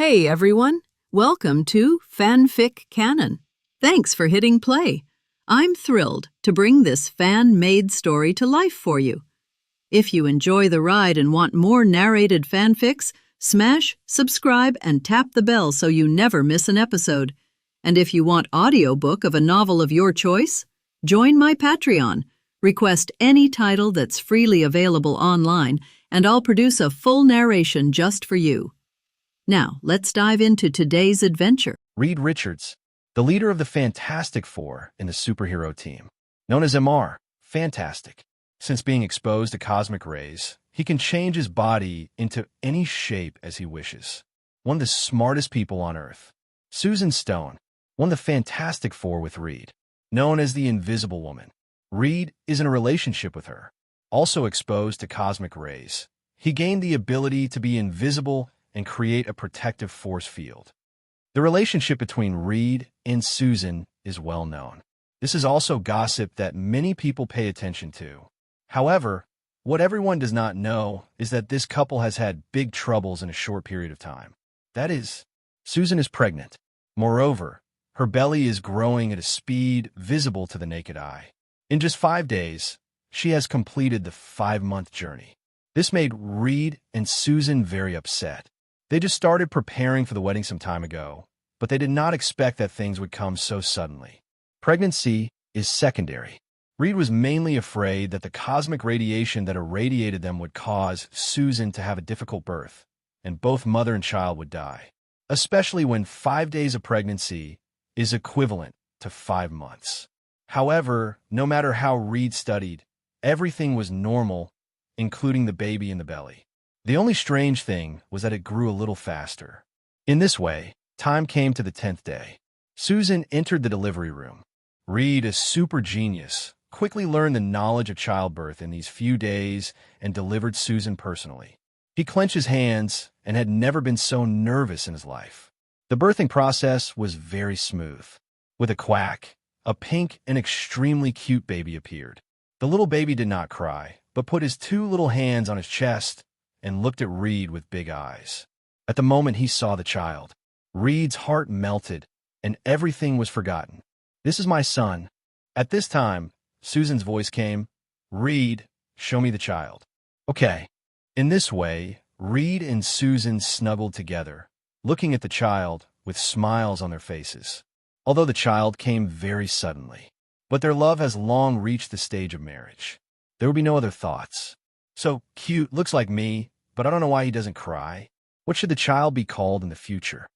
Hey everyone, welcome to FanFic Canon. Thanks for hitting play. I'm thrilled to bring this fan-made story to life for you. If you enjoy the ride and want more narrated fanfics, smash, subscribe, and tap the bell so you never miss an episode. And if you want audiobook of a novel of your choice, join my Patreon. Request any title that's freely available online, and I'll produce a full narration just for you. Now, let's dive into today's adventure. Reed Richards, the leader of the Fantastic Four in the superhero team, known as MR, Fantastic. Since being exposed to cosmic rays, he can change his body into any shape as he wishes. One of the smartest people on Earth. Susan Stone, one of the Fantastic Four with Reed, known as the Invisible Woman. Reed is in a relationship with her. Also exposed to cosmic rays, he gained the ability to be invisible and create a protective force field. The relationship between Reed and Susan is well known. This is also gossip that many people pay attention to. However, what everyone does not know is that this couple has had big troubles in a short period of time. That is, Susan is pregnant. Moreover, her belly is growing at a speed visible to the naked eye. In just 5 days, she has completed the 5-month journey. This made Reed and Susan very upset. They just started preparing for the wedding some time ago, but they did not expect that things would come so suddenly. Pregnancy is secondary. Reed was mainly afraid that the cosmic radiation that irradiated them would cause Susan to have a difficult birth, and both mother and child would die, especially when 5 days of pregnancy is equivalent to 5 months. However, no matter how Reed studied, everything was normal, including the baby in the belly. The only strange thing was that it grew a little faster. In this way, time came to the 10th day. Susan entered the delivery room. Reed, a super genius, quickly learned the knowledge of childbirth in these few days and delivered Susan personally. He clenched his hands and had never been so nervous in his life. The birthing process was very smooth. With a quack, a pink and extremely cute baby appeared. The little baby did not cry, but put his 2 little hands on his chest and looked at Reed with big eyes. At the moment he saw the child, Reed's heart melted and everything was forgotten. "This is my son." At this time, Susan's voice came, "Reed, show me the child." "Okay." In this way, Reed and Susan snuggled together, looking at the child with smiles on their faces. Although the child came very suddenly, but their love has long reached the stage of marriage. There will be no other thoughts. "So cute, looks like me, but I don't know why he doesn't cry. What should the child be called in the future?"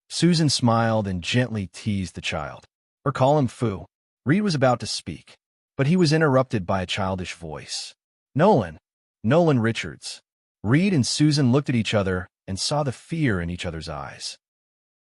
Susan smiled and gently teased the child. "Or call him Foo." Reed was about to speak, but he was interrupted by a childish voice. Nolan Richards." Reed and Susan looked at each other and saw the fear in each other's eyes.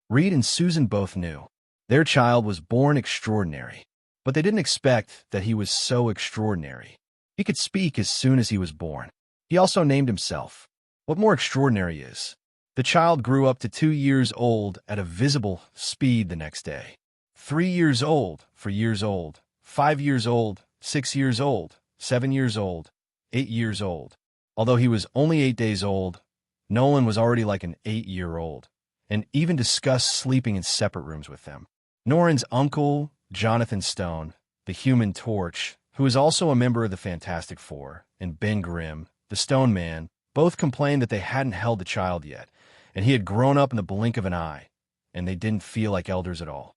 Reed and Susan both knew their child was born extraordinary, but they didn't expect that he was so extraordinary. He could speak as soon as he was born. He also named himself. What more extraordinary is, the child grew up to 2 years old at a visible speed the next day. 3 years old, 4 years old, 5 years old, 6 years old, 7 years old, 8 years old. Although he was only 8 days old, Nolan was already like an 8-year-old, and even discussed sleeping in separate rooms with them. Nolan's uncle, Jonathan Stone, the Human Torch, who is also a member of the Fantastic Four, and Ben Grimm, the Stone Man, both complained that they hadn't held the child yet, and he had grown up in the blink of an eye, and they didn't feel like elders at all.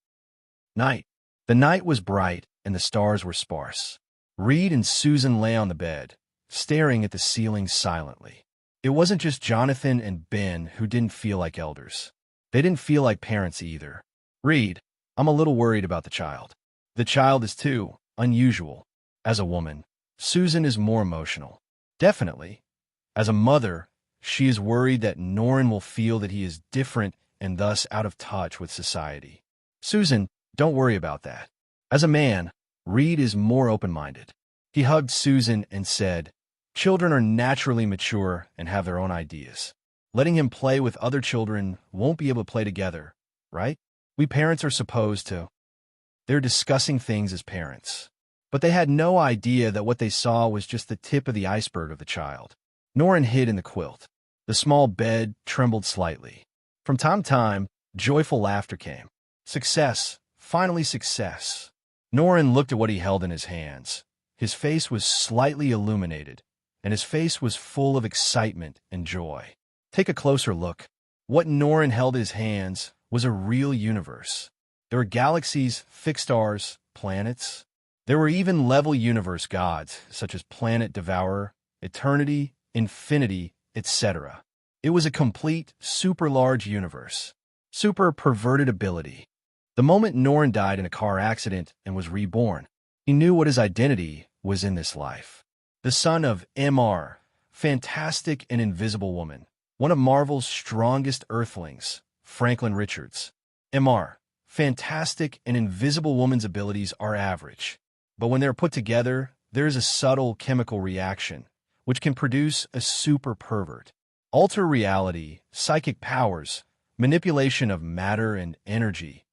Night. The night was bright, and the stars were sparse. Reed and Susan lay on the bed, staring at the ceiling silently. It wasn't just Jonathan and Ben who didn't feel like elders. They didn't feel like parents either. "Reed, I'm a little worried about the child." "The child is too unusual." As a woman, Susan is more emotional. Definitely. As a mother, she is worried that Norin will feel that he is different and thus out of touch with society. "Susan, don't worry about that." As a man, Reed is more open-minded. He hugged Susan and said, "Children are naturally mature and have their own ideas. Letting him play with other children won't be able to play together, right? We parents are supposed to." They're discussing things as parents. But they had no idea that what they saw was just the tip of the iceberg of the child. Norin hid in the quilt. The small bed trembled slightly. From time to time, joyful laughter came. Success, finally success. Norin looked at what he held in his hands. His face was slightly illuminated, and his face was full of excitement and joy. Take a closer look. What Norin held in his hands was a real universe. There were galaxies, fixed stars, planets. There were even level universe gods, such as Planet Devourer, Eternity, Infinity, etc. It was a complete, super large universe. Super perverted ability. The moment Norin died in a car accident and was reborn, he knew what his identity was in this life. The son of Mr. Fantastic and Invisible Woman, one of Marvel's strongest Earthlings, Franklin Richards. Mr. Fantastic and Invisible Woman's abilities are average, but when they're put together, there is a subtle chemical reaction, which can produce a super pervert. Alter reality, psychic powers, manipulation of matter and energy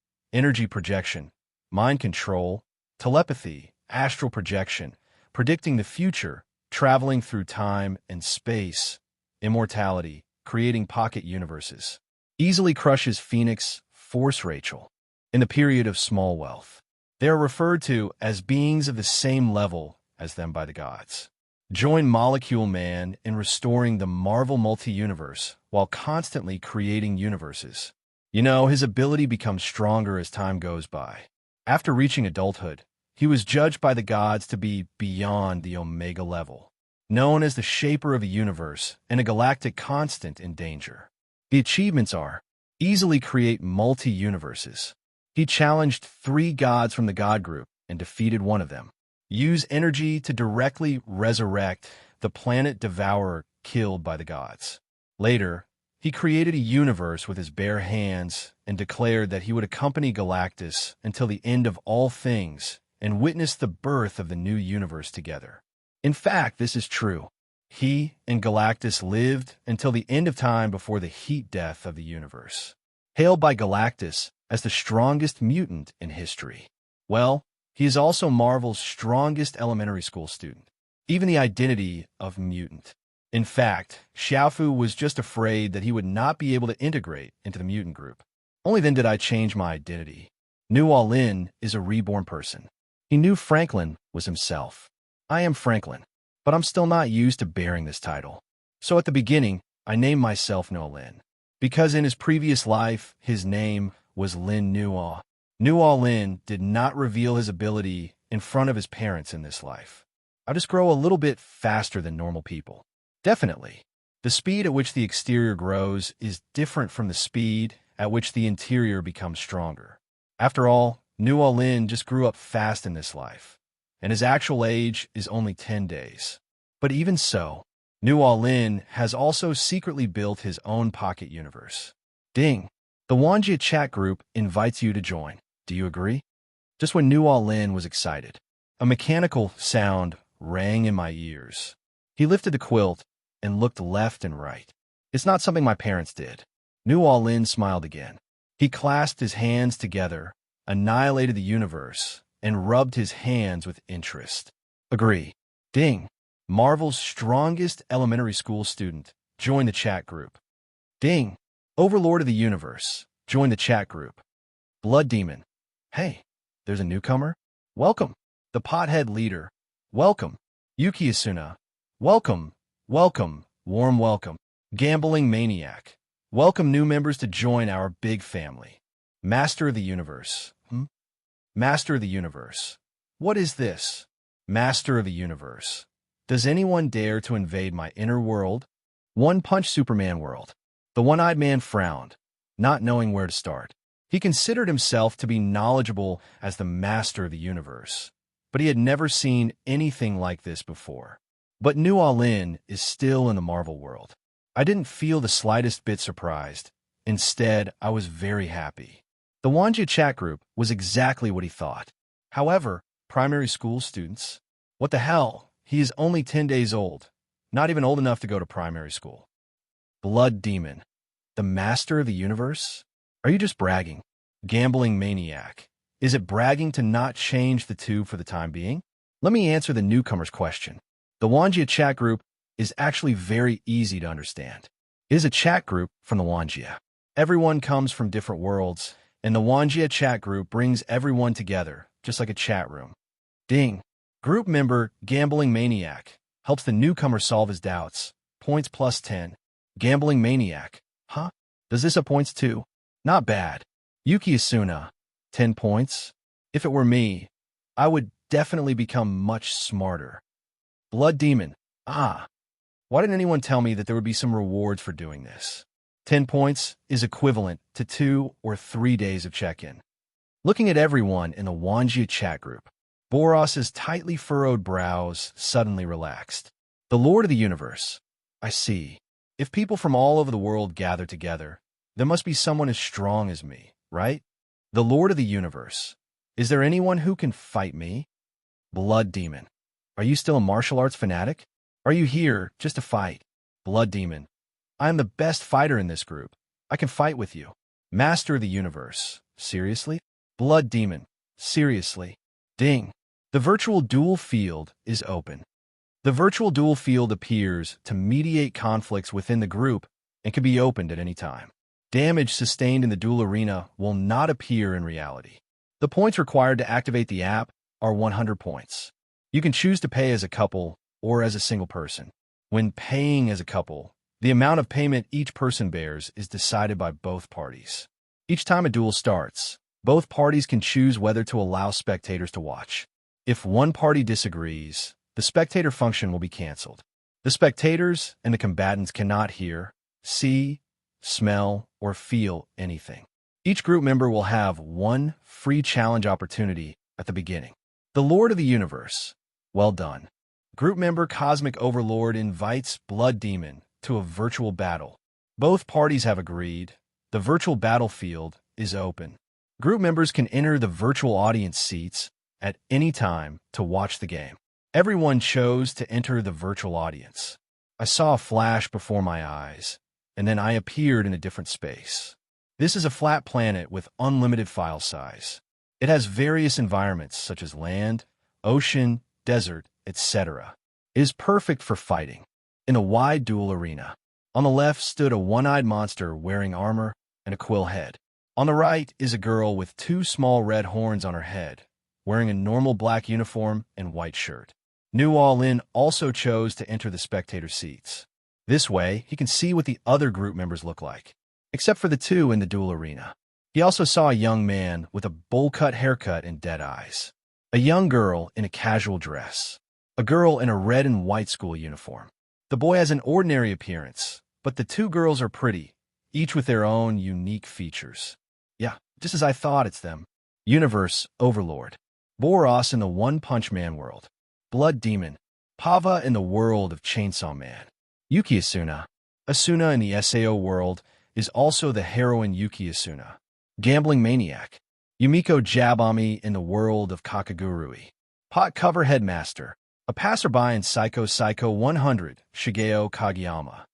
projection, mind control, telepathy, astral projection, predicting the future, traveling through time and space, immortality, creating pocket universes. Easily crushes Phoenix, Force Rachel. In the period of small wealth, they are referred to as beings of the same level as them by the gods. Join Molecule Man in restoring the Marvel multi-universe while constantly creating universes. You know, his ability becomes stronger as time goes by. After reaching adulthood, he was judged by the gods to be beyond the Omega level, known as the Shaper of a Universe and a galactic constant in danger. The achievements are: easily create multi-universes. He challenged 3 gods from the god group and defeated one of them. Use energy to directly resurrect the Planet Devourer killed by the gods. Later, he created a universe with his bare hands and declared that he would accompany Galactus until the end of all things and witness the birth of the new universe together. In fact, this is true. He and Galactus lived until the end of time before the heat death of the universe. Hailed by Galactus as the strongest mutant in history. Well, he is also Marvel's strongest elementary school student. Even the identity of mutant. In fact, Xiaofu was just afraid that he would not be able to integrate into the mutant group. Only then did I change my identity. Nu All-In is a reborn person. He knew Franklin was himself. I am Franklin, but I'm still not used to bearing this title. So at the beginning, I named myself Nu All-In, because in his previous life, his name was Lin Nuo. Nu All-In did not reveal his ability in front of his parents in this life. I just grow a little bit faster than normal people. Definitely. The speed at which the exterior grows is different from the speed at which the interior becomes stronger. After all, Nu All-In just grew up fast in this life, and his actual age is only 10 days. But even so, Nu All-In has also secretly built his own pocket universe. Ding! The Wanjia chat group invites you to join. Do you agree? Just when Nu All-In was excited, a mechanical sound rang in my ears. He lifted the quilt and looked left and right. It's not something my parents did. Nu All-In smiled again. He clasped his hands together, annihilated the universe, and rubbed his hands with interest. Agree. Ding! Marvel's strongest elementary school student joined the chat group. Ding! Overlord of the universe joined the chat group. Blood Demon. Hey, there's a newcomer? Welcome. The Pothead Leader. Welcome. Yuki Asuna. Welcome. Welcome. Warm welcome. Gambling Maniac. Welcome new members to join our big family. Master of the Universe. Master of the Universe. What is this? Master of the Universe. Does anyone dare to invade my inner world? One Punch Superman world. The one-eyed man frowned, not knowing where to start. He considered himself to be knowledgeable as the master of the universe, but he had never seen anything like this before. But Nu All-In is still in the Marvel world. I didn't feel the slightest bit surprised. Instead, I was very happy. The Wanjia chat group was exactly what he thought. However, primary school students? What the hell? He is only 10 days old, not even old enough to go to primary school. Blood Demon. The master of the universe? Are you just bragging? Gambling Maniac. Is it bragging to not change the two for the time being? Let me answer the newcomer's question. The Wanjia chat group is actually very easy to understand. It is a chat group from the Wanjia. Everyone comes from different worlds, and the Wanjia chat group brings everyone together, just like a chat room. Ding. Group member Gambling Maniac helps the newcomer solve his doubts. Points plus 10. Gambling Maniac. Huh? Does this have points too? Not bad. Yuki Asuna. 10 points. If it were me, I would definitely become much smarter. Blood Demon. Ah. Why didn't anyone tell me that there would be some rewards for doing this? 10 points is equivalent to 2 or 3 days of check-in. Looking at everyone in the Wanjia chat group, Boros's tightly furrowed brows suddenly relaxed. The Lord of the Universe. I see. If people from all over the world gather together, there must be someone as strong as me, right? The Lord of the Universe. Is there anyone who can fight me? Blood Demon. Are you still a martial arts fanatic? Are you here just to fight? Blood Demon. I am the best fighter in this group. I can fight with you. Master of the Universe. Seriously? Blood Demon. Seriously? Ding. The virtual duel field is open. The virtual duel field appears to mediate conflicts within the group and can be opened at any time. Damage sustained in the duel arena will not appear in reality. The points required to activate the app are 100 points. You can choose to pay as a couple or as a single person. When paying as a couple, the amount of payment each person bears is decided by both parties. Each time a duel starts, both parties can choose whether to allow spectators to watch. If one party disagrees, the spectator function will be canceled. The spectators and the combatants cannot hear, see, smell, or feel anything. Each group member will have one free challenge opportunity at the beginning. The Lord of the Universe. Well done. Group member Cosmic Overlord invites Blood Demon to a virtual battle. Both parties have agreed. The virtual battlefield is open. Group members can enter the virtual audience seats at any time to watch the game. Everyone chose to enter the virtual audience. I saw a flash before my eyes, and then I appeared in a different space. This is a flat planet with unlimited file size. It has various environments such as land, ocean, desert, etc. It is perfect for fighting. In a wide duel arena, on the left stood a one-eyed monster wearing armor and a quill head. On the right is a girl with 2 small red horns on her head, wearing a normal black uniform and white shirt. New All-In also chose to enter the spectator seats. This way, he can see what the other group members look like, except for the 2 in the duel arena. He also saw a young man with a bowl-cut haircut and dead eyes, a young girl in a casual dress, a girl in a red and white school uniform. The boy has an ordinary appearance, but the 2 girls are pretty, each with their own unique features. Yeah, just as I thought, it's them. Universe Overlord. Boros in the One Punch Man world. Blood Demon. Pava in the world of Chainsaw Man. Yuki Asuna. Asuna in the SAO world is also the heroine Yuki Asuna. Gambling Maniac. Yumiko Jabami in the world of Kakagurui. Pot Cover Headmaster. A passerby in Psycho 100, Shigeo Kageyama.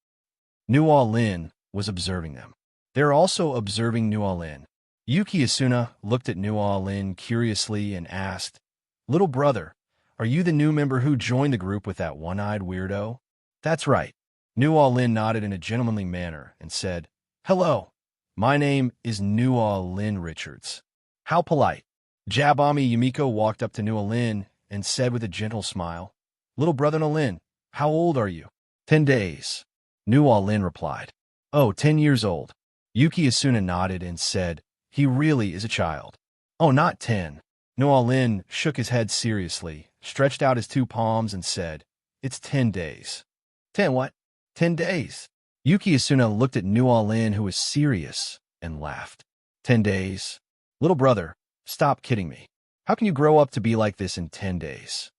New All-In was observing them. They are also observing New All-In. Yuki Asuna looked at New All-In curiously and asked, "Little brother, are you the new member who joined the group with that one-eyed weirdo?" "That's right." New All-In nodded in a gentlemanly manner and said, "Hello, my name is New All-In Richards." How polite. Jabami Yumiko walked up to New All-In and said with a gentle smile, "Little brother All-In, how old are you?" 10 days. New All-In replied, "Oh, 10 years old." Yuki Asuna nodded and said, "He really is a child." "Oh, not 10. New All-In shook his head seriously, stretched out his 2 palms and said, "It's 10 days." 10 what? 10 days. Yuki Asuna looked at New All-In, who was serious, and laughed. 10 days? Little brother, stop kidding me. How can you grow up to be like this in 10 days?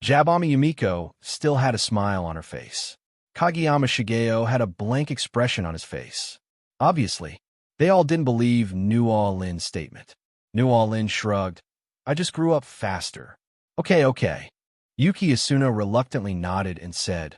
Jabami Yumiko still had a smile on her face. Kageyama Shigeo had a blank expression on his face. Obviously, they all didn't believe New All-In's statement. New All-In shrugged. "I just grew up faster." Okay. Yuki Asuna reluctantly nodded and said,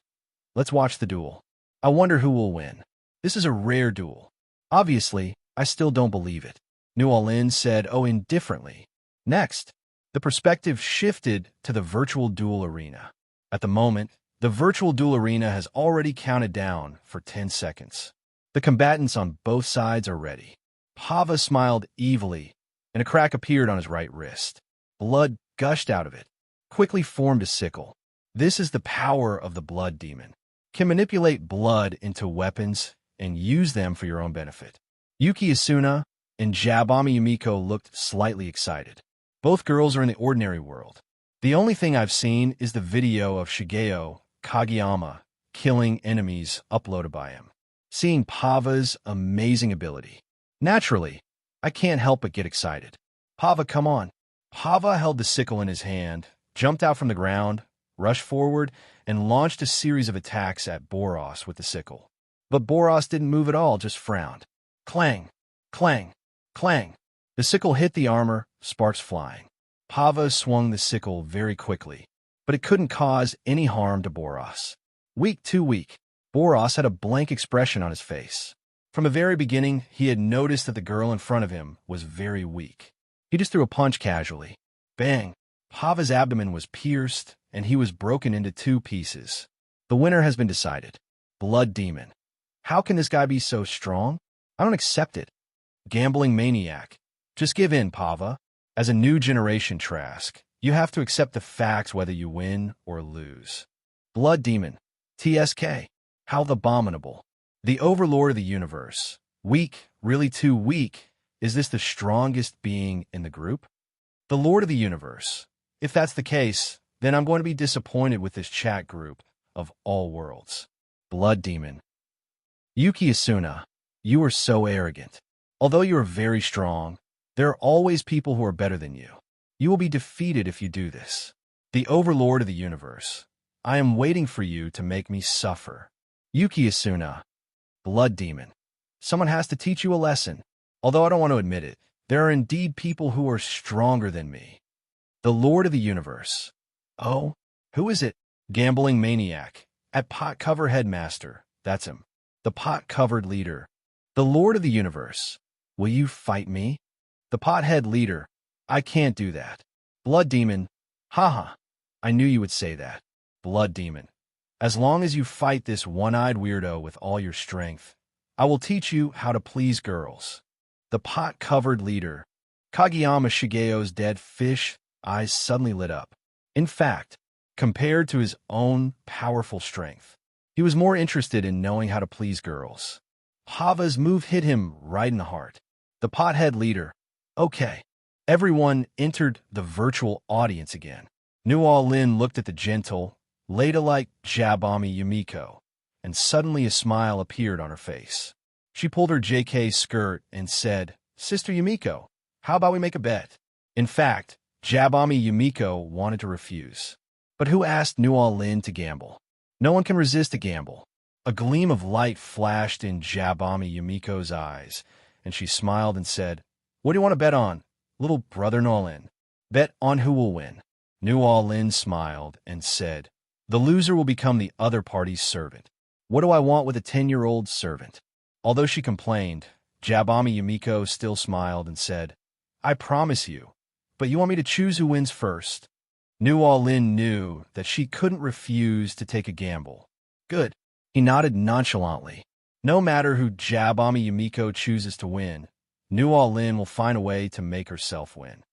"Let's watch the duel. I wonder who will win. This is a rare duel." Obviously, I still don't believe it. New All-In said, indifferently. Next, the perspective shifted to the virtual duel arena. At the moment, the virtual duel arena has already counted down for 10 seconds. The combatants on both sides are ready. Pava smiled evilly, and a crack appeared on his right wrist. Blood gushed out of it, quickly formed a sickle. This is the power of the blood demon. Can manipulate blood into weapons and use them for your own benefit. Yuki Asuna and Jabami Yumiko looked slightly excited. Both girls are in the ordinary world. The only thing I've seen is the video of Shigeo Kageyama killing enemies uploaded by him. Seeing Pava's amazing ability. Naturally, I can't help but get excited. Pava, come on. Pava held the sickle in his hand, jumped out from the ground, rushed forward, and launched a series of attacks at Boros with the sickle. But Boros didn't move at all, just frowned. Clang, clang, clang. The sickle hit the armor, sparks flying. Pava swung the sickle very quickly, but it couldn't cause any harm to Boros. Weak, too weak. Boros had a blank expression on his face. From the very beginning, he had noticed that the girl in front of him was very weak. He just threw a punch casually. Bang! Pava's abdomen was pierced, and he was broken into 2 pieces. The winner has been decided. Blood Demon. How can this guy be so strong? I don't accept it. Gambling maniac. Just give in, Pava. As a new generation Trask, you have to accept the facts whether you win or lose. Blood Demon. TSK. How abominable. The overlord of the universe. Weak, really too weak. Is this the strongest being in the group? The Lord of the Universe. If that's the case, then I'm going to be disappointed with this chat group of all worlds. Blood Demon. Yuki Asuna, you are so arrogant. Although you are very strong, there are always people who are better than you. You will be defeated if you do this. The Overlord of the Universe. I am waiting for you to make me suffer. Yuki Asuna. Blood Demon. Someone has to teach you a lesson. Although I don't want to admit it, there are indeed people who are stronger than me. The Lord of the Universe. Oh, who is it? Gambling maniac. At pot cover headmaster. That's him. The pot-covered leader. The Lord of the Universe. Will you fight me? The pothead leader. I can't do that. Blood Demon. Haha. I knew you would say that. Blood Demon. As long as you fight this one-eyed weirdo with all your strength, I will teach you how to please girls. The pot-covered leader. Kageyama Shigeo's dead fish eyes suddenly lit up. In fact, compared to his own powerful strength, he was more interested in knowing how to please girls. Pava's move hit him right in the heart. The pothead leader. Okay. Everyone entered the virtual audience again. Nuo Lin looked at the gentle, ladylike Jabami Yumiko, and suddenly a smile appeared on her face. She pulled her JK skirt and said, Sister Yumiko, how about we make a bet? In fact, Jabami Yumiko wanted to refuse. But who asked Nuo Lin to gamble? No one can resist a gamble. A gleam of light flashed in Jabami Yumiko's eyes, and she smiled and said, What do you want to bet on, little brother Nolan? Bet on who will win. Nuo Lin smiled and said, The loser will become the other party's servant. What do I want with a 10-year-old servant? Although she complained, Jabami Yumiko still smiled and said, I promise you, but you want me to choose who wins first? Nuo Lin knew that she couldn't refuse to take a gamble. Good. He nodded nonchalantly. No matter who Jabami Yumiko chooses to win, Nuo Lin will find a way to make herself win.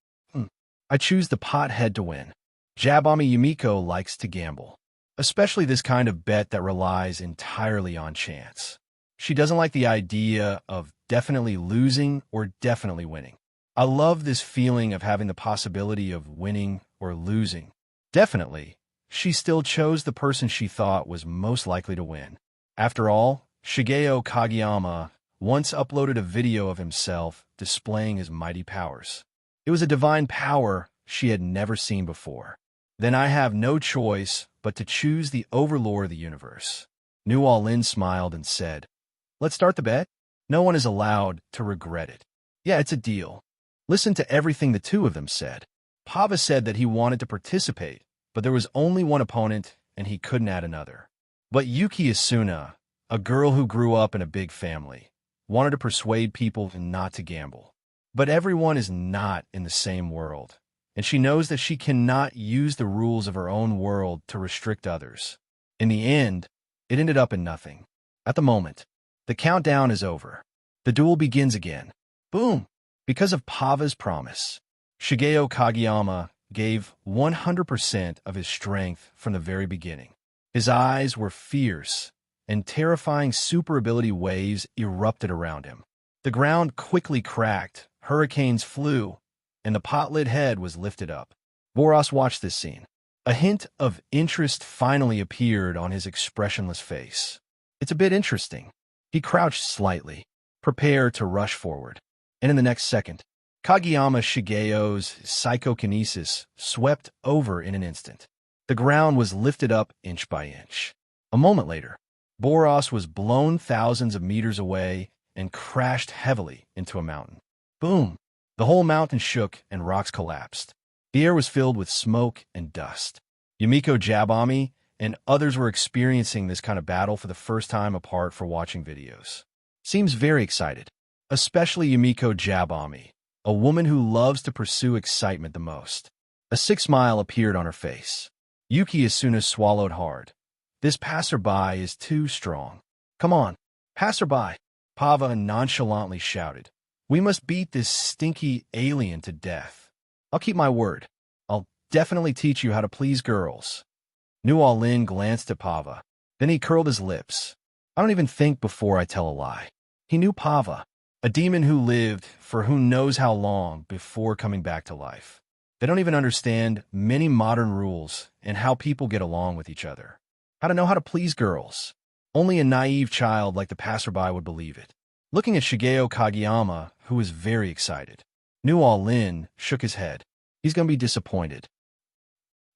I choose the pothead to win. Jabami Yumiko likes to gamble, especially this kind of bet that relies entirely on chance. She doesn't like the idea of definitely losing or definitely winning. I love this feeling of having the possibility of winning or losing. Definitely, she still chose the person she thought was most likely to win. After all, Shigeo Kageyama once uploaded a video of himself displaying his mighty powers. It was a divine power she had never seen before. Then I have no choice but to choose the overlord of the universe. Nuo Lin smiled and said, Let's start the bet. No one is allowed to regret it. Yeah, it's a deal. Listen to everything the two of them said. Pava said that he wanted to participate, but there was only one opponent and he couldn't add another. But Yuki Asuna, a girl who grew up in a big family, wanted to persuade people not to gamble. But everyone is not in the same world, and she knows that she cannot use the rules of her own world to restrict others. In the end, it ended up in nothing. At the moment, The countdown is over. The duel begins again. Boom! Because of Pava's promise, Shigeo Kageyama gave 100% of his strength from the very beginning. His eyes were fierce, and terrifying super ability waves erupted around him. The ground quickly cracked, hurricanes flew, and the pot-lid head was lifted up. Boros watched this scene. A hint of interest finally appeared on his expressionless face. It's a bit interesting. He crouched slightly, prepared to rush forward. And in the next second, Kageyama Shigeo's psychokinesis swept over in an instant. The ground was lifted up inch by inch. A moment later, Boros was blown thousands of meters away and crashed heavily into a mountain. Boom! The whole mountain shook and rocks collapsed. The air was filled with smoke and dust. Yumiko Jabami and others were experiencing this kind of battle for the first time apart for watching videos. Seems very excited, especially Yumiko Jabami, a woman who loves to pursue excitement the most. A sick smile appeared on her face. Yuki as soon as swallowed hard. This passerby is too strong. Come on, passerby, Pava nonchalantly shouted. We must beat this stinky alien to death. I'll keep my word. I'll definitely teach you how to please girls. Nuo Lin glanced at Pava. Then he curled his lips. I don't even think before I tell a lie. He knew Pava, a demon who lived for who knows how long before coming back to life. They don't even understand many modern rules and how people get along with each other. How to know how to please girls. Only a naive child like the passerby would believe it. Looking at Shigeo Kageyama, who was very excited, Nuo Lin shook his head. He's going to be disappointed.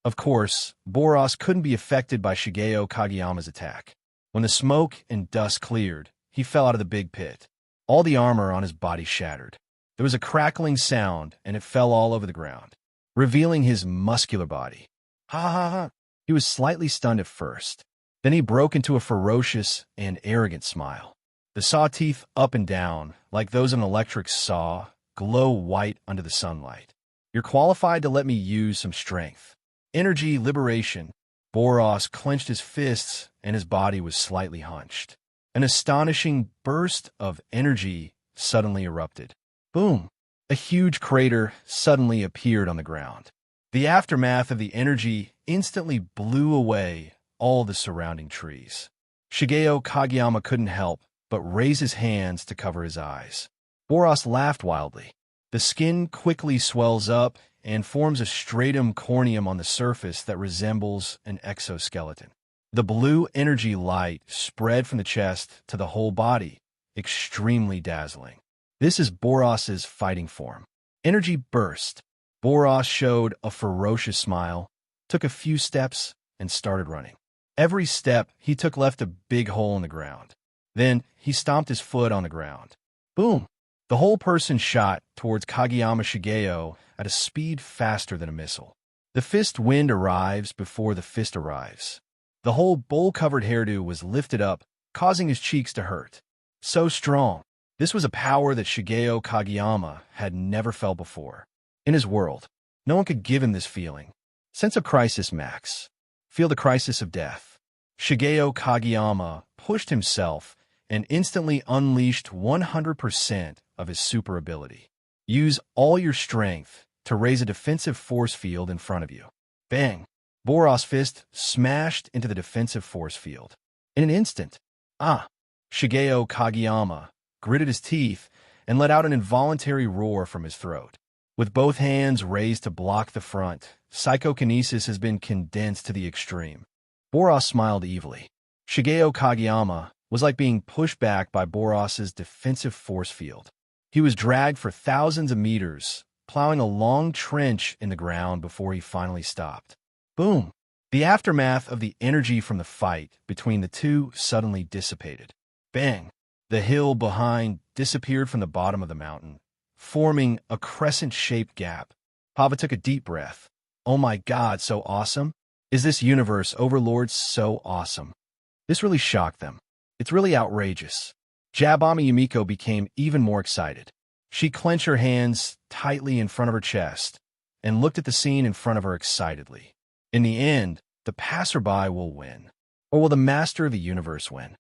Of course, Boros couldn't be affected by Shigeo Kageyama's attack. When the smoke and dust cleared, he fell out of the big pit. All the armor on his body shattered. There was a crackling sound, and it fell all over the ground, revealing his muscular body. Ha ha ha! He was slightly stunned at first. Then he broke into a ferocious and arrogant smile. The saw teeth up and down, like those of an electric saw, glow white under the sunlight. You're qualified to let me use some strength. Energy liberation. Boros clenched his fists, and his body was slightly hunched. An astonishing burst of energy suddenly erupted. Boom! A huge crater suddenly appeared on the ground. The aftermath of the energy instantly blew away all the surrounding trees. Shigeo Kageyama couldn't help but raise his hands to cover his eyes. Boros laughed wildly. The skin quickly swells up and forms a stratum corneum on the surface that resembles an exoskeleton. The blue energy light spread from the chest to the whole body, extremely dazzling. This is Boros's fighting form. Energy burst. Boros showed a ferocious smile, took a few steps, and started running. Every step he took left a big hole in the ground. Then he stomped his foot on the ground. Boom! The whole person shot towards Kageyama Shigeo at a speed faster than a missile. The fist wind arrives before the fist arrives. The whole bowl-covered hairdo was lifted up, causing his cheeks to hurt. So strong. This was a power that Shigeo Kageyama had never felt before. In his world, no one could give him this feeling. Sense of crisis max. Feel the crisis of death. Shigeo Kageyama pushed himself and instantly unleashed 100% of his super ability. Use all your strength to raise a defensive force field in front of you. Bang! Boros' fist smashed into the defensive force field. In an instant, Shigeo Kageyama gritted his teeth and let out an involuntary roar from his throat. With both hands raised to block the front, psychokinesis has been condensed to the extreme. Boros smiled evilly. Shigeo Kageyama was like being pushed back by Boros's defensive force field. He was dragged for thousands of meters, plowing a long trench in the ground before he finally stopped. Boom! The aftermath of the energy from the fight between the two suddenly dissipated. Bang! The hill behind disappeared from the bottom of the mountain, forming a crescent-shaped gap. Pava took a deep breath. Oh my God, so awesome? Is this universe overlord so awesome? This really shocked them. It's really outrageous. Jabami Yumiko became even more excited. She clenched her hands tightly in front of her chest and looked at the scene in front of her excitedly. In the end, the passerby will win. Or will the master of the universe win?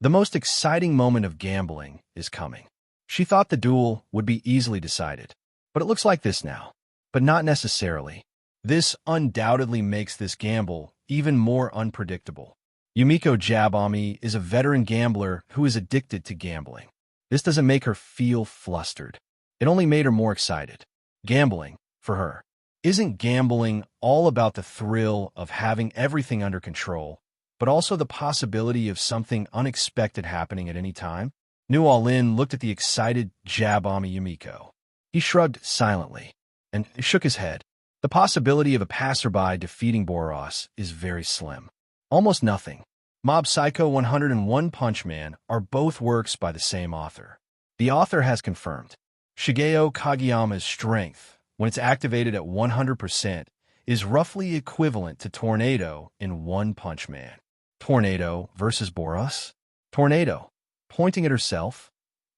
The most exciting moment of gambling is coming. She thought the duel would be easily decided, but it looks like this now. But not necessarily. This undoubtedly makes this gamble even more unpredictable. Yumiko Jabami is a veteran gambler who is addicted to gambling. This doesn't make her feel flustered. It only made her more excited. Gambling, for her, isn't gambling all about the thrill of having everything under control, but also the possibility of something unexpected happening at any time? New All-In looked at the excited Jabami Yumiko. He shrugged silently and shook his head. The possibility of a passerby defeating Boros is very slim. Almost nothing. Mob Psycho 101 Punch Man are both works by the same author. The author has confirmed Shigeo Kageyama's strength, when it's activated at 100%, is roughly equivalent to Tornado in One Punch Man. Tornado versus Boros? Tornado, pointing at herself.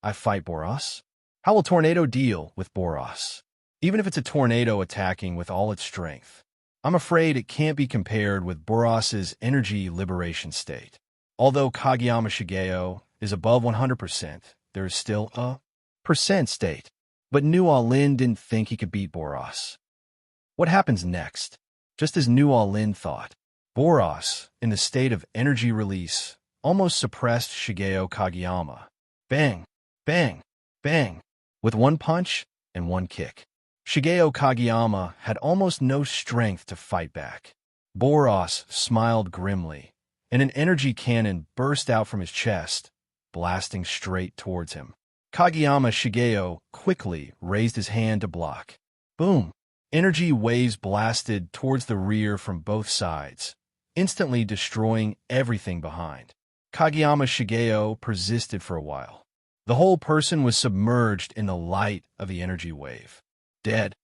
I fight Boros? How will Tornado deal with Boros? Even if it's a tornado attacking with all its strength, I'm afraid it can't be compared with Boros's energy liberation state. Although Kageyama Shigeo is above 100%, there is still a percent state. But New All-In didn't think he could beat Boros. What happens next? Just as New All-In thought, Boros, in the state of energy release, almost suppressed Shigeo Kageyama. Bang, bang, bang, with one punch and one kick. Shigeo Kageyama had almost no strength to fight back. Boros smiled grimly, and an energy cannon burst out from his chest, blasting straight towards him. Kageyama Shigeo quickly raised his hand to block. Boom! Energy waves blasted towards the rear from both sides, instantly destroying everything behind. Kageyama Shigeo persisted for a while. The whole person was submerged in the light of the energy wave. Dead.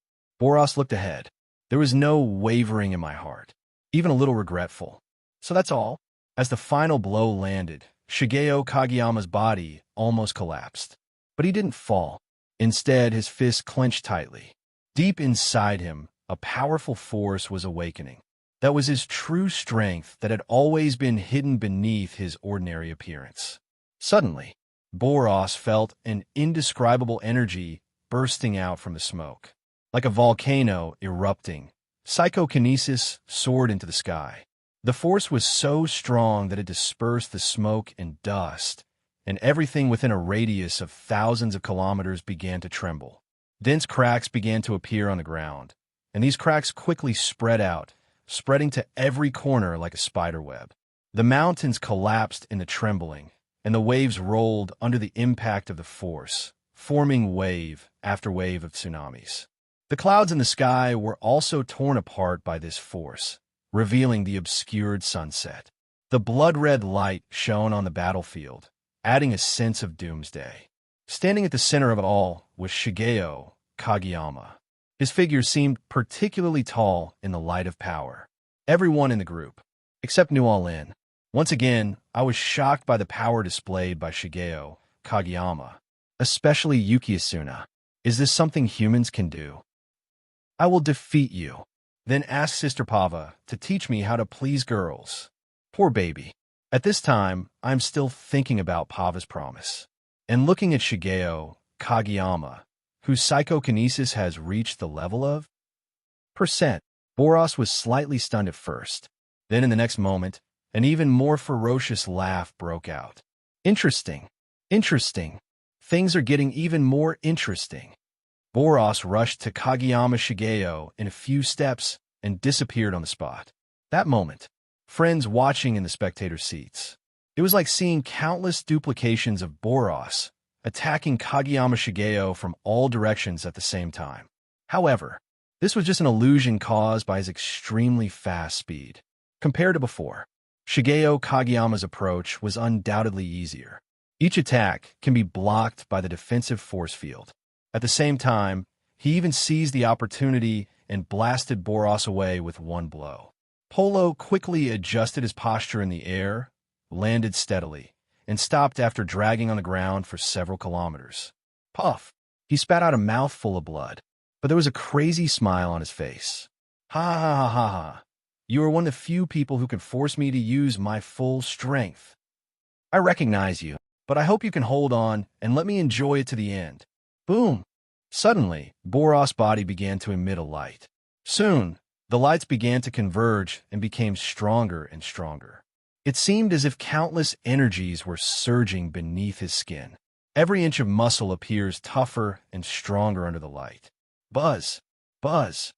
Boros looked ahead. There was no wavering in my heart, even a little regretful. So that's all. As the final blow landed, Shigeo Kageyama's body almost collapsed. But he didn't fall. Instead, his fists clenched tightly. Deep inside him, a powerful force was awakening. That was his true strength that had always been hidden beneath his ordinary appearance. Suddenly, Boros felt an indescribable energy bursting out from the smoke. Like a volcano erupting, psychokinesis soared into the sky. The force was so strong that it dispersed the smoke and dust, and everything within a radius of thousands of kilometers began to tremble. Dense cracks began to appear on the ground, and these cracks quickly spread out, spreading to every corner like a spider web. The mountains collapsed in the trembling, and the waves rolled under the impact of the force, forming wave after wave of tsunamis. The clouds in the sky were also torn apart by this force, revealing the obscured sunset. The blood-red light shone on the battlefield, adding a sense of doomsday. Standing at the center of it all was Shigeo Kageyama. His figure seemed particularly tall in the light of power. Everyone in the group, except New All-In. Once again, I was shocked by the power displayed by Shigeo Kageyama, especially Yuki Asuna. Is this something humans can do? I will defeat you, then ask Sister Pava to teach me how to please girls. Poor baby. At this time, I'm still thinking about Pava's promise, and looking at Shigeo Kageyama, whose psychokinesis has reached the level of percent. Boros was slightly stunned at first. Then in the next moment, an even more ferocious laugh broke out. Interesting. Interesting. Things are getting even more interesting. Boros rushed to Kageyama Shigeo in a few steps and disappeared on the spot. That moment, friends watching in the spectator seats. It was like seeing countless duplications of Boros attacking Kageyama Shigeo from all directions at the same time. However, this was just an illusion caused by his extremely fast speed. Compared to before, Shigeo Kageyama's approach was undoubtedly easier. Each attack can be blocked by the defensive force field. At the same time, he even seized the opportunity and blasted Boros away with one blow. Polo quickly adjusted his posture in the air, landed steadily, and stopped after dragging on the ground for several kilometers. Puff! He spat out a mouthful of blood, but there was a crazy smile on his face. Ha ha ha ha ha! You are one of the few people who can force me to use my full strength. I recognize you, but I hope you can hold on and let me enjoy it to the end. Boom! Suddenly, Boros' body began to emit a light. Soon, the lights began to converge and became stronger and stronger. It seemed as if countless energies were surging beneath his skin. Every inch of muscle appears tougher and stronger under the light. Buzz! Buzz!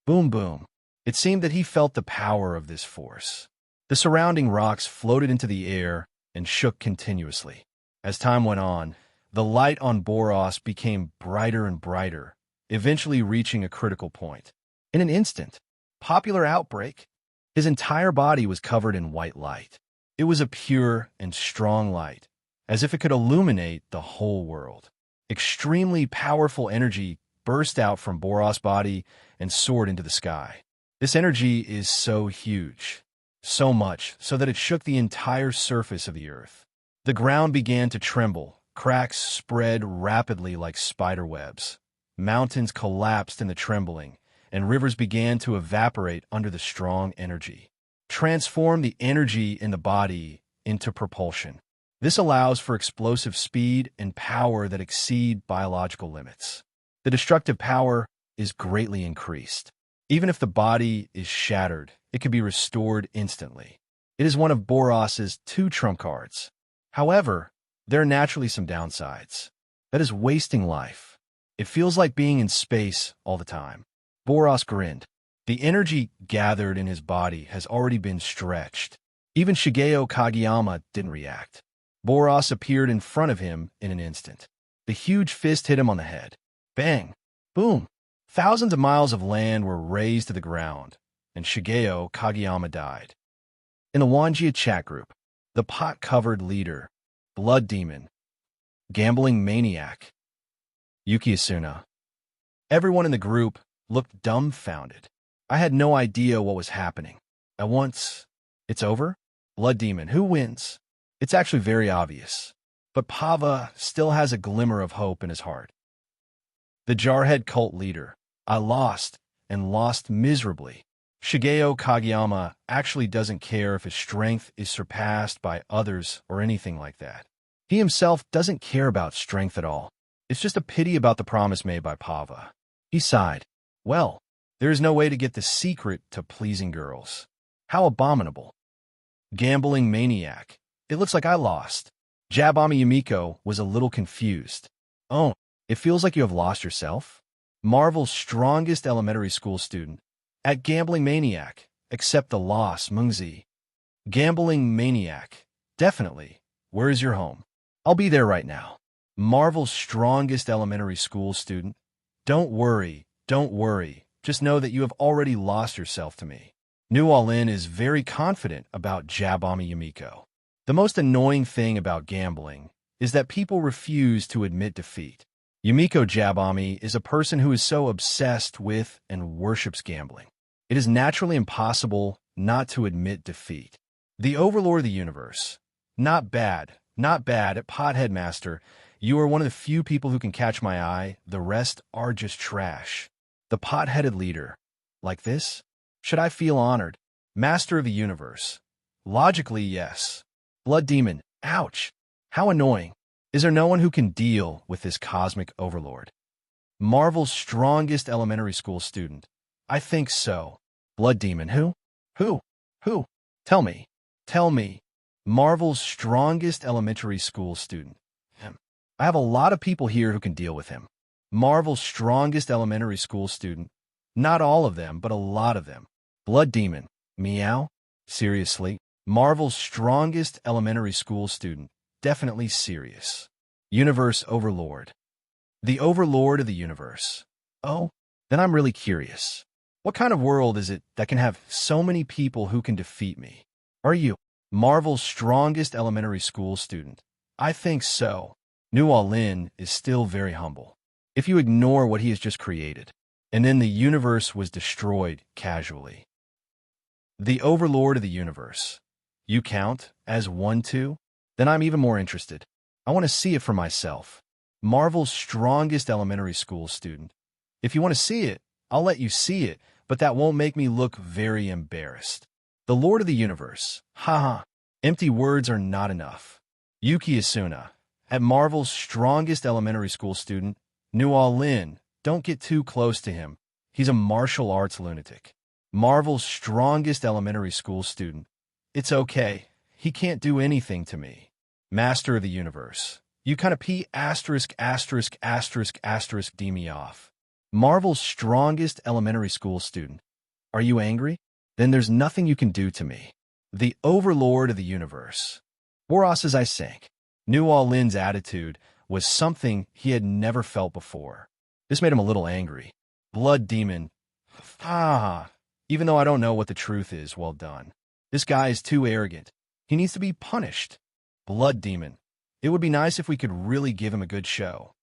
Boom, boom. It seemed that he felt the power of this force. The surrounding rocks floated into the air and shook continuously. As time went on, the light on Boros became brighter and brighter, eventually reaching a critical point. In an instant, popular outbreak, his entire body was covered in white light. It was a pure and strong light, as if it could illuminate the whole world. Extremely powerful energy burst out from Boros' body and soared into the sky. This energy is so huge, so much so that it shook the entire surface of the earth. The ground began to tremble, cracks spread rapidly like spider webs. Mountains collapsed in the trembling, and rivers began to evaporate under the strong energy. Transform the energy in the body into propulsion. This allows for explosive speed and power that exceed biological limits. The destructive power is greatly increased. Even if the body is shattered, it can be restored instantly. It is one of Boros's 2 trump cards. However, there are naturally some downsides. That is wasting life. It feels like being in space all the time. Boros grinned. The energy gathered in his body has already been stretched. Even Shigeo Kageyama didn't react. Boros appeared in front of him in an instant. The huge fist hit him on the head. Bang! Boom! Thousands of miles of land were razed to the ground, and Shigeo Kageyama died. In the Wanjia chat group, the pot-covered leader, Blood Demon, Gambling Maniac, Yuki Asuna. Everyone in the group looked dumbfounded. I had no idea what was happening. At once, it's over? Blood Demon, who wins? It's actually very obvious. But Pava still has a glimmer of hope in his heart. The Jarhead cult leader. I lost, and lost miserably. Shigeo Kageyama actually doesn't care if his strength is surpassed by others or anything like that. He himself doesn't care about strength at all. It's just a pity about the promise made by Pava. He sighed. Well, there is no way to get the secret to pleasing girls. How abominable. Gambling Maniac. It looks like I lost. Jabami Yumiko was a little confused. Oh, it feels like you have lost yourself? Marvel's strongest elementary school student. At Gambling Maniac, accept the loss, Mungzi. Gambling Maniac. Definitely. Where is your home? I'll be there right now. Marvel's strongest elementary school student. Don't worry, don't worry. Just know that you have already lost yourself to me. New All-In is very confident about Jabami Yumiko. The most annoying thing about gambling is that people refuse to admit defeat. Yumiko Jabami is a person who is so obsessed with and worships gambling. It is naturally impossible not to admit defeat. The Overlord of the Universe. Not bad, not bad. At Pothead Master, you are one of the few people who can catch my eye. The rest are just trash. The pot-headed leader. Like this? Should I feel honored? Master of the Universe. Logically, yes. Blood Demon. Ouch. How annoying. Is there no one who can deal with this cosmic overlord? Marvel's strongest elementary school student. I think so. Blood Demon. Who? Who? Tell me. Tell me. Marvel's strongest elementary school student. Him. I have a lot of people here who can deal with him. Marvel's strongest elementary school student. Not all of them, but a lot of them. Blood Demon. Meow? Seriously? Marvel's strongest elementary school student. Definitely serious. Universe Overlord. The Overlord of the Universe. Oh, then I'm really curious. What kind of world is it that can have so many people who can defeat me? Are you Marvel's strongest elementary school student? I think so. New All-In is still very humble. If you ignore what he has just created, and then the universe was destroyed casually. The Overlord of the Universe. You count as 1, 2? Then I'm even more interested. I want to see it for myself. Marvel's strongest elementary school student. If you want to see it, I'll let you see it, but that won't make me look very embarrassed. The Lord of the Universe. Haha. Empty words are not enough. Yuki Asuna, at Marvel's strongest elementary school student, Nuo Lin, don't get too close to him. He's a martial arts lunatic. Marvel's strongest elementary school student. It's okay. He can't do anything to me. Master of the universe. You kind of p asterisk asterisk asterisk asterisk d me off. Marvel's strongest elementary school student. Are you angry? Then there's nothing you can do to me. The overlord of the universe. Boros as I sank. Nuo Lin's attitude was something he had never felt before. This made him a little angry. Blood demon. Ah, even though I don't know what the truth is, well done. This guy is too arrogant. He needs to be punished. Blood demon. It would be nice if we could really give him a good show.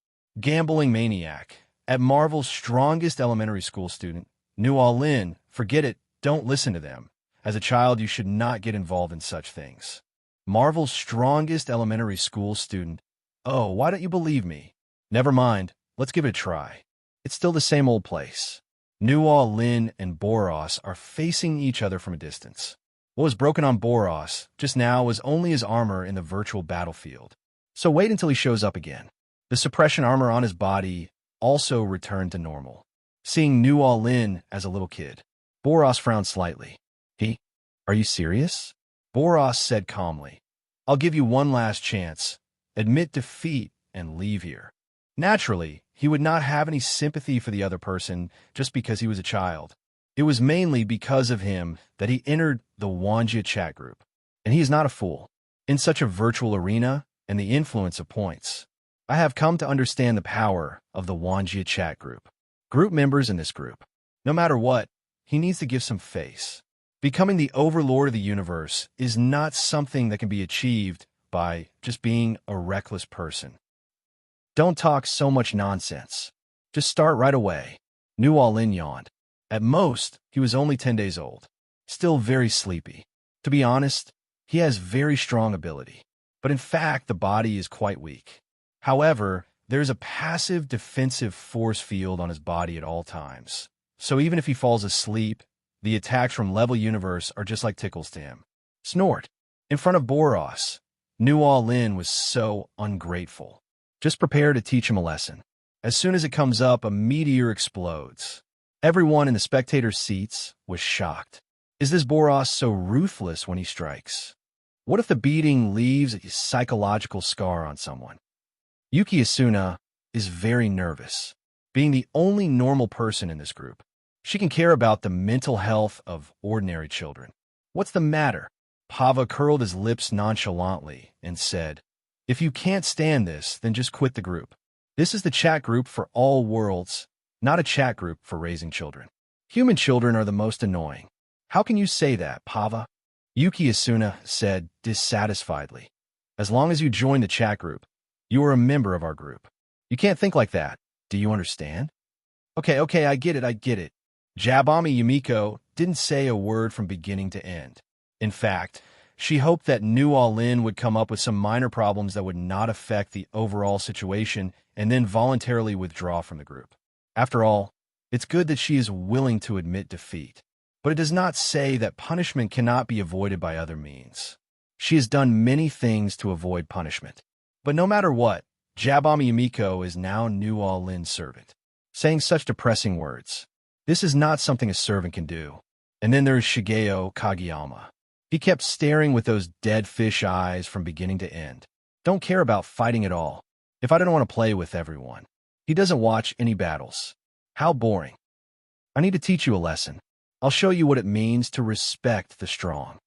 Gambling maniac. At Marvel's strongest elementary school student, Nuo Lin, forget it, don't listen to them. As a child, you should not get involved in such things. Marvel's strongest elementary school student. Oh, why don't you believe me? Never mind, let's give it a try. It's still the same old place. Nuo Lin and Boros are facing each other from a distance. What was broken on Boros just now was only his armor in the virtual battlefield. So wait until he shows up again. The suppression armor on his body also returned to normal. Seeing Nuo Lin as a little kid, Boros frowned slightly. Are you serious? Boros said calmly. I'll give you one last chance. Admit defeat and leave here. Naturally, he would not have any sympathy for the other person just because he was a child. It was mainly because of him that he entered the Wanjia chat group. And he is not a fool. In such a virtual arena and the influence of points, I have come to understand the power of the Wanjia chat group. Group members in this group. No matter what, he needs to give some face. Becoming the overlord of the universe is not something that can be achieved by just being a reckless person. Don't talk so much nonsense. Just start right away. Nuo Lin yawned. At most, he was only 10 days old. Still very sleepy. To be honest, he has very strong ability. But in fact, the body is quite weak. However, there's a passive defensive force field on his body at all times. So even if he falls asleep, the attacks from Level Universe are just like tickles to him. Snort. In front of Boros, Nuo Lin was so ungrateful. Just prepare to teach him a lesson. As soon as it comes up, a meteor explodes. Everyone in the spectator seats was shocked. Is this Boros so ruthless when he strikes? What if the beating leaves a psychological scar on someone? Yuki Asuna is very nervous, being the only normal person in this group. She can care about the mental health of ordinary children. What's the matter? Pava curled his lips nonchalantly and said, If you can't stand this, then just quit the group. This is the chat group for all worlds, not a chat group for raising children. Human children are the most annoying. How can you say that, Pava? Yuki Asuna said dissatisfiedly. As long as you join the chat group, you are a member of our group. You can't think like that. Do you understand? Okay, I get it. Jabami Yumiko didn't say a word from beginning to end. In fact, she hoped that Nuo Lin would come up with some minor problems that would not affect the overall situation and then voluntarily withdraw from the group. After all, it's good that she is willing to admit defeat. But it does not say that punishment cannot be avoided by other means. She has done many things to avoid punishment. But no matter what, Jabami Yumiko is now Nuo Lin's servant. Saying such depressing words. This is not something a servant can do. And then there is Shigeo Kageyama. He kept staring with those dead fish eyes from beginning to end. Don't care about fighting at all. If I don't want to play with everyone. He doesn't watch any battles. How boring. I need to teach you a lesson. I'll show you what it means to respect the strong.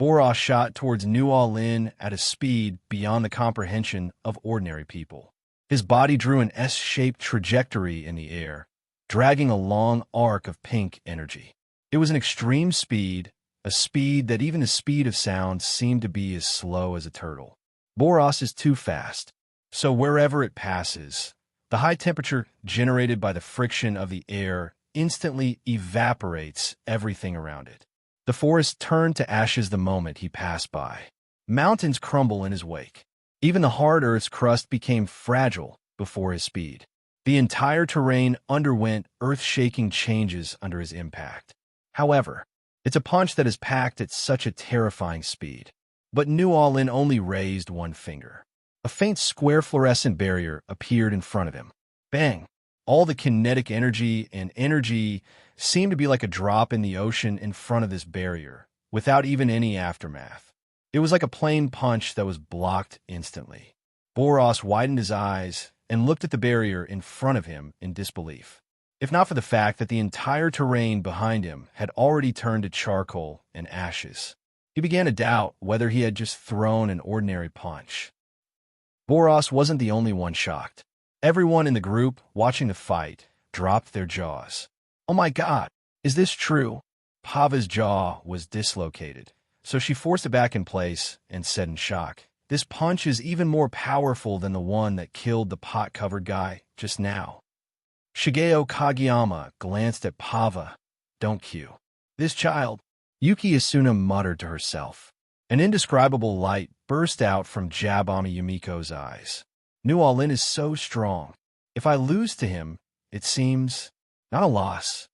Boros shot towards Nuo Lin at a speed beyond the comprehension of ordinary people. His body drew an S-shaped trajectory in the air, dragging a long arc of pink energy. It was an extreme speed, a speed that even the speed of sound seemed to be as slow as a turtle. Boros is too fast, so wherever it passes, the high temperature generated by the friction of the air instantly evaporates everything around it. The forest turned to ashes the moment he passed by. Mountains crumble in his wake. Even the hard Earth's crust became fragile before his speed. The entire terrain underwent earth-shaking changes under his impact. However, it's a punch that is packed at such a terrifying speed. But New All-In only raised one finger. A faint square fluorescent barrier appeared in front of him. Bang! All the kinetic energy seemed to be like a drop in the ocean in front of this barrier, without even any aftermath. It was like a plain punch that was blocked instantly. Boros widened his eyes and looked at the barrier in front of him in disbelief, if not for the fact that the entire terrain behind him had already turned to charcoal and ashes. He began to doubt whether he had just thrown an ordinary punch. Boros wasn't the only one shocked. Everyone in the group watching the fight dropped their jaws. Oh my God, is this true? Pava's jaw was dislocated, so she forced it back in place and said in shock, "This punch is even more powerful than the one that killed the pot-covered guy just now." Shigeo Kageyama glanced at Pava. "Don't cue this child." Yuki Asuna muttered to herself. An indescribable light burst out from Jabami Yumiko's eyes. New All-In is so strong. If I lose to him, it seems not a loss.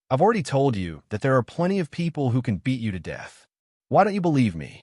I've already told you that there are plenty of people who can beat you to death. Why don't you believe me?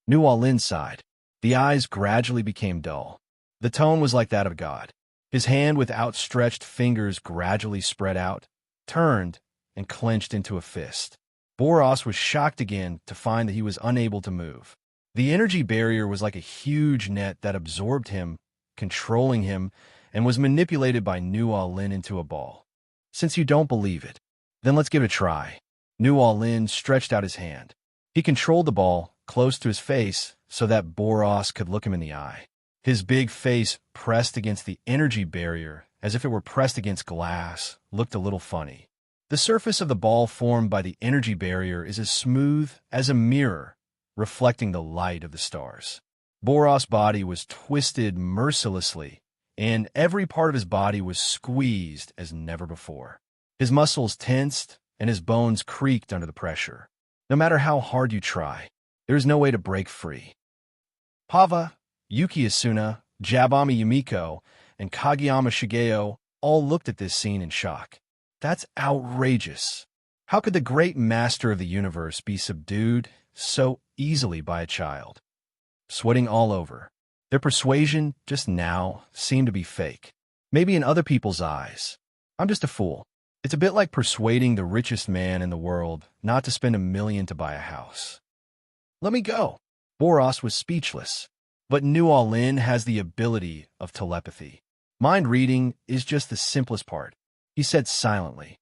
New All-In sighed. The eyes gradually became dull. The tone was like that of God. His hand with outstretched fingers gradually spread out, turned, and clenched into a fist. Boros was shocked again to find that he was unable to move. The energy barrier was like a huge net that absorbed him, controlling him, and was manipulated by New All-In into a ball. Since you don't believe it, then let's give it a try. New All-In stretched out his hand. He controlled the ball close to his face so that Boros could look him in the eye. His big face, pressed against the energy barrier as if it were pressed against glass, looked a little funny. The surface of the ball formed by the energy barrier is as smooth as a mirror, reflecting the light of the stars. Boros' body was twisted mercilessly, and every part of his body was squeezed as never before. His muscles tensed, and his bones creaked under the pressure. No matter how hard you try, there is no way to break free. Pava, Yuki Asuna, Jabami Yumiko, and Kageyama Shigeo all looked at this scene in shock. That's outrageous. How could the great master of the universe be subdued so easily by a child? Sweating all over, their persuasion just now seemed to be fake. Maybe in other people's eyes. I'm just a fool. It's a bit like persuading the richest man in the world not to spend $1 million to buy a house. Let me go. Boros was speechless. But New All-In has the ability of telepathy. Mind reading is just the simplest part. He said silently,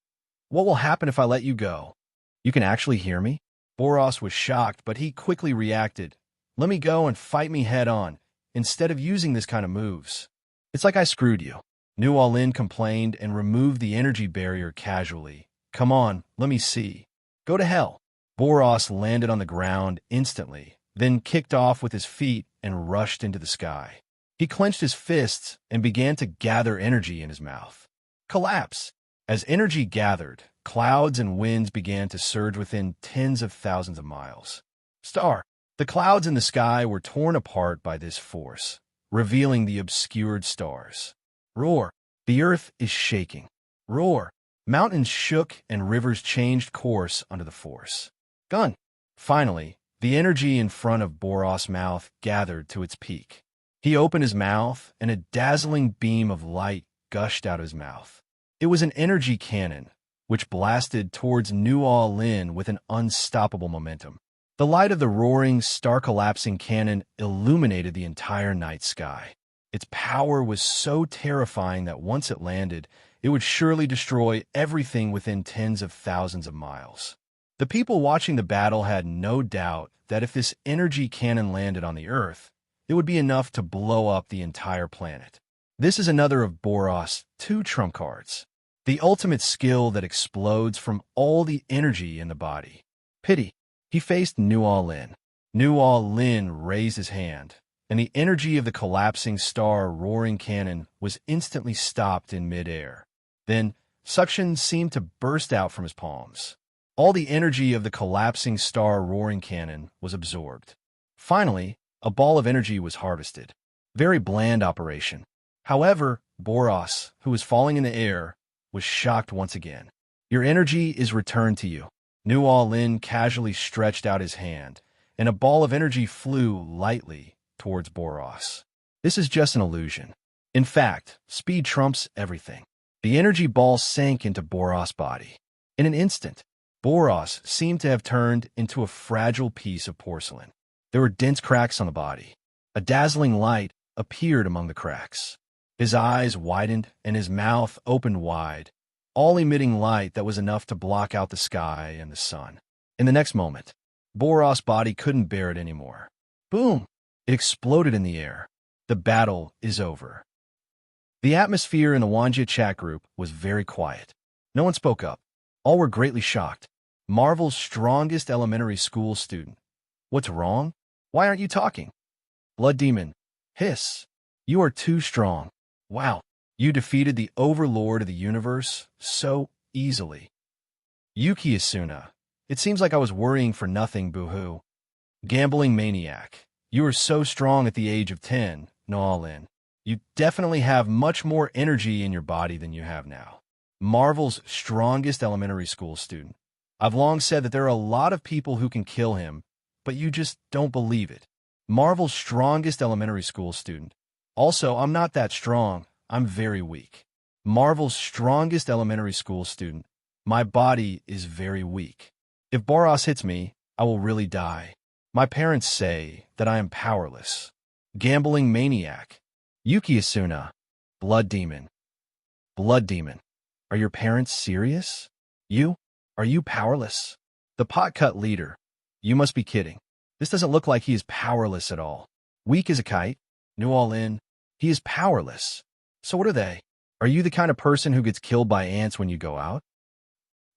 "What will happen if I let you go? You can actually hear me?" Boros was shocked, but he quickly reacted. "Let me go and fight me head on, instead of using this kind of moves. It's like I screwed you." New All-In complained and removed the energy barrier casually. "Come on, let me see." "Go to hell." Boros landed on the ground instantly, then kicked off with his feet and rushed into the sky. He clenched his fists and began to gather energy in his mouth. Collapse. As energy gathered, clouds and winds began to surge within tens of thousands of miles. The clouds in the sky were torn apart by this force, revealing the obscured stars. Roar. The earth is shaking. Roar. Mountains shook and rivers changed course under the force. Gun. Finally, the energy in front of Boros' mouth gathered to its peak. He opened his mouth, and a dazzling beam of light gushed out of his mouth. It was an energy cannon, which blasted towards New All-In with an unstoppable momentum. The light of the roaring, star-collapsing cannon illuminated the entire night sky. Its power was so terrifying that once it landed, it would surely destroy everything within tens of thousands of miles. The people watching the battle had no doubt that if this energy cannon landed on the Earth, it would be enough to blow up the entire planet. This is another of Boros' 2 trump cards. The ultimate skill that explodes from all the energy in the body. Pity. He faced New All-In. New All-In raised his hand, and the energy of the collapsing star roaring cannon was instantly stopped in midair. Then, suction seemed to burst out from his palms. All the energy of the collapsing star roaring cannon was absorbed. Finally, a ball of energy was harvested. Very bland operation. However, Boros, who was falling in the air, was shocked once again. "Your energy is returned to you." New All-In casually stretched out his hand, and a ball of energy flew lightly towards Boros. This is just an illusion. In fact, speed trumps everything. The energy ball sank into Boros' body. In an instant, Boros seemed to have turned into a fragile piece of porcelain. There were dense cracks on the body. A dazzling light appeared among the cracks. His eyes widened and his mouth opened wide, all emitting light that was enough to block out the sky and the sun. In the next moment, Boros' body couldn't bear it anymore. Boom! It exploded in the air. The battle is over. The atmosphere in the Wanjia chat group was very quiet. No one spoke up. All were greatly shocked. Marvel's strongest elementary school student. What's wrong? Why aren't you talking? Blood Demon. Hiss. You are too strong. Wow. You defeated the overlord of the universe so easily. Yuki Asuna. It seems like I was worrying for nothing, boo-hoo. Gambling maniac. You were so strong at the age of 10, Noalin. You definitely have much more energy in your body than you have now. Marvel's strongest elementary school student. I've long said that there are a lot of people who can kill him, but you just don't believe it. Marvel's strongest elementary school student. Also, I'm not that strong. I'm very weak. Marvel's strongest elementary school student. My body is very weak. If Boros hits me, I will really die. My parents say that I am powerless. Gambling maniac. Yuki Asuna. Blood Demon. Blood Demon. Are your parents serious? Are you powerless? The pot-cut leader. You must be kidding. This doesn't look like he is powerless at all. Weak as a kite. New all in. He is powerless. So what are they? Are you the kind of person who gets killed by ants when you go out?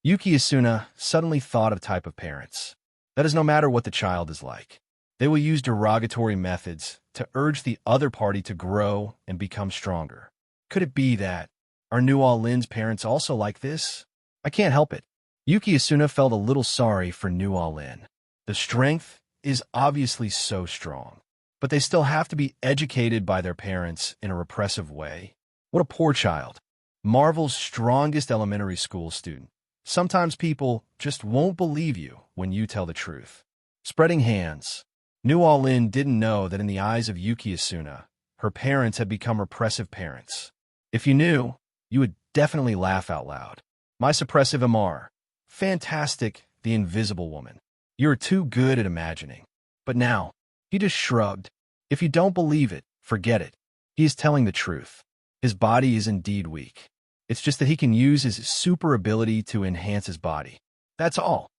Yuki Asuna suddenly thought of type of parents. That is no matter what the child is like. They will use derogatory methods to urge the other party to grow and become stronger. Could it be that? Are New All Lin's parents also like this? I can't help it. Yuki Asuna felt a little sorry for New All Lin. The strength is obviously so strong, but they still have to be educated by their parents in a repressive way. What a poor child. Marvel's strongest elementary school student. Sometimes people just won't believe you when you tell the truth. Spreading hands. New All Lin didn't know that in the eyes of Yuki Asuna, her parents had become repressive parents. If you knew, you would definitely laugh out loud. My suppressive MR. Fantastic, the invisible woman. You're too good at imagining. But now, he just shrugged. If you don't believe it, forget it. He is telling the truth. His body is indeed weak. It's just that he can use his super ability to enhance his body. That's all.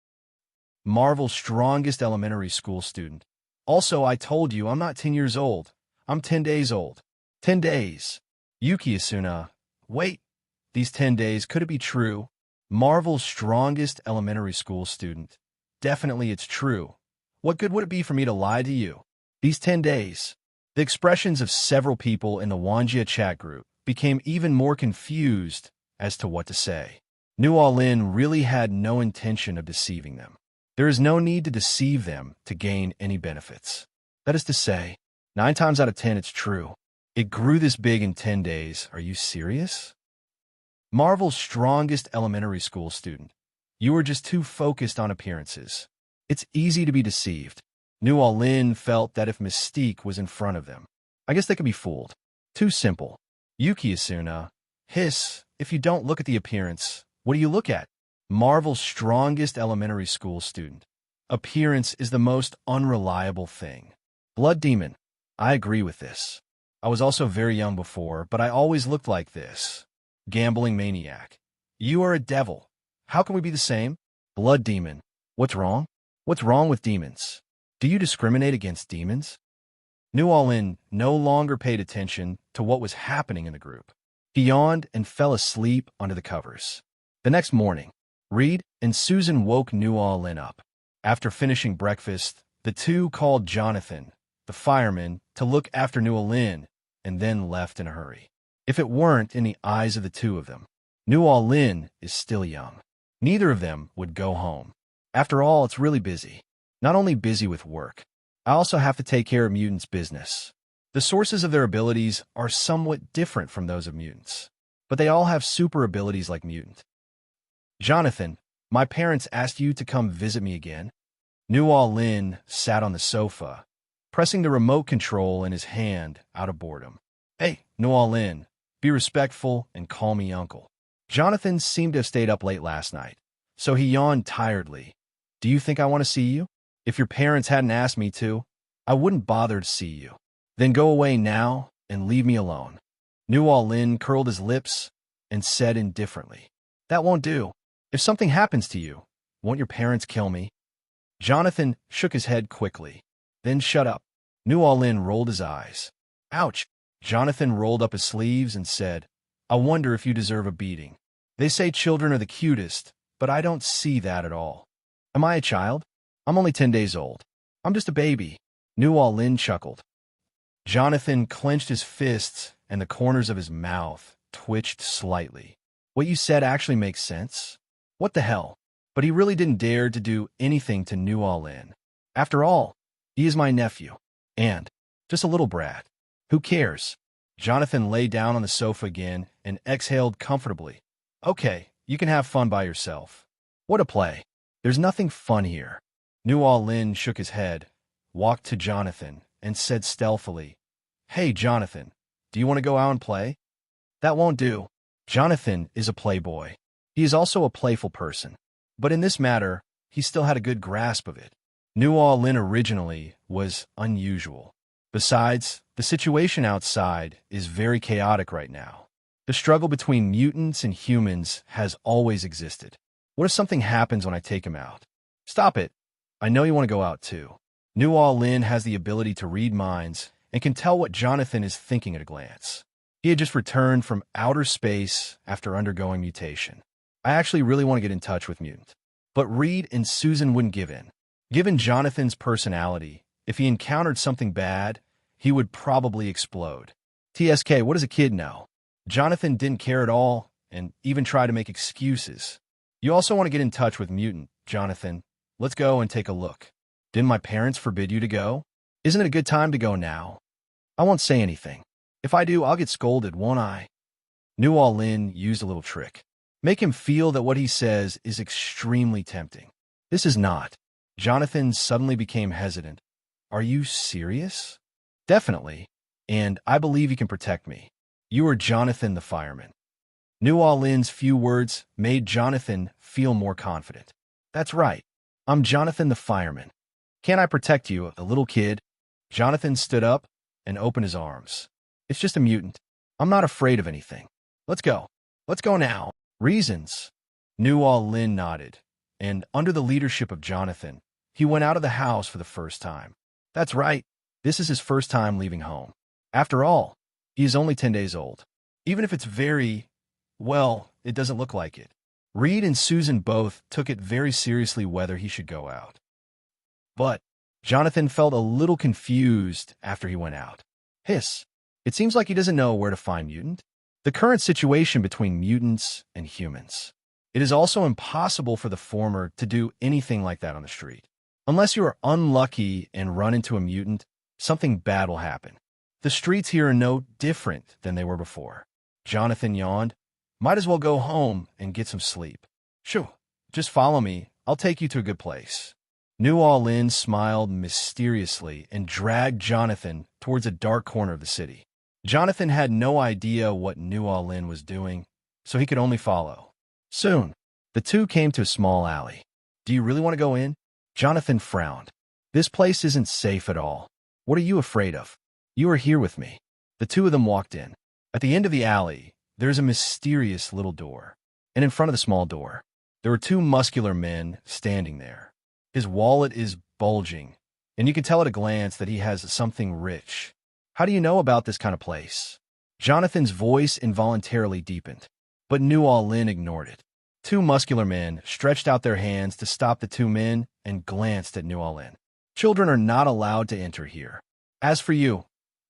Marvel's strongest elementary school student. Also, I told you I'm not 10 years old. I'm 10 days old. 10 days. Yuki Asuna. Wait. These 10 days, could it be true? Marvel's strongest elementary school student. Definitely it's true. What good would it be for me to lie to you? These 10 days. The expressions of several people in the Wanjia chat group became even more confused as to what to say. New All Lin really had no intention of deceiving them. There is no need to deceive them to gain any benefits. That is to say, 9 times out of 10 it's true. It grew this big in 10 days. Are you serious? Marvel's strongest elementary school student. You are just too focused on appearances. It's easy to be deceived. New All Lin felt that if Mystique was in front of them, I guess they could be fooled. Too simple. Yuki Asuna. Hiss. If you don't look at the appearance, what do you look at? Marvel's strongest elementary school student. Appearance is the most unreliable thing. Blood Demon. I agree with this. I was also very young before, but I always looked like this. Gambling maniac. You are a devil. How can we be the same? Blood Demon. What's wrong? What's wrong with demons? Do you discriminate against demons? New All In no longer paid attention to what was happening in the group. He yawned and fell asleep under the covers. The next morning, Reed and Susan woke New All In up. After finishing breakfast, the two called Jonathan, the fireman, to look after New All In, and then left in a hurry. If it weren't in the eyes of the two of them, New All Lin is still young. Neither of them would go home. After all, it's really busy. Not only busy with work, I also have to take care of mutants' business. The sources of their abilities are somewhat different from those of mutants, but they all have super abilities like mutant. Jonathan, my parents asked you to come visit me again. New Orleans sat on the sofa, pressing the remote control in his hand out of boredom. Hey, New Orleans, be respectful and call me uncle. Jonathan seemed to have stayed up late last night, so he yawned tiredly. Do you think I want to see you? If your parents hadn't asked me to, I wouldn't bother to see you. Then go away now and leave me alone. New Orleans curled his lips and said indifferently, That won't do. If something happens to you, won't your parents kill me? Jonathan shook his head quickly. Then shut up. New Orleans rolled his eyes. Ouch. Jonathan rolled up his sleeves and said, I wonder if you deserve a beating. They say children are the cutest, but I don't see that at all. Am I a child? I'm only 10 days old. I'm just a baby. New Orleans chuckled. Jonathan clenched his fists and the corners of his mouth twitched slightly. What you said actually makes sense. What the hell? But he really didn't dare to do anything to New Orleans. After all, he is my nephew. And just a little brat. Who cares? Jonathan lay down on the sofa again and exhaled comfortably. Okay, you can have fun by yourself. What a play. There's nothing fun here. New Orleans shook his head, walked to Jonathan, and said stealthily, Hey, Jonathan, do you want to go out and play? That won't do. Jonathan is a playboy. He is also a playful person. But in this matter, he still had a good grasp of it. New Orleans originally was unusual. Besides, the situation outside is very chaotic right now. The struggle between mutants and humans has always existed. What if something happens when I take him out? Stop it. I know you want to go out too. New Orleans has the ability to read minds and can tell what Jonathan is thinking at a glance. He had just returned from outer space after undergoing mutation. I actually really want to get in touch with Mutant. But Reed and Susan wouldn't give in. Given Jonathan's personality, if he encountered something bad, he would probably explode. TSK, what does a kid know? Jonathan didn't care at all and even tried to make excuses. You also want to get in touch with Mutant, Jonathan. Let's go and take a look. Didn't my parents forbid you to go? Isn't it a good time to go now? I won't say anything. If I do, I'll get scolded, won't I? New Orleans used a little trick. Make him feel that what he says is extremely tempting. This is not. Jonathan suddenly became hesitant. Are you serious? Definitely. And I believe you can protect me. You are Jonathan the fireman. New Orleans' few words made Jonathan feel more confident. That's right. I'm Jonathan the fireman. Can't I protect you, a little kid? Jonathan stood up and opened his arms. It's just a mutant. I'm not afraid of anything. Let's go. Let's go now. Reasons. New Orleans nodded, and under the leadership of Jonathan, he went out of the house for the first time. That's right. This is his first time leaving home. After all, he is only 10 days old. Even if it's well, it doesn't look like it. Reed and Susan both took it very seriously whether he should go out. But Jonathan felt a little confused after he went out. Hiss. It seems like he doesn't know where to find Mutant. The current situation between mutants and humans. It is also impossible for the former to do anything like that on the street. Unless you are unlucky and run into a mutant, something bad will happen. The streets here are no different than they were before. Jonathan yawned. Might as well go home and get some sleep. Shoo, just follow me. I'll take you to a good place. New Orleans smiled mysteriously and dragged Jonathan towards a dark corner of the city. Jonathan had no idea what New Orleans was doing, so he could only follow. Soon, the two came to a small alley. Do you really want to go in? Jonathan frowned. This place isn't safe at all. What are you afraid of? You are here with me. The two of them walked in. At the end of the alley, there's a mysterious little door, and in front of the small door, there were two muscular men standing there. His wallet is bulging, and you can tell at a glance that he has something rich. How do you know about this kind of place? Jonathan's voice involuntarily deepened, but New Orleans ignored it. Two muscular men stretched out their hands to stop the two men and glanced at New Orleans. Children are not allowed to enter here. As for you,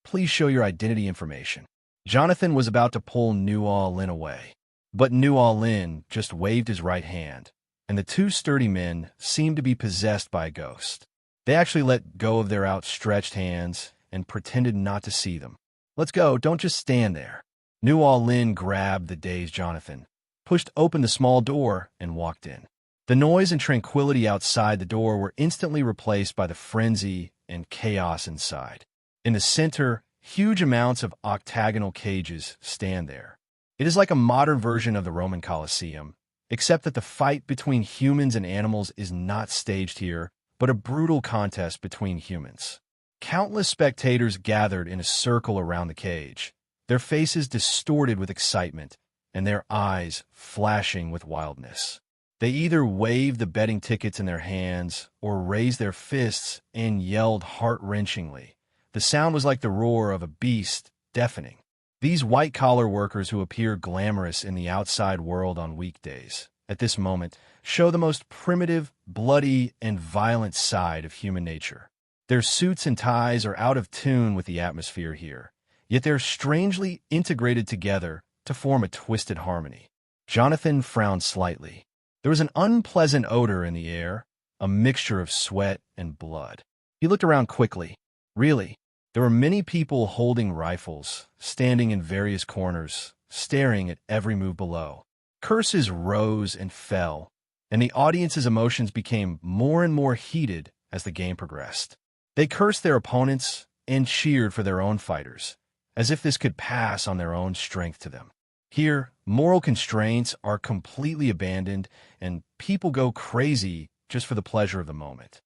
please show your identity information. Jonathan was about to pull New Orleans away, but New Orleans just waved his right hand, and the two sturdy men seemed to be possessed by a ghost. They actually let go of their outstretched hands and pretended not to see them. Let's go, don't just stand there. New Orleans grabbed the dazed Jonathan, pushed open the small door, and walked in. The noise and tranquility outside the door were instantly replaced by the frenzy and chaos inside. In the center, huge amounts of octagonal cages stand there. It is like a modern version of the Roman Colosseum, except that the fight between humans and animals is not staged here, but a brutal contest between humans. Countless spectators gathered in a circle around the cage, their faces distorted with excitement and their eyes flashing with wildness. They either waved the betting tickets in their hands or raised their fists and yelled heart-wrenchingly. The sound was like the roar of a beast, deafening. These white-collar workers who appear glamorous in the outside world on weekdays, at this moment, show the most primitive, bloody, and violent side of human nature. Their suits and ties are out of tune with the atmosphere here, yet they're strangely integrated together to form a twisted harmony. Jonathan frowned slightly. There was an unpleasant odor in the air, a mixture of sweat and blood. He looked around quickly. Really, there were many people holding rifles, standing in various corners, staring at every move below. Curses rose and fell, and the audience's emotions became more and more heated as the game progressed. They cursed their opponents and cheered for their own fighters, as if this could pass on their own strength to them. Here, moral constraints are completely abandoned, and people go crazy just for the pleasure of the moment.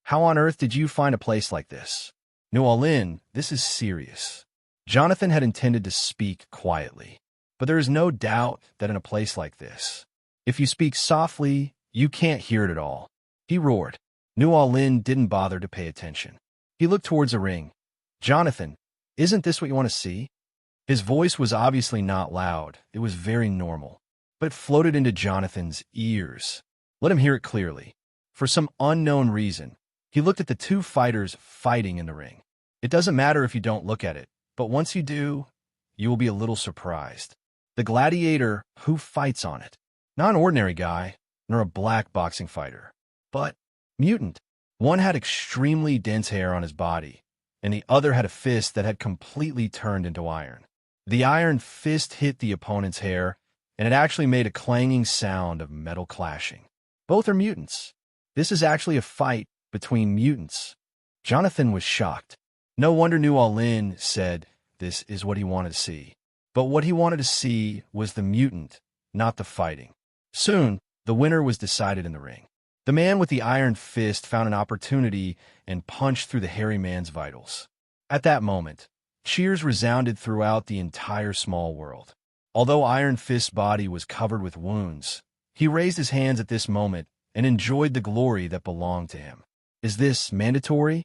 How on earth did you find a place like this? New Orleans, this is serious. Jonathan had intended to speak quietly, but there is no doubt that in a place like this, if you speak softly, you can't hear it at all. He roared. New Orleans didn't bother to pay attention. He looked towards the ring. Jonathan, isn't this what you want to see? His voice was obviously not loud. It was very normal, but it floated into Jonathan's ears. Let him hear it clearly. For some unknown reason, he looked at the two fighters fighting in the ring. It doesn't matter if you don't look at it, but once you do, you will be a little surprised. The gladiator who fights on it. Not an ordinary guy, nor a black boxing fighter, but mutant. One had extremely dense hair on his body, and the other had a fist that had completely turned into iron. The iron fist hit the opponent's hair, and it actually made a clanging sound of metal clashing. Both are mutants. This is actually a fight between mutants. Jonathan was shocked. No wonder New Orleans said this is what he wanted to see. But what he wanted to see was the mutant, not the fighting. Soon, the winner was decided in the ring. The man with the iron fist found an opportunity and punched through the hairy man's vitals. At that moment, cheers resounded throughout the entire small world. Although Iron Fist's body was covered with wounds, he raised his hands at this moment and enjoyed the glory that belonged to him. Is this mandatory?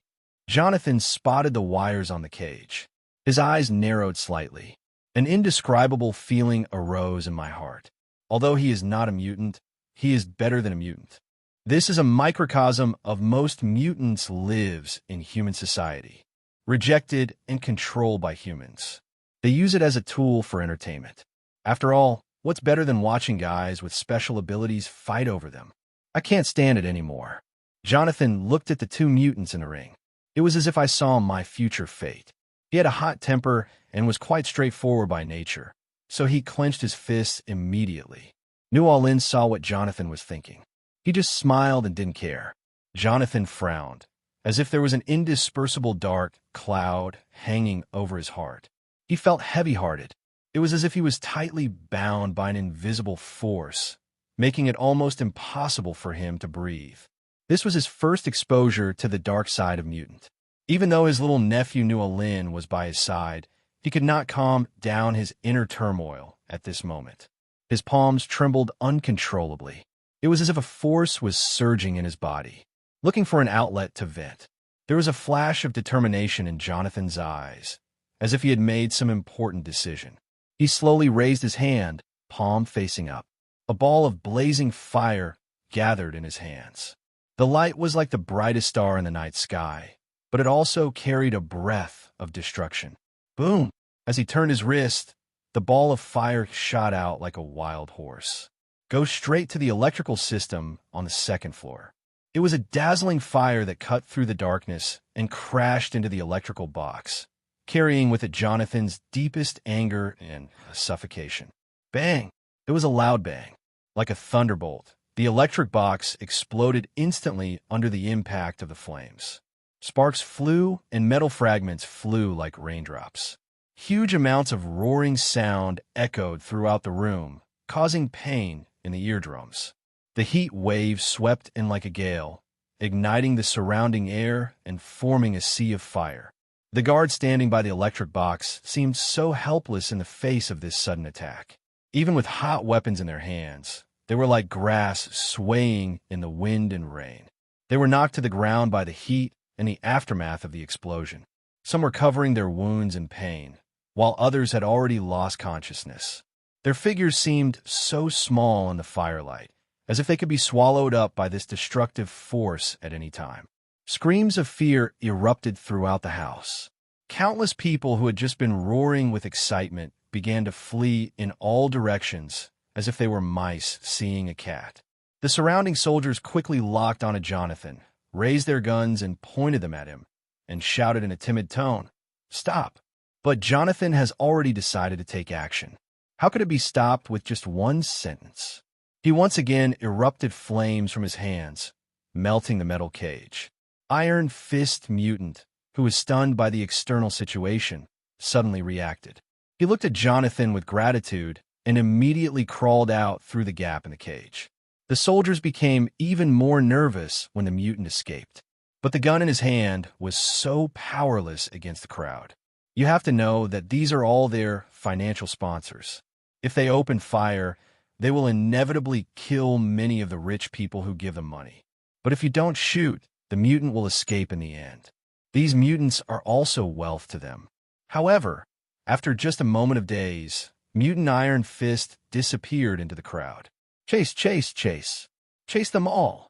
Jonathan spotted the wires on the cage. His eyes narrowed slightly. An indescribable feeling arose in my heart. Although he is not a mutant, he is better than a mutant. This is a microcosm of most mutants lives in human society, rejected and controlled by humans. They use it as a tool for entertainment. After all, what's better than watching guys with special abilities fight over them? I can't stand it anymore. Jonathan looked at the two mutants in the ring. It was as if I saw my future fate. He had a hot temper and was quite straightforward by nature, so he clenched his fists immediately. New Orleans saw what Jonathan was thinking. He just smiled and didn't care. Jonathan frowned, as if there was an indispersible dark cloud hanging over his heart. He felt heavy-hearted. It was as if he was tightly bound by an invisible force, making it almost impossible for him to breathe. This was his first exposure to the dark side of mutant. Even though his little nephew New Orleans was by his side, he could not calm down his inner turmoil at this moment. His palms trembled uncontrollably. It was as if a force was surging in his body, looking for an outlet to vent. There was a flash of determination in Jonathan's eyes, as if he had made some important decision. He slowly raised his hand, palm facing up. A ball of blazing fire gathered in his hands. The light was like the brightest star in the night sky, but it also carried a breath of destruction. Boom! As he turned his wrist, the ball of fire shot out like a wild horse. Go straight to the electrical system on the second floor. It was a dazzling fire that cut through the darkness and crashed into the electrical box, carrying with it Jonathan's deepest anger and suffocation. Bang! It was a loud bang, like a thunderbolt. The electric box exploded instantly under the impact of the flames. Sparks flew and metal fragments flew like raindrops. Huge amounts of roaring sound echoed throughout the room, causing pain in the eardrums. The heat wave swept in like a gale, igniting the surrounding air and forming a sea of fire. The guards standing by the electric box seemed so helpless in the face of this sudden attack. Even with hot weapons in their hands, they were like grass swaying in the wind and rain. They were knocked to the ground by the heat and the aftermath of the explosion. Some were covering their wounds in pain, while others had already lost consciousness. Their figures seemed so small in the firelight, as if they could be swallowed up by this destructive force at any time. Screams of fear erupted throughout the house. Countless people who had just been roaring with excitement began to flee in all directions, as if they were mice seeing a cat. The surrounding soldiers quickly locked onto Jonathan, raised their guns and pointed them at him, and shouted in a timid tone, "Stop!" But Jonathan has already decided to take action. How could it be stopped with just one sentence? He once again erupted flames from his hands, melting the metal cage. Iron Fist Mutant, who was stunned by the external situation, suddenly reacted. He looked at Jonathan with gratitude and immediately crawled out through the gap in the cage. The soldiers became even more nervous when the mutant escaped. But the gun in his hand was so powerless against the crowd. You have to know that these are all their financial sponsors. If they open fire, they will inevitably kill many of the rich people who give them money. But if you don't shoot, the mutant will escape in the end. These mutants are also wealth to them. However, after just a moment of daze, Mutant Iron Fist disappeared into the crowd. Chase, chase, chase. Chase them all.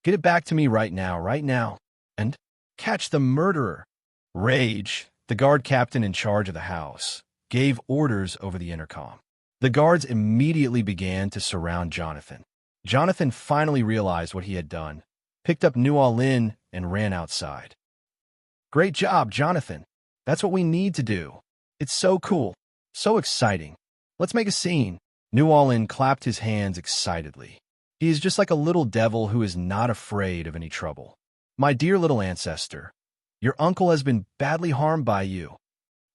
Get it back to me right now. And catch the murderer. Rage, the guard captain in charge of the house, gave orders over the intercom. The guards immediately began to surround Jonathan. Jonathan finally realized what he had done, picked up New Orleans and ran outside. Great job, Jonathan. That's what we need to do. It's so cool, so exciting. Let's make a scene. New Orleans clapped his hands excitedly. He is just like a little devil who is not afraid of any trouble. My dear little ancestor, your uncle has been badly harmed by you.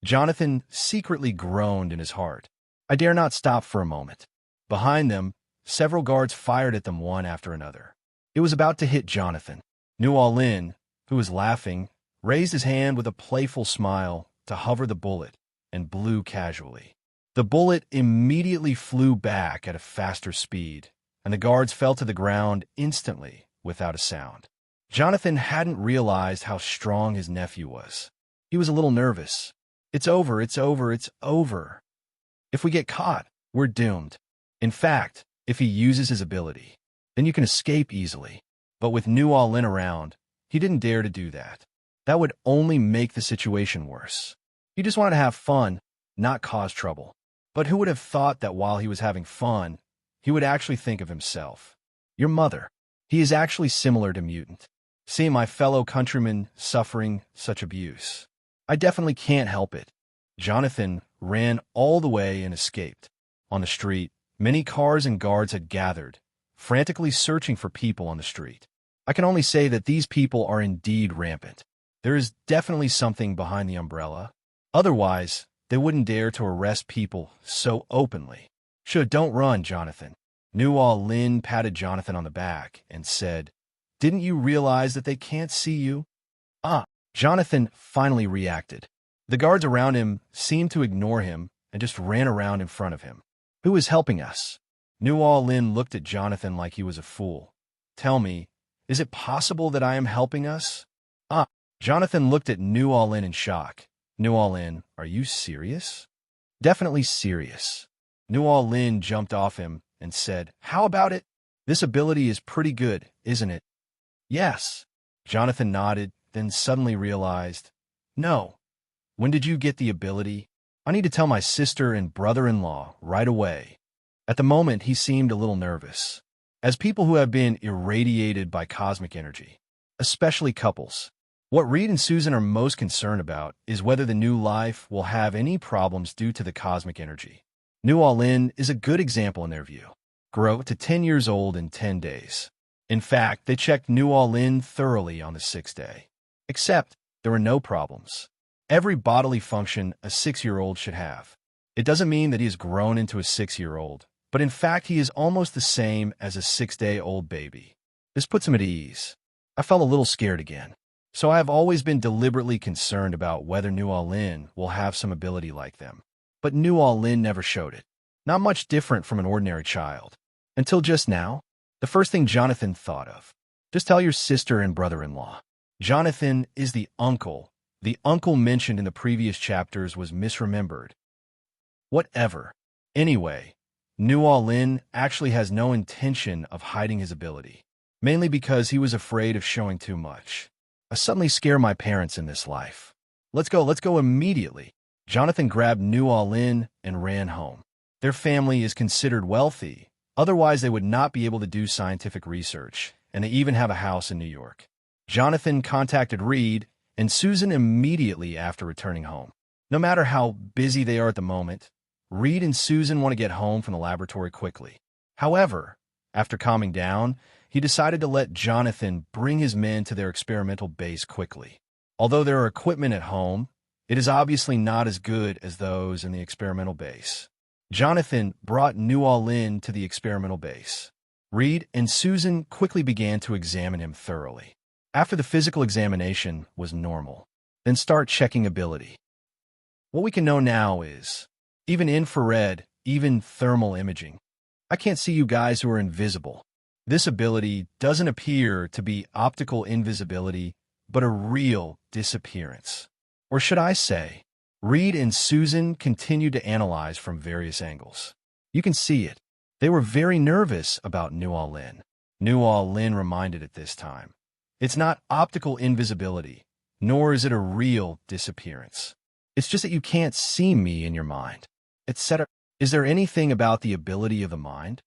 Jonathan secretly groaned in his heart. I dare not stop for a moment. Behind them, several guards fired at them one after another. It was about to hit Jonathan. New Orleans, who was laughing, raised his hand with a playful smile to hover the bullet and blew casually. The bullet immediately flew back at a faster speed, and the guards fell to the ground instantly without a sound. Jonathan hadn't realized how strong his nephew was. He was a little nervous. It's over. If we get caught, we're doomed. In fact, if he uses his ability, then you can escape easily. But with New Orleans around, he didn't dare to do that. That would only make the situation worse. He just wanted to have fun, not cause trouble. But who would have thought that while he was having fun, he would actually think of himself? Your mother. He is actually similar to Mutant. Seeing my fellow countrymen suffering such abuse, I definitely can't help it. Jonathan ran all the way and escaped. On the street, many cars and guards had gathered, frantically searching for people on the street. I can only say that these people are indeed rampant. There is definitely something behind the umbrella. Otherwise, they wouldn't dare to arrest people so openly. Don't run, Jonathan. New Orleans patted Jonathan on the back and said, Didn't you realize that they can't see you? Jonathan finally reacted. The guards around him seemed to ignore him and just ran around in front of him. Who is helping us? New Orleans looked at Jonathan like he was a fool. Tell me, is it possible that I am helping us? Jonathan looked at New Orleans in shock. New Orleans, are you serious? Definitely serious. New Orleans jumped off him and said, How about it? This ability is pretty good, isn't it? Yes. Jonathan nodded, then suddenly realized, No. When did you get the ability? I need to tell my sister and brother-in-law right away. At the moment, he seemed a little nervous. As people who have been irradiated by cosmic energy, especially couples, what Reed and Susan are most concerned about is whether the new life will have any problems due to the cosmic energy. New Orleans is a good example in their view. grow to 10 years old in 10 days. In fact, they checked Nuo-Lin thoroughly on the 6th day. Except, there were no problems. Every bodily function a 6-year-old should have. It doesn't mean that he has grown into a 6-year-old, but in fact he is almost the same as a 6-day-old baby. This puts him at ease. I felt a little scared again. So I have always been deliberately concerned about whether Nuo-Lin will have some ability like them. But Nuo-Lin never showed it. Not much different from an ordinary child. Until just now, the first thing Jonathan thought of. Just tell your sister and brother-in-law. Jonathan is the uncle. The uncle mentioned in the previous chapters was misremembered. Whatever. Anyway, Nuo-Lin actually has no intention of hiding his ability, mainly because he was afraid of showing too much. I suddenly scare my parents in this life. Let's go immediately. Jonathan grabbed Nuo-Lin and ran home. Their family is considered wealthy, otherwise they would not be able to do scientific research, and they even have a house in New York. Jonathan contacted Reed and Susan immediately after returning home. No matter how busy they are at the moment, Reed and Susan want to get home from the laboratory quickly. However, after calming down, he decided to let Jonathan bring his men to their experimental base quickly. Although there are equipment at home, it is obviously not as good as those in the experimental base. Jonathan brought Nuo-Lin to the experimental base. Reed and Susan quickly began to examine him thoroughly. After the physical examination was normal, then start checking ability. What we can know now is, even infrared, even thermal imaging. I can't see you guys who are invisible. This ability doesn't appear to be optical invisibility, but a real disappearance. Or should I say, Reed and Susan continued to analyze from various angles. You can see it. They were very nervous about Nuo-Lin. Nuo-Lin reminded at this time. It's not optical invisibility, nor is it a real disappearance. It's just that you can't see me in your mind, etc. Is there anything about the ability of the mind?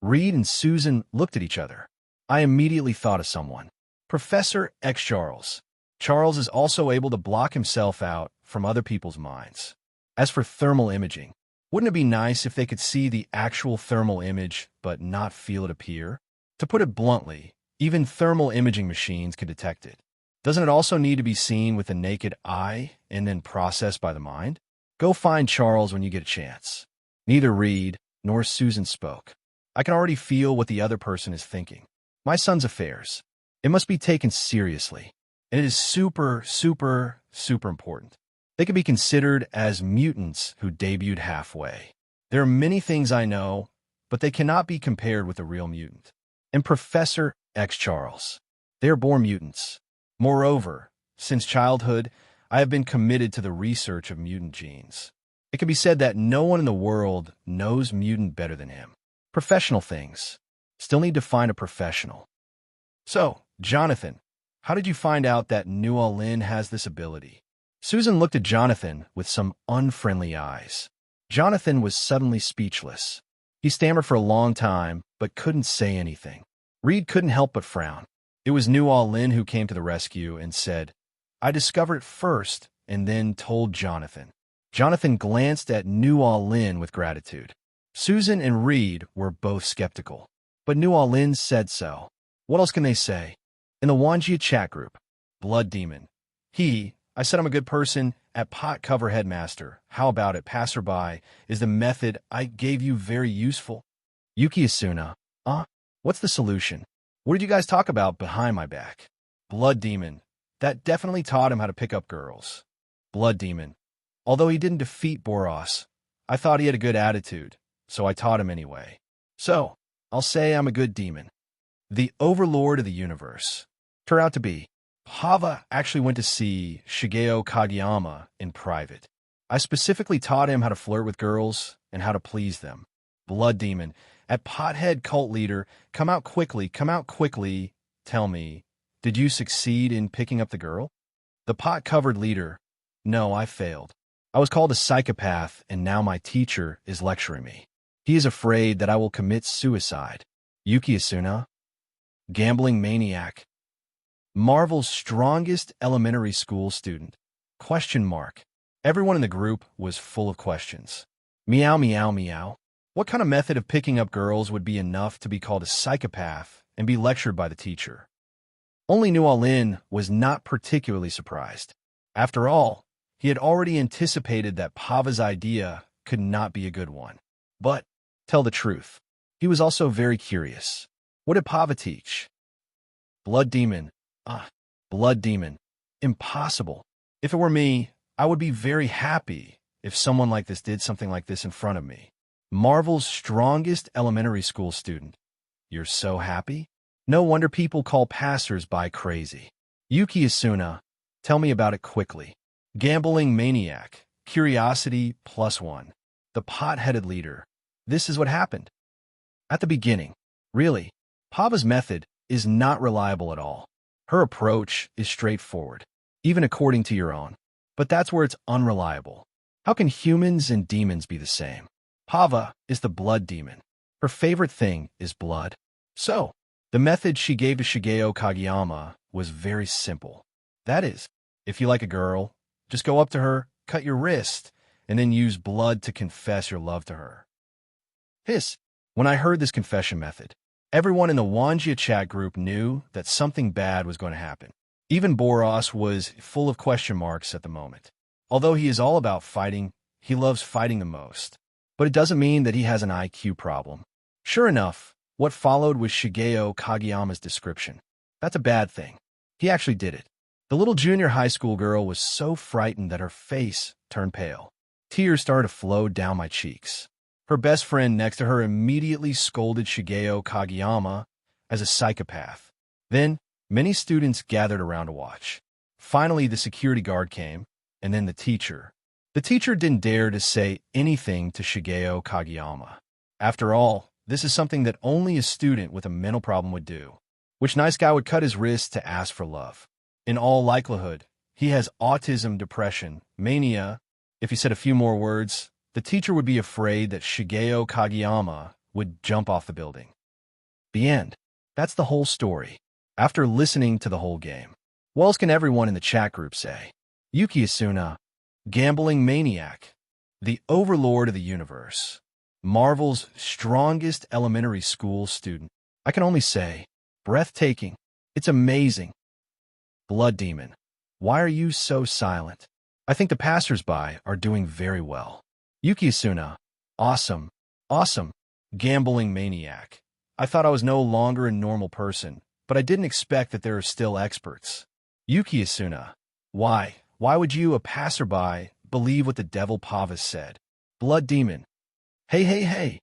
Reed and Susan looked at each other. I immediately thought of someone. Professor X. Charles. Charles is also able to block himself out from other people's minds. As for thermal imaging, wouldn't it be nice if they could see the actual thermal image but not feel it appear? To put it bluntly, even thermal imaging machines can detect it. Doesn't it also need to be seen with the naked eye and then processed by the mind? Go find Charles when you get a chance. Neither Reed nor Susan spoke. I can already feel what the other person is thinking. My son's affairs. It must be taken seriously. And it is super important. They could be considered as mutants who debuted halfway. There are many things I know, but they cannot be compared with a real mutant. And Professor X. Charles. They are born mutants. Moreover, since childhood, I have been committed to the research of mutant genes. It can be said that no one in the world knows mutant better than him. Professional things. Still need to find a professional. So, Jonathan, how did you find out that Nuo-Lin has this ability? Susan looked at Jonathan with some unfriendly eyes. Jonathan was suddenly speechless. He stammered for a long time, but couldn't say anything. Reed couldn't help but frown. It was Nuo-Lin who came to the rescue and said, I discovered it first and then told Jonathan. Jonathan glanced at Nuo-Lin with gratitude. Susan and Reed were both skeptical, but Nuo-Lin said so. What else can they say? In the Wanjia chat group, Blood Demon. I said I'm a good person at pot cover headmaster. How about it, passerby? Is the method I gave you very useful? Yuki Asuna. What's the solution? What did you guys talk about behind my back? Blood Demon. That definitely taught him how to pick up girls. Blood Demon. Although he didn't defeat Boros, I thought he had a good attitude, so I taught him anyway. So, I'll say I'm a good demon. The overlord of the universe. Turned out to be. Hava actually went to see Shigeo Kageyama in private. I specifically taught him how to flirt with girls and how to please them. Blood Demon. At Pothead Cult Leader, come out quickly. Tell me, did you succeed in picking up the girl? The pot-covered leader. No, I failed. I was called a psychopath, and now my teacher is lecturing me. He is afraid that I will commit suicide. Yuki Asuna. Gambling maniac. Marvel's strongest elementary school student. Question mark. Everyone in the group was full of questions. Meow, meow, meow. What kind of method of picking up girls would be enough to be called a psychopath and be lectured by the teacher? Only Nualin was not particularly surprised. After all, he had already anticipated that Pava's idea could not be a good one. But, tell the truth, he was also very curious. What did Pava teach? Blood demon. Blood demon. Impossible. If it were me, I would be very happy if someone like this did something like this in front of me. Marvel's strongest elementary school student. You're so happy? No wonder people call passers-by crazy. Yuki Asuna, tell me about it quickly. Gambling maniac. Curiosity +1. The pot-headed leader. This is what happened. At the beginning, really, Pava's method is not reliable at all. Her approach is straightforward, even according to your own. But that's where it's unreliable. How can humans and demons be the same? Pava is the blood demon. Her favorite thing is blood. So, the method she gave to Shigeo Kageyama was very simple. That is, if you like a girl, just go up to her, cut your wrist, and then use blood to confess your love to her. When I heard this confession method, everyone in the Wanjia chat group knew that something bad was going to happen. Even Boros was full of question marks at the moment. Although he is all about fighting, he loves fighting the most. But it doesn't mean that he has an IQ problem. Sure enough, what followed was Shigeo Kageyama's description. That's a bad thing. He actually did it. The little junior high school girl was so frightened that her face turned pale. Tears started to flow down my cheeks. Her best friend next to her immediately scolded Shigeo Kageyama as a psychopath. Then, many students gathered around to watch. Finally, the security guard came, and then the teacher. The teacher didn't dare to say anything to Shigeo Kageyama. After all, this is something that only a student with a mental problem would do. Which nice guy would cut his wrist to ask for love? In all likelihood, he has autism, depression, mania. If he said a few more words, the teacher would be afraid that Shigeo Kageyama would jump off the building. The end. That's the whole story. After listening to the whole game, what else can everyone in the chat group say? Yuki Asuna, gambling maniac, the overlord of the universe, Marvel's strongest elementary school student. I can only say, breathtaking. It's amazing. Blood demon, why are you so silent? I think the passers-by are doing very well. Yuki Asuna, awesome, awesome, gambling maniac. I thought I was no longer a normal person, but I didn't expect that there are still experts. Yuki Asuna, why would you, a passerby, believe what the devil Pava said? Blood demon, hey.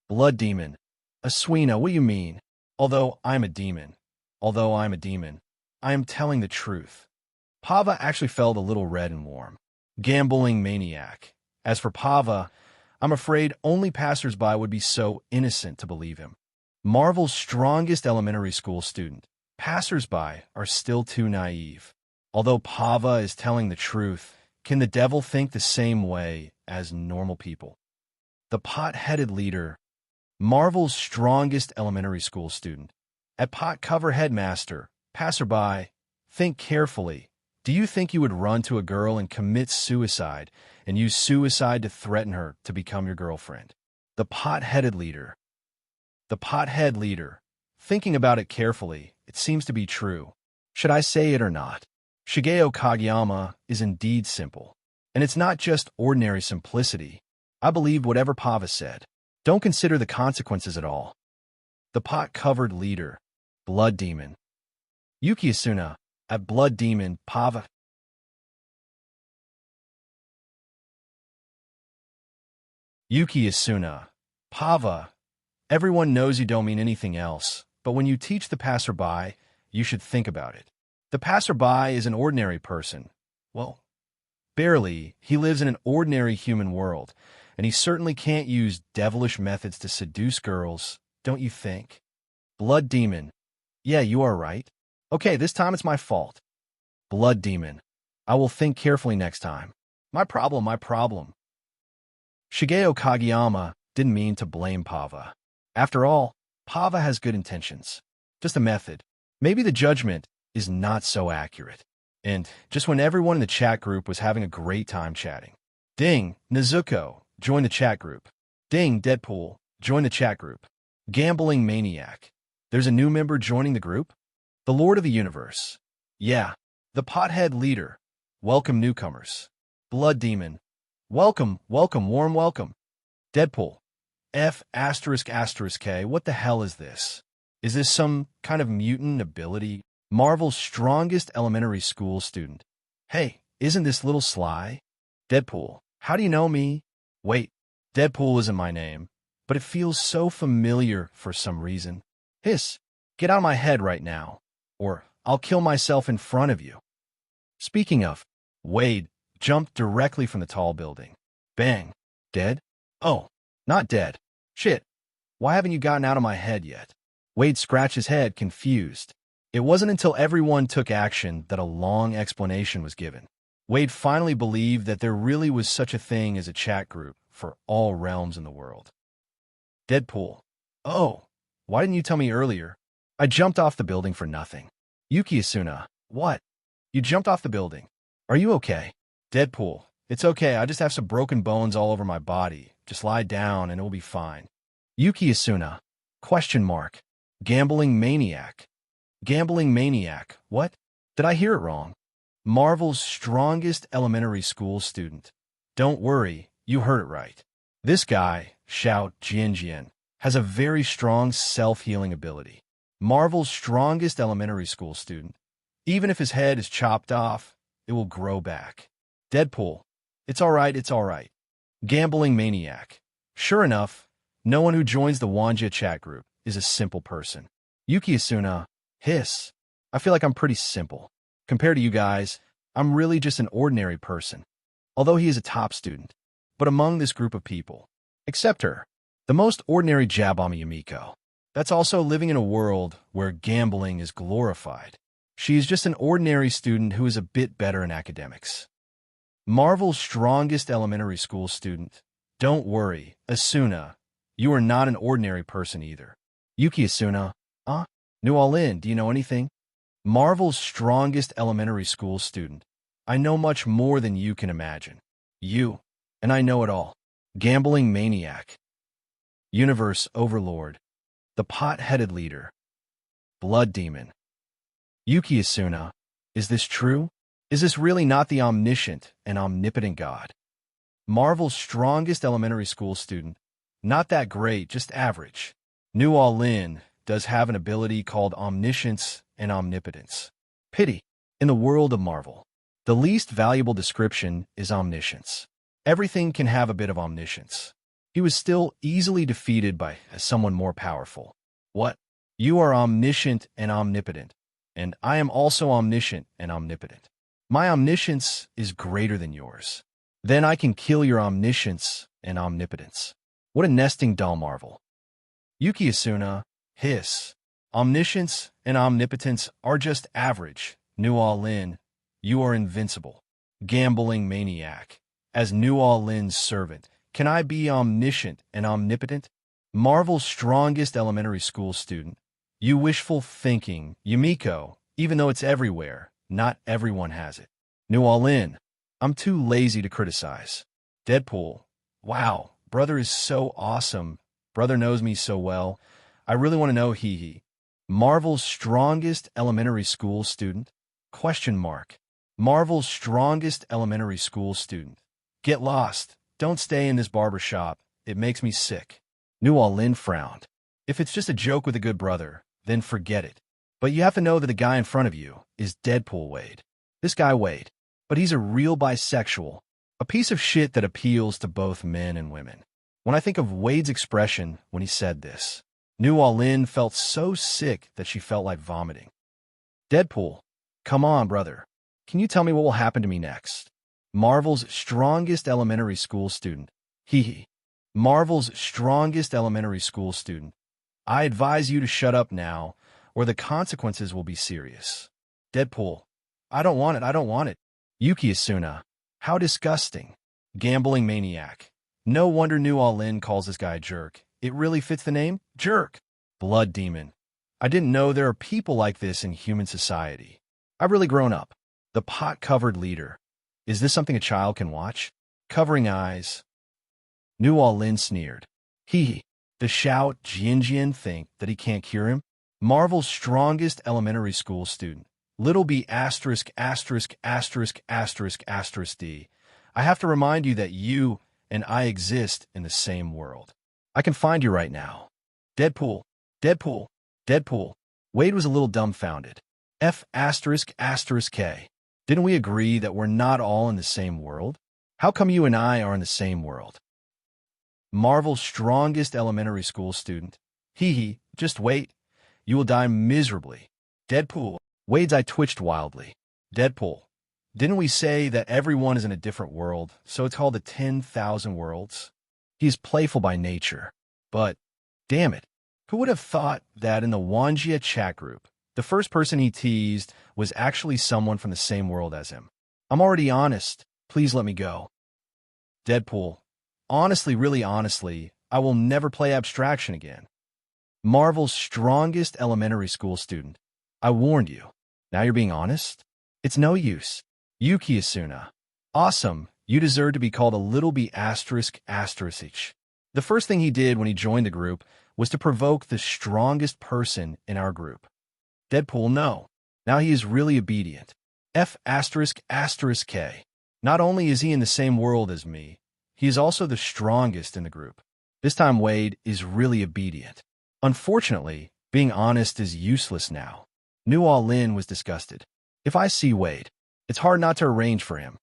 Blood demon, Asuna, what do you mean? Although I'm a demon, I am telling the truth. Pava actually felt a little red and warm. Gambling maniac. As for Pava, I'm afraid only passers-by would be so innocent to believe him. Marvel's strongest elementary school student. Passers-by are still too naive. Although Pava is telling the truth, can the devil think the same way as normal people? The pot-headed leader. Marvel's strongest elementary school student. At pot cover headmaster. Passerby, think carefully. Do you think you would run to a girl and commit suicide and use suicide to threaten her to become your girlfriend? The pot-headed leader. The pot-head leader. Thinking about it carefully, it seems to be true. Should I say it or not? Shigeo Kageyama is indeed simple. And it's not just ordinary simplicity. I believe whatever Pava said. Don't consider the consequences at all. The pot-covered leader. Blood demon. Yuki Asuna, at blood demon, Pava. Yuki Asuna, Pava. Everyone knows you don't mean anything else, but when you teach the passerby, you should think about it. The passerby is an ordinary person. Well, barely. He lives in an ordinary human world, and he certainly can't use devilish methods to seduce girls, don't you think? Blood demon. Yeah, you are right. Okay, this time it's my fault. Blood demon. I will think carefully next time. My problem. Shigeo Kageyama didn't mean to blame Pava. After all, Pava has good intentions. Just a method. Maybe the judgment is not so accurate. And just when everyone in the chat group was having a great time chatting. Ding, Nezuko, join the chat group. Ding, Deadpool. Join the chat group. Gambling Maniac. There's a new member joining the group? The Lord of the Universe. Yeah. The Pothead Leader. Welcome newcomers. Blood Demon. Welcome, warm welcome. Deadpool. F asterisk asterisk K. What the hell is this? Is this some kind of mutant ability? Marvel's strongest elementary school student. Hey, isn't this little Sly? Deadpool. How do you know me? Wait, Deadpool isn't my name, but it feels so familiar for some reason. Hiss, get out of my head right now, or I'll kill myself in front of you. Speaking of, Wade jumped directly from the tall building. Bang. Dead? Oh, not dead. Shit. Why haven't you gotten out of my head yet? Wade scratched his head, confused. It wasn't until everyone took action that a long explanation was given. Wade finally believed that there really was such a thing as a chat group for all realms in the world. Deadpool. Oh, why didn't you tell me earlier? I jumped off the building for nothing. Yuki Asuna. What? You jumped off the building. Are you okay? Deadpool. It's okay, I just have some broken bones all over my body. Just lie down and it will be fine. Yuki Asuna. Question mark. Gambling Maniac. Gambling Maniac. What? Did I hear it wrong? Marvel's strongest elementary school student. Don't worry, you heard it right. This guy, Xiao Jianjian, has a very strong self-healing ability. Marvel's strongest elementary school student. Even if his head is chopped off, it will grow back. Deadpool. It's all right. Gambling Maniac. Sure enough, no one who joins the Wanja chat group is a simple person. Yuki Asuna. Hiss. I feel like I'm pretty simple. Compared to you guys, I'm really just an ordinary person. Although he is a top student. But among this group of people, except her, the most ordinary Jabami Yumiko, that's also living in a world where gambling is glorified. She is just an ordinary student who is a bit better in academics. Marvel's strongest elementary school student. Don't worry, Asuna. You are not an ordinary person either. Yuki Asuna. New All-In, do you know anything? Marvel's strongest elementary school student. I know much more than you can imagine. And I know it all. Gambling Maniac. Universe Overlord. The Pot-Headed Leader. Blood Demon. Yuki Asuna. Is this true? Is this really not the omniscient and omnipotent God? Marvel's strongest elementary school student. Not that great, just average. New All-In does have an ability called omniscience and omnipotence. Pity. In the world of Marvel, the least valuable description is omniscience. Everything can have a bit of omniscience. He was still easily defeated by someone more powerful. What? You are omniscient and omnipotent, and I am also omniscient and omnipotent. My omniscience is greater than yours. Then I can kill your omniscience and omnipotence. What a nesting doll, Marvel. Yuki Asuna. Hiss. Omniscience and omnipotence are just average. New All-In. You are invincible. Gambling Maniac. As New All-In's servant, can I be omniscient and omnipotent? Marvel's strongest elementary school student. You wishful thinking, Yumiko. Even though it's everywhere, not everyone has it. New All-In. I'm too lazy to criticize. Deadpool. Wow, brother is so awesome. Brother knows me so well. I really want to know he. Marvel's strongest elementary school student? Question mark. Marvel's strongest elementary school student. Get lost. Don't stay in this barber shop. It makes me sick. New All-In frowned. If it's just a joke with a good brother, then forget it. But you have to know that the guy in front of you is Deadpool Wade. This guy Wade. But he's a real bisexual. A piece of shit that appeals to both men and women. When I think of Wade's expression when he said this, New All-In felt so sick that she felt like vomiting. Deadpool. Come on, brother. Can you tell me what will happen to me next? Marvel's strongest elementary school student. Marvel's strongest elementary school student. I advise you to shut up now, or the consequences will be serious. Deadpool. I don't want it. Yuki Asuna. How disgusting. Gambling Maniac. No wonder New All-In calls this guy a jerk. It really fits the name? Jerk. Blood Demon. I didn't know there are people like this in human society. I've really grown up. The Pot-Covered Leader. Is this something a child can watch? Covering eyes. New All-In sneered. Hee. The shout Jian think that he can't cure him? Marvel's strongest elementary school student. Little b asterisk asterisk asterisk asterisk asterisk d. I have to remind you that you and I exist in the same world. I can find you right now. Deadpool. Deadpool. Deadpool. Wade was a little dumbfounded. F asterisk asterisk K. Didn't we agree that we're not all in the same world? How come you and I are in the same world? Marvel's strongest elementary school student. Hee, just wait. You will die miserably. Deadpool. Wade's eye twitched wildly. Deadpool. Didn't we say that everyone is in a different world, so it's called the 10,000 worlds? He's playful by nature. But, damn it, who would have thought that in the Wanjia chat group, the first person he teased was actually someone from the same world as him? I'm already honest. Please let me go. Deadpool. Honestly, really honestly, I will never play Abstraction again. Marvel's strongest elementary school student. I warned you. Now you're being honest? It's no use. Yuki Asuna. Awesome. You deserve to be called a little b asterisk asterisk. The first thing he did when he joined the group was to provoke the strongest person in our group. Deadpool, no. Now he is really obedient. F asterisk asterisk K. Not only is he in the same world as me, he is also the strongest in the group. This time Wade is really obedient. Unfortunately, being honest is useless now. New All-In was disgusted. If I see Wade, it's hard not to arrange for him.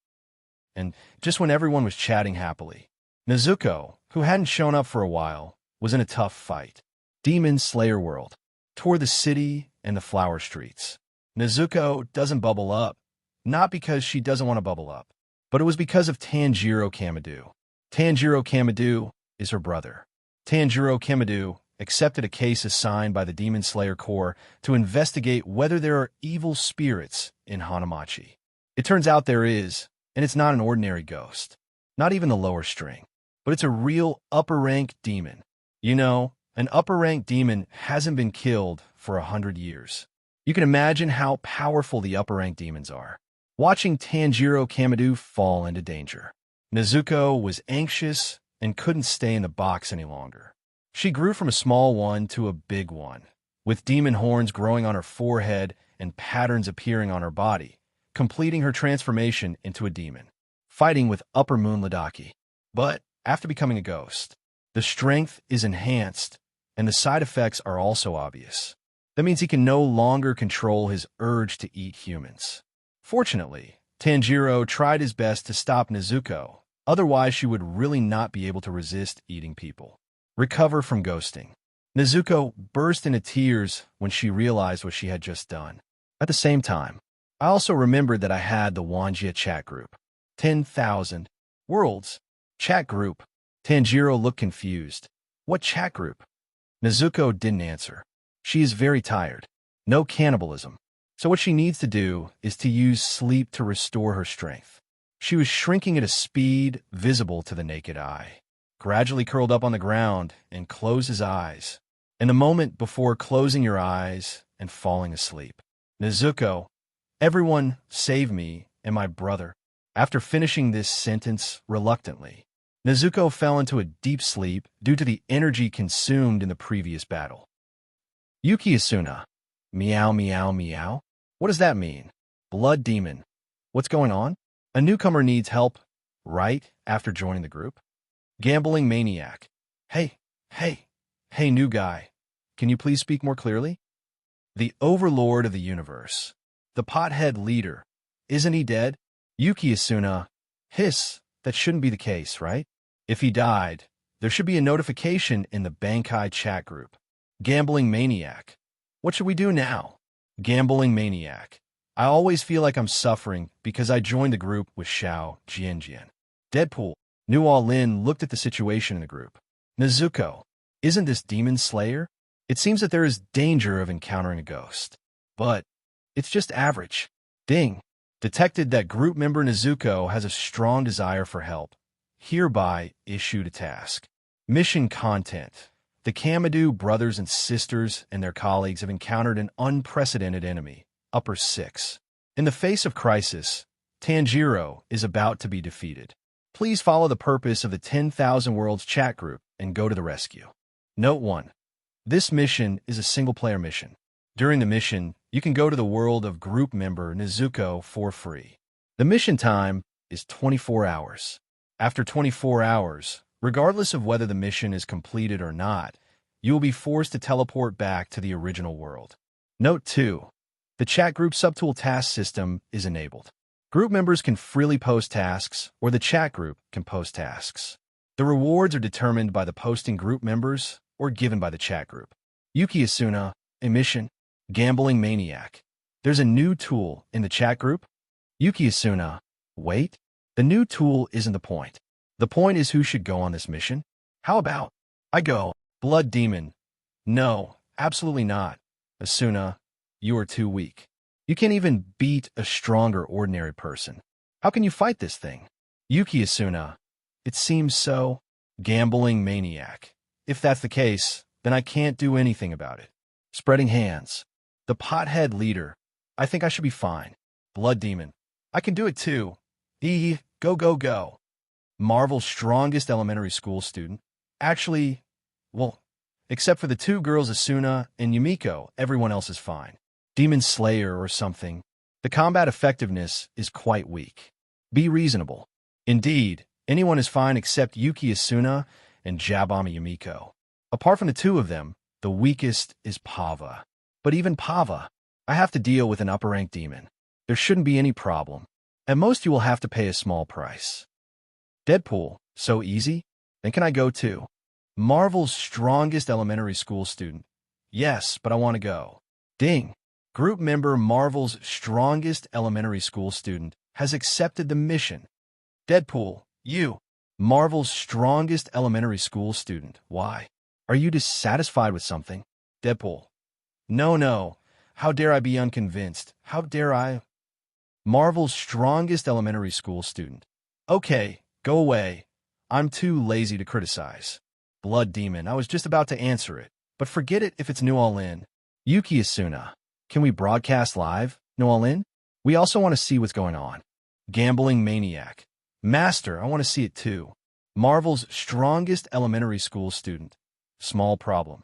And just when everyone was chatting happily, Nezuko, who hadn't shown up for a while, was in a tough fight. Demon Slayer World tore the city and the flower streets. Nezuko doesn't bubble up, not because she doesn't want to bubble up, but it was because of Tanjiro Kamadu. Tanjiro Kamadu is her brother. Tanjiro Kamadu accepted a case assigned by the Demon Slayer Corps to investigate whether there are evil spirits in Hanamachi. It turns out there is, and it's not an ordinary ghost, not even the lower string, but it's a real upper-rank demon. You know, an upper-rank demon hasn't been killed for 100 years. You can imagine how powerful the upper-rank demons are. Watching Tanjiro Kamadu fall into danger. Nezuko was anxious and couldn't stay in the box any longer. She grew from a small one to a big one, with demon horns growing on her forehead and patterns appearing on her body, completing her transformation into a demon, fighting with Upper Moon Ladaki. But after becoming a ghost, the strength is enhanced and the side effects are also obvious. That means he can no longer control his urge to eat humans. Fortunately, Tanjiro tried his best to stop Nezuko, otherwise she would really not be able to resist eating people. Recover from ghosting. Nezuko burst into tears when she realized what she had just done. At the same time, I also remembered that I had the Wanjia chat group. 10,000 worlds. Chat group. Tanjiro looked confused. What chat group? Nezuko didn't answer. She is very tired. No cannibalism. So what she needs to do is to use sleep to restore her strength. She was shrinking at a speed visible to the naked eye. Gradually curled up on the ground and closed his eyes. In the moment before closing your eyes and falling asleep. Nezuko, everyone save me and my brother. After finishing this sentence reluctantly, Nezuko fell into a deep sleep due to the energy consumed in the previous battle. Yuki Asuna. Meow, meow, meow. What does that mean? Blood demon. What's going on? A newcomer needs help, right after joining the group? Gambling maniac. Hey, new guy. Can you please speak more clearly? The overlord of the universe. The pothead leader. Isn't he dead? Yuki Asuna. Hiss. That shouldn't be the case, right? If he died, there should be a notification in the Bankai chat group. Gambling maniac. What should we do now? Gambling maniac. I always feel like I'm suffering because I joined the group with Xiao Jianjian. Deadpool. New All-In looked at the situation in the group. Nezuko. Isn't this Demon Slayer? It seems that there is danger of encountering a ghost. But it's just average. Ding. Detected that group member Nezuko has a strong desire for help. Hereby issued a task. Mission content. The Kamadu brothers and sisters and their colleagues have encountered an unprecedented enemy, Upper 6. In the face of crisis, Tanjiro is about to be defeated. Please follow the purpose of the 10,000 Worlds chat group and go to the rescue. Note 1. This mission is a single-player mission. During the mission, you can go to the world of group member Nezuko for free. The mission time is 24 hours. After 24 hours, regardless of whether the mission is completed or not, you will be forced to teleport back to the original world. Note 2. The chat group subtool task system is enabled. Group members can freely post tasks, or the chat group can post tasks. The rewards are determined by the posting group members or given by the chat group. Yuki Asuna, a mission, Gambling Maniac. There's a new tool in the chat group? Yuki Asuna, wait, the new tool isn't the point. The point is who should go on this mission? How about, I go, Blood Demon. No, absolutely not. Asuna, you are too weak. You can't even beat a stronger ordinary person. How can you fight this thing? Yuki Asuna, it seems so. Gambling Maniac. If that's the case, then I can't do anything about it. Spreading hands. The pothead leader. I think I should be fine. Blood Demon. I can do it too. Go, go, go. Marvel's strongest elementary school student. Actually, well, except for the two girls Asuna and Yumiko, everyone else is fine. Demon Slayer or something. The combat effectiveness is quite weak. Be reasonable. Indeed, anyone is fine except Yuki Asuna and Jabami Yumiko. Apart from the two of them, the weakest is Pava. But even Pava, I have to deal with an upper-ranked demon. There shouldn't be any problem. At most you will have to pay a small price. Deadpool, so easy? Then can I go too? Marvel's strongest elementary school student. Yes, but I want to go. Ding. Group member Marvel's strongest elementary school student has accepted the mission. Deadpool, you. Marvel's strongest elementary school student. Why? Are you dissatisfied with something? Deadpool. No. How dare I be unconvinced? How dare I? Marvel's strongest elementary school student. Okay, go away. I'm too lazy to criticize. Blood Demon, I was just about to answer it, but forget it if it's New All-In. Yuki Asuna, can we broadcast live? New All-In? We also want to see what's going on. Gambling Maniac. Master, I want to see it too. Marvel's strongest elementary school student. Small problem.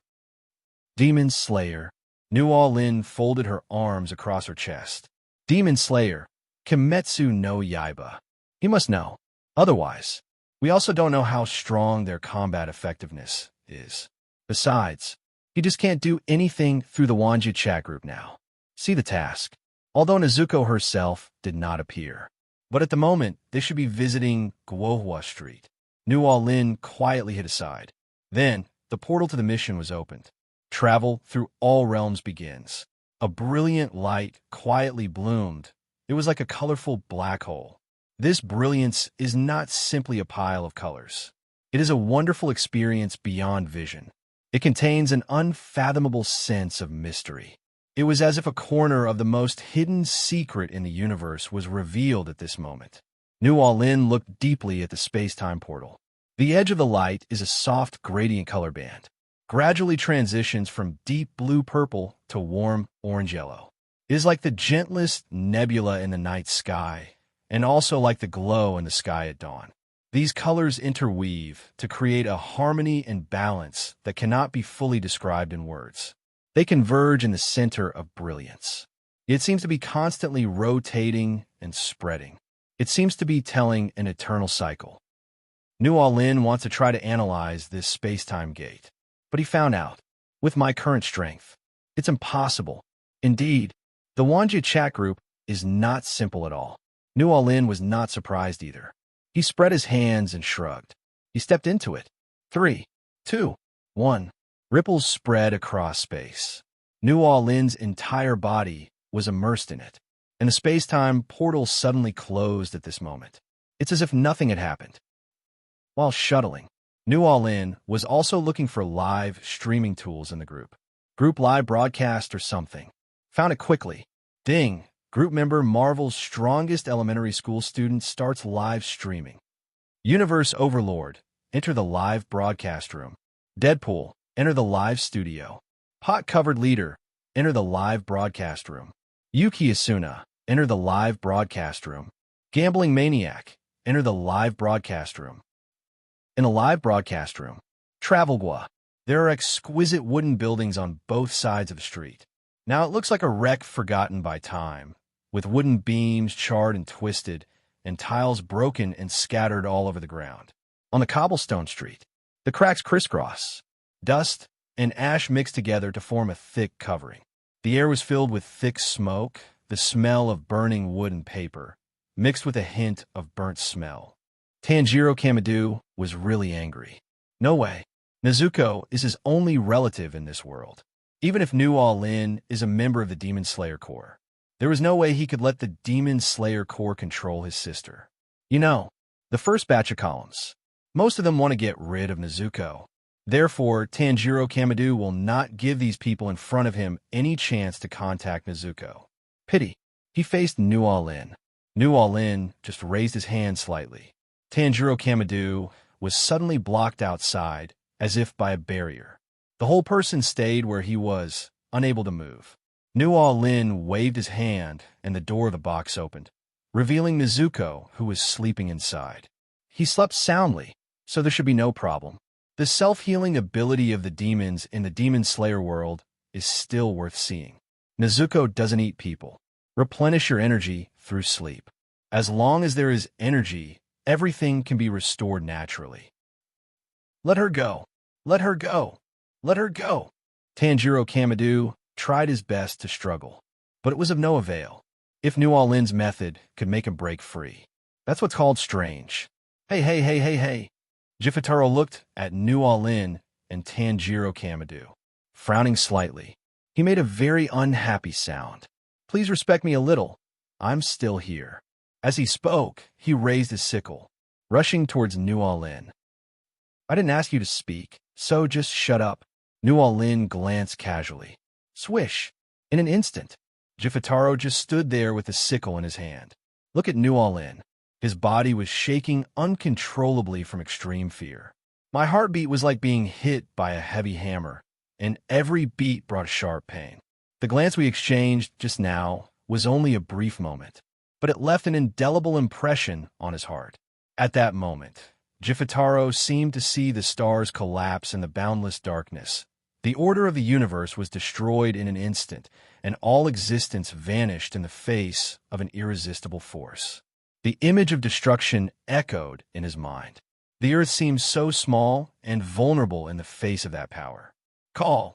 Demon Slayer. New All-In folded her arms across her chest. Demon Slayer. Kimetsu no Yaiba. He must know. Otherwise, we also don't know how strong their combat effectiveness is. Besides, he just can't do anything through the Wanji chat group now. See the task. Although Nezuko herself did not appear. But at the moment, they should be visiting Guohua Street. New All-In quietly hid aside. Then, the portal to the mission was opened. Travel through all realms begins. A brilliant light quietly bloomed. It was like a colorful black hole. This brilliance is not simply a pile of colors. It is a wonderful experience beyond vision. It contains an unfathomable sense of mystery. It was as if a corner of the most hidden secret in the universe was revealed at this moment. New All-In looked deeply at the space-time portal. The edge of the light is a soft gradient color band. Gradually transitions from deep blue-purple to warm orange-yellow. It is like the gentlest nebula in the night sky, and also like the glow in the sky at dawn. These colors interweave to create a harmony and balance that cannot be fully described in words. They converge in the center of brilliance. It seems to be constantly rotating and spreading. It seems to be telling an eternal cycle. New All-In wants to try to analyze this space-time gate, but he found out, with my current strength, it's impossible. Indeed, the Wanji chat group is not simple at all. New All-In was not surprised either. He spread his hands and shrugged. He stepped into it. 3, 2, 1. Ripples spread across space. New All-In's entire body was immersed in it, and the space-time portal suddenly closed at this moment. It's as if nothing had happened. While shuttling, New All-In was also looking for live streaming tools in the group. Group live broadcast or something. Found it quickly. Ding! Group member Marvel's strongest elementary school student starts live streaming. Universe Overlord, enter the live broadcast room. Deadpool, enter the live studio. Pot-covered leader, enter the live broadcast room. Yuki Asuna, enter the live broadcast room. Gambling Maniac, enter the live broadcast room. In a live broadcast room, Travelgua, there are exquisite wooden buildings on both sides of the street. Now it looks like a wreck forgotten by time, with wooden beams charred and twisted, and tiles broken and scattered all over the ground. On the cobblestone street, the cracks crisscross. Dust and ash mixed together to form a thick covering. The air was filled with thick smoke, the smell of burning wood and paper, mixed with a hint of burnt smell. Tanjiro Kamado was really angry. No way. Nezuko is his only relative in this world. Even if Nu All-In is a member of the Demon Slayer Corps, there was no way he could let the Demon Slayer Corps control his sister. You know, the first batch of columns, most of them want to get rid of Nezuko. Therefore, Tanjiro Kamado will not give these people in front of him any chance to contact Nezuko. Pity. He faced Nu All-In. Nu All-In just raised his hand slightly. Tanjiro Kamado was suddenly blocked outside, as if by a barrier. The whole person stayed where he was, unable to move. Nu All-In waved his hand, and the door of the box opened, revealing Nezuko, who was sleeping inside. He slept soundly, so there should be no problem. The self-healing ability of the demons in the Demon Slayer world is still worth seeing. Nezuko doesn't eat people. Replenish your energy through sleep. As long as there is energy, everything can be restored naturally. Let her go. Let her go. Let her go. Tanjiro Kamado tried his best to struggle, but it was of no avail. If Nu All-In's method could make him break free. That's what's called strange. Hey. Jifutaro looked at Nu All-In and Tanjiro Kamado, frowning slightly. He made a very unhappy sound. Please respect me a little. I'm still here. As he spoke, he raised his sickle, rushing towards Nu All-In. I didn't ask you to speak, so just shut up. Nu All-In glanced casually. Swish. In an instant, Jifutaro just stood there with a sickle in his hand. Look at Nu All-In. His body was shaking uncontrollably from extreme fear. My heartbeat was like being hit by a heavy hammer, and every beat brought a sharp pain. The glance we exchanged just now was only a brief moment, but it left an indelible impression on his heart. At that moment, Jifutaro seemed to see the stars collapse in the boundless darkness. The order of the universe was destroyed in an instant, and all existence vanished in the face of an irresistible force. The image of destruction echoed in his mind. The earth seemed so small and vulnerable in the face of that power. Call.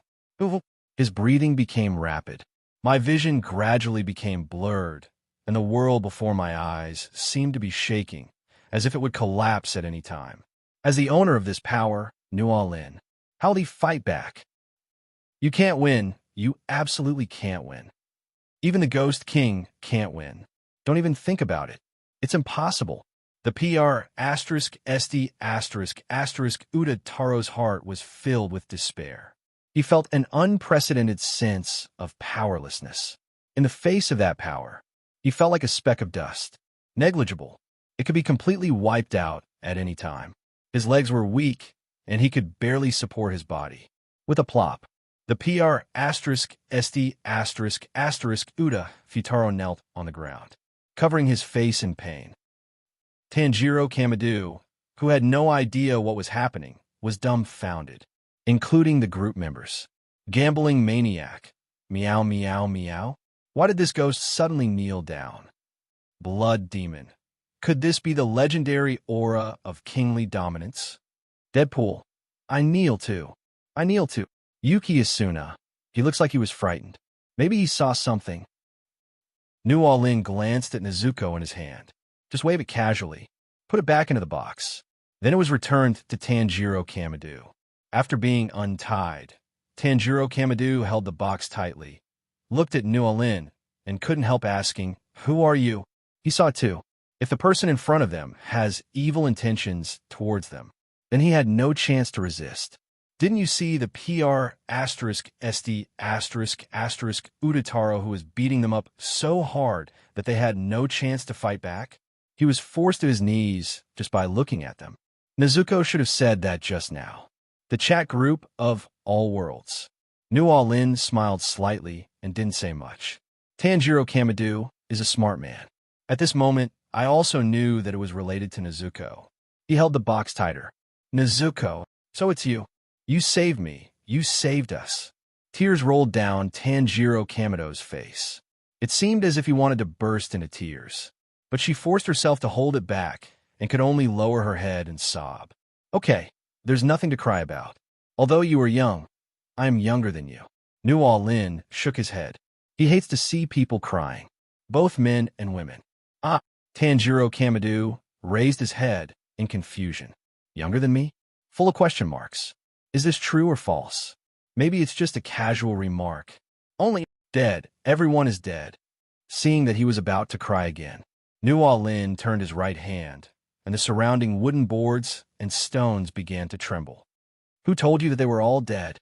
His breathing became rapid. My vision gradually became blurred, and the world before my eyes seemed to be shaking, as if it would collapse at any time. As the owner of this power, Nu All-In, how will he fight back? You can't win. You absolutely can't win. Even the Ghost King can't win. Don't even think about it. It's impossible. The Uda Taro's heart was filled with despair. He felt an unprecedented sense of powerlessness. In the face of that power, he felt like a speck of dust. Negligible. It could be completely wiped out at any time. His legs were weak, and he could barely support his body. With a plop, the Uda Futaro knelt on the ground, covering his face in pain. Tanjiro Kamado, who had no idea what was happening, was dumbfounded, including the group members. Gambling maniac. Meow, meow, meow. Why did this ghost suddenly kneel down? Blood demon. Could this be the legendary aura of kingly dominance? Deadpool. I kneel too. Yuki Asuna. He looks like he was frightened. Maybe he saw something. Nu All-In glanced at Nezuko in his hand. Just wave it casually. Put it back into the box. Then it was returned to Tanjiro Kamado. After being untied, Tanjiro Kamado held the box tightly, looked at Nu All-In, and couldn't help asking, "Who are you?" He saw too. If the person in front of them has evil intentions towards them, then he had no chance to resist. Didn't you see the Udataro who was beating them up so hard that they had no chance to fight back? He was forced to his knees just by looking at them. Nezuko should have said that just now. The chat group of all worlds. Nu All-In smiled slightly and didn't say much. Tanjiro Kamado is a smart man. At this moment, I also knew that it was related to Nezuko. He held the box tighter. Nezuko, so it's you. You saved me. You saved us. Tears rolled down Tanjiro Kamado's face. It seemed as if he wanted to burst into tears. But she forced herself to hold it back and could only lower her head and sob. Okay, there's nothing to cry about. Although you are young, I am younger than you. Nuo Lin shook his head. He hates to see people crying, both men and women. Ah, Tanjiro Kamado raised his head in confusion. Younger than me? Full of question marks. Is this true or false? Maybe it's just a casual remark. Only dead. Everyone is dead. Seeing that he was about to cry again, Nuo Lin turned his right hand, and the surrounding wooden boards and stones began to tremble. Who told you that they were all dead?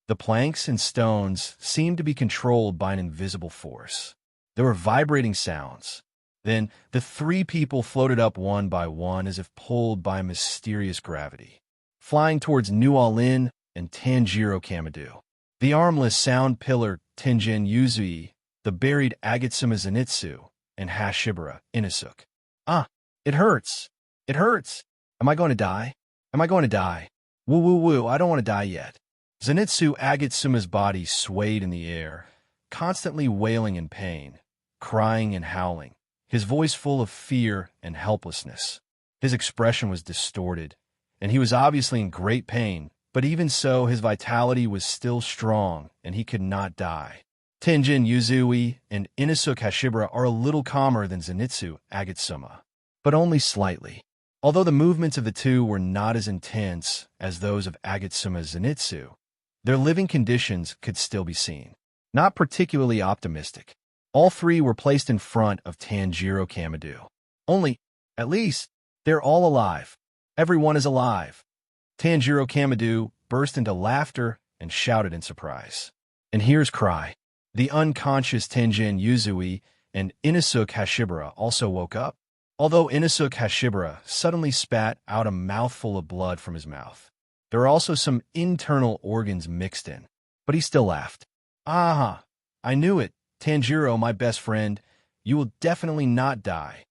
The planks and stones seemed to be controlled by an invisible force. There were vibrating sounds. Then the three people floated up one by one as if pulled by mysterious gravity, flying towards Nuo Lin and Tanjiro Kamado. The armless sound pillar Tenjin Yuzui, the buried Agatsuma Zenitsu, and Hashibara Inosuke. Ah, it hurts. It hurts. Am I going to die? Am I going to die? Woo woo woo, I don't want to die yet. Zenitsu Agatsuma's body swayed in the air, constantly wailing in pain, crying and howling, his voice full of fear and helplessness. His expression was distorted, and he was obviously in great pain, but even so, his vitality was still strong, and he could not die. Tenjin Yuzui and Inosuke Hashibara are a little calmer than Zenitsu Agatsuma, but only slightly. Although the movements of the two were not as intense as those of Agatsuma Zenitsu, their living conditions could still be seen. Not particularly optimistic. All three were placed in front of Tanjiro Kamado. Only, at least, they're all alive. Everyone is alive. Tanjiro Kamado burst into laughter and shouted in surprise. And here's cry. The unconscious Tenjin Yuzui and Inosuke Hashibara also woke up, although Inosuke Hashibara suddenly spat out a mouthful of blood from his mouth. There are also some internal organs mixed in, but he still laughed. Ah, I knew it. Tanjiro, my best friend, you will definitely not die.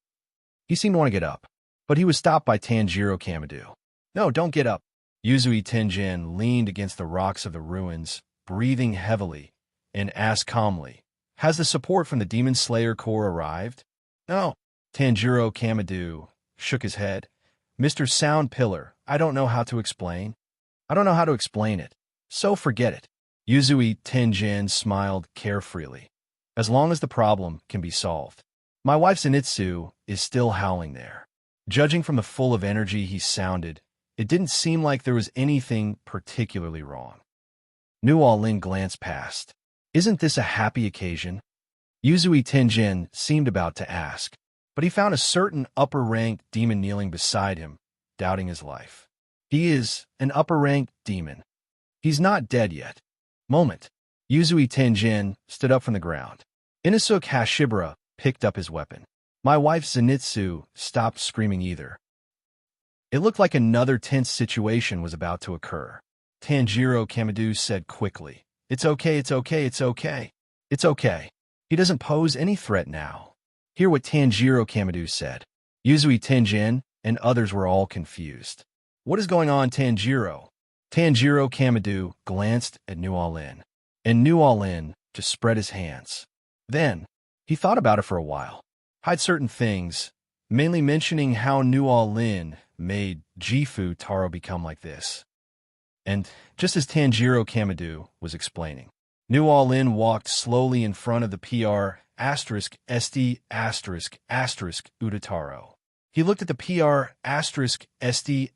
He seemed to want to get up, but he was stopped by Tanjiro Kamado. No, don't get up. Yuzui Tenjin leaned against the rocks of the ruins, breathing heavily, and asked calmly, has the support from the Demon Slayer Corps arrived? No. Tanjiro Kamado shook his head. Mr. Sound Pillar, I don't know how to explain. I don't know how to explain it, so forget it. Yuzui Tenjin smiled carefreely. As long as the problem can be solved. My wife Zenitsu is still howling there. Judging from the full of energy he sounded, it didn't seem like there was anything particularly wrong. Nuo Lin glanced past. Isn't this a happy occasion? Yuzui Tenjin seemed about to ask, but he found a certain upper-ranked demon kneeling beside him, doubting his life. He is an upper-ranked demon. He's not dead yet. Moment. Yuzui Tenjin stood up from the ground. Inosuke Hashibara picked up his weapon. My wife Zenitsu stopped screaming either. It looked like another tense situation was about to occur. Tanjiro Kamado said quickly, It's okay, it's okay, it's okay. It's okay. He doesn't pose any threat now. Hear what Tanjiro Kamado said. Yuzui Tenjin and others were all confused. What is going on, Tanjiro? Tanjiro Kamado glanced at Nuo Lin, and Nuo Lin just spread his hands. Then, he thought about it for a while, hid certain things, mainly mentioning how Nuo Lin made Gifu Taro become like this. And just as Tanjiro Kamado was explaining, Nuo Lin walked slowly in front of the PR *SD** Udataro. He looked at the PR *SD**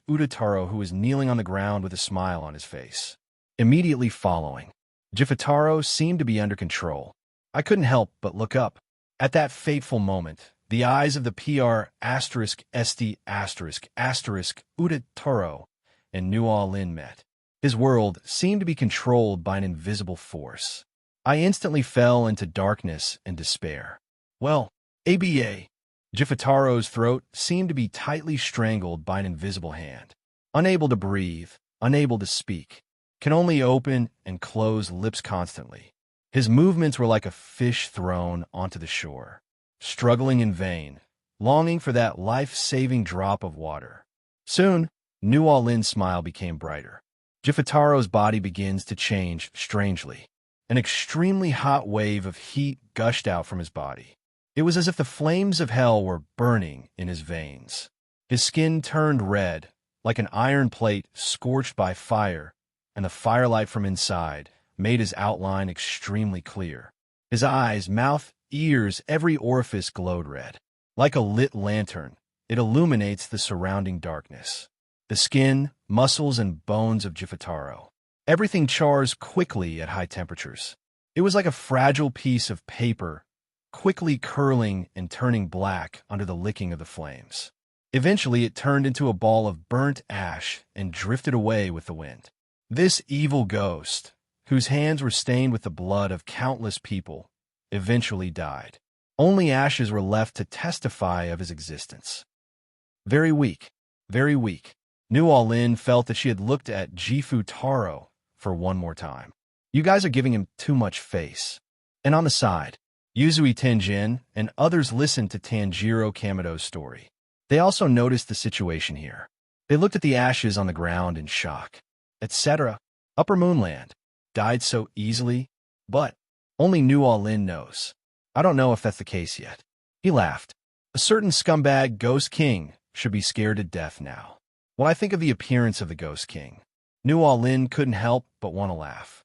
Udataro, who was kneeling on the ground with a smile on his face. Immediately following, Jifutaro seemed to be under control. I couldn't help but look up. At that fateful moment, the eyes of the PR *SD** Udataro and Nuo Lin met. His world seemed to be controlled by an invisible force. I instantly fell into darkness and despair. Well, ABA. Jifutaro's throat seemed to be tightly strangled by an invisible hand. Unable to breathe, unable to speak, can only open and close lips constantly. His movements were like a fish thrown onto the shore. struggling in vain, longing for that life-saving drop of water. Soon, New Orleans' smile became brighter. Jifutaro's body begins to change strangely. An extremely hot wave of heat gushed out from his body. It was as if the flames of hell were burning in his veins. His skin turned red, like an iron plate scorched by fire, and the firelight from inside made his outline extremely clear. His eyes, mouth, ears, every orifice glowed red. Like a lit lantern, it illuminates the surrounding darkness. The skin, muscles, and bones of Jifutaro. Everything chars quickly at high temperatures. It was like a fragile piece of paper, quickly curling and turning black under the licking of the flames. Eventually, it turned into a ball of burnt ash and drifted away with the wind. This evil ghost, whose hands were stained with the blood of countless people, eventually died. Only ashes were left to testify of his existence. Very weak, very weak. New Orleans felt that she had looked at Jifutaro for one more time. You guys are giving him too much face. And on the side, Yuzui Tenjin and others listened to Tanjiro Kamido's story. They also noticed the situation here. They looked at the ashes on the ground in shock. Etc. Upper Moonland died so easily, but only New Orleans knows. I don't know if that's the case yet. He laughed. A certain scumbag Ghost King should be scared to death now. When I think of the appearance of the Ghost King, New Orleans couldn't help but want to laugh.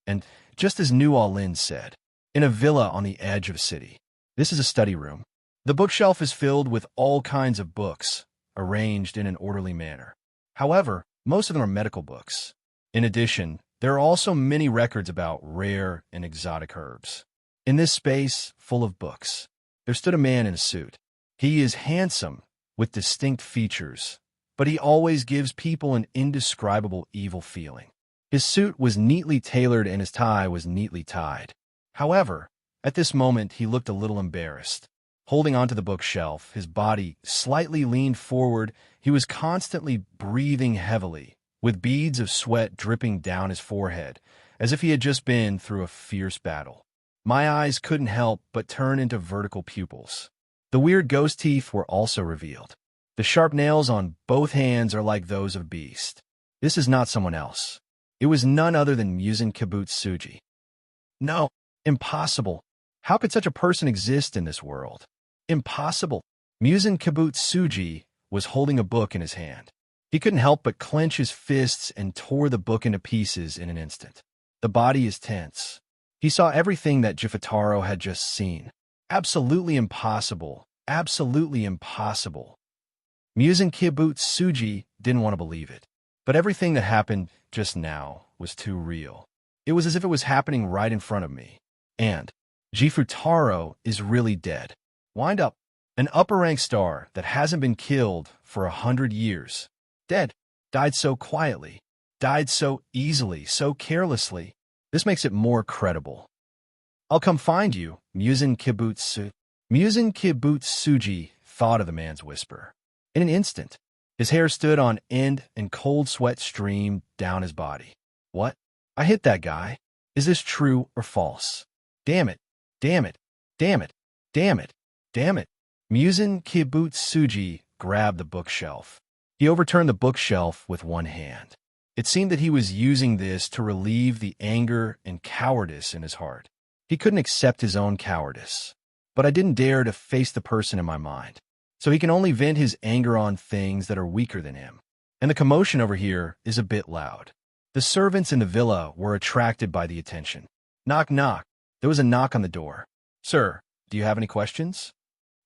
And just as New Orleans said, in a villa on the edge of a city. This is a study room. The bookshelf is filled with all kinds of books, arranged in an orderly manner. However, most of them are medical books. In addition, there are also many records about rare and exotic herbs. In this space full of books, there stood a man in a suit. He is handsome, with distinct features, but he always gives people an indescribable evil feeling. His suit was neatly tailored and his tie was neatly tied. However, at this moment he looked a little embarrassed. Holding onto the bookshelf, his body slightly leaned forward, he was constantly breathing heavily, with beads of sweat dripping down his forehead, as if he had just been through a fierce battle. My eyes couldn't help but turn into vertical pupils. The weird ghost teeth were also revealed. The sharp nails on both hands are like those of a beast. This is not someone else. It was none other than Muzan Kibutsuji. No, impossible. How could such a person exist in this world? Impossible. Muzan Kibutsuji was holding a book in his hand. He couldn't help but clench his fists and tore the book into pieces in an instant. The body is tense. He saw everything that Jifutaro had just seen. Absolutely impossible. Absolutely impossible. Muzan Kibutsuji didn't want to believe it. But everything that happened just now was too real. It was as if it was happening right in front of me. And Jifutaro is really dead. Wind up. An upper-rank star that hasn't been killed for 100 years. Dead. Died so quietly. Died so easily, so carelessly. This makes it more credible. I'll come find you, Muzan Kibutsuji thought of the man's whisper. In an instant, his hair stood on end and cold sweat streamed down his body. What? I hit that guy. Is this true or false? Damn it. Damn it. Damn it. Damn it. Damn it. Muzan Kibutsuji grabbed the bookshelf. He overturned the bookshelf with one hand. It seemed that he was using this to relieve the anger and cowardice in his heart. He couldn't accept his own cowardice. But I didn't dare to face the person in my mind. So he can only vent his anger on things that are weaker than him. And the commotion over here is a bit loud. The servants in the villa were attracted by the attention. Knock, knock. There was a knock on the door. Sir, do you have any questions?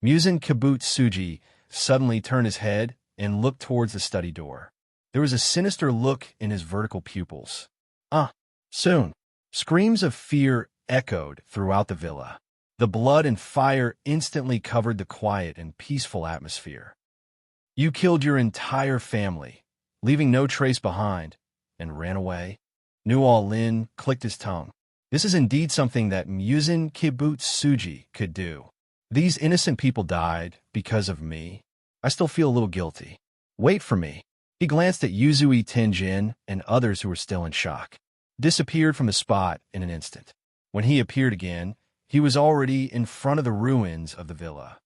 Muzan Kibutsuji suddenly turned his head and looked towards the study door. There was a sinister look in his vertical pupils. Soon. Screams of fear echoed throughout the villa. The blood and fire instantly covered the quiet and peaceful atmosphere. You killed your entire family, leaving no trace behind, and ran away? New Orleans clicked his tongue. This is indeed something that Muzan Kibutsuji could do. These innocent people died because of me. I still feel a little guilty. Wait for me. He glanced at Yuzui Tenjin and others who were still in shock. Disappeared from the spot in an instant. When he appeared again, He was already in front of the ruins of the villa.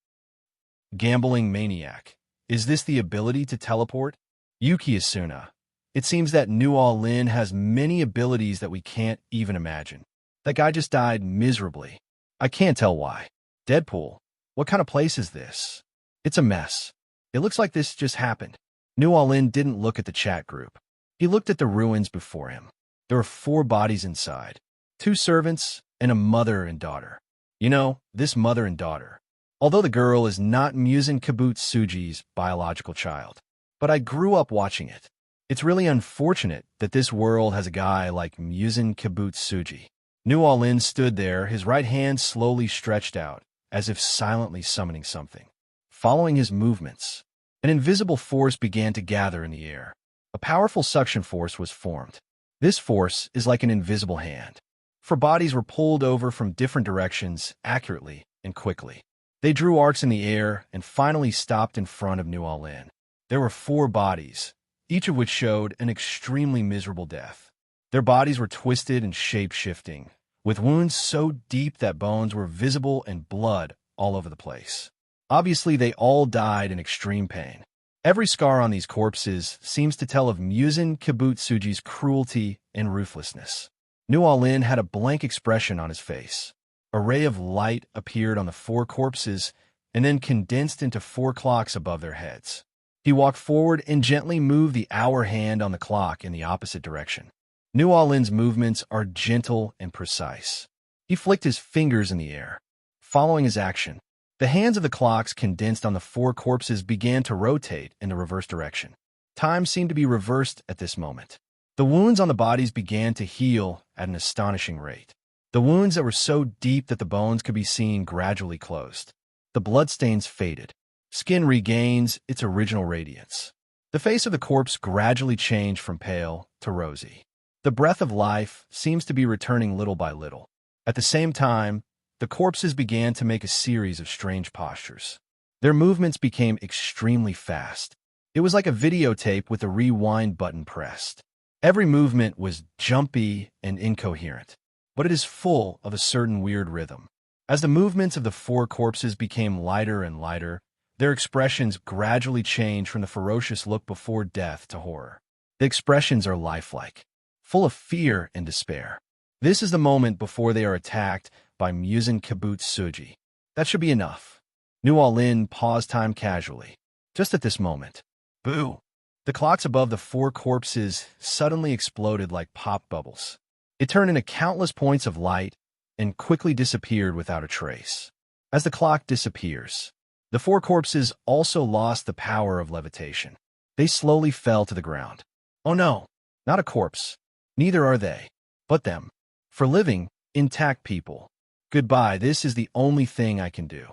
Gambling maniac. Is this the ability to teleport? Yuki Asuna. It seems that Nuo Lin has many abilities that we can't even imagine. That guy just died miserably. I can't tell why. Deadpool. What kind of place is this? It's a mess. It looks like this just happened. Nuo Lin didn't look at the chat group. He looked at the ruins before him. There were 4 bodies inside. 2 servants and a mother and daughter. You know, this mother and daughter. Although the girl is not Muzan Kibutsuji's biological child. But I grew up watching it. It's really unfortunate that this world has a guy like Muzan Kibutsuji. Nuo Lin stood there, his right hand slowly stretched out, as if silently summoning something. Following his movements, an invisible force began to gather in the air. A powerful suction force was formed. This force is like an invisible hand. 4 bodies were pulled over from different directions accurately and quickly. They drew arcs in the air and finally stopped in front of Nuo Lin. There were 4 bodies, each of which showed an extremely miserable death. Their bodies were twisted and shape-shifting, with wounds so deep that bones were visible and blood all over the place. Obviously, they all died in extreme pain. Every scar on these corpses seems to tell of Muzan Kibutsuji's cruelty and ruthlessness. Nuo Lin had a blank expression on his face. A ray of light appeared on the 4 corpses and then condensed into 4 clocks above their heads. He walked forward and gently moved the hour hand on the clock in the opposite direction. Nuo Lin's movements are gentle and precise. He flicked his fingers in the air. Following his action, the hands of the clocks condensed on the 4 corpses began to rotate in the reverse direction. Time seemed to be reversed at this moment. The wounds on the bodies began to heal at an astonishing rate. The wounds that were so deep that the bones could be seen gradually closed. The bloodstains faded. Skin regains its original radiance. The face of the corpse gradually changed from pale to rosy. The breath of life seems to be returning little by little. At the same time, the corpses began to make a series of strange postures. Their movements became extremely fast. It was like a videotape with a rewind button pressed. Every movement was jumpy and incoherent, but it is full of a certain weird rhythm. As the movements of the 4 corpses became lighter and lighter, their expressions gradually changed from the ferocious look before death to horror. The expressions are lifelike, full of fear and despair. This is the moment before they are attacked by Muzan Kibutsuji. That should be enough. Nuo Lin paused time casually. Just at this moment. Boo! The clocks above the 4 corpses suddenly exploded like pop bubbles. It turned into countless points of light and quickly disappeared without a trace. As the clock disappears, the 4 corpses also lost the power of levitation. They slowly fell to the ground. Oh no, not a corpse. Neither are they, but them. For living, intact people. Goodbye, this is the only thing I can do.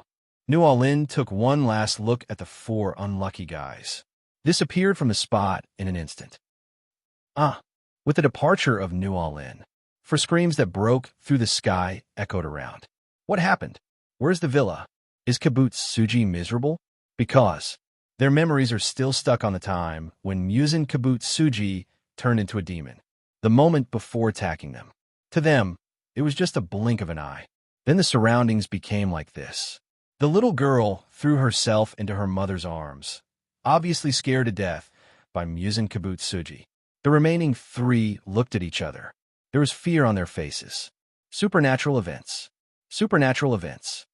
Nuo Lin took one last look at the 4 unlucky guys. Disappeared from the spot in an instant. With the departure of Nuo Lin, 4 screams that broke through the sky echoed around. What happened? Where's the villa? Is Kibutsuji miserable? Because their memories are still stuck on the time when Muzan Kibutsuji turned into a demon. The moment before attacking them. To them, it was just a blink of an eye. Then the surroundings became like this. The little girl threw herself into her mother's arms, obviously scared to death by Muzan Kibutsuji. The remaining 3 looked at each other. There was fear on their faces. Supernatural events. Supernatural events.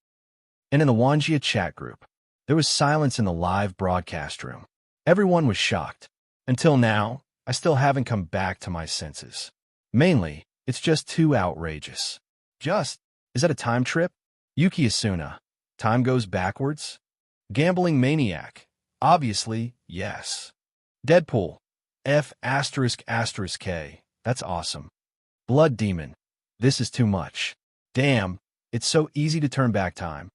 And in the Wanjia chat group, there was silence in the live broadcast room. Everyone was shocked. Until now, I still haven't come back to my senses. Mainly, it's just too outrageous. Is that a time trip? Yuki Asuna. Time goes backwards? Gambling maniac. Obviously, yes. Deadpool. F***K. That's awesome. Blood demon. This is too much. Damn, it's so easy to turn back time.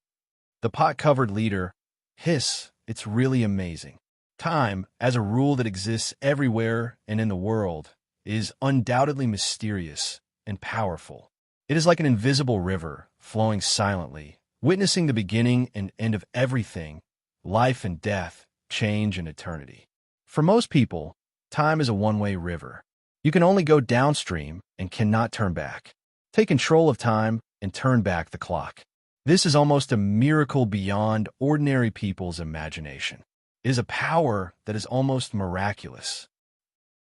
The pot-covered leader. Hiss, it's really amazing. Time, as a rule that exists everywhere and in the world, is undoubtedly mysterious and powerful. It is like an invisible river flowing silently, witnessing the beginning and end of everything, life and death, change and eternity. For most people, time is a one-way river. You can only go downstream and cannot turn back. Take control of time and turn back the clock. This is almost a miracle beyond ordinary people's imagination. It is a power that is almost miraculous.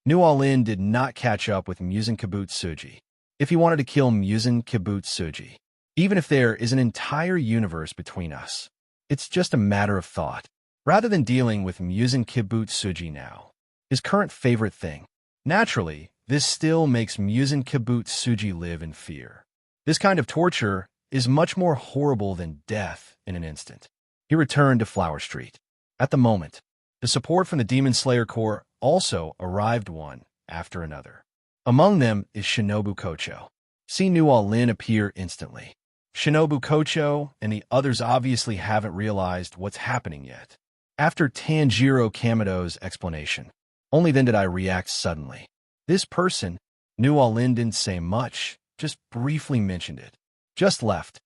Nualin did not catch up with Muzin Kibutsuji if he wanted to kill Muzin Kibutsuji. Even if there is an entire universe between us, it's just a matter of thought. Rather than dealing with Muzin Kibutsuji now, his current favorite thing. Naturally, this still makes Muzin Kibutsuji live in fear. This kind of torture is much more horrible than death in an instant. He returned to Flower Street. At the moment, the support from the Demon Slayer Corps also arrived one after another. Among them is Shinobu Kocho. See Nualin appear instantly. Shinobu Kocho and the others obviously haven't realized what's happening yet. After Tanjiro Kamido's explanation, only then did I react suddenly. This person, Nualin didn't say much, just briefly mentioned it. Just left.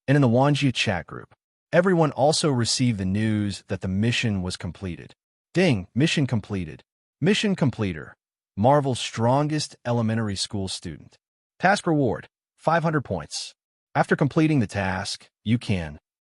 And in the Wanjia chat group, everyone also received the news that the mission was completed. Ding, mission completed. Mission completer. Marvel's strongest elementary school student. Task reward, 500 points. After completing the task, you can.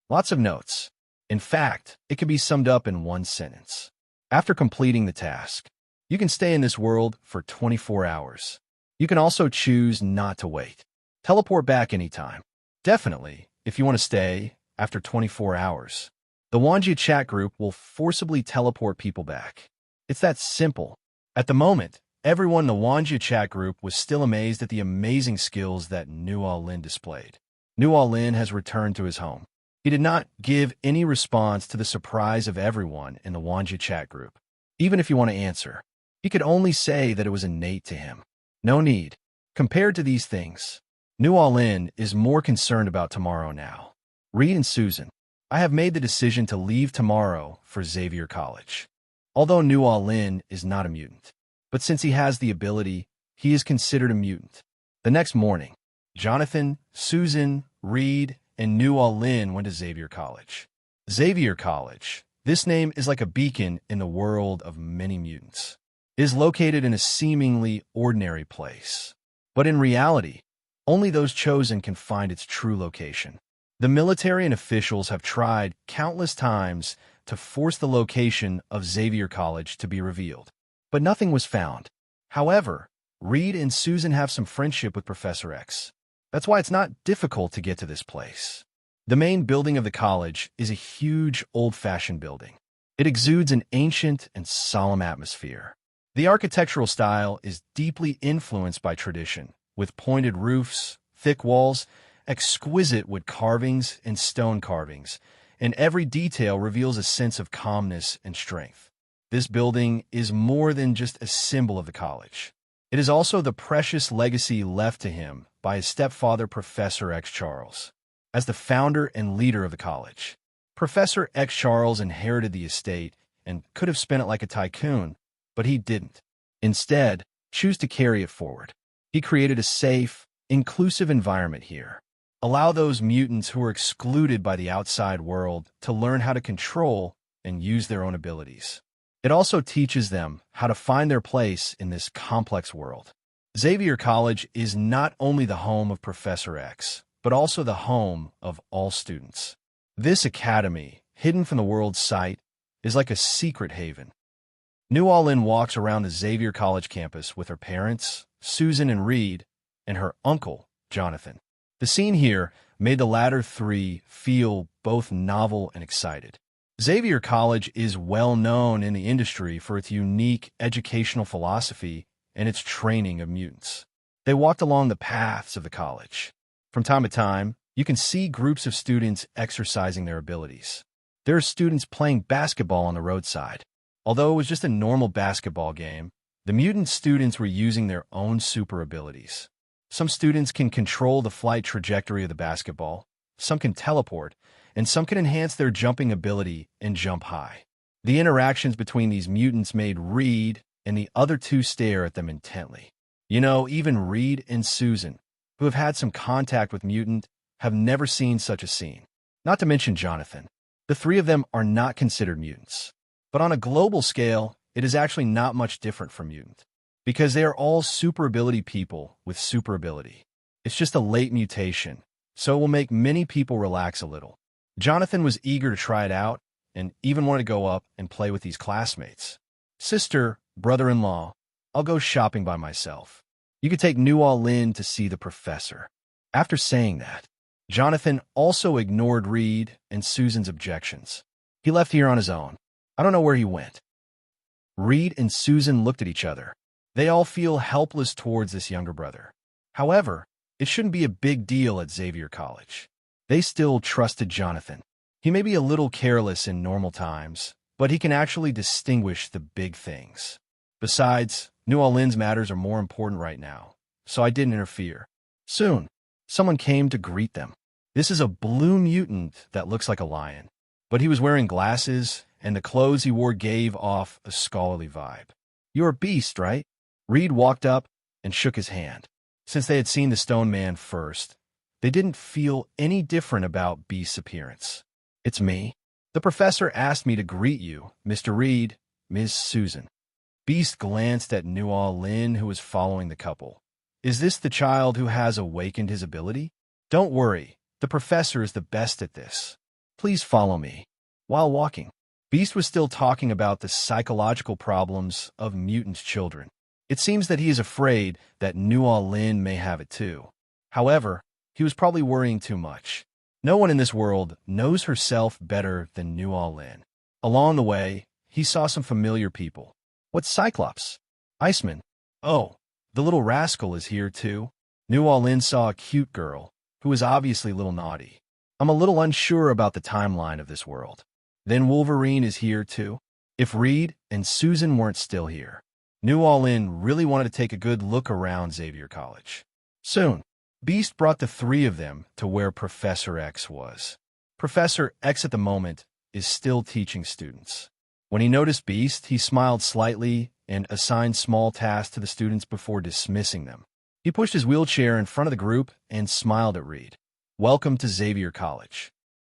Lots of notes. In fact, it can be summed up in one sentence. After completing the task, you can stay in this world for 24 hours. You can also choose not to wait. Teleport back anytime. Definitely, if you want to stay after 24 hours. The Wanjia chat group will forcibly teleport people back. It's that simple. At the moment, everyone in the Wanjia chat group was still amazed at the amazing skills that Nualin displayed. Nualin has returned to his home. He did not give any response to the surprise of everyone in the Wanjia chat group. Even if you want to answer, he could only say that it was innate to him. No need. Compared to these things, Nualin is more concerned about tomorrow now. Reed and Susan, I have made the decision to leave tomorrow for Xavier College. Although Nualin is not a mutant, but since he has the ability, he is considered a mutant. The next morning, Jonathan, Susan, Reed, and Nualin went to Xavier College. Xavier College, this name is like a beacon in the world of many mutants. It is located in a seemingly ordinary place, but in reality, only those chosen can find its true location. The military and officials have tried countless times to force the location of Xavier College to be revealed, but nothing was found. However, Reed and Susan have some friendship with Professor X. That's why it's not difficult to get to this place. The main building of the college is a huge, old-fashioned building. It exudes an ancient and solemn atmosphere. The architectural style is deeply influenced by tradition, with pointed roofs, thick walls, exquisite wood carvings, and stone carvings, and every detail reveals a sense of calmness and strength. This building is more than just a symbol of the college. It is also the precious legacy left to him by his stepfather, Professor X. Charles. As the founder and leader of the college, Professor X. Charles inherited the estate and could have spent it like a tycoon, but he didn't. Instead, choose to carry it forward. He created a safe, inclusive environment here. Allow those mutants who are excluded by the outside world to learn how to control and use their own abilities. It also teaches them how to find their place in this complex world. Xavier College is not only the home of Professor X, but also the home of all students. This academy, hidden from the world's sight, is like a secret haven. Nualin walks around the Xavier College campus with her parents, Susan and Reed, and her uncle, Jonathan. The scene here made the latter three feel both novel and excited. Xavier College is well known in the industry for its unique educational philosophy and its training of mutants. They walked along the paths of the college. From time to time, you can see groups of students exercising their abilities. There are students playing basketball on the roadside. Although it was just a normal basketball game, the mutant students were using their own super abilities. Some students can control the flight trajectory of the basketball, some can teleport, and some can enhance their jumping ability and jump high. The interactions between these mutants made Reed and the other two stare at them intently. You know, even Reed and Susan, who have had some contact with mutant, have never seen such a scene. Not to mention Jonathan. The three of them are not considered mutants. But on a global scale, it is actually not much different from mutant, because they are all super ability people with super ability. It's just a late mutation, so it will make many people relax a little. Jonathan was eager to try it out and even wanted to go up and play with these classmates. Sister, brother-in-law, I'll go shopping by myself. You could take New Lynn to see the professor. After saying that, Jonathan also ignored Reed and Susan's objections. He left here on his own. I don't know where he went. Reed and Susan looked at each other. They all feel helpless towards this younger brother. However, it shouldn't be a big deal at Xavier College. They still trusted Jonathan. He may be a little careless in normal times, but he can actually distinguish the big things. Besides, New Lynn's matters are more important right now, so I didn't interfere. Soon, someone came to greet them. This is a blue mutant that looks like a lion, but he was wearing glasses, and the clothes he wore gave off a scholarly vibe. You're a beast, right? Reed walked up and shook his hand. Since they had seen the stone man first, they didn't feel any different about Beast's appearance. It's me. The professor asked me to greet you, Mr. Reed, Ms. Susan. Beast glanced at New Lynn, who was following the couple. Is this the child who has awakened his ability? Don't worry, the professor is the best at this. Please follow me. While walking, Beast was still talking about the psychological problems of mutant children. It seems that he is afraid that New Lynn may have it too. However, he was probably worrying too much. No one in this world knows herself better than New Lynn. Along the way, he saw some familiar people. What's Cyclops? Iceman. Oh, the little rascal is here too. New Lynn saw a cute girl, who was obviously a little naughty. I'm a little unsure about the timeline of this world. Then Wolverine is here too. If Reed and Susan weren't still here, New Lynn really wanted to take a good look around Xavier College. Soon, Beast brought the three of them to where Professor X was. Professor X at the moment is still teaching students. When he noticed Beast, he smiled slightly and assigned small tasks to the students before dismissing them. He pushed his wheelchair in front of the group and smiled at Reed. Welcome to Xavier College.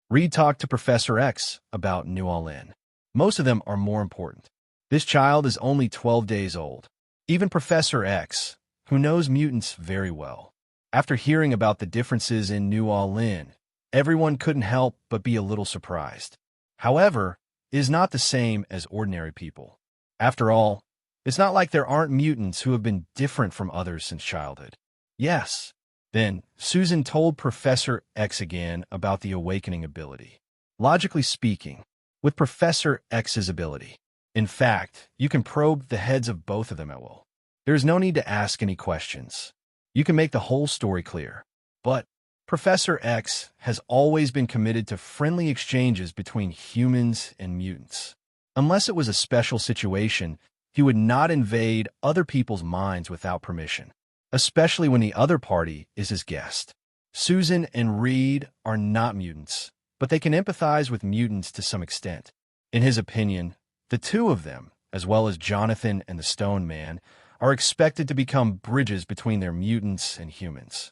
Reed talked to Professor X about New Lynn. Most of them are more important. This child is only 12 days old. Even Professor X, who knows mutants very well. After hearing about the differences in New Lynn, everyone couldn't help but be a little surprised. However, it is not the same as ordinary people. After all, it's not like there aren't mutants who have been different from others since childhood. Yes. Then, Susan told Professor X again about the awakening ability. Logically speaking, with Professor X's ability, in fact, you can probe the heads of both of them at will. There is no need to ask any questions. You can make the whole story clear. But Professor X has always been committed to friendly exchanges between humans and mutants. Unless it was a special situation, he would not invade other people's minds without permission, especially when the other party is his guest. Susan and Reed are not mutants, but they can empathize with mutants to some extent. In his opinion, the two of them, as well as Jonathan and the Stone Man, are expected to become bridges between their mutants and humans.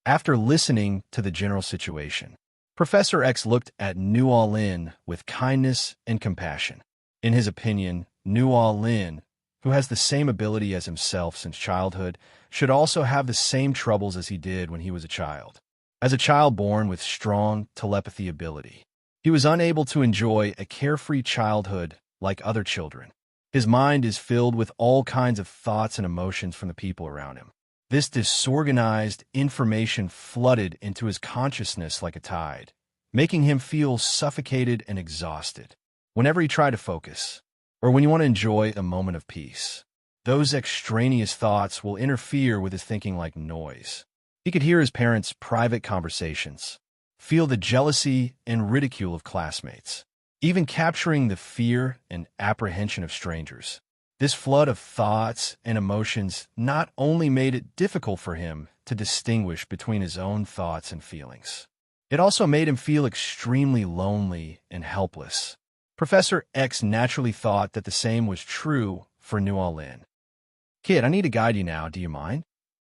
After listening to the general situation, Professor X looked at New Lynn with kindness and compassion. In his opinion, New Lynn, who has the same ability as himself since childhood, should also have the same troubles as he did when he was a child. As a child born with strong telepathy ability, he was unable to enjoy a carefree childhood like other children. His mind is filled with all kinds of thoughts and emotions from the people around him. This disorganized information flooded into his consciousness like a tide, making him feel suffocated and exhausted. Whenever he tried to focus, or when you want to enjoy a moment of peace, those extraneous thoughts will interfere with his thinking like noise. He could hear his parents' private conversations, feel the jealousy and ridicule of classmates, even capturing the fear and apprehension of strangers. This flood of thoughts and emotions not only made it difficult for him to distinguish between his own thoughts and feelings, it also made him feel extremely lonely and helpless. Professor X naturally thought that the same was true for New Lynn. Kid, I need to guide you now, do you mind?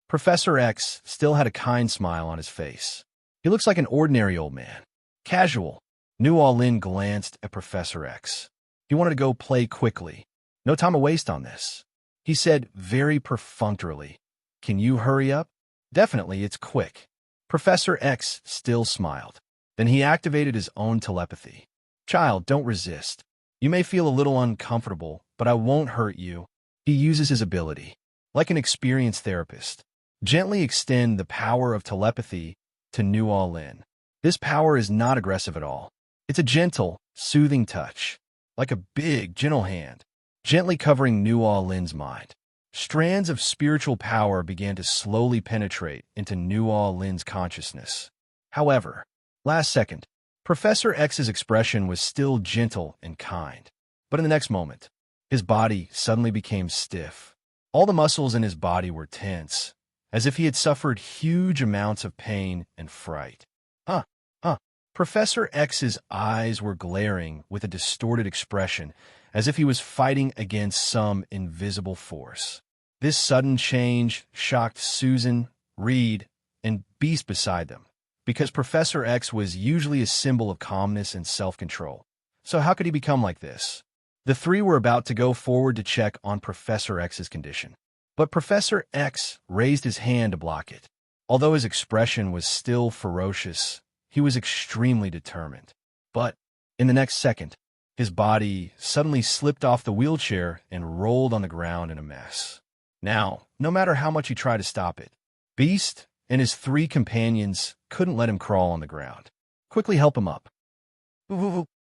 Professor X still had a kind smile on his face. He looks like an ordinary old man. Casual. New Lynn glanced at Professor X. He wanted to go play quickly. No time to waste on this. He said very perfunctorily, "Can you hurry up?" Definitely, it's quick. Professor X still smiled. Then he activated his own telepathy. Child, don't resist. You may feel a little uncomfortable, but I won't hurt you. He uses his ability. Like an experienced therapist, gently extend the power of telepathy to New All-In. This power is not aggressive at all. It's a gentle, soothing touch, like a big, gentle hand, gently covering New All-In's mind. Strands of spiritual power began to slowly penetrate into New All-In's consciousness. However, last second, Professor X's expression was still gentle and kind. But in the next moment, his body suddenly became stiff. All the muscles in his body were tense, as if he had suffered huge amounts of pain and fright. Huh, huh. Professor X's eyes were glaring with a distorted expression, as if he was fighting against some invisible force. This sudden change shocked Susan, Reed, and Beast beside them, because Professor X was usually a symbol of calmness and self-control. So how could he become like this? The three were about to go forward to check on Professor X's condition. But Professor X raised his hand to block it. Although his expression was still ferocious, he was extremely determined. But in the next second, his body suddenly slipped off the wheelchair and rolled on the ground in a mess. Now, no matter how much he tried to stop it, Beast and his three companions couldn't let him crawl on the ground. Quickly help him up.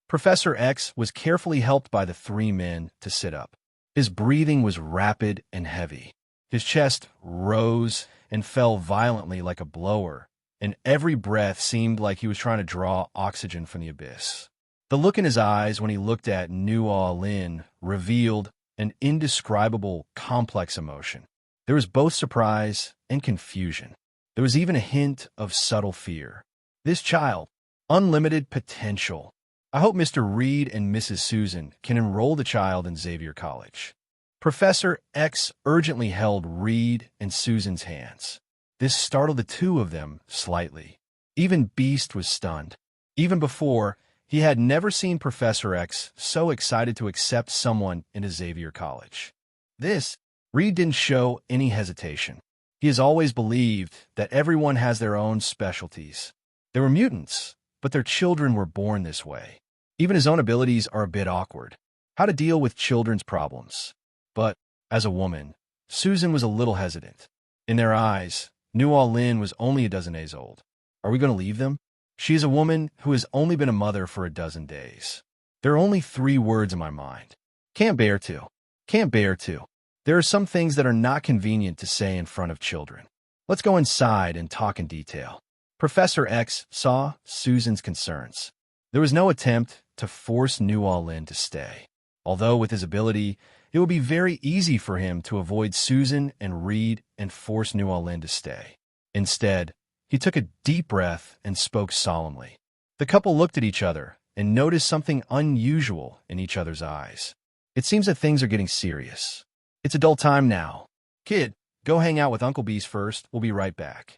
Professor X was carefully helped by the three men to sit up. His breathing was rapid and heavy. His chest rose and fell violently like a blower, and every breath seemed like he was trying to draw oxygen from the abyss. The look in his eyes when he looked at New All-In revealed an indescribable, complex emotion. There was both surprise and confusion. There was even a hint of subtle fear. This child, unlimited potential. I hope Mr. Reed and Mrs. Susan can enroll the child in Xavier College. Professor X urgently held Reed and Susan's hands. This startled the two of them slightly. Even Beast was stunned. Even before, he had never seen Professor X so excited to accept someone into Xavier College. Reed didn't show any hesitation. He has always believed that everyone has their own specialties. They were mutants, but their children were born this way. Even his own abilities are a bit awkward. How to deal with children's problems. But, as a woman, Susan was a little hesitant. In their eyes, New All-In was only a dozen days old. Are we going to leave them? She is a woman who has only been a mother for a dozen days. There are only 3 words in my mind. Can't bear to. Can't bear to. There are some things that are not convenient to say in front of children. Let's go inside and talk in detail. Professor X saw Susan's concerns. There was no attempt to force New All-In to stay. Although with his ability, it would be very easy for him to avoid Susan and Reed and force New All-In to stay. Instead, he took a deep breath and spoke solemnly. The couple looked at each other and noticed something unusual in each other's eyes. It seems that things are getting serious. It's adult time now. Kid, go hang out with Uncle Beast first. We'll be right back.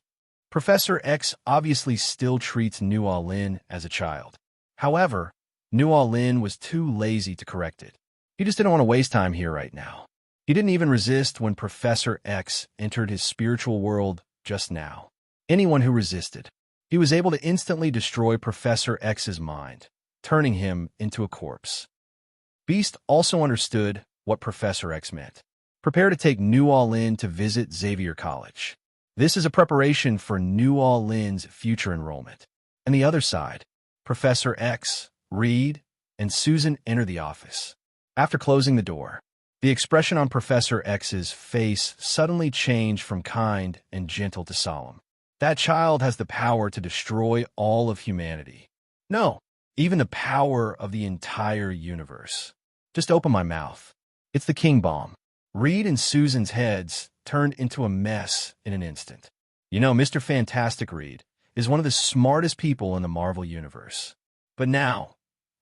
Professor X obviously still treats New All-In as a child. However, New All-In was too lazy to correct it. He just didn't want to waste time here right now. He didn't even resist when Professor X entered his spiritual world just now. Anyone who resisted, he was able to instantly destroy Professor X's mind, turning him into a corpse. Beast also understood what Professor X meant. Prepare to take New All-In to visit Xavier College. This is a preparation for New All-In's future enrollment. On the other side, Professor X, Reed, and Susan enter the office. After closing the door, the expression on Professor X's face suddenly changed from kind and gentle to solemn. That child has the power to destroy all of humanity. No, even the power of the entire universe. Just open my mouth. It's the King Bomb. Reed and Susan's heads turned into a mess in an instant. You know, Mr. Fantastic Reed is one of the smartest people in the Marvel Universe. But now,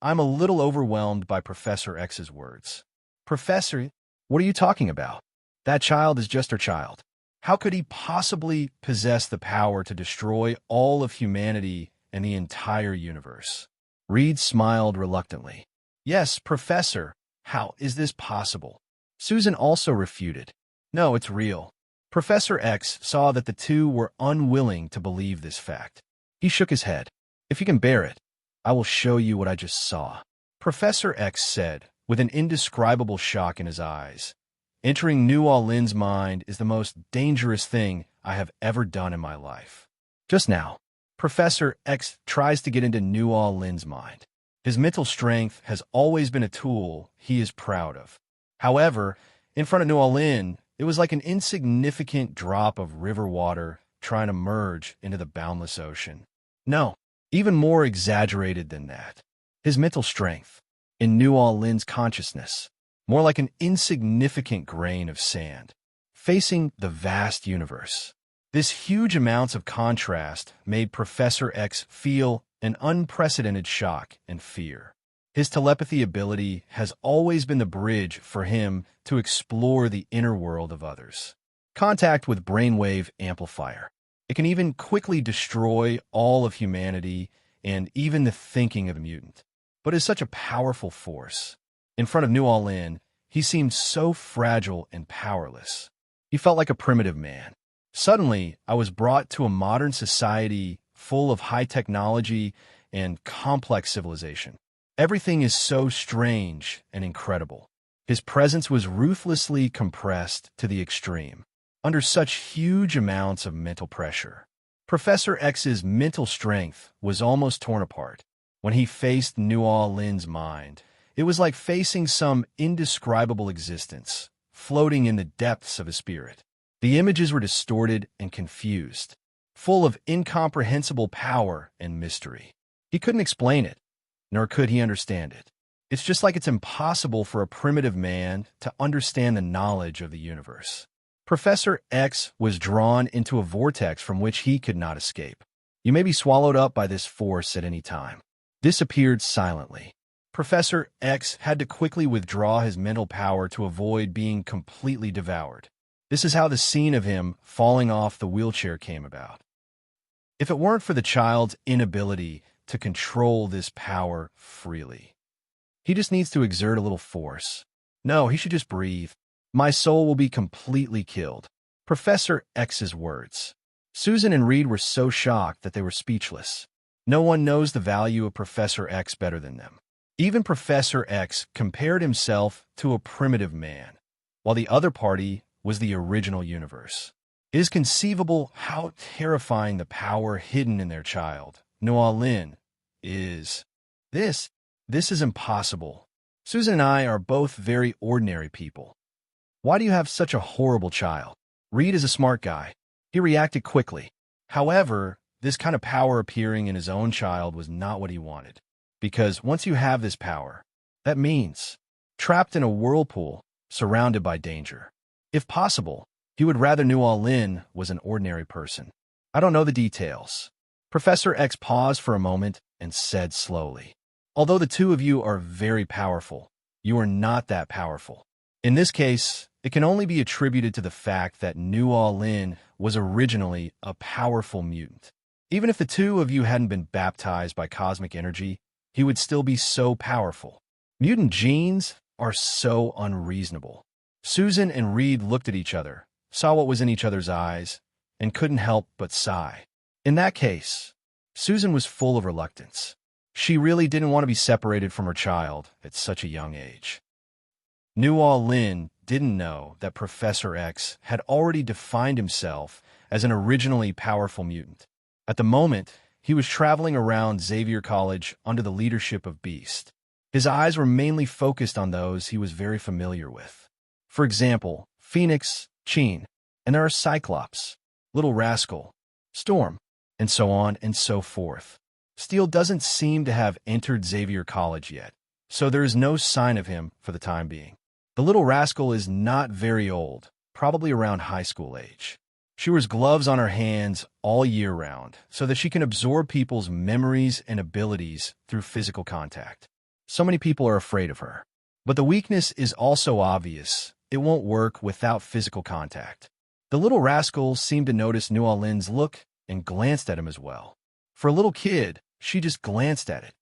I'm a little overwhelmed by Professor X's words. Professor, what are you talking about? That child is just our child. How could he possibly possess the power to destroy all of humanity and the entire universe? Reed smiled reluctantly. Yes, Professor, how is this possible? Susan also refuted. No, it's real. Professor X saw that the two were unwilling to believe this fact. He shook his head. "If you can bear it, I will show you what I just saw," Professor X said, with an indescribable shock in his eyes. "Entering New Orleans' mind is the most dangerous thing I have ever done in my life." Just now, Professor X tries to get into New Orleans' mind. His mental strength has always been a tool he is proud of. However, in front of New Orleans, it was like an insignificant drop of river water trying to merge into the boundless ocean. No, even more exaggerated than that. His mental strength, in New Orleans' consciousness, more like an insignificant grain of sand, facing the vast universe. This huge amounts of contrast made Professor X feel an unprecedented shock and fear. His telepathy ability has always been the bridge for him to explore the inner world of others. Contact with brainwave amplifier. It can even quickly destroy all of humanity and even the thinking of the mutant. But is such a powerful force. In front of New Orleans, he seemed so fragile and powerless. He felt like a primitive man. Suddenly, I was brought to a modern society full of high technology and complex civilization. Everything is so strange and incredible. His presence was ruthlessly compressed to the extreme, under such huge amounts of mental pressure. Professor X's mental strength was almost torn apart. When he faced New Orleans' mind, it was like facing some indescribable existence, floating in the depths of his spirit. The images were distorted and confused, full of incomprehensible power and mystery. He couldn't explain it, nor could he understand it. It's just like it's impossible for a primitive man to understand the knowledge of the universe. Professor X was drawn into a vortex from which he could not escape. You may be swallowed up by this force at any time. Disappeared silently. Professor X had to quickly withdraw his mental power to avoid being completely devoured. This is how the scene of him falling off the wheelchair came about. If it weren't for the child's inability to control this power freely, he just needs to exert a little force. No, he should just breathe. My soul will be completely killed. Professor X's words. Susan and Reed were so shocked that they were speechless. No one knows the value of Professor X better than them. Even Professor X compared himself to a primitive man, while the other party was the original universe. It is conceivable how terrifying the power hidden in their child, New Orleans, is. This is impossible. Susan and I are both very ordinary people. Why do you have such a horrible child? Reed is a smart guy. He reacted quickly. However, this kind of power appearing in his own child was not what he wanted. Because once you have this power, that means trapped in a whirlpool, surrounded by danger. If possible, he would rather New Orleans was an ordinary person. I don't know the details. Professor X paused for a moment and said slowly, "Although the two of you are very powerful, you are not that powerful. In this case, it can only be attributed to the fact that New Orleans was originally a powerful mutant. Even if the two of you hadn't been baptized by cosmic energy, he would still be so powerful. Mutant genes are so unreasonable." Susan and Reed looked at each other, saw what was in each other's eyes, and couldn't help but sigh. In that case, Susan was full of reluctance. She really didn't want to be separated from her child at such a young age. New Orleans didn't know that Professor X had already defined himself as an originally powerful mutant. At the moment, he was traveling around Xavier College under the leadership of Beast. His eyes were mainly focused on those he was very familiar with. For example, Phoenix, Sheen, and there are Cyclops, Little Rascal, Storm, and so on and so forth. Steel doesn't seem to have entered Xavier College yet, so there is no sign of him for the time being. The Little Rascal is not very old, probably around high school age. She wears gloves on her hands all year round so that she can absorb people's memories and abilities through physical contact. So many people are afraid of her. But the weakness is also obvious. It won't work without physical contact. The Little Rascal seemed to notice New Orleans' look and glanced at him as well. For a little kid, she just glanced at it,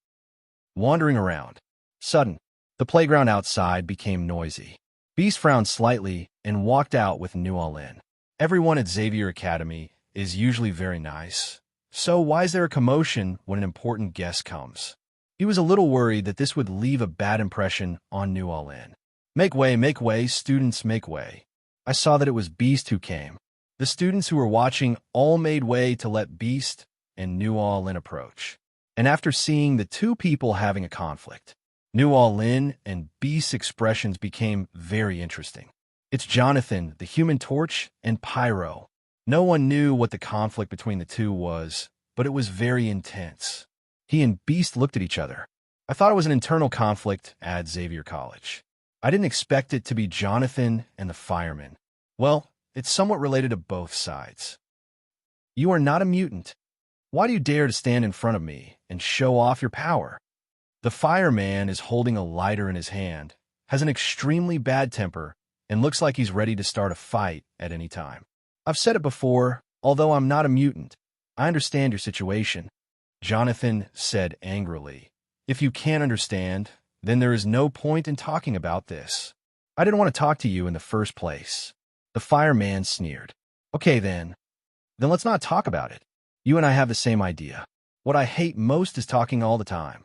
wandering around. Sudden, the playground outside became noisy. Beast frowned slightly and walked out with New Orleans. Everyone at Xavier Academy is usually very nice. So why is there a commotion when an important guest comes? He was a little worried that this would leave a bad impression on New All-In. Make way, students, make way. I saw that it was Beast who came. The students who were watching all made way to let Beast and New All-In approach. And after seeing the two people having a conflict, New All-In and Beast's expressions became very interesting. It's Jonathan, the Human Torch, and Pyro. No one knew what the conflict between the two was, but it was very intense. He and Beast looked at each other. I thought it was an internal conflict at Xavier College. I didn't expect it to be Jonathan and the fireman. Well, it's somewhat related to both sides. You are not a mutant. Why do you dare to stand in front of me and show off your power? The fireman is holding a lighter in his hand, has an extremely bad temper, and looks like he's ready to start a fight at any time. I've said it before, although I'm not a mutant, I understand your situation, Jonathan said angrily. If you can't understand, then there is no point in talking about this. I didn't want to talk to you in the first place. The fireman sneered. Okay then let's not talk about it. You and I have the same idea. What I hate most is talking all the time.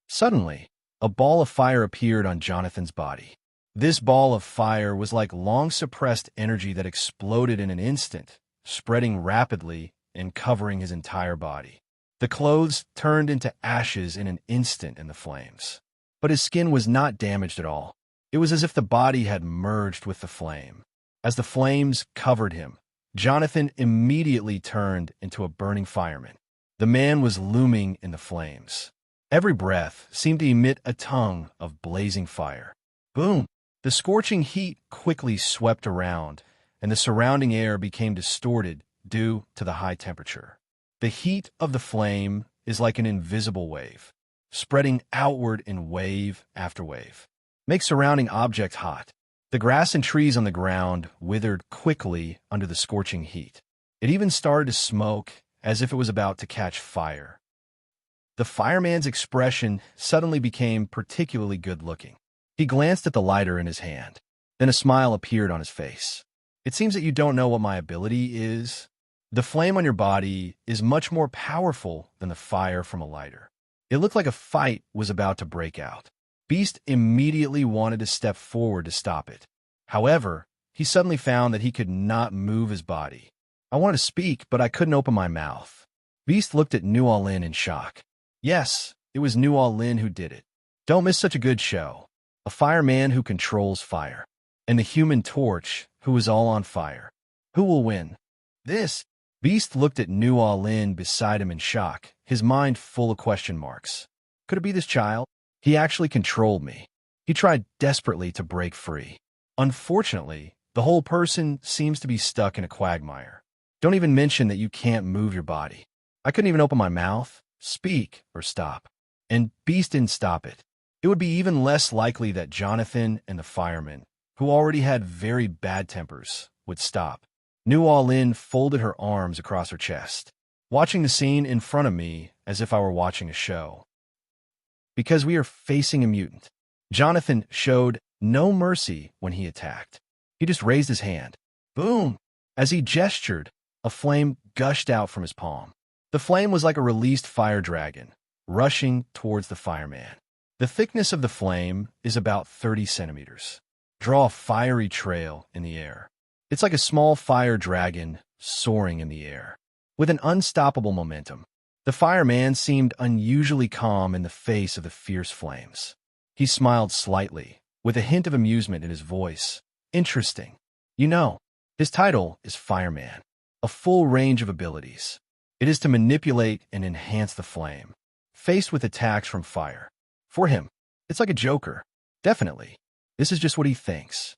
Suddenly, a ball of fire appeared on Jonathan's body. This ball of fire was like long-suppressed energy that exploded in an instant, spreading rapidly and covering his entire body. The clothes turned into ashes in an instant in the flames. But his skin was not damaged at all. It was as if the body had merged with the flame. As the flames covered him, Jonathan immediately turned into a burning fireman. The man was looming in the flames. Every breath seemed to emit a tongue of blazing fire. Boom! The scorching heat quickly swept around, and the surrounding air became distorted due to the high temperature. The heat of the flame is like an invisible wave, spreading outward in wave after wave. Make surrounding objects hot. The grass and trees on the ground withered quickly under the scorching heat. It even started to smoke as if it was about to catch fire. The fireman's expression suddenly became particularly good-looking. He glanced at the lighter in his hand. Then a smile appeared on his face. It seems that you don't know what my ability is. The flame on your body is much more powerful than the fire from a lighter. It looked like a fight was about to break out. Beast immediately wanted to step forward to stop it. However, he suddenly found that he could not move his body. I wanted to speak, but I couldn't open my mouth. Beast looked at New All-In in shock. Yes, it was New All-In who did it. Don't miss such a good show. A fireman who controls fire, and the Human Torch who is all on fire. Who will win? This. Beast looked at New All-In beside him in shock, his mind full of question marks. Could it be this child? He actually controlled me. He tried desperately to break free. Unfortunately, the whole person seems to be stuck in a quagmire. Don't even mention that you can't move your body. I couldn't even open my mouth, speak, or stop. And Beast didn't stop it. It would be even less likely that Jonathan and the fireman, who already had very bad tempers, would stop. New All-In folded her arms across her chest, watching the scene in front of me as if I were watching a show. Because we are facing a mutant, Jonathan showed no mercy when he attacked. He just raised his hand. Boom! As he gestured, a flame gushed out from his palm. The flame was like a released fire dragon, rushing towards the fireman. The thickness of the flame is about 30 centimeters. Draw a fiery trail in the air. It's like a small fire dragon soaring in the air. With an unstoppable momentum, the fireman seemed unusually calm in the face of the fierce flames. He smiled slightly, with a hint of amusement in his voice. Interesting. You know, his title is Fireman, a full range of abilities. It is to manipulate and enhance the flame, faced with attacks from fire. For him, it's like a joker. Definitely. This is just what he thinks.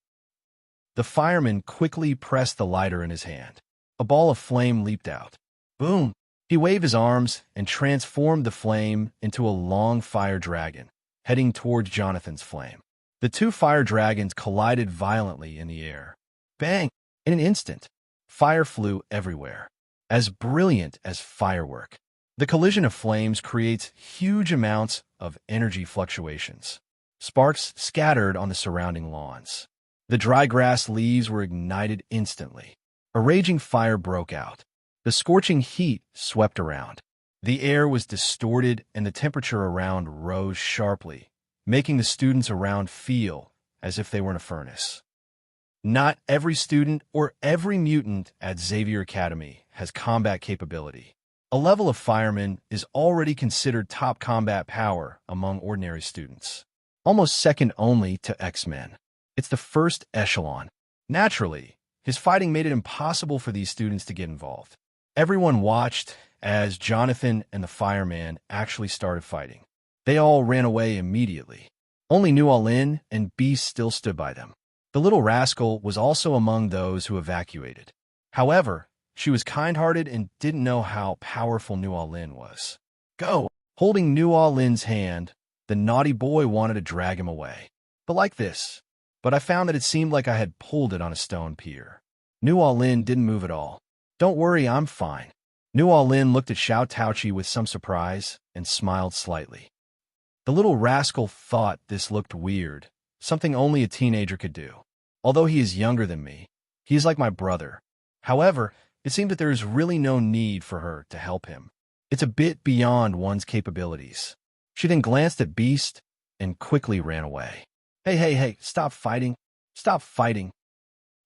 The fireman quickly pressed the lighter in his hand. A ball of flame leaped out. Boom! He waved his arms and transformed the flame into a long fire dragon, heading towards Jonathan's flame. The two fire dragons collided violently in the air. Bang! In an instant, fire flew everywhere, as brilliant as firework. The collision of flames creates huge amounts of energy fluctuations. Sparks scattered on the surrounding lawns. The dry grass leaves were ignited instantly. A raging fire broke out. The scorching heat swept around. The air was distorted and the temperature around rose sharply, making the students around feel as if they were in a furnace. Not every student or every mutant at Xavier Academy has combat capability. A level of fireman is already considered top combat power among ordinary students, almost second only to X-Men. It's the first echelon. Naturally, his fighting made it impossible for these students to get involved. Everyone watched as Jonathan and the fireman actually started fighting. They all ran away immediately. Only New All-In and Beast still stood by them. The little rascal was also among those who evacuated. However, she was kind-hearted and didn't know how powerful New All-In was. Go! Holding New All-In's hand, the naughty boy wanted to drag him away. But like this. But I found that it seemed like I had pulled it on a stone pier. New All-In didn't move at all. Don't worry, I'm fine. New All-In looked at Xiao Taochi with some surprise and smiled slightly. The little rascal thought this looked weird, something only a teenager could do. Although he is younger than me, he is like my brother. However, it seemed that there is really no need for her to help him. It's a bit beyond one's capabilities. She then glanced at Beast and quickly ran away. Hey, stop fighting. Stop fighting.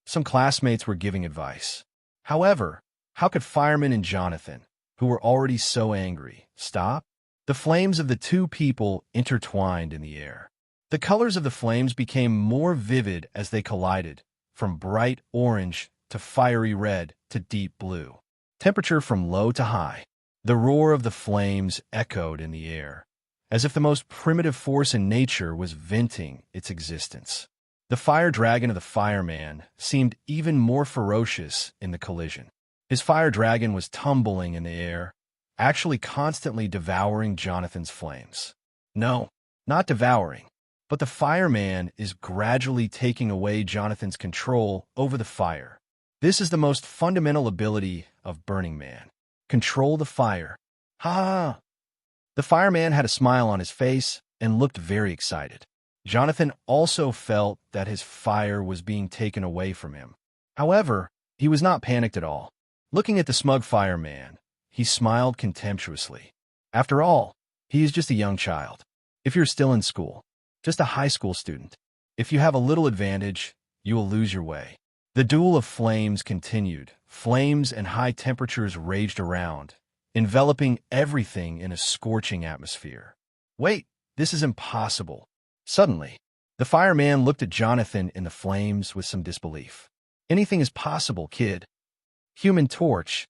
Some classmates were giving advice. However, how could Fireman and Jonathan, who were already so angry, stop? The flames of the two people intertwined in the air. The colors of the flames became more vivid as they collided, from bright orange to fiery red to deep blue. Temperature from low to high. The roar of the flames echoed in the air, as if the most primitive force in nature was venting its existence. The fire dragon of the fireman seemed even more ferocious in the collision. His fire dragon was tumbling in the air, actually constantly devouring Jonathan's flames. No, not devouring, but the fireman is gradually taking away Jonathan's control over the fire. This is the most fundamental ability of Burning Man. Control the fire. Ha ha ha! The fireman had a smile on his face and looked very excited. Jonathan also felt that his fire was being taken away from him. However, he was not panicked at all. Looking at the smug fireman, he smiled contemptuously. After all, he is just a young child. If you're still in school, just a high school student. If you have a little advantage, you will lose your way. The duel of flames continued. Flames and high temperatures raged around, enveloping everything in a scorching atmosphere. Wait, this is impossible. Suddenly, the fireman looked at Jonathan in the flames with some disbelief. Anything is possible, kid. Human torch.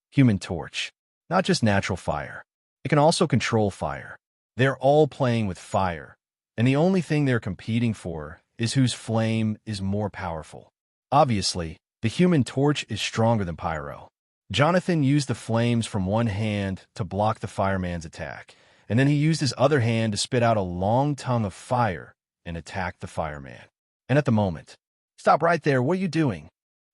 Not just natural fire. It can also control fire. They're all playing with fire, and the only thing they're competing for is whose flame is more powerful. Obviously, the human torch is stronger than pyro. Jonathan used the flames from one hand to block the fireman's attack, and then he used his other hand to spit out a long tongue of fire and attack the fireman. And at the moment, stop right there, what are you doing?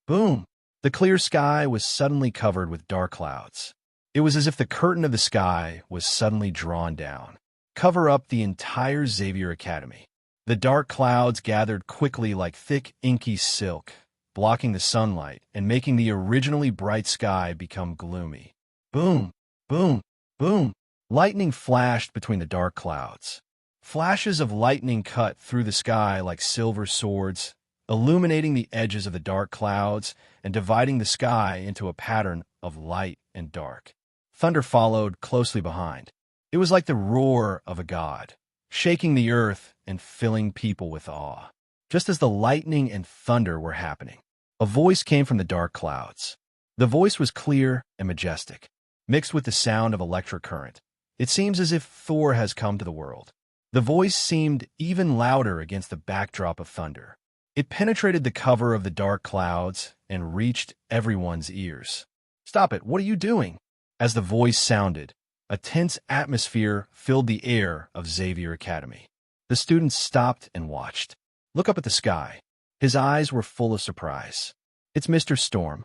Boom! The clear sky was suddenly covered with dark clouds. It was as if the curtain of the sky was suddenly drawn down, cover up the entire Xavier Academy. The dark clouds gathered quickly like thick, inky silk, blocking the sunlight and making the originally bright sky become gloomy. Boom! Boom! Boom! Lightning flashed between the dark clouds. Flashes of lightning cut through the sky like silver swords, illuminating the edges of the dark clouds and dividing the sky into a pattern of light and dark. Thunder followed closely behind. It was like the roar of a god, shaking the earth and filling people with awe. Just as the lightning and thunder were happening, a voice came from the dark clouds. The voice was clear and majestic, mixed with the sound of electric current. It seems as if Thor has come to the world. The voice seemed even louder against the backdrop of thunder. It penetrated the cover of the dark clouds and reached everyone's ears. Stop it, what are you doing? As the voice sounded, a tense atmosphere filled the air of Xavier Academy. The students stopped and watched. Look up at the sky. His eyes were full of surprise. It's Mr. Storm.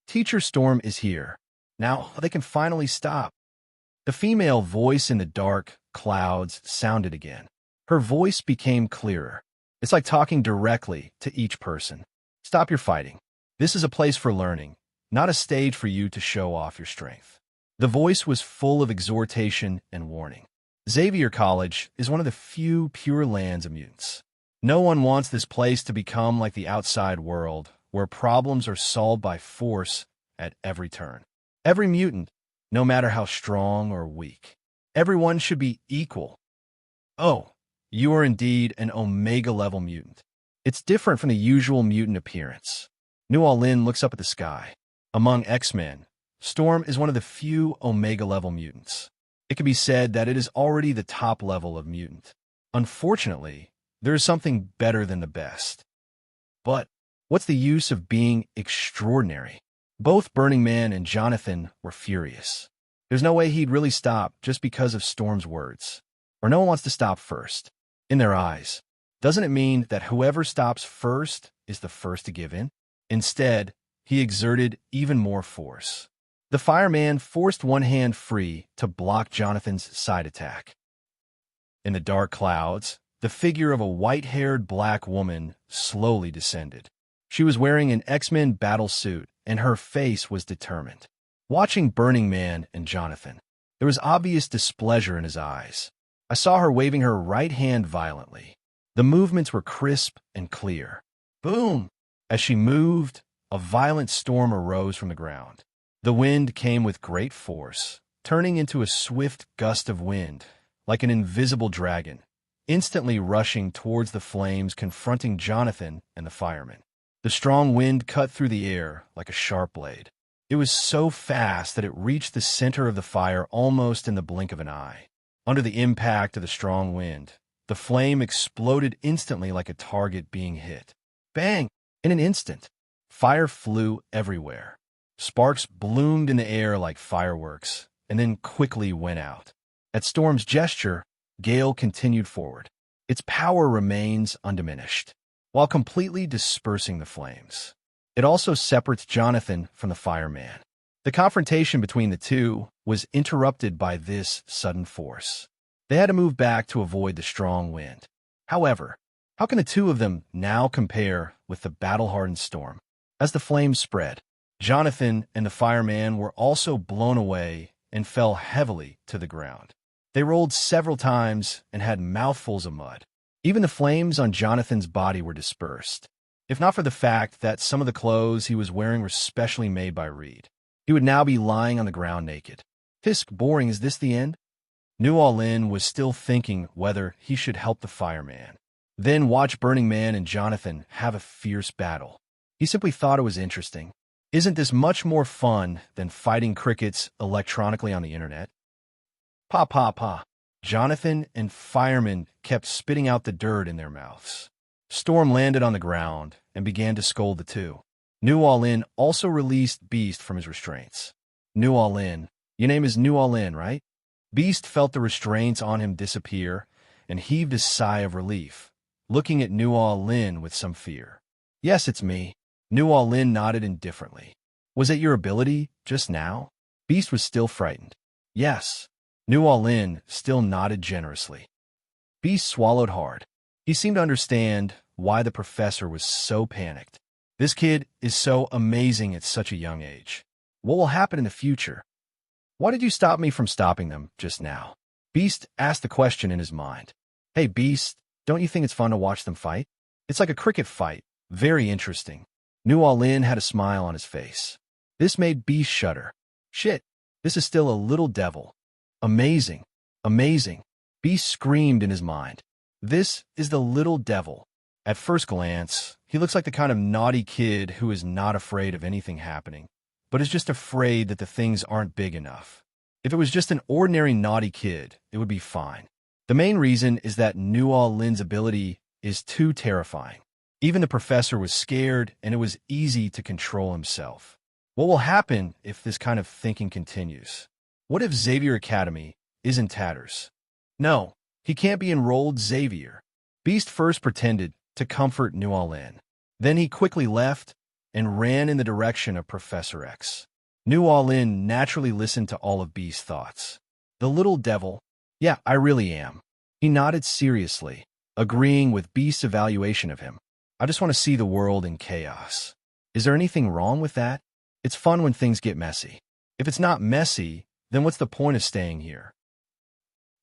Teacher Storm is here. Now they can finally stop. The female voice in the dark clouds sounded again. Her voice became clearer. It's like talking directly to each person. Stop your fighting. This is a place for learning, not a stage for you to show off your strength. The voice was full of exhortation and warning. Xavier College is one of the few pure lands of mutants. No one wants this place to become like the outside world, where problems are solved by force at every turn. Every mutant, no matter how strong or weak, everyone should be equal. Oh, you are indeed an Omega-level mutant. It's different from the usual mutant appearance. New All-In looks up at the sky. Among X-Men, Storm is one of the few Omega-level mutants. It can be said that it is already the top level of mutant. Unfortunately, there is something better than the best. But what's the use of being extraordinary? Both Burning Man and Jonathan were furious. There's no way he'd really stop just because of Storm's words. Or no one wants to stop first. In their eyes, doesn't it mean that whoever stops first is the first to give in? Instead, he exerted even more force. The fireman forced one hand free to block Jonathan's side attack. In the dark clouds, the figure of a white-haired black woman slowly descended. She was wearing an X-Men battle suit, and her face was determined. Watching Burning Man and Jonathan, there was obvious displeasure in his eyes. I saw her waving her right hand violently. The movements were crisp and clear. Boom! As she moved, a violent storm arose from the ground. The wind came with great force, turning into a swift gust of wind, like an invisible dragon, instantly rushing towards the flames, confronting Jonathan and the firemen. The strong wind cut through the air like a sharp blade. It was so fast that it reached the center of the fire almost in the blink of an eye. Under the impact of the strong wind, the flame exploded instantly like a target being hit. Bang! In an instant, fire flew everywhere. Sparks bloomed in the air like fireworks, and then quickly went out. At Storm's gesture, Gale continued forward. Its power remains undiminished, while completely dispersing the flames. It also separates Jonathan from the fireman. The confrontation between the two was interrupted by this sudden force. They had to move back to avoid the strong wind. However, how can the two of them now compare with the battle-hardened Storm? As the flames spread, Jonathan and the fireman were also blown away and fell heavily to the ground. They rolled several times and had mouthfuls of mud. Even the flames on Jonathan's body were dispersed, if not for the fact that some of the clothes he was wearing were specially made by Reed. He would now be lying on the ground naked. Fisk, boring, is this the end? New All-In was still thinking whether he should help the fireman. Then watch Burning Man and Jonathan have a fierce battle. He simply thought it was interesting. Isn't this much more fun than fighting crickets electronically on the internet? Pa pa pa. Jonathan and fireman kept spitting out the dirt in their mouths. Storm landed on the ground and began to scold the two. New All-In also released Beast from his restraints. New All-In, your name is New All-In, right? Beast felt the restraints on him disappear and heaved a sigh of relief, looking at New All-In with some fear. Yes, it's me. New All-In nodded indifferently. Was it your ability just now? Beast was still frightened. Yes. New All-In still nodded generously. Beast swallowed hard. He seemed to understand why the professor was so panicked. This kid is so amazing at such a young age. What will happen in the future? Why did you stop me from stopping them just now? Beast asked the question in his mind. Hey, Beast, don't you think it's fun to watch them fight? It's like a cricket fight. Very interesting. New All-In had a smile on his face. This made Beast shudder. Shit, this is still a little devil. Amazing. Amazing. Beast screamed in his mind. This is the little devil. At first glance, he looks like the kind of naughty kid who is not afraid of anything happening, but is just afraid that the things aren't big enough. If it was just an ordinary naughty kid, it would be fine. The main reason is that New All-In's ability is too terrifying. Even the professor was scared, and it was easy to control himself. What will happen if this kind of thinking continues? What if Xavier Academy is in tatters? No, he can't be enrolled Xavier. Beast first pretended to comfort New All-In. Then he quickly left and ran in the direction of Professor X. New All-In naturally listened to all of Beast's thoughts. The little devil. Yeah, I really am. He nodded seriously, agreeing with Beast's evaluation of him. I just want to see the world in chaos. Is there anything wrong with that? It's fun when things get messy. If it's not messy, then what's the point of staying here?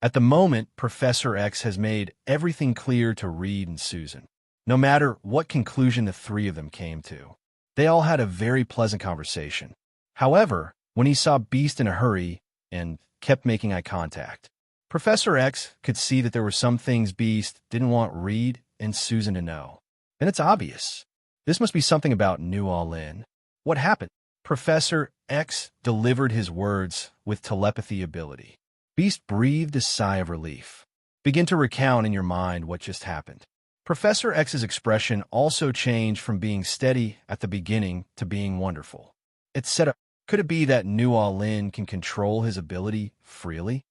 At the moment, Professor X has made everything clear to Reed and Susan. No matter what conclusion the three of them came to, they all had a very pleasant conversation. However, when he saw Beast in a hurry and kept making eye contact, Professor X could see that there were some things Beast didn't want Reed and Susan to know. And it's obvious. This must be something about New All-In. What happened? Professor X delivered his words with telepathy ability. Beast breathed a sigh of relief. Begin to recount in your mind what just happened. Professor X's expression also changed from being steady at the beginning to being wonderful. It said, could it be that New All-In can control his ability freely?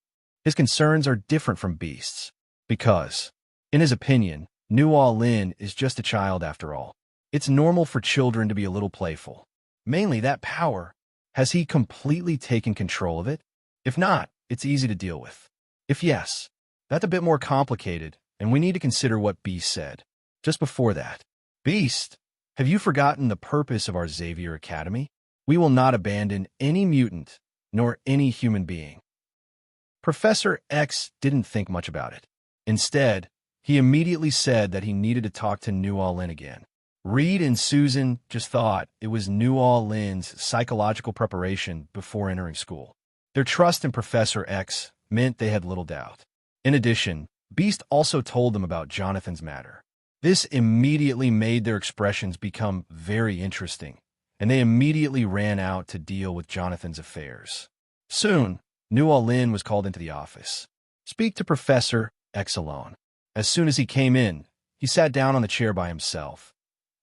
His concerns are different from Beast's, because, in his opinion, New All-In is just a child after all. It's normal for children to be a little playful. Mainly that power. Has he completely taken control of it? If not, it's easy to deal with. If yes, that's a bit more complicated, and we need to consider what Beast said. Just before that, Beast, have you forgotten the purpose of our Xavier Academy? We will not abandon any mutant, nor any human being. Professor X didn't think much about it. Instead, he immediately said that he needed to talk to New All-In again. Reed and Susan just thought it was New All-In's psychological preparation before entering school. Their trust in Professor X meant they had little doubt. In addition, Beast also told them about Jonathan's matter. This immediately made their expressions become very interesting, and they immediately ran out to deal with Jonathan's affairs. Soon, New All-In was called into the office. Speak to Professor X alone. As soon as he came in, he sat down on the chair by himself.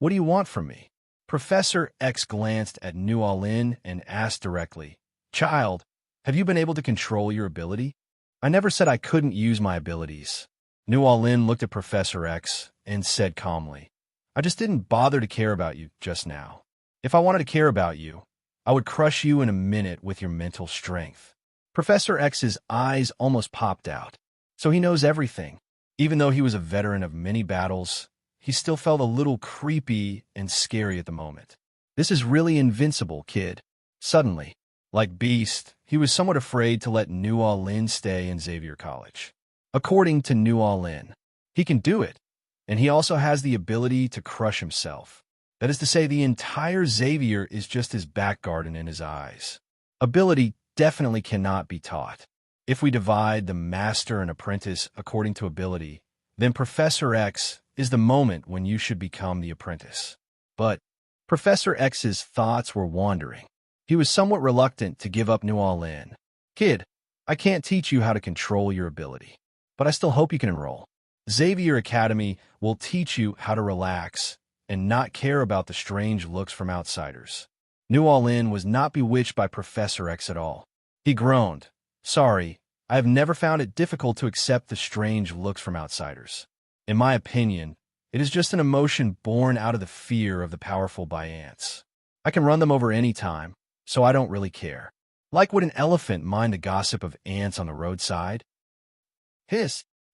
What do you want from me? Professor X glanced at New All-In and asked directly, Child, have you been able to control your ability? I never said I couldn't use my abilities. New All-In looked at Professor X and said calmly, I just didn't bother to care about you just now. If I wanted to care about you, I would crush you in a minute with your mental strength. Professor X's eyes almost popped out. So he knows everything. Even though he was a veteran of many battles, he still felt a little creepy and scary at the moment. This is really invincible, kid. Suddenly, like Beast, he was somewhat afraid to let New All-In stay in Xavier College. According to New All-In, he can do it, and he also has the ability to crush himself. That is to say, the entire Xavier is just his back garden in his eyes. Ability definitely cannot be taught. If we divide the master and apprentice according to ability, then Professor X is the moment when you should become the apprentice. But Professor X's thoughts were wandering. He was somewhat reluctant to give up New All-In. Kid, I can't teach you how to control your ability, but I still hope you can enroll. Xavier Academy will teach you how to relax and not care about the strange looks from outsiders. New All-In was not bewitched by Professor X at all. He groaned, Sorry, I have never found it difficult to accept the strange looks from outsiders. In my opinion, it is just an emotion born out of the fear of the powerful by ants. I can run them over any time, so I don't really care. Like would an elephant mind the gossip of ants on the roadside?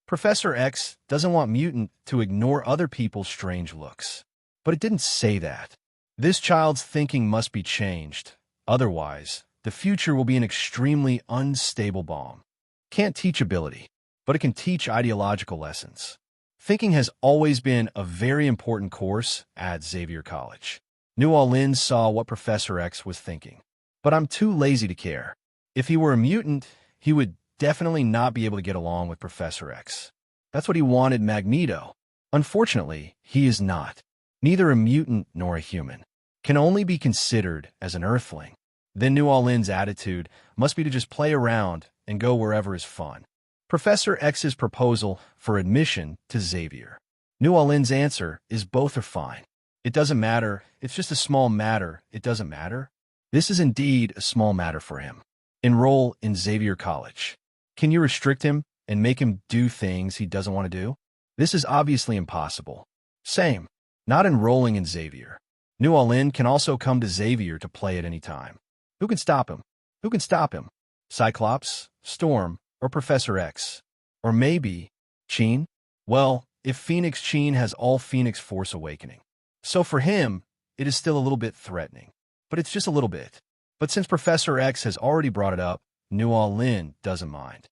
Professor X doesn't want mutant to ignore other people's strange looks. But it didn't say that. This child's thinking must be changed. Otherwise, the future will be an extremely unstable bomb. Can't teach ability, but it can teach ideological lessons. Thinking has always been a very important course at Xavier College. New All-In saw what Professor X was thinking. But I'm too lazy to care. If he were a mutant, he would definitely not be able to get along with Professor X. That's what he wanted Magneto. Unfortunately, he is not. Neither a mutant nor a human. Can only be considered as an Earthling. Then New All-In's attitude must be to just play around and go wherever is fun. Professor X's proposal for admission to Xavier. New All-In's answer is both are fine. It doesn't matter. It's just a small matter. It doesn't matter. This is indeed a small matter for him. Enroll in Xavier College. Can you restrict him and make him do things he doesn't want to do? This is obviously impossible. Same. Not enrolling in Xavier. New All-In can also come to Xavier to play at any time. Who can stop him? Who can stop him? Cyclops, Storm, or Professor X? Or maybe Sheen? Well, if Phoenix Sheen has all Phoenix Force Awakening. So for him, it is still a little bit threatening. but it's just a little bit. But since Professor X has already brought it up, Nuo Lin doesn't mind.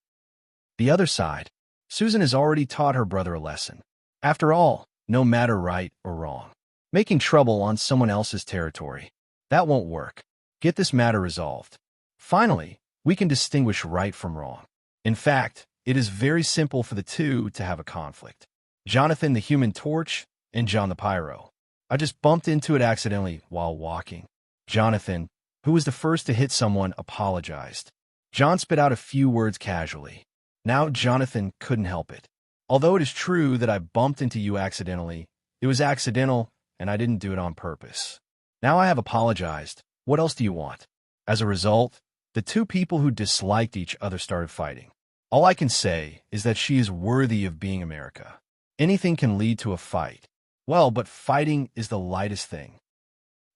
The other side, Susan has already taught her brother a lesson. After all, no matter right or wrong, making trouble on someone else's territory, that won't work. Get this matter resolved. Finally, we can distinguish right from wrong. In fact, it is very simple for the two to have a conflict. Jonathan the Human Torch and John the Pyro. I just bumped into it accidentally while walking. Jonathan, who was the first to hit someone, apologized. John spit out a few words casually. Now Jonathan couldn't help it. Although it is true that I bumped into you accidentally, it was accidental and I didn't do it on purpose. Now I have apologized. What else do you want? As a result, the two people who disliked each other started fighting. All I can say is that she is worthy of being America. Anything can lead to a fight. Well, but fighting is the lightest thing.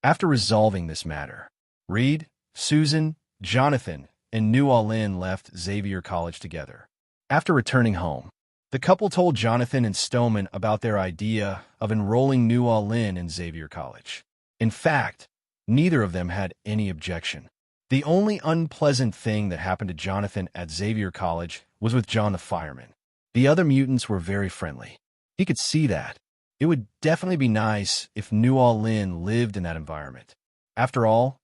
After resolving this matter, Reed, Susan, Jonathan, and Nuo Lin left Xavier College together. After returning home, the couple told Jonathan and Stoneman about their idea of enrolling Nuo Lin in Xavier College. In fact, neither of them had any objection. The only unpleasant thing that happened to Jonathan at Xavier College was with John the fireman. The other mutants were very friendly. He could see that. It would definitely be nice if Nuo Lin lived in that environment. After all,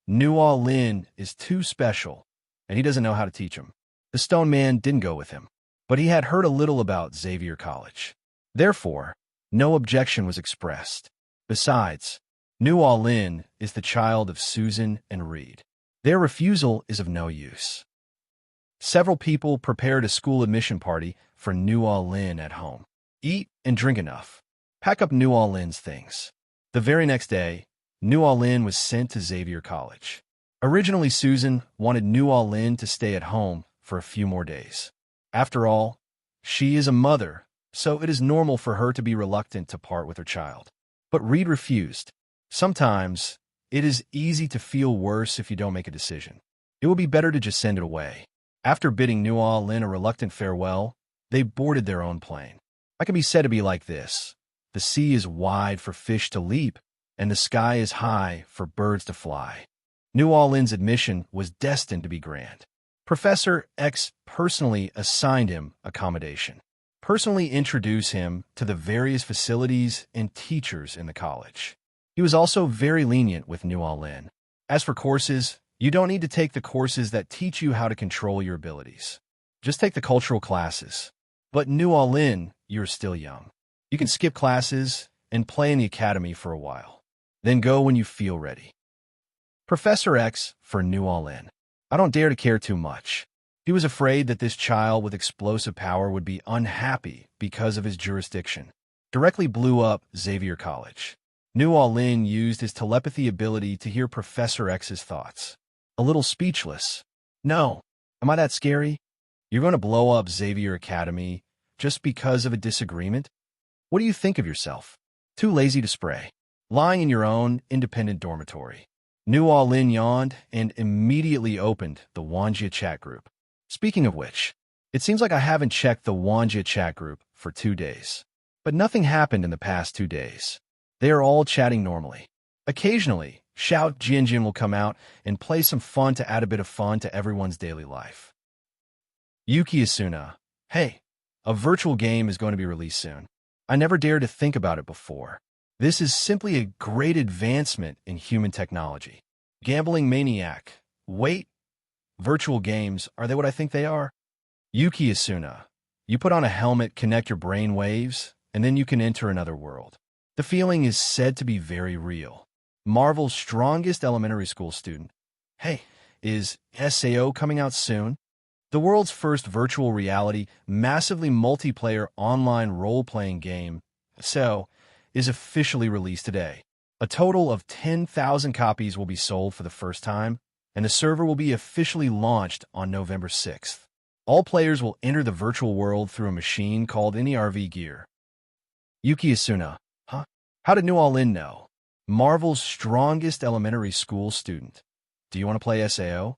Nuo Lin is too special, and he doesn't know how to teach him. The Stone Man didn't go with him, but he had heard a little about Xavier College. Therefore, no objection was expressed. Besides, Nuo Lin is the child of Susan and Reed. Their refusal is of no use. Several people prepared a school admission party for Nuo Lin at home. Eat and drink enough. Pack up Nuo Lin's things. The very next day, Nuo Lin was sent to Xavier College. Originally, Susan wanted Nuo Lin to stay at home for a few more days. After all, she is a mother, so it is normal for her to be reluctant to part with her child. But Reed refused. Sometimes, it is easy to feel worse if you don't make a decision. It will be better to just send it away. After bidding Nuo Lin a reluctant farewell, they boarded their own plane. I can be said to be like this. The sea is wide for fish to leap, and the sky is high for birds to fly. Nuo Lin's admission was destined to be grand. Professor X personally assigned him accommodation, personally introduced him to the various facilities and teachers in the college. He was also very lenient with Nuo Lin. As for courses, you don't need to take the courses that teach you how to control your abilities. Just take the cultural classes. But Nuo Lin, you're still young. You can skip classes and play in the academy for a while. Then go when you feel ready. Professor X for Nuo Lin. I don't dare to care too much. He was afraid that this child with explosive power would be unhappy because of his jurisdiction. Directly blew up Xavier College. Nuo Lin used his telepathy ability to hear Professor X's thoughts. A little speechless. No. Am I that scary? You're going to blow up Xavier Academy just because of a disagreement? What do you think of yourself? Too lazy to spray. Lying in your own independent dormitory. Nuo Lin yawned and immediately opened the Wanjia chat group. Speaking of which, it seems like I haven't checked the Wanjia chat group for 2 days. But nothing happened in the past 2 days. They are all chatting normally. Occasionally, Shout Jinjin will come out and play some fun to add a bit of fun to everyone's daily life. Yuki Asuna. Hey, a virtual game is going to be released soon. I never dared to think about it before. This is simply a great advancement in human technology. Gambling maniac. Wait, virtual games, are they what I think they are? Yuki Asuna. You put on a helmet, connect your brain waves, and then you can enter another world. The feeling is said to be very real. Marvel's strongest elementary school student. Hey, is SAO coming out soon? The world's first virtual reality, massively multiplayer online role-playing game, SAO, is officially released today. A total of 10,000 copies will be sold for the first time, and the server will be officially launched on November 6th. All players will enter the virtual world through a machine called NERV Gear. Yuki Asuna. Huh? How did Nuo Lin know? Marvel's strongest elementary school student. Do you want to play SAO?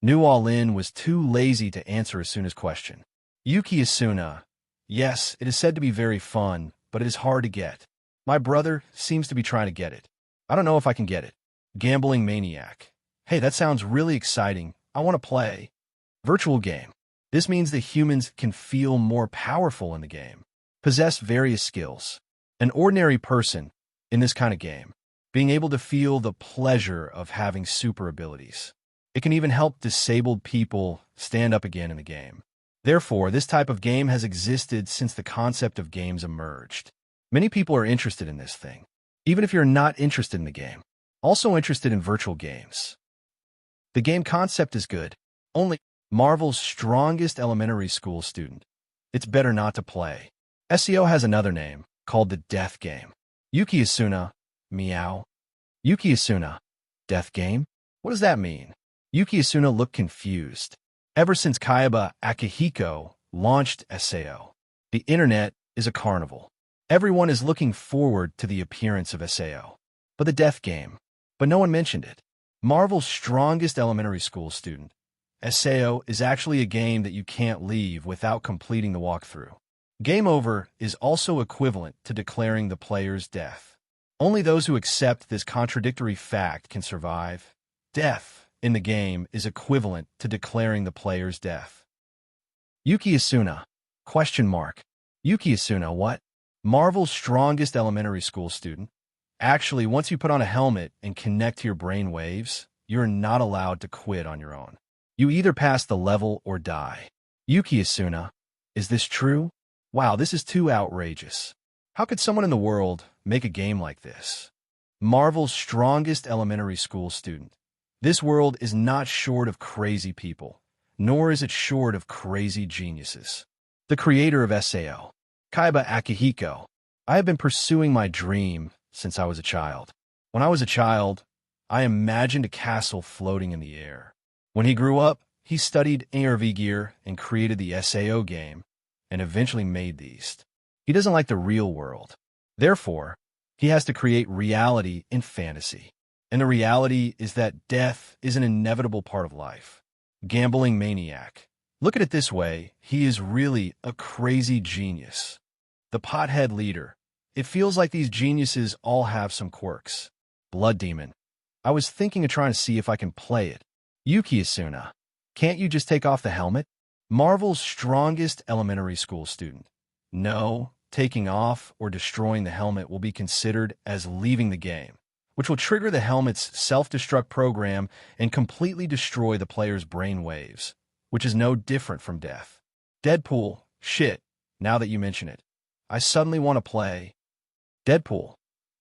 Nuo Lin was too lazy to answer Asuna's question. Yuki Asuna. Yes, it is said to be very fun, but it is hard to get. My brother seems to be trying to get it. I don't know if I can get it. Gambling maniac. Hey, that sounds really exciting. I want to play. Virtual game. This means that humans can feel more powerful in the game, possess various skills. An ordinary person in this kind of game, being able to feel the pleasure of having super abilities. It can even help disabled people stand up again in the game. Therefore, this type of game has existed since the concept of games emerged. Many people are interested in this thing, even if you're not interested in the game. Also interested in virtual games. The game concept is good, only Marvel's strongest elementary school student. It's better not to play. SEO has another name, called the death game. Yuki Asuna, meow. Yuki Asuna, death game? What does that mean? Yuki Asuna looked confused. Ever since Kaiba Akihiko launched SAO, the internet is a carnival. Everyone is looking forward to the appearance of SAO. But the death game. But no one mentioned it. Marvel's strongest elementary school student. SAO is actually a game that you can't leave without completing the walkthrough. Game over is also equivalent to declaring the player's death. Only those who accept this contradictory fact can survive. Death in the game is equivalent to declaring the player's death. Yuki Asuna? Question mark. Yuki Asuna what? Marvel's strongest elementary school student. Actually, once you put on a helmet and connect to your brain waves, you're not allowed to quit on your own. You either pass the level or die. Yuki Asuna, is this true? Wow, this is too outrageous. How could someone in the world make a game like this? Marvel's strongest elementary school student. This world is not short of crazy people, nor is it short of crazy geniuses. The creator of SAO, Kaiba Akihiko. I have been pursuing my dream since I was a child. When I was a child, I imagined a castle floating in the air. When he grew up, he studied ARV gear and created the SAO game, and eventually made these. He doesn't like the real world. Therefore, he has to create reality in fantasy. And the reality is that death is an inevitable part of life. Gambling maniac. Look at it this way, he is really a crazy genius. The pothead leader. It feels like these geniuses all have some quirks. Blood demon. I was thinking of trying to see if I can play it. Yuki Asuna. Can't you just take off the helmet? Marvel's strongest elementary school student. No, taking off or destroying the helmet will be considered as leaving the game, which will trigger the helmet's self-destruct program and completely destroy the player's brain waves, which is no different from death. Deadpool, shit, now that you mention it. I suddenly want to play. Deadpool.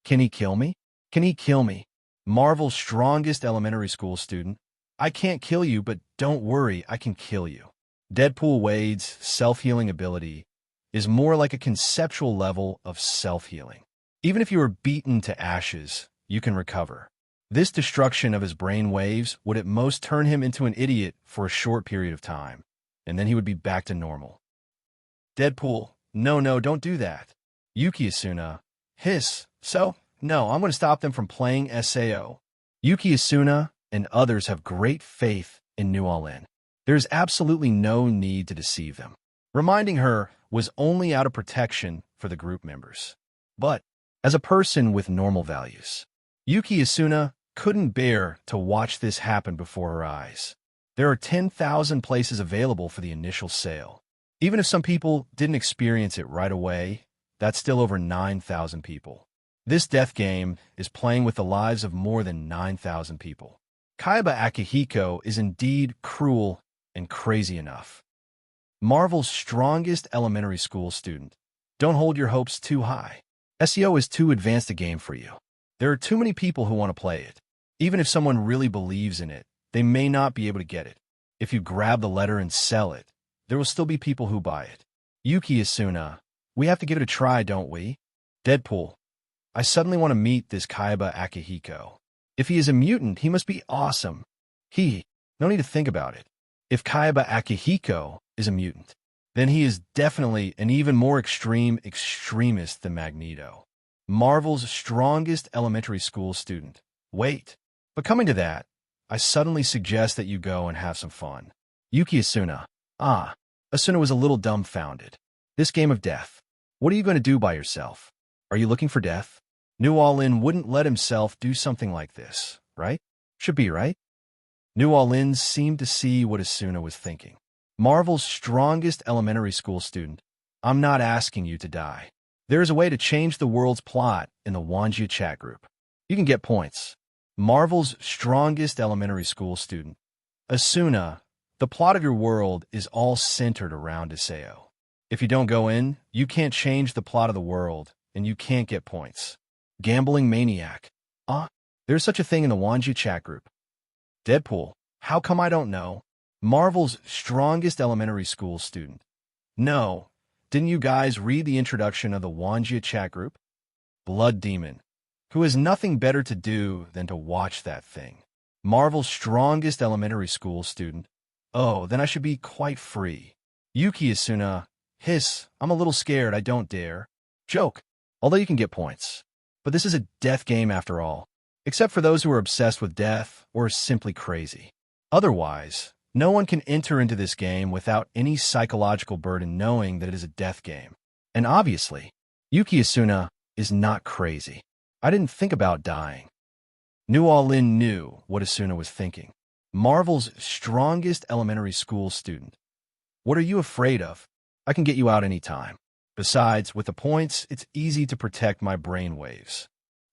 Can he kill me? Can he kill me? Marvel's strongest elementary school student. I can't kill you, but don't worry, I can kill you. Deadpool Wade's self-healing ability is more like a conceptual level of self-healing. Even if you are beaten to ashes, you can recover. This destruction of his brain waves would at most turn him into an idiot for a short period of time, and then he would be back to normal. Deadpool, no, don't do that. Yuki Asuna, hiss, so, no, I'm going to stop them from playing SAO. Yuki Asuna and others have great faith in New All-In. There is absolutely no need to deceive them. Reminding her was only out of protection for the group members. But, as a person with normal values, Yuki Asuna couldn't bear to watch this happen before her eyes. There are 10,000 places available for the initial sale. Even if some people didn't experience it right away, that's still over 9,000 people. This death game is playing with the lives of more than 9,000 people. Kaiba Akihiko is indeed cruel and crazy enough. Marvel's strongest elementary school student. Don't hold your hopes too high. SEO is too advanced a game for you. There are too many people who want to play it. Even if someone really believes in it, they may not be able to get it. If you grab the letter and sell it, there will still be people who buy it. Yuki Asuna, we have to give it a try, don't we? Deadpool, I suddenly want to meet this Kaiba Akihiko. If he is a mutant, he must be awesome. No need to think about it. If Kaiba Akihiko is a mutant, then he is definitely an even more extreme extremist than Magneto. Marvel's strongest elementary school student. Wait, but coming to that, I suddenly suggest that you go and have some fun. Yuki Asuna. Asuna was a little dumbfounded. This game of death. What are you going to do by yourself? Are you looking for death? New All-In wouldn't let himself do something like this, right? Should be, right? New Orleans seemed to see what Asuna was thinking. Marvel's strongest elementary school student. I'm not asking you to die. There is a way to change the world's plot in the Wanjia chat group. You can get points. Marvel's strongest elementary school student. Asuna, the plot of your world is all centered around Iseo. If you don't go in, you can't change the plot of the world, and you can't get points. Gambling maniac. There's such a thing in the Wanjia chat group. Deadpool. How come I don't know? Marvel's strongest elementary school student. No. Didn't you guys read the introduction of the Wanjia chat group? Blood Demon. Who has nothing better to do than to watch that thing. Marvel's strongest elementary school student. Oh, then I should be quite free. Yuki Asuna. Hiss. I'm a little scared. I don't dare. Joke. Although you can get points. But this is a death game after all. Except for those who are obsessed with death or are simply crazy. Otherwise, no one can enter into this game without any psychological burden knowing that it is a death game. And obviously, Yuki Asuna is not crazy. I didn't think about dying. New Orleans knew what Asuna was thinking. Marvel's strongest elementary school student. What are you afraid of? I can get you out anytime. Besides, with the points, it's easy to protect my brain waves.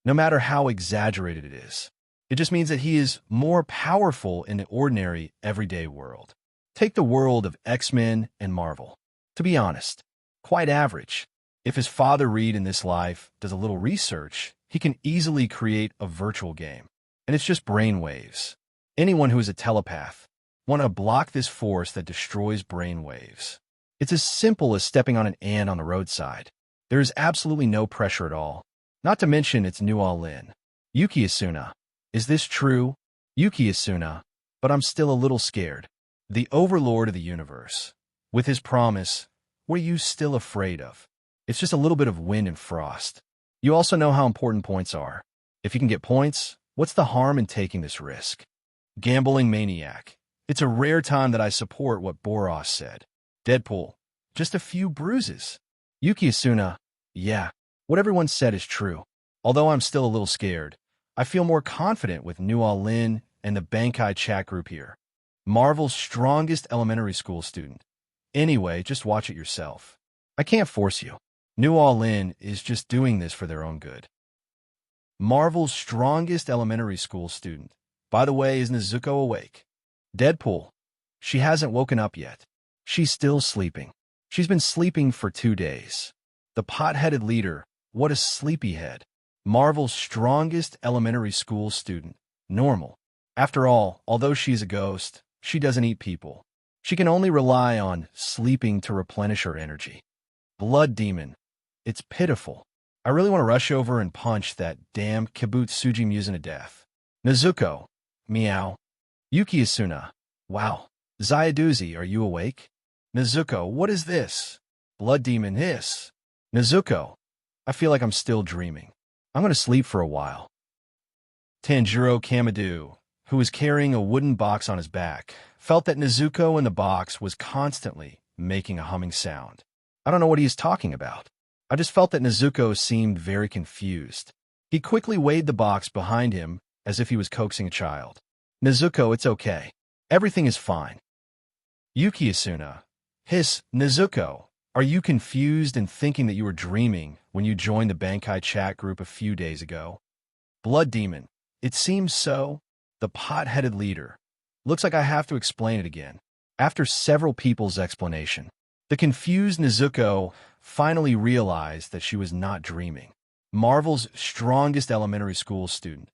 No matter how exaggerated it is. It just means that he is more powerful in the ordinary, everyday world. Take the world of X-Men and Marvel. To be honest, quite average. If his father Reed in this life does a little research, he can easily create a virtual game. And it's just brainwaves. Anyone who is a telepath want to block this force that destroys brainwaves. It's as simple as stepping on an ant on the roadside. There is absolutely no pressure at all. Not to mention it's New Orleans. Yuki Asuna. Is this true? Yuki Asuna. But I'm still a little scared. The overlord of the universe. With his promise, what are you still afraid of? It's just a little bit of wind and frost. You also know how important points are. If you can get points, what's the harm in taking this risk? Gambling maniac. It's a rare time that I support what Boros said. Deadpool. Just a few bruises. Yuki Asuna. Yeah. What everyone said is true. Although I'm still a little scared, I feel more confident with New Orleans and the Bankai chat group here. Marvel's strongest elementary school student. Anyway, just watch it yourself. I can't force you. New Orleans is just doing this for their own good. Marvel's strongest elementary school student. By the way, is Nezuko awake? Deadpool. She hasn't woken up yet. She's still sleeping. She's been sleeping for 2 days. The pot-headed leader. What a sleepyhead. Marvel's strongest elementary school student. Normal. After all, although she's a ghost, she doesn't eat people. She can only rely on sleeping to replenish her energy. Blood Demon. It's pitiful. I really want to rush over and punch that damn Kibutsuji Musen to death. Nezuko. Meow. Yuki Asuna. Wow. Zayaduzi, are you awake? Nezuko, what is this? Blood Demon. Hiss. Nezuko. I feel like I'm still dreaming. I'm going to sleep for a while. Tanjiro Kamadu, who was carrying a wooden box on his back, felt that Nezuko in the box was constantly making a humming sound. I don't know what he is talking about. I just felt that Nezuko seemed very confused. He quickly weighed the box behind him as if he was coaxing a child. Nezuko, it's okay. Everything is fine. Yuki Asuna. Hiss, Nezuko. Are you confused and thinking that you were dreaming when you joined the Bankai chat group a few days ago? Blood Demon. It seems so. The pot-headed leader. Looks like I have to explain it again. After several people's explanation, the confused Nezuko finally realized that she was not dreaming. Marvel's strongest elementary school student.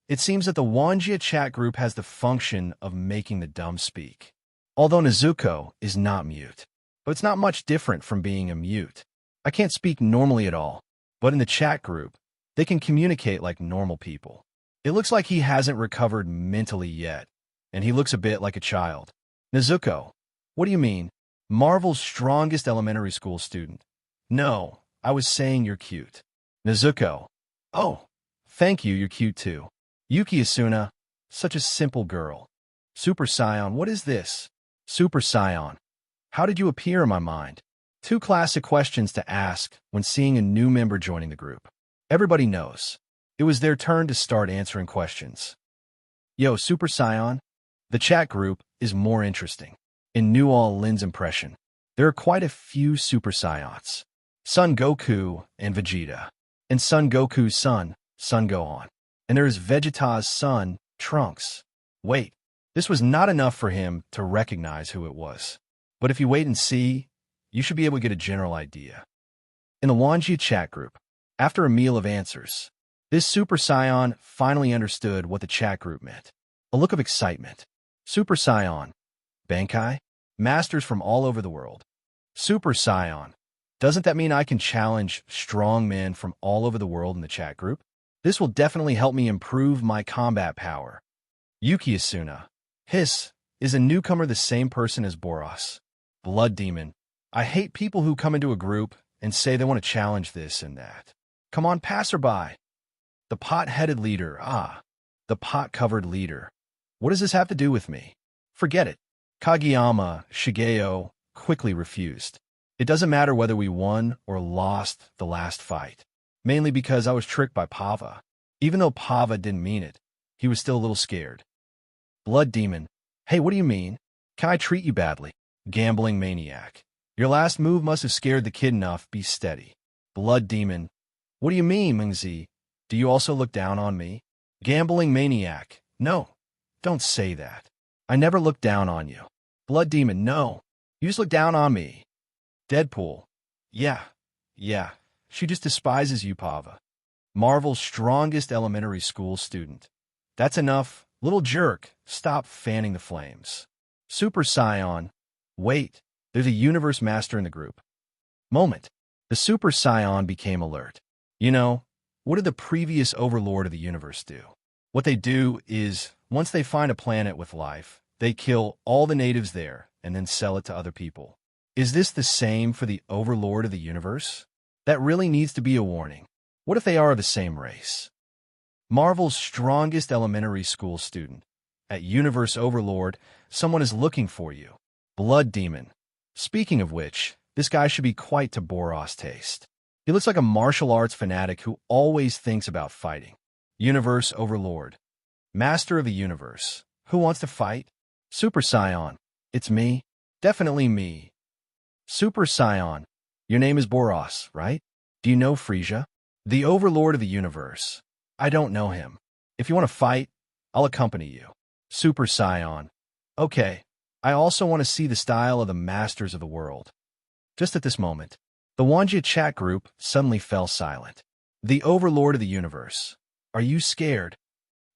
It seems that the Wanjia chat group has the function of making the dumb speak. Although Nezuko is not mute. But it's not much different from being a mute. I can't speak normally at all, but in the chat group, they can communicate like normal people. It looks like he hasn't recovered mentally yet, and he looks a bit like a child. Nezuko, what do you mean? Marvel's strongest elementary school student. No, I was saying you're cute. Nezuko, oh, thank you, you're cute too. Yuki Asuna, such a simple girl. Super Saiyan, what is this? Super Saiyan. How did you appear in my mind? 2 classic questions to ask when seeing a new member joining the group. Everybody knows. It was their turn to start answering questions. Yo, Super Saiyan. The chat group is more interesting. In New All Lin's impression, there are quite a few Super Saiyans. Son Goku and Vegeta. And Son Goku's son, Son Gohan. And there is Vegeta's son, Trunks. Wait, this was not enough for him to recognize who it was. But if you wait and see, you should be able to get a general idea. In the Wanjia chat group, after a meal of answers, this Super Saiyan finally understood what the chat group meant. A look of excitement. Super Saiyan. Bankai? Masters from all over the world. Super Saiyan. Doesn't that mean I can challenge strong men from all over the world in the chat group? This will definitely help me improve my combat power. Yuki Asuna. Hiss. Is a newcomer the same person as Boros? Blood Demon. I hate people who come into a group and say they want to challenge this and that. Come on, passerby. The pot-headed leader. The pot-covered leader. What does this have to do with me? Forget it. Kageyama Shigeo quickly refused. It doesn't matter whether we won or lost the last fight. Mainly because I was tricked by Pava. Even though Pava didn't mean it, he was still a little scared. Blood Demon. Hey, what do you mean? Can I treat you badly? Gambling Maniac. Your last move must have scared the kid enough. Be steady. Blood Demon. What do you mean, Mingzi? Do you also look down on me? Gambling Maniac. No, don't say that. I never looked down on you. Blood Demon. No, you just look down on me. Deadpool. Yeah. She just despises you, Pava. Marvel's strongest elementary school student. That's enough. Little jerk. Stop fanning the flames. Super Saiyan. Wait, there's a universe master in the group. Moment. The Super Saiyan became alert. You know, what did the previous overlord of the universe do? What they do is, once they find a planet with life, they kill all the natives there and then sell it to other people. Is this the same for the overlord of the universe? That really needs to be a warning. What if they are the same race? Marvel's strongest elementary school student. At Universe Overlord, someone is looking for you. Blood Demon. Speaking of which, this guy should be quite to Boros' taste. He looks like a martial arts fanatic who always thinks about fighting. Universe Overlord. Master of the Universe. Who wants to fight? Super Saiyan. It's me. Definitely me. Super Saiyan. Your name is Boros, right? Do you know Frisia? The Overlord of the Universe. I don't know him. If you want to fight, I'll accompany you. Super Saiyan. Okay. I also want to see the style of the Masters of the World. Just at this moment, the Wanjia chat group suddenly fell silent. The Overlord of the Universe. Are you scared?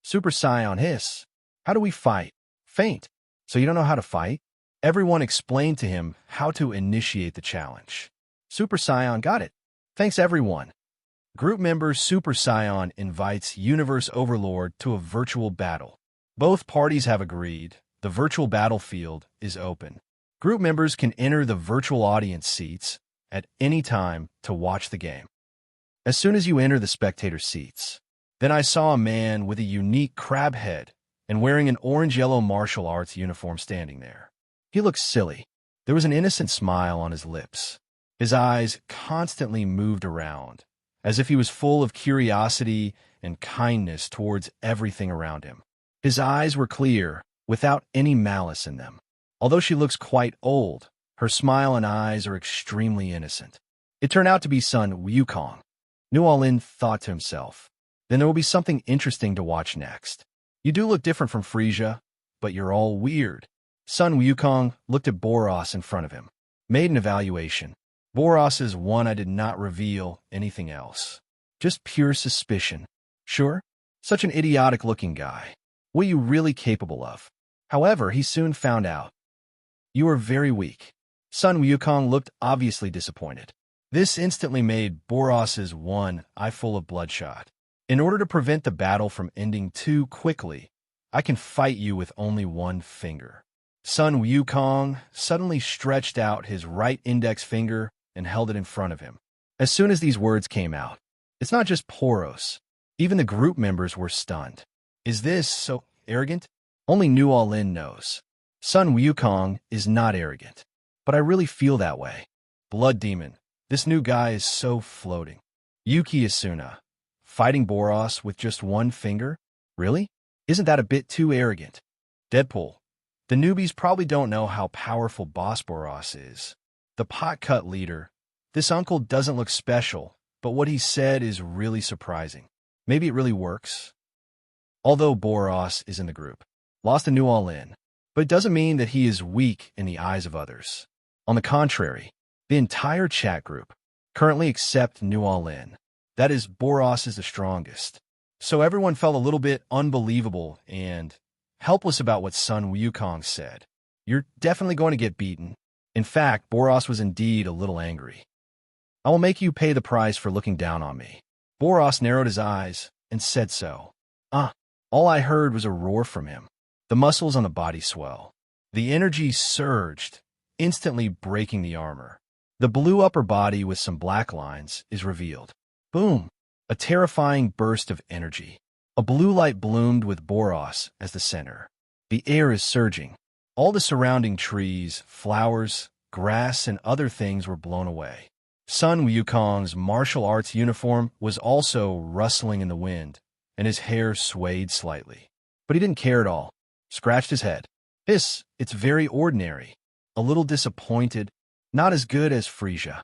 Super Saiyan. Hiss. How do we fight? Faint. So you don't know how to fight? Everyone explained to him how to initiate the challenge. Super Saiyan. Got it. Thanks, everyone. Group member Super Saiyan invites Universe Overlord to a virtual battle. Both parties have agreed. The virtual battlefield is open. Group members can enter the virtual audience seats at any time to watch the game. As soon as you enter the spectator seats, then I saw a man with a unique crab head and wearing an orange-yellow martial arts uniform standing there. He looked silly. There was an innocent smile on his lips. His eyes constantly moved around, as if he was full of curiosity and kindness towards everything around him. His eyes were clear, without any malice in them. Although she looks quite old, her smile and eyes are extremely innocent. It turned out to be Sun Wukong. Nualin thought to himself, then there will be something interesting to watch next. You do look different from Frisia, but you're all weird. Sun Wukong looked at Boros in front of him, made an evaluation. Boros is one I did not reveal anything else. Just pure suspicion. Sure? Such an idiotic-looking guy. What are you really capable of? However, he soon found out. You are very weak. Sun Wukong looked obviously disappointed. This instantly made Boros's one eye full of bloodshot. In order to prevent the battle from ending too quickly, I can fight you with only one finger. Sun Wukong suddenly stretched out his right index finger and held it in front of him. As soon as these words came out, it's not just Poros. Even the group members were stunned. Is this so arrogant? Only Nualin knows. Sun Wukong is not arrogant, but I really feel that way. Blood Demon. This new guy is so floating. Yuki Asuna. Fighting Boros with just one finger? Really? Isn't that a bit too arrogant? Deadpool. The newbies probably don't know how powerful Boss Boros is. The pot-cut leader. This uncle doesn't look special, but what he said is really surprising. Maybe it really works. Although Boros is in the group, lost a new all-in, but it doesn't mean that he is weak in the eyes of others. On the contrary, the entire chat group currently accept new all-in. That is, Boros is the strongest. So everyone felt a little bit unbelievable and helpless about what Sun Wukong said. You're definitely going to get beaten. In fact, Boros was indeed a little angry. I will make you pay the price for looking down on me. Boros narrowed his eyes and said so. All I heard was a roar from him. The muscles on the body swell. The energy surged, instantly breaking the armor. The blue upper body with some black lines is revealed. Boom! A terrifying burst of energy. A blue light bloomed with Boros as the center. The air is surging. All the surrounding trees, flowers, grass, and other things were blown away. Sun Wukong's martial arts uniform was also rustling in the wind, and his hair swayed slightly. But he didn't care at all. Scratched his head. It's very ordinary. A little disappointed. Not as good as Frisia.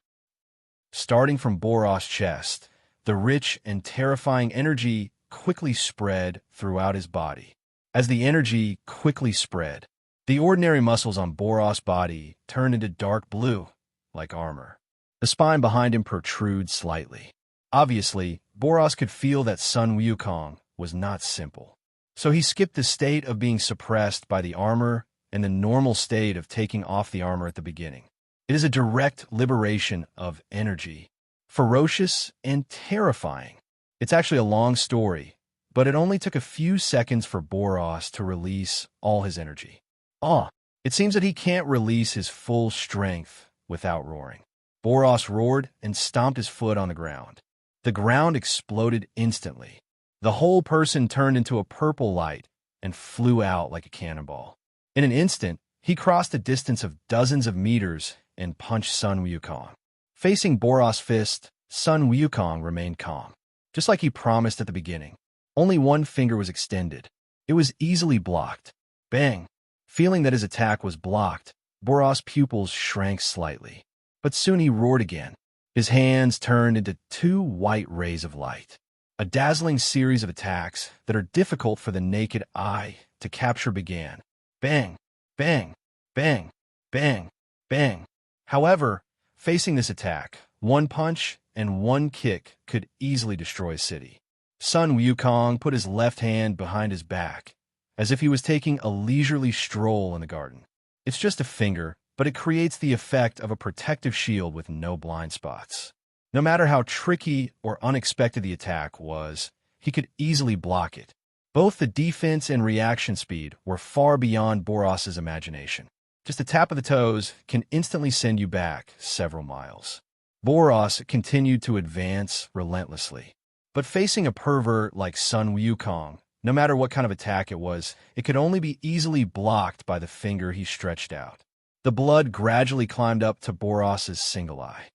Starting from Boros' chest, the rich and terrifying energy quickly spread throughout his body. As the energy quickly spread, the ordinary muscles on Boros' body turned into dark blue, like armor. The spine behind him protrudes slightly. Obviously, Boros could feel that Sun Wukong was not simple. So he skipped the state of being suppressed by the armor and the normal state of taking off the armor at the beginning. It is a direct liberation of energy, ferocious and terrifying. It's actually a long story, but it only took a few seconds for Boros to release all his energy. It seems that he can't release his full strength without roaring. Boros roared and stomped his foot on the ground. The ground exploded instantly. The whole person turned into a purple light and flew out like a cannonball. In an instant, he crossed a distance of dozens of meters and punched Sun Wukong. Facing Boros' fist, Sun Wukong remained calm, just like he promised at the beginning. Only one finger was extended. It was easily blocked. Bang! Feeling that his attack was blocked, Boros' pupils shrank slightly. But soon he roared again. His hands turned into two white rays of light. A dazzling series of attacks that are difficult for the naked eye to capture began. Bang! Bang! Bang! Bang! Bang! However, facing this attack, one punch and one kick could easily destroy a city. Sun Wukong put his left hand behind his back, as if he was taking a leisurely stroll in the garden. It's just a finger, but it creates the effect of a protective shield with no blind spots. No matter how tricky or unexpected the attack was, he could easily block it. Both the defense and reaction speed were far beyond Boros' imagination. Just a tap of the toes can instantly send you back several miles. Boros continued to advance relentlessly. But facing a pervert like Sun Wukong, no matter what kind of attack it was, it could only be easily blocked by the finger he stretched out. The blood gradually climbed up to Boros' single eye.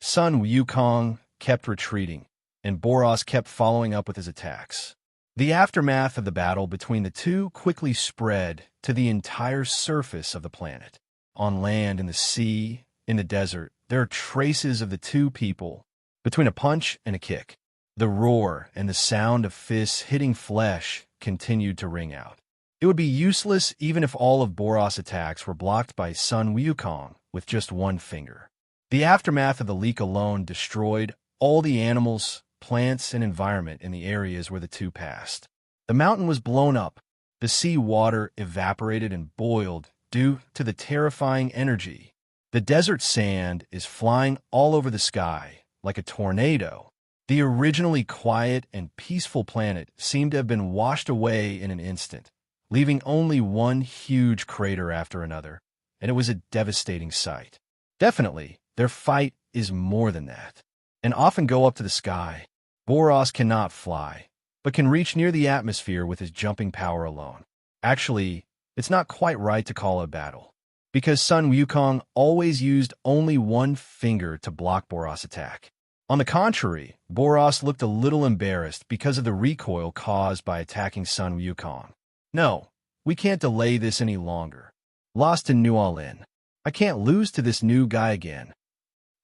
Sun Wukong kept retreating, and Boros kept following up with his attacks. The aftermath of the battle between the two quickly spread to the entire surface of the planet. On land, in the sea, in the desert, there are traces of the two people between a punch and a kick. The roar and the sound of fists hitting flesh continued to ring out. It would be useless even if all of Boros' attacks were blocked by Sun Wukong with just one finger. The aftermath of the leak alone destroyed all the animals, plants, and environment in the areas where the two passed. The mountain was blown up. The sea water evaporated and boiled due to the terrifying energy. The desert sand is flying all over the sky like a tornado. The originally quiet and peaceful planet seemed to have been washed away in an instant, leaving only one huge crater after another, and it was a devastating sight. Definitely, their fight is more than that, and often go up to the sky. Boros cannot fly, but can reach near the atmosphere with his jumping power alone. Actually, it's not quite right to call it a battle, because Sun Wukong always used only one finger to block Boros' attack. On the contrary, Boros looked a little embarrassed because of the recoil caused by attacking Sun Wukong. No, we can't delay this any longer. Lost in New Orleans. I can't lose to this new guy again.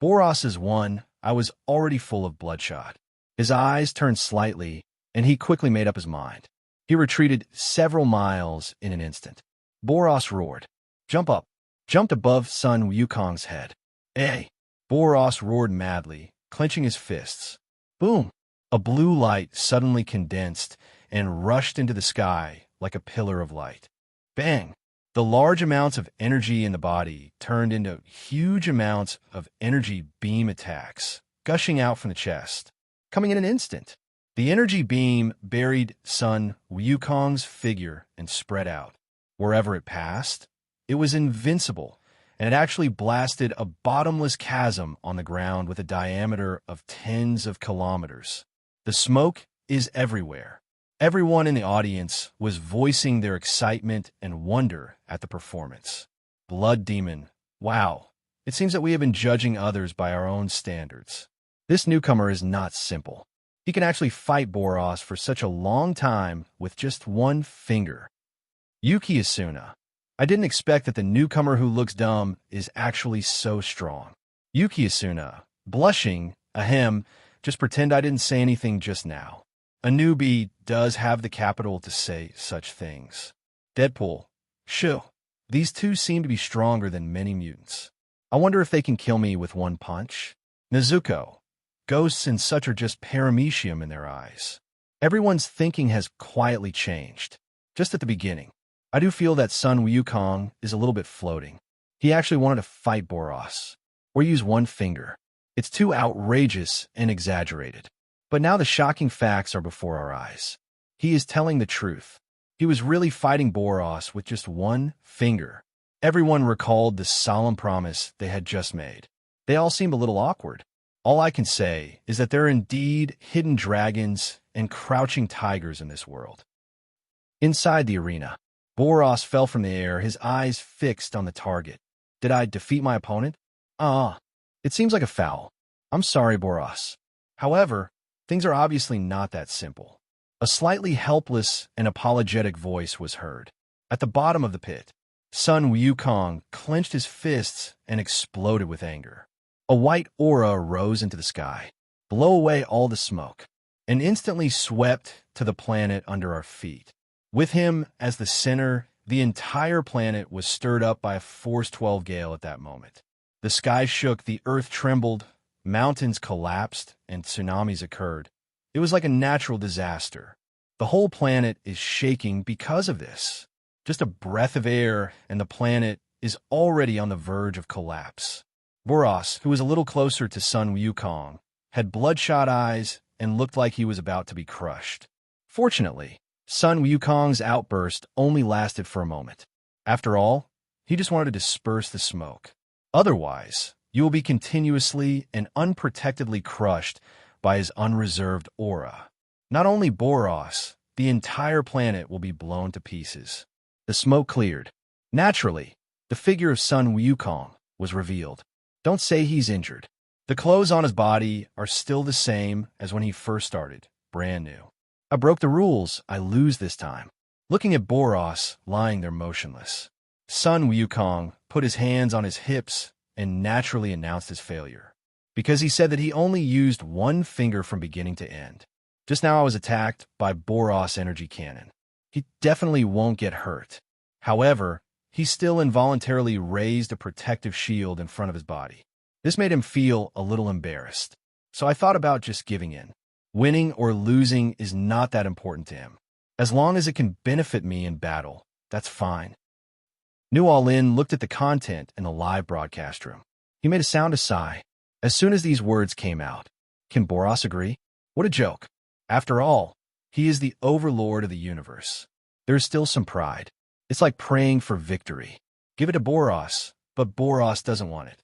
Boros has won. I was already full of bloodshot. His eyes turned slightly, and he quickly made up his mind. He retreated several miles in an instant. Boros roared. Jump up. Jumped above Sun Wukong's head. Hey! Boros roared madly, clenching his fists. Boom! A blue light suddenly condensed and rushed into the sky like a pillar of light. Bang! The large amounts of energy in the body turned into huge amounts of energy beam attacks, gushing out from the chest, coming in an instant. The energy beam buried Sun Wukong's figure and spread out. Wherever it passed, it was invincible, and it actually blasted a bottomless chasm on the ground with a diameter of tens of kilometers. The smoke is everywhere. Everyone in the audience was voicing their excitement and wonder at the performance. Blood Demon. Wow. It seems that we have been judging others by our own standards. This newcomer is not simple. He can actually fight Boros for such a long time with just one finger. Yuki Asuna. I didn't expect that the newcomer who looks dumb is actually so strong. Yuki Asuna. Blushing. Ahem. Just pretend I didn't say anything just now. A newbie does have the capital to say such things. Deadpool. Shoo. These two seem to be stronger than many mutants. I wonder if they can kill me with one punch. Nezuko. Ghosts and such are just paramecium in their eyes. Everyone's thinking has quietly changed. Just at the beginning, I do feel that Sun Wukong is a little bit floating. He actually wanted to fight Boros, or use one finger. It's too outrageous and exaggerated. But now the shocking facts are before our eyes. He is telling the truth. He was really fighting Boros with just one finger. Everyone recalled the solemn promise they had just made. They all seemed a little awkward. All I can say is that there are indeed hidden dragons and crouching tigers in this world. Inside the arena, Boros fell from the air, his eyes fixed on the target. Did I defeat my opponent? It seems like a foul. I'm sorry, Boros. However, things are obviously not that simple. A slightly helpless and apologetic voice was heard. At the bottom of the pit, Sun Wukong clenched his fists and exploded with anger. A white aura rose into the sky, blow away all the smoke, and instantly swept to the planet under our feet. With him as the center, the entire planet was stirred up by a Force 12 gale at that moment. The sky shook, the earth trembled, mountains collapsed, and tsunamis occurred. It was like a natural disaster. The whole planet is shaking because of this. Just a breath of air, and the planet is already on the verge of collapse. Boros, who was a little closer to Sun Wukong, had bloodshot eyes and looked like he was about to be crushed. Fortunately, Sun Wukong's outburst only lasted for a moment. After all, he just wanted to disperse the smoke. Otherwise, you will be continuously and unprotectedly crushed by his unreserved aura. Not only Boros, the entire planet will be blown to pieces. The smoke cleared. Naturally, the figure of Sun Wukong was revealed. Don't say he's injured. The clothes on his body are still the same as when he first started, brand new. I broke the rules, I lose this time. Looking at Boros lying there motionless, Sun Wukong put his hands on his hips and naturally announced his failure, because he said that he only used one finger from beginning to end. Just now I was attacked by Boros' energy cannon. He definitely won't get hurt. However, he still involuntarily raised a protective shield in front of his body. This made him feel a little embarrassed, so I thought about just giving in. Winning or losing is not that important to him. As long as it can benefit me in battle, that's fine. New All-In looked at the content in the live broadcast room. He made a sound of sigh. As soon as these words came out, can Boros agree? What a joke. After all, he is the overlord of the universe. There's still some pride. It's like praying for victory. Give it to Boros, but Boros doesn't want it.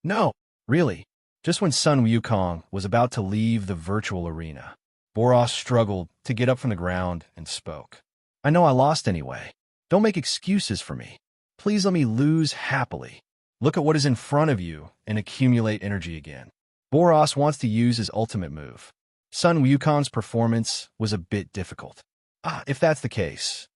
No, really. Just when Sun Wukong was about to leave the virtual arena, Boros struggled to get up from the ground and spoke. I know I lost anyway. Don't make excuses for me. Please let me lose happily. Look at what is in front of you and accumulate energy again. Boros wants to use his ultimate move. Sun Wukong's performance was a bit difficult. If that's the case,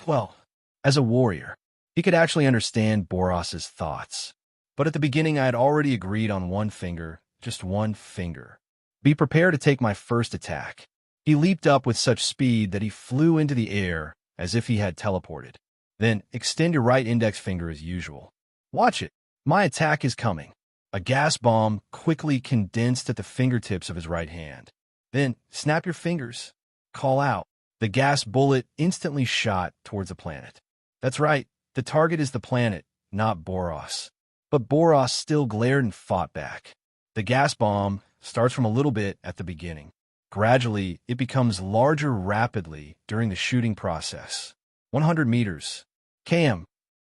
well, as a warrior, he could actually understand Boros's thoughts. But at the beginning, I had already agreed on one finger, just one finger. Be prepared to take my first attack. He leaped up with such speed that he flew into the air as if he had teleported. Then extend your right index finger as usual. Watch it. My attack is coming. A gas bomb quickly condensed at the fingertips of his right hand. Then snap your fingers. Call out. The gas bullet instantly shot towards the planet. That's right. The target is the planet, not Boros. But Boros still glared and fought back. The gas bomb starts from a little bit at the beginning. Gradually, it becomes larger rapidly during the shooting process. 100 meters. km.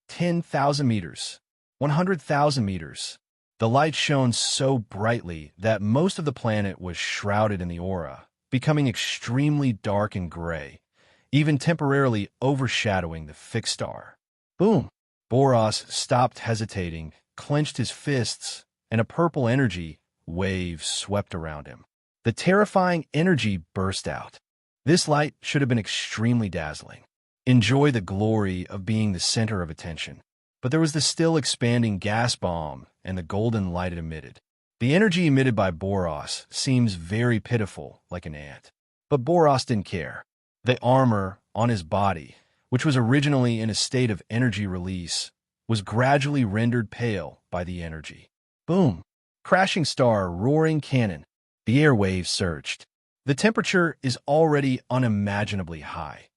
10,000 meters. 100,000 meters. The light shone so brightly that most of the planet was shrouded in the aura, becoming extremely dark and gray, even temporarily overshadowing the fixed star. Boom! Boros stopped hesitating, clenched his fists, and a purple energy wave swept around him. The terrifying energy burst out. This light should have been extremely dazzling. Enjoy the glory of being the center of attention. But there was the still expanding gas bomb and the golden light it emitted. The energy emitted by Boros seems very pitiful, like an ant. But Boros didn't care. The armor on his body, which was originally in a state of energy release, was gradually rendered pale by the energy. Boom! Crashing star, roaring cannon. The airwaves surged. The temperature is already unimaginably high.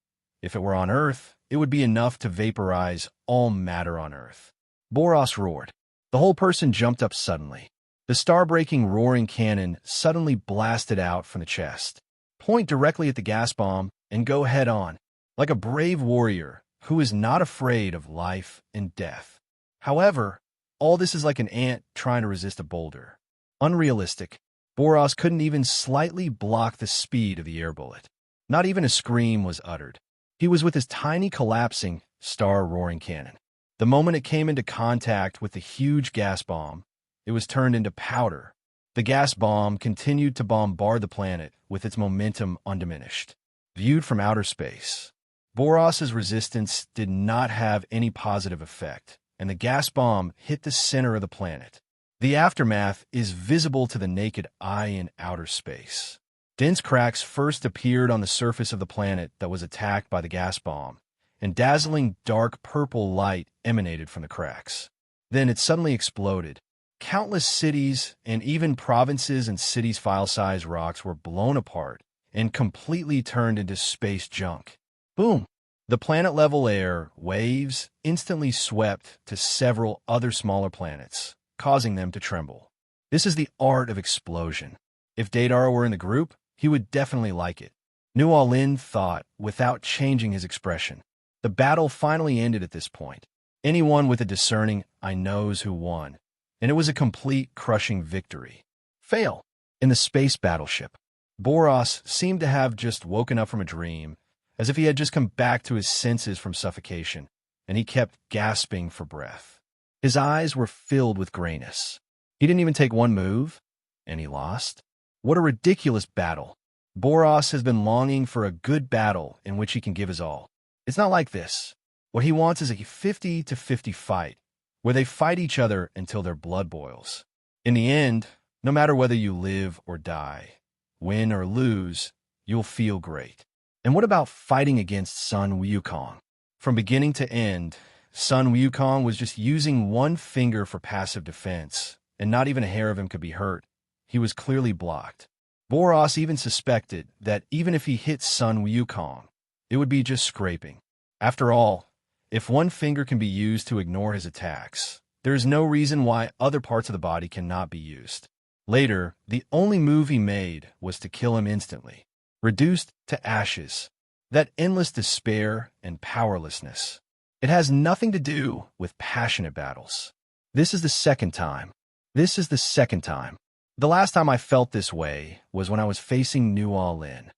If it were on Earth, it would be enough to vaporize all matter on Earth. Boros roared. The whole person jumped up suddenly. The star-breaking roaring cannon suddenly blasted out from the chest. Point directly at the gas bomb and go head-on, like a brave warrior who is not afraid of life and death. However, all this is like an ant trying to resist a boulder. Unrealistic. Boros couldn't even slightly block the speed of the air bullet. Not even a scream was uttered. He was with his tiny collapsing star-roaring cannon. The moment it came into contact with the huge gas bomb, it was turned into powder. The gas bomb continued to bombard the planet with its momentum undiminished. Viewed from outer space, Boros's resistance did not have any positive effect, and the gas bomb hit the center of the planet. The aftermath is visible to the naked eye in outer space. Dense cracks first appeared on the surface of the planet that was attacked by the gas bomb, and dazzling dark purple light emanated from the cracks. Then it suddenly exploded. Countless cities and even provinces and cities' file-size rocks were blown apart and completely turned into space junk. Boom! The planet-level air waves instantly swept to several other smaller planets, causing them to tremble. This is the art of explosion. If Dadar were in the group, he would definitely like it. New All-In thought without changing his expression. The battle finally ended at this point. Anyone with a discerning eye knows who won, and it was a complete crushing victory. Fail. In the space battleship, Boros seemed to have just woken up from a dream, as if he had just come back to his senses from suffocation, and he kept gasping for breath. His eyes were filled with grayness. He didn't even take one move, and he lost. What a ridiculous battle. Boros has been longing for a good battle in which he can give his all. It's not like this. What he wants is a 50-50 fight, where they fight each other until their blood boils. In the end, no matter whether you live or die, win or lose, you'll feel great. And what about fighting against Sun Wukong? From beginning to end, Sun Wukong was just using one finger for passive defense, and not even a hair of him could be hurt. He was clearly blocked. Boros even suspected that even if he hit Sun Wukong, it would be just scraping. After all, if one finger can be used to ignore his attacks, there is no reason why other parts of the body cannot be used. Later, the only move he made was to kill him instantly, reduced to ashes. That endless despair and powerlessness. It has nothing to do with passionate battles. This is the second time. The last time I felt this way was when I was facing New All-In.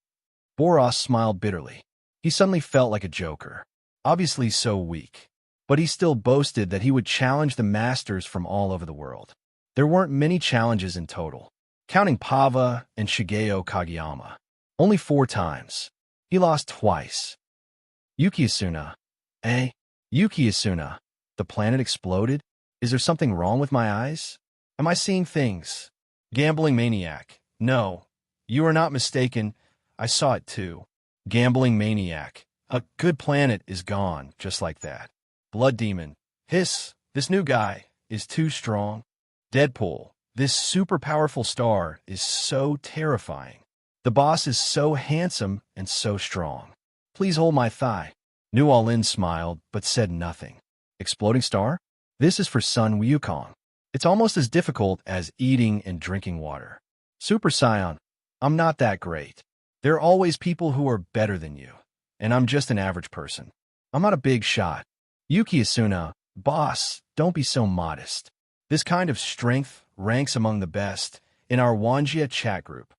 Boros smiled bitterly. He suddenly felt like a joker, obviously so weak, but he still boasted that he would challenge the masters from all over the world. There weren't many challenges in total, counting Pava and Shigeo Kageyama. Only 4 times. He lost twice. Yuki Asuna. Eh? Yuki Asuna. The planet exploded? Is there something wrong with my eyes? Am I seeing things? Gambling maniac. No, you are not mistaken. I saw it too. Gambling maniac. A good planet is gone, just like that. Blood demon. Hiss, this new guy is too strong. Deadpool. This super powerful star is so terrifying. The boss is so handsome and so strong. Please hold my thigh. New All-In smiled, but said nothing. Exploding star? This is for Sun Wukong. It's almost as difficult as eating and drinking water. Super Saiyan. I'm not that great. There are always people who are better than you, and I'm just an average person. I'm not a big shot. Yuki Asuna. Boss, don't be so modest. This kind of strength ranks among the best in our Wanjia chat group.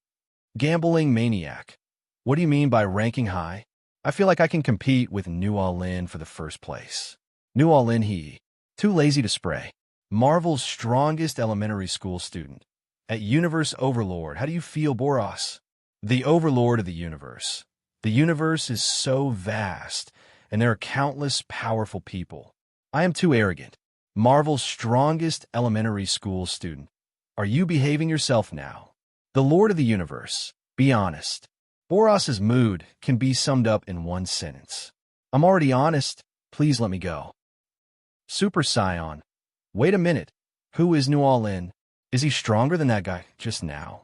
Gambling maniac. What do you mean by ranking high? I feel like I can compete with New All-In for the first place. New All-In he. Too lazy to spray. Marvel's strongest elementary school student. At Universe Overlord, how do you feel, Boros? The Overlord of the universe. The universe is so vast, and there are countless powerful people. I am too arrogant. Marvel's strongest elementary school student. Are you behaving yourself now? The Lord of the Universe. Be honest. Boros's mood can be summed up in one sentence. I'm already honest. Please let me go. Super Saiyan. Wait a minute. Who is New All-In? Is he stronger than that guy just now?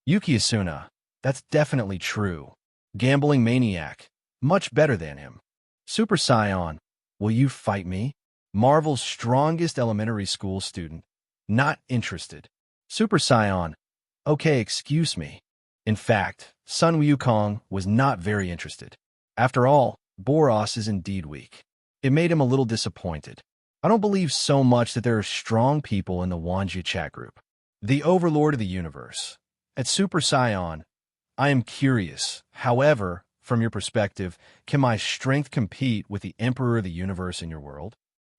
Yuki Asuna. That's definitely true. Gambling maniac. Much better than him. Super Saiyan. Will you fight me? Marvel's strongest elementary school student. Not interested. Super Saiyan. Okay, excuse me. In fact, Sun Wukong was not very interested. After all, Boros is indeed weak. It made him a little disappointed. I don't believe so much that there are strong people in the Wanjia chat group. The Overlord of the Universe. At Super Saiyan, I am curious. However, from your perspective, can my strength compete with the Emperor of the Universe in your world?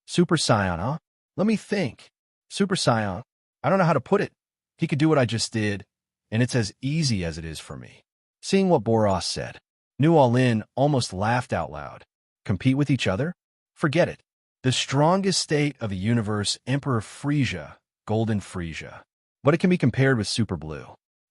Super Saiyan, huh? Let me think. Super Saiyan. I don't know how to put it. He could do what I just did, and it's as easy as it is for me. Seeing what Boros said, New All-In almost laughed out loud. Compete with each other? Forget it. The strongest state of the universe, Emperor Frisia, Golden Frisia. But it can be compared with Super Blue.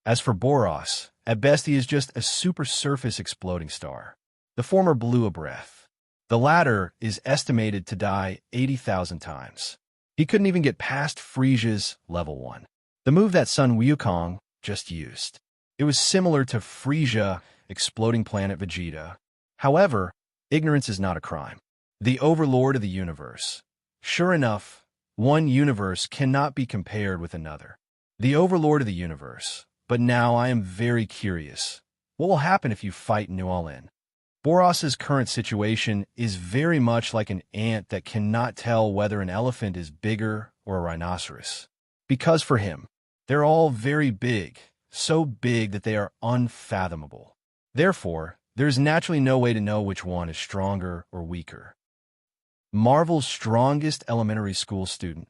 As for Boros, at best he is just a super surface exploding star. The former blew a breath. The latter is estimated to die 80,000 times. He couldn't even get past Frisia's level 1. The move that Sun Wukong just used. It was similar to Frisia exploding planet Vegeta. However, ignorance is not a crime. The Overlord of the Universe. Sure enough, one universe cannot be compared with another. The Overlord of the Universe. But now I am very curious. What will happen if you fight New All-In? Boros's current situation is very much like an ant that cannot tell whether an elephant is bigger or a rhinoceros. Because for him, they're all very big, so big that they are unfathomable. Therefore, there is naturally no way to know which one is stronger or weaker. Marvel's strongest elementary school student.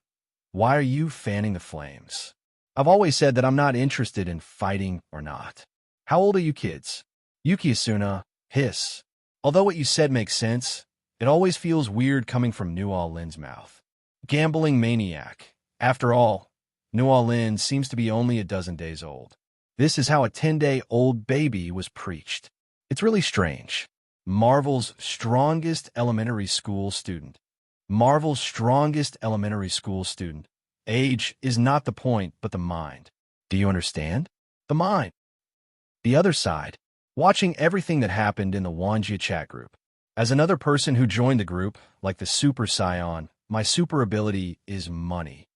Why are you fanning the flames? I've always said that I'm not interested in fighting or not. How old are you kids? Yuki Asuna. Hiss. Although what you said makes sense, it always feels weird coming from New All-In's mouth. Gambling maniac. After all, New All-In seems to be only a dozen days old. This is how a 10-day-old baby was preached. It's really strange. Marvel's strongest elementary school student. Marvel's strongest elementary school student. Age is not the point, but the mind. Do you understand? The mind. The other side. Watching everything that happened in the Wanjia chat group. As another person who joined the group, like the Super Saiyan, my super ability is money.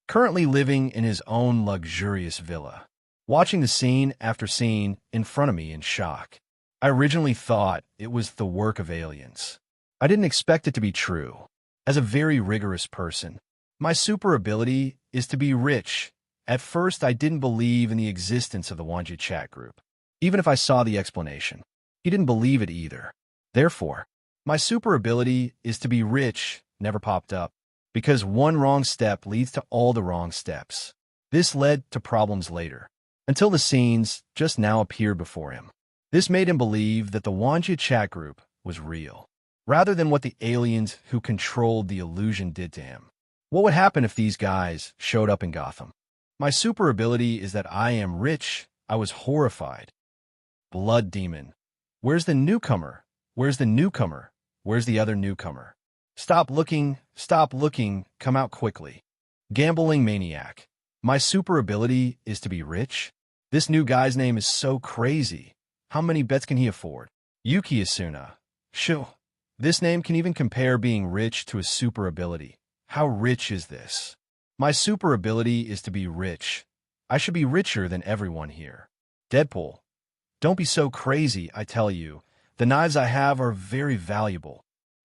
Currently living in his own luxurious villa. Watching the scene after scene in front of me in shock. I originally thought it was the work of aliens. I didn't expect it to be true. As a very rigorous person, my super ability is to be rich. At first, I didn't believe in the existence of the Wanjia chat group. Even if I saw the explanation, he didn't believe it either. Therefore, my super ability is to be rich never popped up, because one wrong step leads to all the wrong steps. This led to problems later, until the scenes just now appeared before him. This made him believe that the Wanja chat group was real, rather than what the aliens who controlled the illusion did to him. What would happen if these guys showed up in Gotham? My super ability is that I am rich. I was horrified. Blood demon. Where's the newcomer? Where's the newcomer? Where's the other newcomer? Stop looking, come out quickly. Gambling maniac. My super ability is to be rich? This new guy's name is so crazy. How many bets can he afford? Yuki Asuna. Shoo. This name can even compare being rich to a super ability. How rich is this? My super ability is to be rich. I should be richer than everyone here. Deadpool. Don't be so crazy, I tell you. The knives I have are very valuable.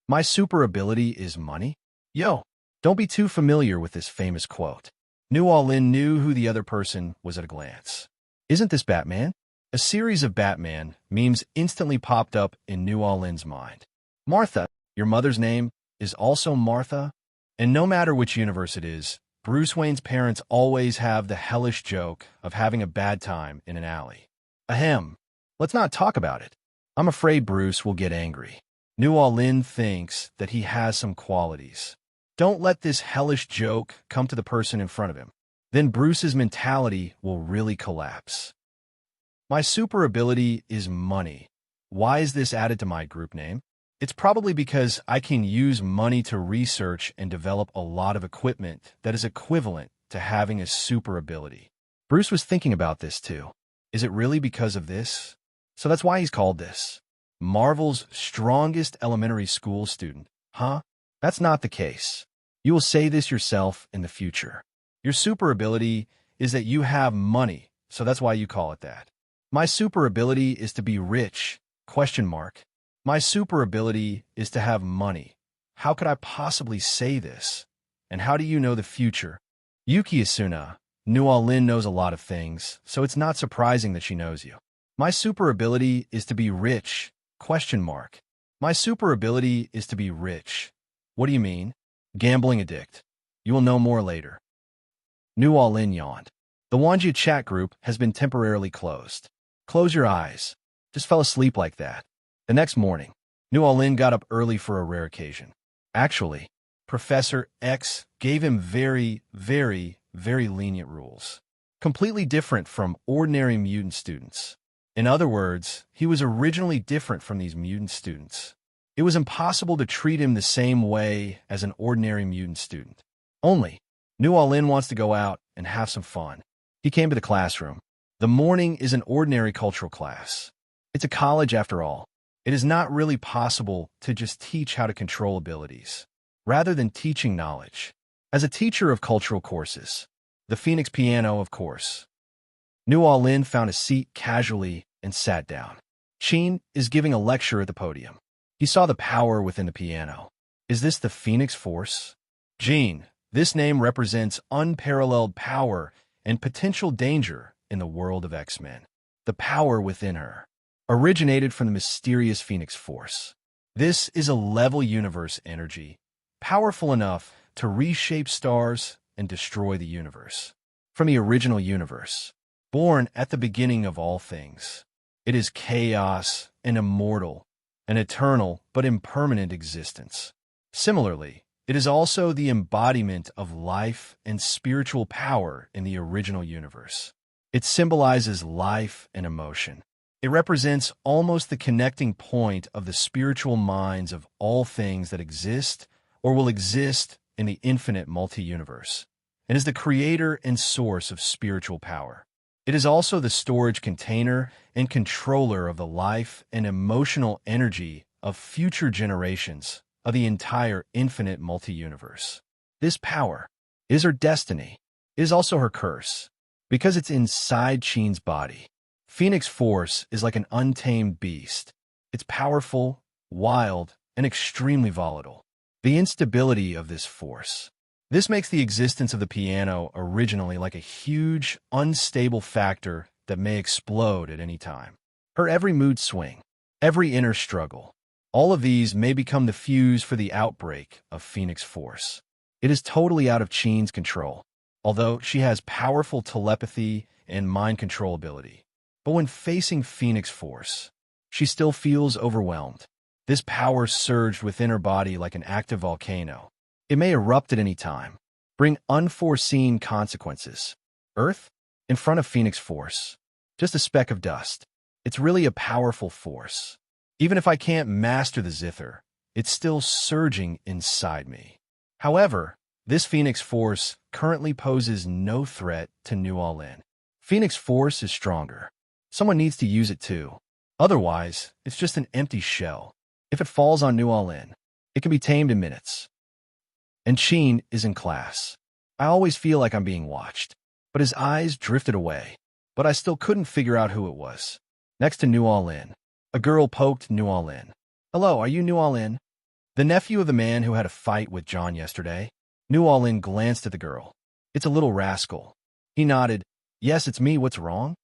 My super ability is money? Yo, don't be too familiar with this famous quote. New All-In knew who the other person was at a glance. Isn't this Batman? A series of Batman memes instantly popped up in New All-In's mind. Martha, your mother's name, is also Martha? And no matter which universe it is, Bruce Wayne's parents always have the hellish joke of having a bad time in an alley. Ahem. Let's not talk about it. I'm afraid Bruce will get angry. New All-In thinks that he has some qualities. Don't let this hellish joke come to the person in front of him. Then Bruce's mentality will really collapse. My super ability is money. Why is this added to my group name? It's probably because I can use money to research and develop a lot of equipment that is equivalent to having a super ability. Bruce was thinking about this too. Is it really because of this? So that's why he's called this. Marvel's strongest elementary school student. Huh? That's not the case. You will say this yourself in the future. Your super ability is that you have money, so that's why you call it that. My super ability is to be rich, ? My super ability is to have money. How could I possibly say this? And how do you know the future? Yuki Asuna, New All-In knows a lot of things, so it's not surprising that she knows you. My super ability is to be rich, ? My super ability is to be rich. What do you mean? Gambling addict. You will know more later. New All-In yawned. The Wanja chat group has been temporarily closed. Close your eyes. Just fell asleep like that. The next morning, New All-In got up early for a rare occasion. Actually, Professor X gave him very lenient rules. Completely different from ordinary mutant students. In other words, he was originally different from these mutant students. It was impossible to treat him the same way as an ordinary mutant student. Only, New All-In wants to go out and have some fun. He came to the classroom. The morning is an ordinary cultural class. It's a college after all. It is not really possible to just teach how to control abilities, rather than teaching knowledge. As a teacher of cultural courses, the Phoenix piano, of course. New All-In found a seat casually and sat down. Sheen is giving a lecture at the podium. He saw the power within the piano. Is this the Phoenix Force? Jean, this name represents unparalleled power and potential danger in the world of X-Men. The power within her originated from the mysterious Phoenix Force. This is a level universe energy, powerful enough to reshape stars and destroy the universe. From the original universe, born at the beginning of all things, it is chaos and immortal, an eternal but impermanent existence. Similarly, it is also the embodiment of life and spiritual power in the original universe. It symbolizes life and emotion. It represents almost the connecting point of the spiritual minds of all things that exist or will exist in the infinite multi-universe, and is the creator and source of spiritual power. It is also the storage container and controller of the life and emotional energy of future generations of the entire infinite multi-universe. This power is her destiny. It is also her curse, because it's inside Sheen's body. Phoenix Force is like an untamed beast. It's powerful, wild, and extremely volatile. The instability of this force. This makes the existence of the piano originally like a huge, unstable factor that may explode at any time. Her every mood swing, every inner struggle, all of these may become the fuse for the outbreak of Phoenix Force. It is totally out of Sheen's control. although she has powerful telepathy and mind control ability. But when facing Phoenix Force, she still feels overwhelmed. This power surged within her body like an active volcano. It may erupt at any time, bring unforeseen consequences. Earth, in front of Phoenix Force, just a speck of dust. It's really a powerful force. Even if I can't master the zither, it's still surging inside me. However, this Phoenix Force currently poses no threat to New All-In. Phoenix Force is stronger. Someone needs to use it too. Otherwise, it's just an empty shell. If it falls on New All-In, it can be tamed in minutes. And Sheen is in class. I always feel like I'm being watched. But his eyes drifted away. But I still couldn't figure out who it was. Next to New All-In, a girl poked New All-In. "Hello, are you New All-In?" The nephew of the man who had a fight with John yesterday. New All-In glanced at the girl. "It's a little rascal." He nodded. "Yes, it's me. What's wrong?"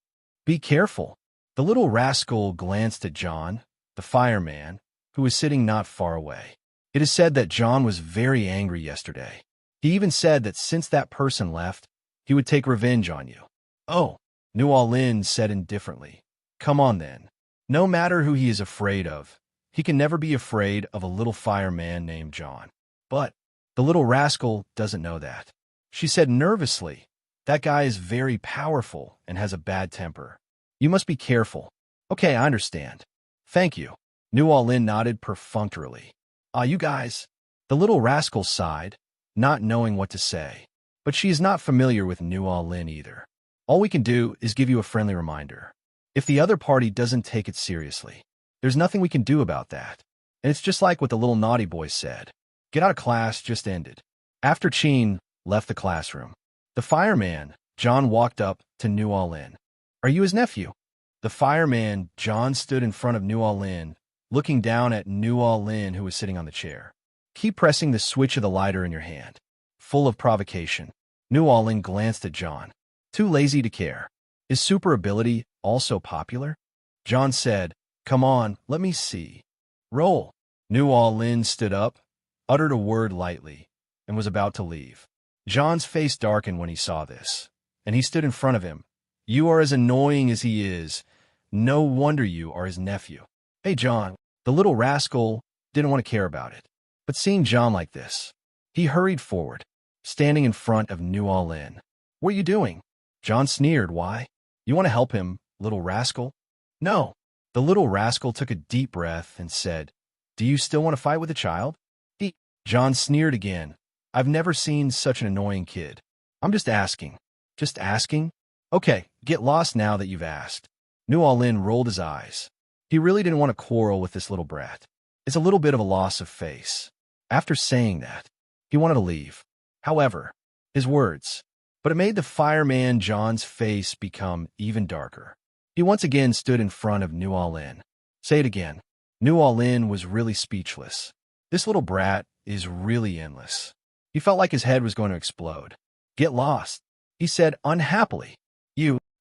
"Be careful." The little rascal glanced at John, the fireman, who was sitting not far away. It is said that John was very angry yesterday. He even said that since that person left, he would take revenge on you. "Oh," New All-In said indifferently. "Come on then. No matter who he is afraid of, he can never be afraid of a little fireman named John." "But the little rascal doesn't know that," she said nervously. "That guy is very powerful and has a bad temper. You must be careful." "Okay, I understand. Thank you." New All-In nodded perfunctorily. You guys." The little rascal sighed, not knowing what to say. But she is not familiar with New All-In either. "All we can do is give you a friendly reminder. If the other party doesn't take it seriously, there's nothing we can do about that. And it's just like what the little naughty boy said. Get out of class just ended." After Sheen left the classroom, the fireman, John, walked up to New All-In. "Are you his nephew?" The fireman, John, stood in front of New All-In, looking down at New All-In, who was sitting on the chair. "Keep pressing the switch of the lighter in your hand." Full of provocation, New All-In glanced at John. Too lazy to care. Is super ability also popular? John said, "Come on, let me see. Roll." New All-In stood up, uttered a word lightly, and was about to leave. John's face darkened when he saw this, and he stood in front of him. "You are as annoying as he is. No wonder you are his nephew." "Hey, John." The little rascal didn't want to care about it. But seeing John like this, he hurried forward, standing in front of New All-In. "What are you doing?" John sneered. "Why? You want to help him, little rascal?" "No." The little rascal took a deep breath and said, "Do you still want to fight with a child?" John sneered again. "I've never seen such an annoying kid. I'm just asking." "Just asking? Okay, get lost now that you've asked." New All-In rolled his eyes. He really didn't want to quarrel with this little brat. It's a little bit of a loss of face. After saying that, he wanted to leave. However, his words. But it made the fireman John's face become even darker. He once again stood in front of New All-In. "Say it again." New All-In was really speechless. This little brat is really endless. He felt like his head was going to explode. "Get lost," he said unhappily.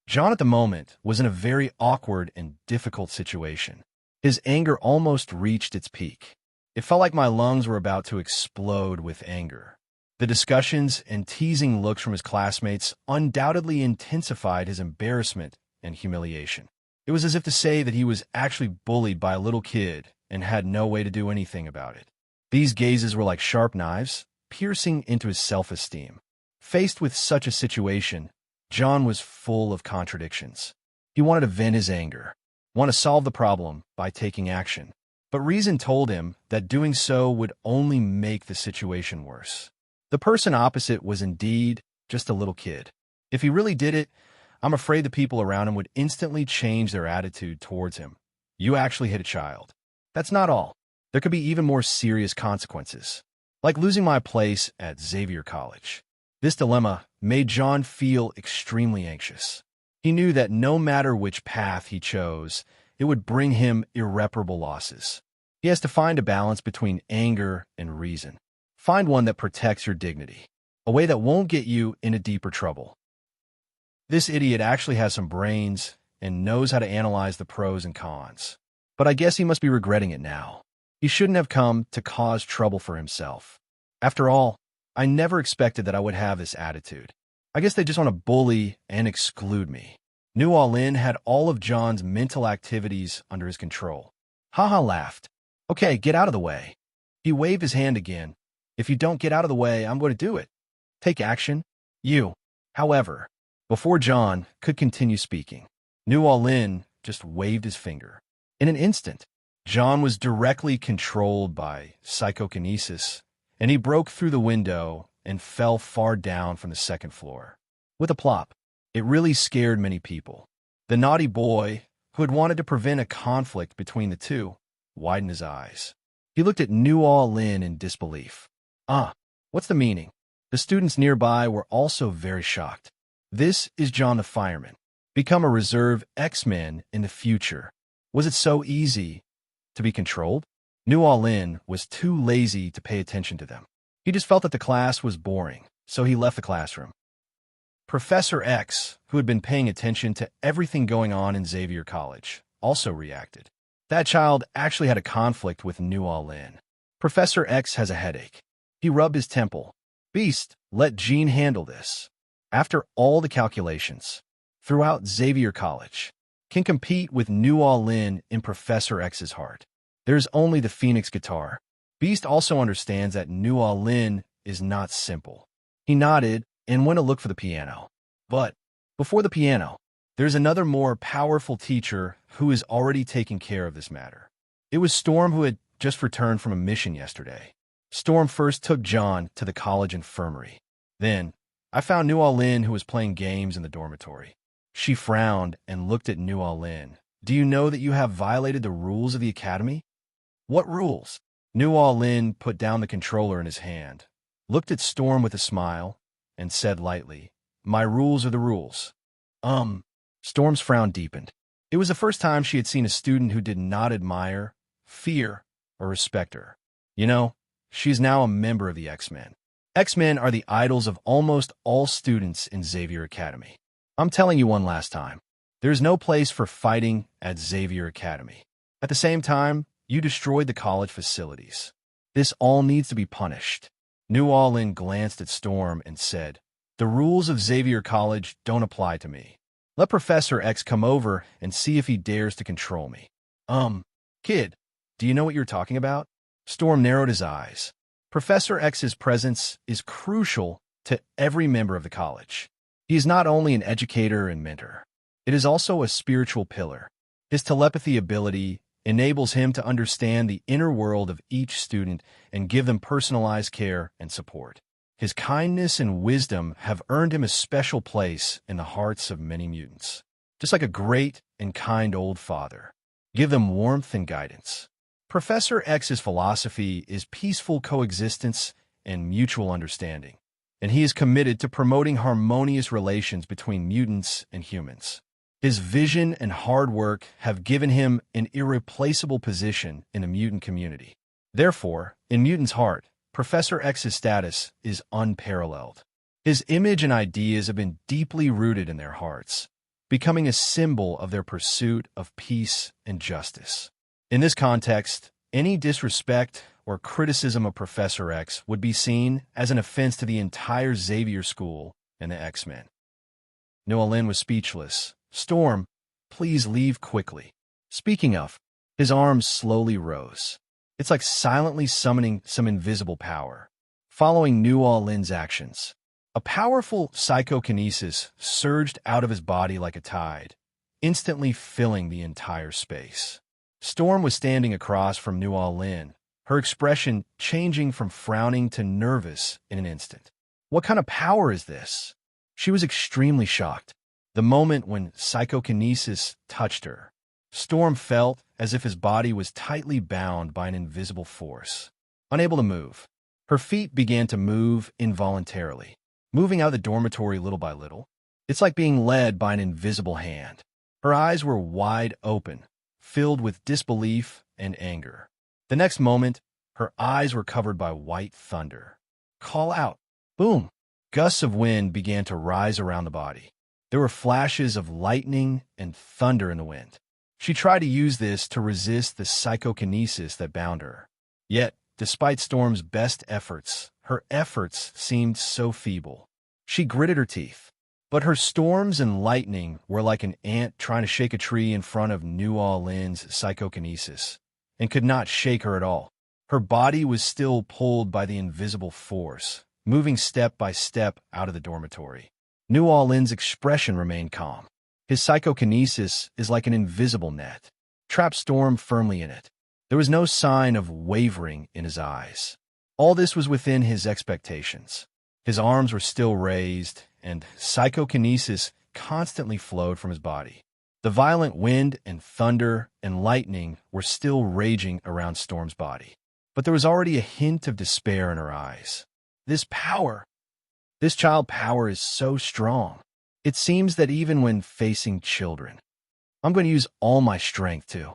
John at the moment was in a very awkward and difficult situation. His anger almost reached its peak. It felt like my lungs were about to explode with anger. The discussions and teasing looks from his classmates undoubtedly intensified his embarrassment and humiliation. It was as if to say that he was actually bullied by a little kid and had no way to do anything about it. These gazes were like sharp knives, piercing into his self-esteem. Faced with such a situation, John was full of contradictions. He wanted to vent his anger, want to solve the problem by taking action. But reason told him that doing so would only make the situation worse. The person opposite was indeed just a little kid. If he really did it, I'm afraid the people around him would instantly change their attitude towards him. You actually hit a child. That's not all. There could be even more serious consequences, like losing my place at Xavier College. This dilemma made John feel extremely anxious. He knew that no matter which path he chose, it would bring him irreparable losses. He has to find a balance between anger and reason. Find one that protects your dignity, a way that won't get you into deeper trouble. This idiot actually has some brains and knows how to analyze the pros and cons. But I guess he must be regretting it now. He shouldn't have come to cause trouble for himself. After all, I never expected that I would have this attitude. I guess they just want to bully and exclude me. New All-In had all of John's mental activities under his control. Haha laughed. Okay, get out of the way. He waved his hand again. If you don't get out of the way, I'm going to do it. Take action. You. However, before John could continue speaking, New All-In just waved his finger. In an instant, John was directly controlled by psychokinesis, and he broke through the window and fell far down from the second floor. With a plop, it really scared many people. The naughty boy, who had wanted to prevent a conflict between the two, widened his eyes. He looked at New All-In in disbelief. What's the meaning? The students nearby were also very shocked. This is John the Fireman. Become a reserve X-Men in the future. Was it so easy to be controlled? New All-In was too lazy to pay attention to them. He just felt that the class was boring, so he left the classroom. Professor X, who had been paying attention to everything going on in Xavier College, also reacted. That child actually had a conflict with New All-In. Professor X has a headache. He rubbed his temple. Beast, let Jean handle this. After all the calculations, throughout Xavier College, can compete with New All-In in Professor X's heart. There's only the Phoenix guitar. Beast also understands that New All-In is not simple. He nodded and went to look for the piano. But before the piano, there's another more powerful teacher who is already taking care of this matter. It was Storm, who had just returned from a mission yesterday. Storm first took John to the college infirmary. Then, I found New All-In, who was playing games in the dormitory. She frowned and looked at New All-In. Do you know that you have violated the rules of the academy? What rules? New All-In put down the controller in his hand, looked at Storm with a smile, and said lightly, My rules are the rules. Storm's frown deepened. It was the first time she had seen a student who did not admire, fear, or respect her. You know, she's now a member of the X-Men. X-Men are the idols of almost all students in Xavier Academy. I'm telling you one last time, there's no place for fighting at Xavier Academy. At the same time, you destroyed the college facilities. This all needs to be punished. New All-In glanced at Storm and said, The rules of Xavier College don't apply to me. Let Professor X come over and see if he dares to control me. Kid, do you know what you're talking about? Storm narrowed his eyes. Professor X's presence is crucial to every member of the college. He is not only an educator and mentor, it is also a spiritual pillar. His telepathy ability enables him to understand the inner world of each student and give them personalized care and support. His kindness and wisdom have earned him a special place in the hearts of many mutants. Just like a great and kind old father, give them warmth and guidance. Professor X's philosophy is peaceful coexistence and mutual understanding, and he is committed to promoting harmonious relations between mutants and humans. His vision and hard work have given him an irreplaceable position in the mutant community. Therefore, in mutants' heart, Professor X's status is unparalleled. His image and ideas have been deeply rooted in their hearts, becoming a symbol of their pursuit of peace and justice. In this context, any disrespect or criticism of Professor X would be seen as an offense to the entire Xavier School and the X-Men. New All-In was speechless. Storm, please leave quickly. Speaking of, his arms slowly rose. It's like silently summoning some invisible power. Following New All-In's actions, a powerful psychokinesis surged out of his body like a tide, instantly filling the entire space. Storm was standing across from New All-In, her expression changing from frowning to nervous in an instant. What kind of power is this? She was extremely shocked. The moment when psychokinesis touched her, Storm felt as if his body was tightly bound by an invisible force. Unable to move, her feet began to move involuntarily, moving out of the dormitory little by little. It's like being led by an invisible hand. Her eyes were wide open, filled with disbelief and anger. The next moment, her eyes were covered by white thunder. Call out. Boom! Gusts of wind began to rise around the body. There were flashes of lightning and thunder in the wind. She tried to use this to resist the psychokinesis that bound her. Yet, despite Storm's best efforts, her efforts seemed so feeble. She gritted her teeth. But her storms and lightning were like an ant trying to shake a tree in front of New Orleans' psychokinesis, and could not shake her at all. Her body was still pulled by the invisible force, moving step by step out of the dormitory. New Orleans' expression remained calm. His psychokinesis is like an invisible net, trapped Storm firmly in it. There was no sign of wavering in his eyes. All this was within his expectations. His arms were still raised, and psychokinesis constantly flowed from his body. The violent wind and thunder and lightning were still raging around Storm's body. But there was already a hint of despair in her eyes. This child power is so strong. It seems that even when facing children, I'm going to use all my strength to.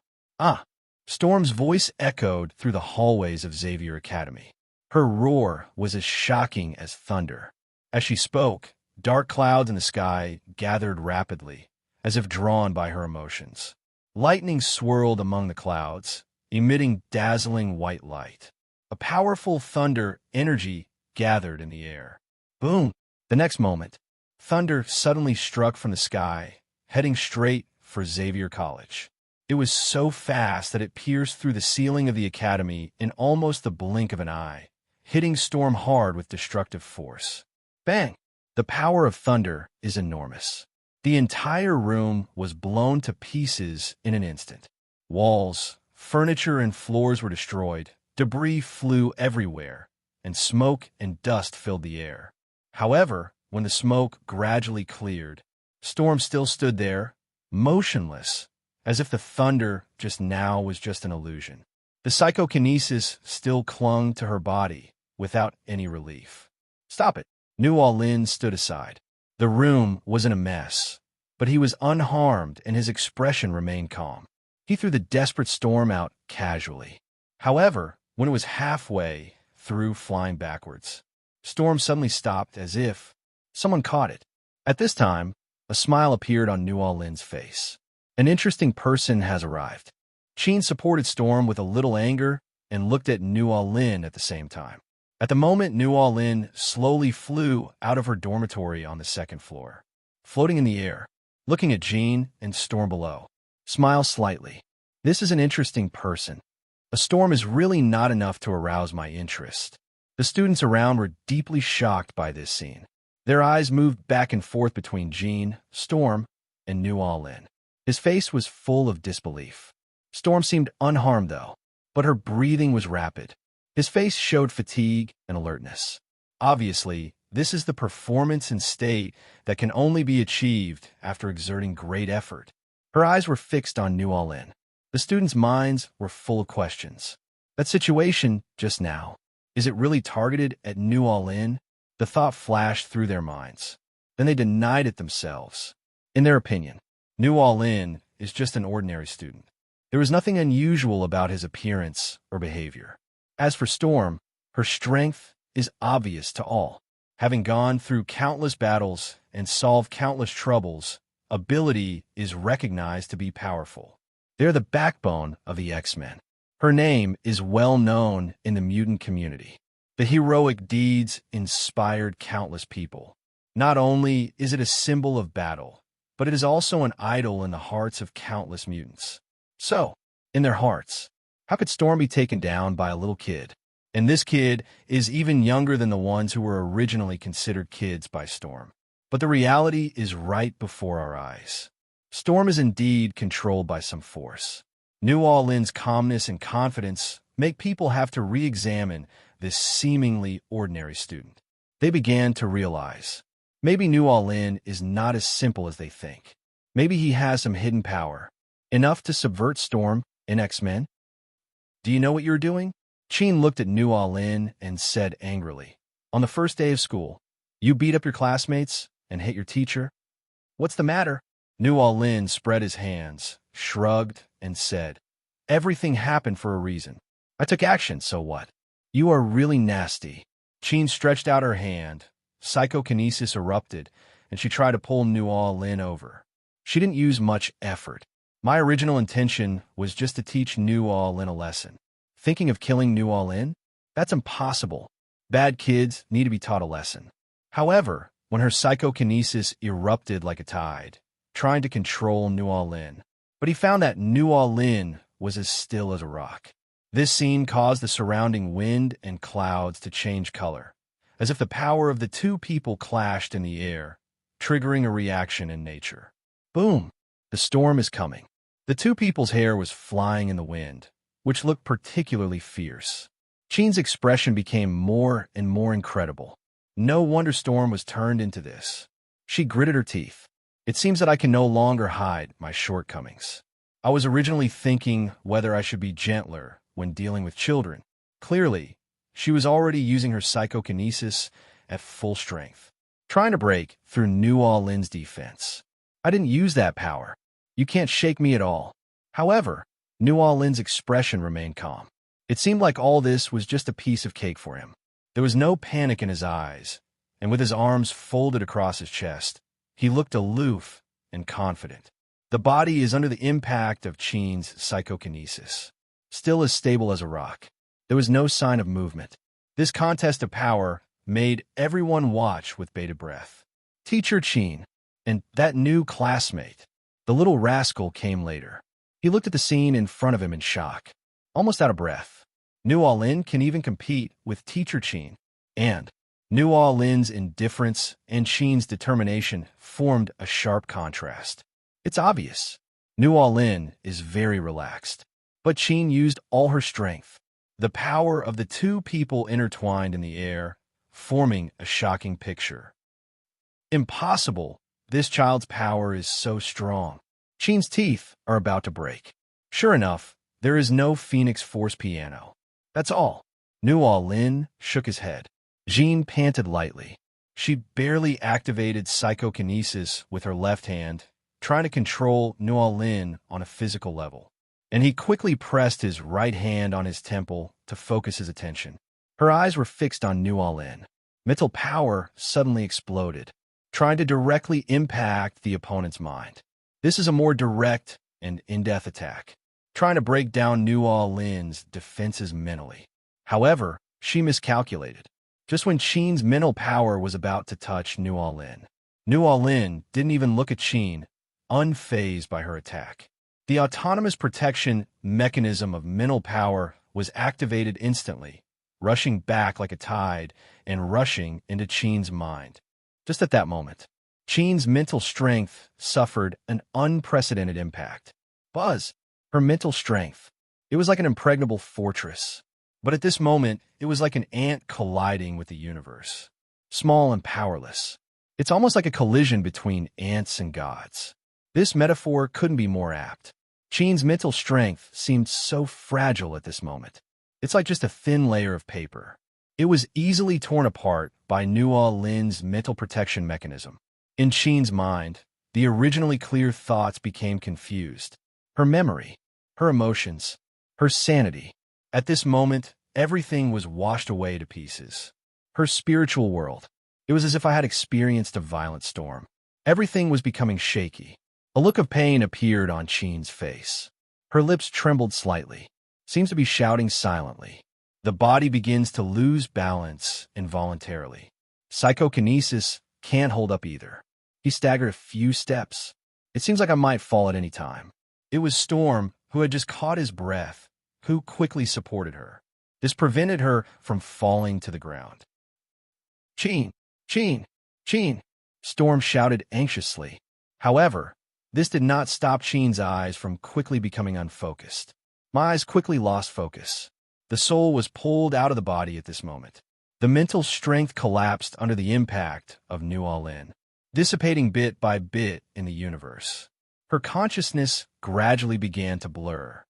Storm's voice echoed through the hallways of Xavier Academy. Her roar was as shocking as thunder. As she spoke, dark clouds in the sky gathered rapidly, as if drawn by her emotions. Lightning swirled among the clouds, emitting dazzling white light. A powerful thunder energy gathered in the air. Boom! The next moment, thunder suddenly struck from the sky, heading straight for Xavier College. It was so fast that it pierced through the ceiling of the academy in almost the blink of an eye, hitting Storm hard with destructive force. Bang! The power of thunder is enormous. The entire room was blown to pieces in an instant. Walls, furniture, and floors were destroyed. Debris flew everywhere, and smoke and dust filled the air. However, when the smoke gradually cleared, Storm still stood there, motionless, as if the thunder just now was just an illusion. The psychokinesis still clung to her body without any relief. Stop it! New Orleans stood aside. The room was in a mess, but he was unharmed and his expression remained calm. He threw the desperate Storm out casually. However, when it was halfway through flying backwards, Storm suddenly stopped as if someone caught it. At this time, a smile appeared on New Orleans' face. An interesting person has arrived. Sheen supported Storm with a little anger and looked at New Orleans at the same time. At the moment, New Orleans slowly flew out of her dormitory on the second floor, floating in the air, looking at Jean and Storm below. Smile slightly. This is an interesting person. A storm is really not enough to arouse my interest. The students around were deeply shocked by this scene. Their eyes moved back and forth between Jean, Storm, and New Orleans. His face was full of disbelief. Storm seemed unharmed, though, but her breathing was rapid. His face showed fatigue and alertness. Obviously, this is the performance and state that can only be achieved after exerting great effort. Her eyes were fixed on New Orleans. The students' minds were full of questions. That situation just now, is it really targeted at New Orleans? The thought flashed through their minds. Then they denied it themselves. In their opinion, New Orleans is just an ordinary student. There was nothing unusual about his appearance or behavior. As for Storm, her strength is obvious to all. Having gone through countless battles and solved countless troubles, ability is recognized to be powerful. They're the backbone of the X-Men. Her name is well known in the mutant community. The heroic deeds inspired countless people. Not only is it a symbol of battle, but it is also an idol in the hearts of countless mutants. So, in their hearts, how could Storm be taken down by a little kid? And this kid is even younger than the ones who were originally considered kids by Storm. But the reality is right before our eyes. Storm is indeed controlled by some force. New Orleans' calmness and confidence make people have to re-examine this seemingly ordinary student. They began to realize, maybe New Orleans is not as simple as they think. Maybe he has some hidden power, enough to subvert Storm and X-Men. Do you know what you're doing? Sheen looked at New Orleans and said angrily, on the first day of school, you beat up your classmates and hit your teacher? What's the matter? New Orleans spread his hands, shrugged, and said, everything happened for a reason. I took action, so what? You are really nasty. Sheen stretched out her hand. Psychokinesis erupted, and she tried to pull New Orleans over. She didn't use much effort. My original intention was just to teach New Orleans a lesson. Thinking of killing New Orleans? That's impossible. Bad kids need to be taught a lesson. However, when her psychokinesis erupted like a tide, trying to control Nuo-Lin. But he found that Nuo-Lin was as still as a rock. This scene caused the surrounding wind and clouds to change color, as if the power of the two people clashed in the air, triggering a reaction in nature. Boom! The storm is coming. The two people's hair was flying in the wind, which looked particularly fierce. Qin's expression became more and more incredible. No wonder Storm was turned into this. She gritted her teeth. It seems that I can no longer hide my shortcomings. I was originally thinking whether I should be gentler when dealing with children. Clearly, she was already using her psychokinesis at full strength, trying to break through Nuo-Lin's defense. I didn't use that power. You can't shake me at all. However, Nuo-Lin's expression remained calm. It seemed like all this was just a piece of cake for him. There was no panic in his eyes, and with his arms folded across his chest, he looked aloof and confident. The body is under the impact of Qin's psychokinesis, still as stable as a rock. There was no sign of movement. This contest of power made everyone watch with bated breath. Teacher Qin and that new classmate, the little rascal, came later. He looked at the scene in front of him in shock, almost out of breath. Nuo-Lin can even compete with Teacher Qin, and Nuo-Lin's indifference and Qin's determination formed a sharp contrast. It's obvious. Nuo-Lin is very relaxed, but Qin used all her strength. The power of the two people intertwined in the air, forming a shocking picture. Impossible! This child's power is so strong. Qin's teeth are about to break. Sure enough, there is no Phoenix Force piano. That's all. Nuo-Lin shook his head. Jean panted lightly. She barely activated psychokinesis with her left hand, trying to control Nuo-Lin on a physical level. And he quickly pressed his right hand on his temple to focus his attention. Her eyes were fixed on Nuo-Lin. Mental power suddenly exploded, trying to directly impact the opponent's mind. This is a more direct and in-depth attack, trying to break down Nuo-Lin's defenses mentally. However, she miscalculated. Just when Qin's mental power was about to touch Nuo-Lin, Nuo-Lin didn't even look at Qin, unfazed by her attack. The autonomous protection mechanism of mental power was activated instantly, rushing back like a tide and rushing into Qin's mind. Just at that moment, Qin's mental strength suffered an unprecedented impact. Buzz! Her mental strength. It was like an impregnable fortress. But at this moment, it was like an ant colliding with the universe. Small and powerless. It's almost like a collision between ants and gods. This metaphor couldn't be more apt. Qin's mental strength seemed so fragile at this moment. It's like just a thin layer of paper. It was easily torn apart by Nuo-Lin's mental protection mechanism. In Qin's mind, the originally clear thoughts became confused. Her memory, her emotions, her sanity. At this moment, everything was washed away to pieces. Her spiritual world. It was as if I had experienced a violent storm. Everything was becoming shaky. A look of pain appeared on Qin's face. Her lips trembled slightly, seems to be shouting silently. The body begins to lose balance involuntarily. Psychokinesis can't hold up either. He staggered a few steps. It seems like I might fall at any time. It was Storm, who had just caught his breath, who quickly supported her. This prevented her from falling to the ground. Qin! Qin! Qin! Storm shouted anxiously. However, this did not stop Qin's eyes from quickly becoming unfocused. My eyes quickly lost focus. The soul was pulled out of the body at this moment. The mental strength collapsed under the impact of Nuo-Lin, dissipating bit by bit in the universe. Her consciousness gradually began to blur.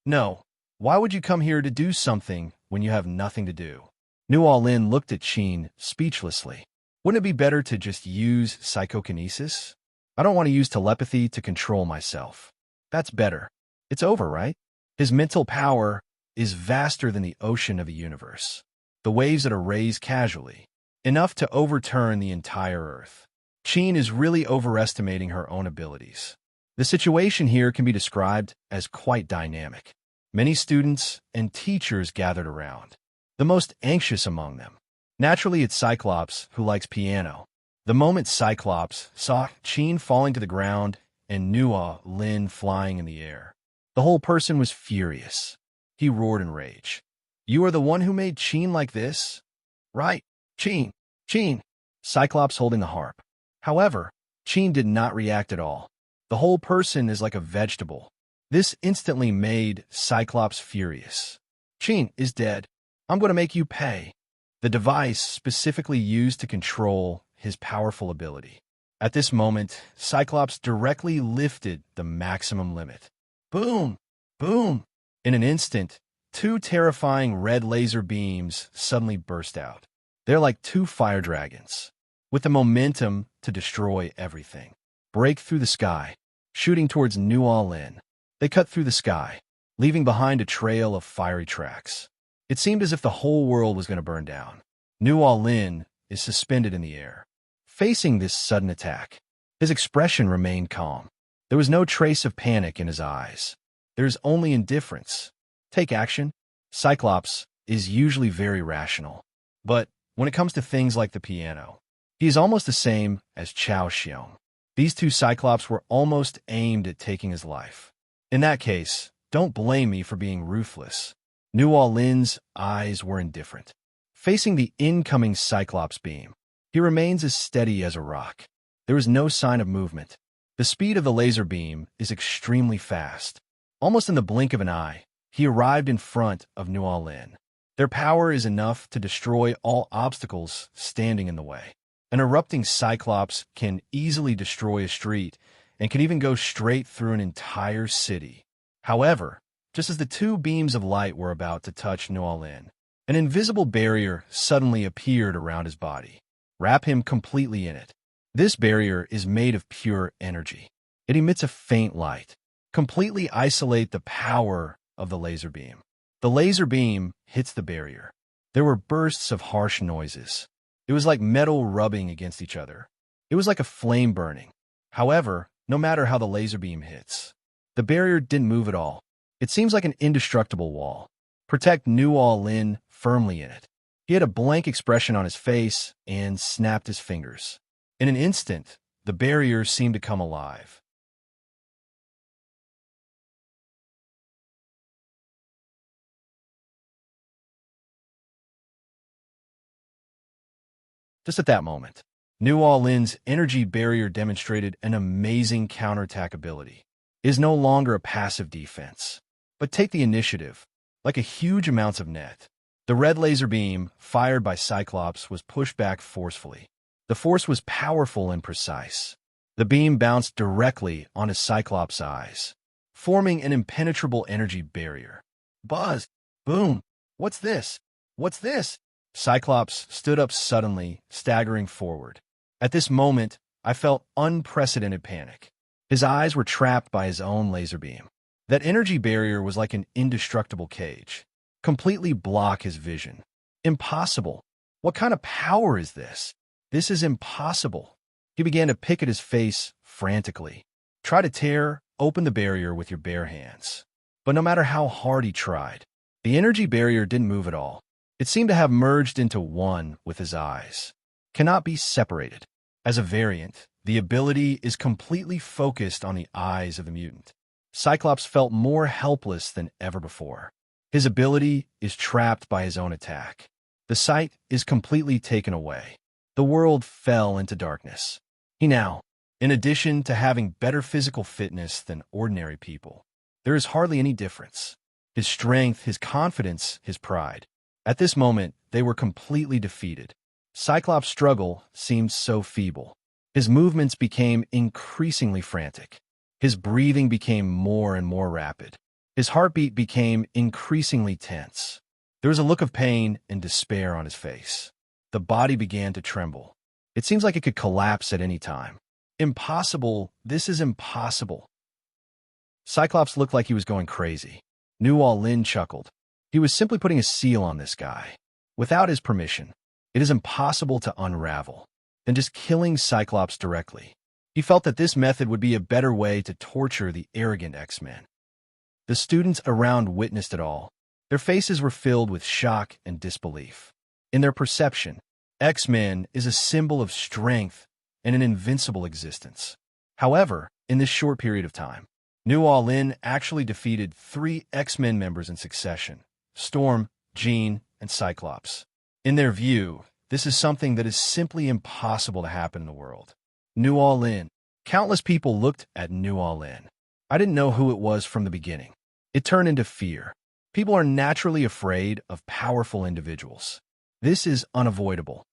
No, why would you come here to do something when you have nothing to do? Nuo-Lin looked at Qin speechlessly. Wouldn't it be better to just use psychokinesis? I don't want to use telepathy to control myself. That's better. It's over, right? His mental power is vaster than the ocean of the universe. The waves that are raised casually, enough to overturn the entire earth. Qin is really overestimating her own abilities. The situation here can be described as quite dynamic. Many students and teachers gathered around, the most anxious among them. Naturally, it's Cyclops, who likes piano. The The moment Cyclops saw Qin falling to the ground and Nua Lin flying in the air, the whole person was furious. He roared in rage. "You are the one who made Qin like this? Right, Qin, Qin." Cyclops holding the harp. However, Qin did not react at all. The whole person is like a vegetable. This instantly made Cyclops furious. "Qin is dead. I'm going to make you pay." The device specifically used to control his powerful ability. At this moment, Cyclops directly lifted the maximum limit. Boom! Boom! In an instant, two terrifying red laser beams suddenly burst out. They're like two fire dragons, with the momentum to destroy everything. Break through the sky, shooting towards New Lin. They cut through the sky, leaving behind a trail of fiery tracks. It seemed as if the whole world was going to burn down. New Lin is suspended in the air. Facing this sudden attack, his expression remained calm. There was no trace of panic in his eyes. There's only indifference. Take action. Cyclops is usually very rational. But when it comes to things like the piano, he is almost the same as Chao Xiong. These two Cyclops were almost aimed at taking his life. In that case, don't blame me for being ruthless. New Lin's eyes were indifferent. Facing the incoming Cyclops beam, he remains as steady as a rock. There is no sign of movement. The speed of the laser beam is extremely fast. Almost in the blink of an eye, he arrived in front of New Lin. Their power is enough to destroy all obstacles standing in the way. An erupting Cyclops can easily destroy a street and can even go straight through an entire city. However, just as the two beams of light were about to touch New Lin, an invisible barrier suddenly appeared around his body. Wrap him completely in it. This barrier is made of pure energy. It emits a faint light. Completely isolate the power of the laser beam. The laser beam hits the barrier. There were bursts of harsh noises. It was like metal rubbing against each other. It was like a flame burning. However, no matter how the laser beam hits, the barrier didn't move at all. It seems like an indestructible wall. Protect New Lin firmly in it. He had a blank expression on his face and snapped his fingers. In an instant, the barrier seemed to come alive. Just at that moment, New Lin's energy barrier demonstrated an amazing counterattack ability. It is no longer a passive defense, but take the initiative, like a huge amounts of net. The red laser beam, fired by Cyclops, was pushed back forcefully. The force was powerful and precise. The beam bounced directly on his Cyclops' eyes, forming an impenetrable energy barrier. Buzz! Boom! What's this? What's this? Cyclops stood up suddenly, staggering forward. At this moment, I felt unprecedented panic. His eyes were trapped by his own laser beam. That energy barrier was like an indestructible cage. Completely block his vision. Impossible. What kind of power is this? This is impossible. He began to pick at his face frantically. Try to tear open the barrier with your bare hands. But no matter how hard he tried, the energy barrier didn't move at all. It seemed to have merged into one with his eyes. Cannot be separated. As a variant, the ability is completely focused on the eyes of the mutant. Cyclops felt more helpless than ever before. His ability is trapped by his own attack. The sight is completely taken away. The world fell into darkness. He now, in addition to having better physical fitness than ordinary people, there is hardly any difference. His strength, his confidence, his pride. At this moment, they were completely defeated. Cyclops' struggle seemed so feeble. His movements became increasingly frantic. His breathing became more and more rapid. His heartbeat became increasingly tense. There was a look of pain and despair on his face. The body began to tremble. It seems like it could collapse at any time. Impossible. This is impossible. Cyclops looked like he was going crazy. New Lin chuckled. He was simply putting a seal on this guy. Without his permission, it is impossible to unravel than just killing Cyclops directly. He felt that this method would be a better way to torture the arrogant X-Men. The students around witnessed it all. Their faces were filled with shock and disbelief. In their perception, X-Men is a symbol of strength and an invincible existence. However, in this short period of time, New All-In actually defeated 3 X-Men members in succession: Storm, Jean, and Cyclops. In their view, this is something that is simply impossible to happen in the world. New All-In. Countless people looked at New All-In. I didn't know who it was from the beginning. It turned into fear. People are naturally afraid of powerful individuals. This is unavoidable.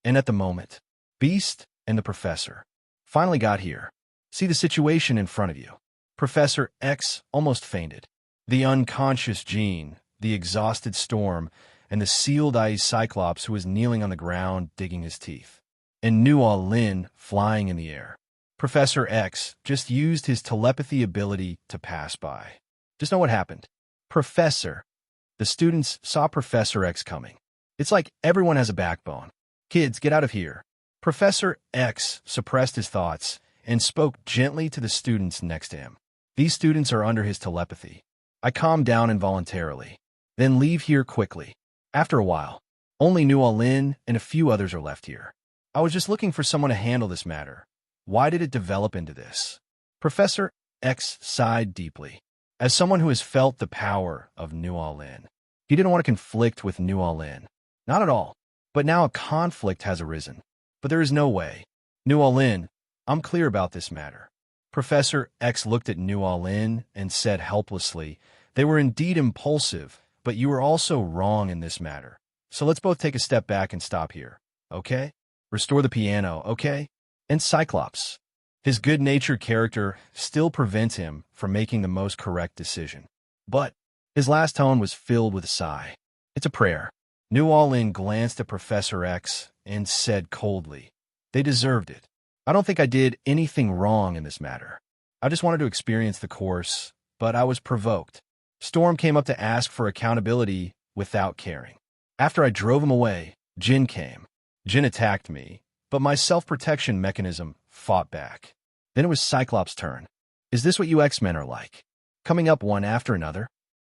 And at the moment, Beast and the Professor finally got here. See the situation in front of you. Professor X almost fainted. The unconscious Jean, the exhausted Storm, and the sealed-eyed Cyclops who was kneeling on the ground digging his teeth. And New All-In flying in the air. Professor X just used his telepathy ability to pass by. Just know what happened. The students saw Professor X coming. It's like everyone has a backbone. Kids, get out of here. Professor X suppressed his thoughts and spoke gently to the students next to him. These students are under his telepathy. I calmed down involuntarily. Then leave here quickly. After a while, only New All-In and a few others are left here. I was just looking for someone to handle this matter. Why did it develop into this? Professor X sighed deeply. As someone who has felt the power of New All-In, he didn't want to conflict with New All-In. Not at all. But now a conflict has arisen. But there is no way. New All-In, I'm clear about this matter. Professor X looked at New All-In and said helplessly, they were indeed impulsive, but you were also wrong in this matter. So let's both take a step back and stop here, okay? Restore the piano, okay? And Cyclops. His good-natured character still prevents him from making the most correct decision. But his last tone was filled with a sigh. It's a prayer. New All-In glanced at Professor X and said coldly, they deserved it. I don't think I did anything wrong in this matter. I just wanted to experience the course, but I was provoked. Storm came up to ask for accountability without caring. After I drove him away, Jin came. Jin attacked me, but my self-protection mechanism fought back. Then it was Cyclops' turn. Is this what you X-Men are like? Coming up one after another?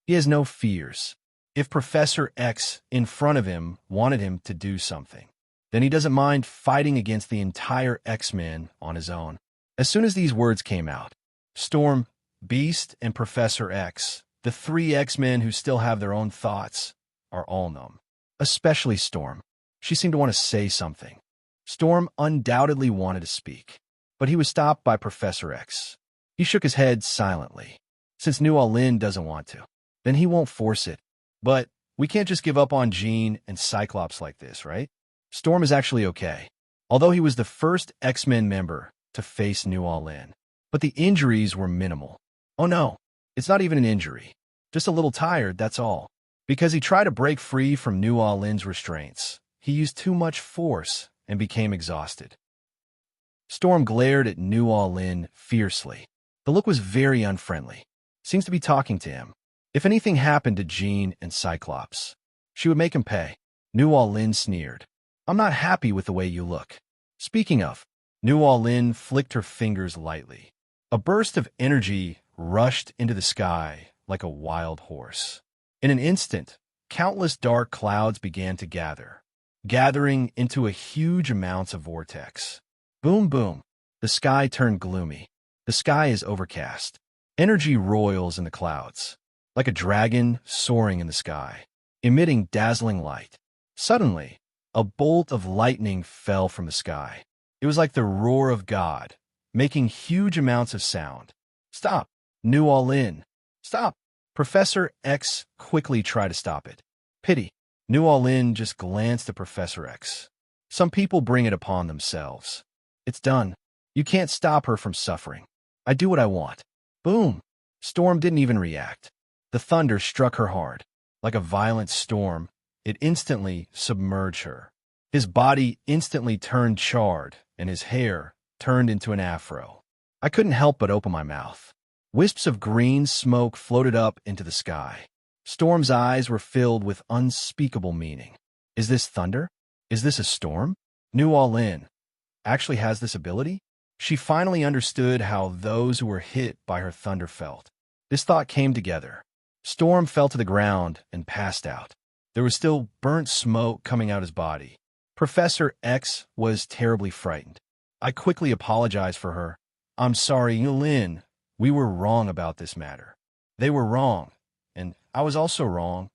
He has no fears. If Professor X in front of him wanted him to do something, then he doesn't mind fighting against the entire X-Men on his own. As soon as these words came out, Storm, Beast, and Professor X, the 3 X-Men who still have their own thoughts, are all numb. Especially Storm. She seemed to want to say something. Storm undoubtedly wanted to speak, but he was stopped by Professor X. He shook his head silently. Since New All-In doesn't want to, then he won't force it. But we can't just give up on Jean and Cyclops like this, right? Storm is actually okay, although he was the first X-Men member to face New All-In. But the injuries were minimal. Oh no, it's not even an injury. Just a little tired, that's all. Because he tried to break free from New All-In's restraints. He used too much force and became exhausted. Storm glared at New All-In fiercely. The look was very unfriendly. Seems to be talking to him. If anything happened to Jean and Cyclops, she would make him pay. New All-In sneered. I'm not happy with the way you look. Speaking of, New All-In flicked her fingers lightly. A burst of energy rushed into the sky like a wild horse. In an instant, countless dark clouds began to gather, gathering into a huge amounts of vortex. Boom, boom. The sky turned gloomy. The sky is overcast. Energy roils in the clouds, like a dragon soaring in the sky, emitting dazzling light. Suddenly, a bolt of lightning fell from the sky. It was like the roar of God, making huge amounts of sound. Stop! New All-In! Stop! Professor X quickly tried to stop it. Pity. New All-In just glanced at Professor X. Some people bring it upon themselves. It's done. You can't stop her from suffering. I do what I want. Boom! Storm didn't even react. The thunder struck her hard. Like a violent storm, it instantly submerged her. His body instantly turned charred, and his hair turned into an afro. I couldn't help but open my mouth. Wisps of green smoke floated up into the sky. Storm's eyes were filled with unspeakable meaning. Is this thunder? Is this a storm? New All-In actually has this ability? She finally understood how those who were hit by her thunder felt. This thought came together. Storm fell to the ground and passed out. There was still burnt smoke coming out his body. Professor X was terribly frightened. I quickly apologized for her. I'm sorry, Lin. We were wrong about this matter. They were wrong, and I was also wrong.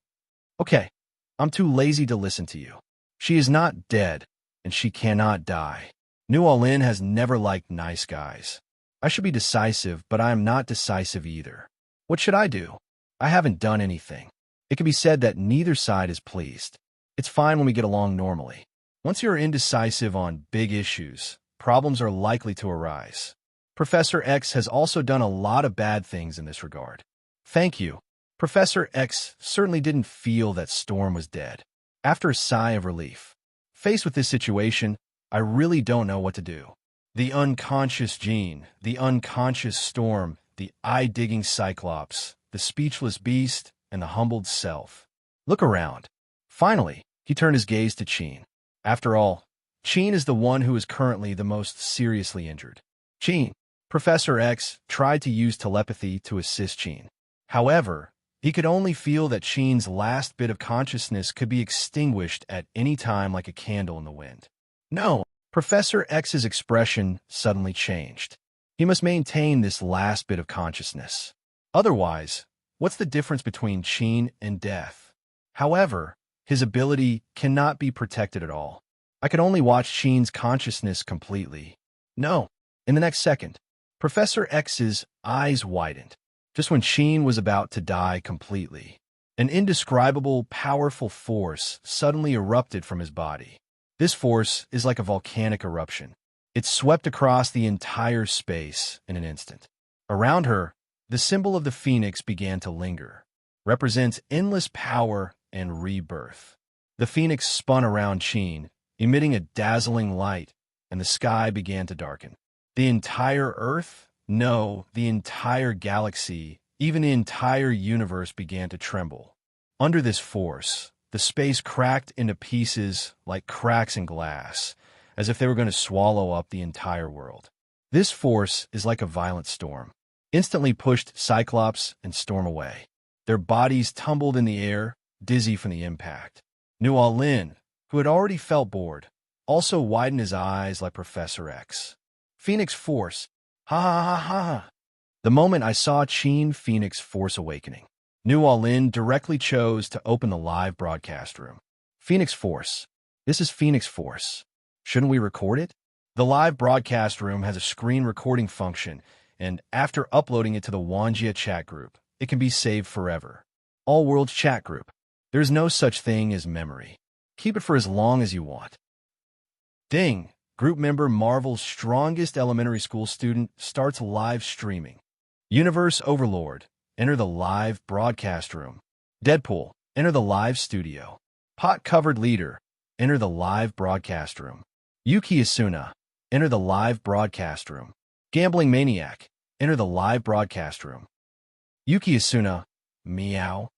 Okay, I'm too lazy to listen to you. She is not dead, and she cannot die. New Orleans has never liked nice guys. I should be decisive, but I am not decisive either. What should I do? I haven't done anything. It can be said that neither side is pleased. It's fine when we get along normally. Once you're indecisive on big issues, problems are likely to arise. Professor X has also done a lot of bad things in this regard. Thank you. Professor X certainly didn't feel that Storm was dead. After a sigh of relief, faced with this situation, I really don't know what to do. The unconscious Jean, the unconscious Storm, the eye-digging Cyclops, the speechless beast, and the humbled self. Look around. Finally, he turned his gaze to Chin. After all, Chin is the one who is currently the most seriously injured. Chin. Professor X tried to use telepathy to assist Chin. However, he could only feel that Chin's last bit of consciousness could be extinguished at any time like a candle in the wind. No, Professor X's expression suddenly changed. He must maintain this last bit of consciousness. Otherwise, what's the difference between Chin and death? However, his ability cannot be protected at all. I could only watch Chin's consciousness completely. No, in the next second, Professor X's eyes widened. Just when Chin was about to die completely, an indescribable, powerful force suddenly erupted from his body. This force is like a volcanic eruption. It swept across the entire space in an instant. Around her, the symbol of the phoenix began to linger, represents endless power and rebirth. The phoenix spun around Chin, emitting a dazzling light, and the sky began to darken. The entire Earth? No, the entire galaxy, even the entire universe began to tremble. Under this force, the space cracked into pieces like cracks in glass, as if they were going to swallow up the entire world. This force is like a violent storm. Instantly pushed Cyclops and Storm away. Their bodies tumbled in the air, dizzy from the impact. New Orleans, who had already felt bored, also widened his eyes like Professor X. Phoenix Force. Ha ha ha ha ha. The moment I saw Chin Phoenix Force Awakening, New Orleans directly chose to open the live broadcast room. Phoenix Force. This is Phoenix Force. Shouldn't we record it? The live broadcast room has a screen recording function, and after uploading it to the Wanjia chat group, it can be saved forever. All Worlds chat group. There's no such thing as memory. Keep it for as long as you want. Ding! Group member Marvel's strongest elementary school student starts live streaming. Universe Overlord, enter the live broadcast room. Deadpool, enter the live studio. Pot-covered leader, enter the live broadcast room. Yuki Asuna, enter the live broadcast room. Gambling Maniac, enter the live broadcast room. Yuki Asuna, meow.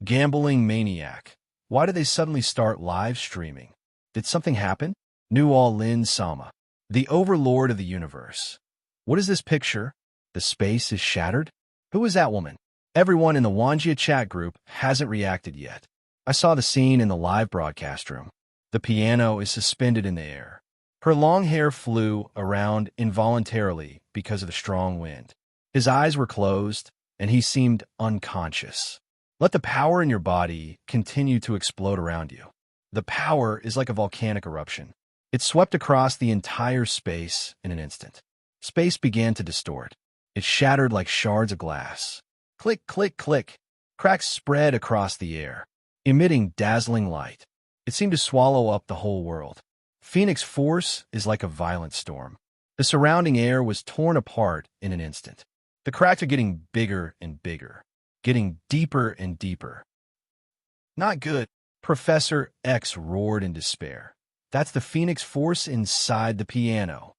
Gambling Maniac. Why did they suddenly start live streaming? Did something happen? New Orleans Sama, the overlord of the universe. What is this picture? The space is shattered? Who is that woman? Everyone in the Wanjia chat group hasn't reacted yet. I saw the scene in the live broadcast room. The piano is suspended in the air. Her long hair flew around involuntarily because of the strong wind. His eyes were closed, and he seemed unconscious. Let the power in your body continue to explode around you. The power is like a volcanic eruption. It swept across the entire space in an instant. Space began to distort. It shattered like shards of glass. Click, click, click. Cracks spread across the air, emitting dazzling light. It seemed to swallow up the whole world. Phoenix Force is like a violent storm. The surrounding air was torn apart in an instant. The cracks are getting bigger and bigger, getting deeper and deeper. Not good. Professor X roared in despair. That's the Phoenix Force inside the piano.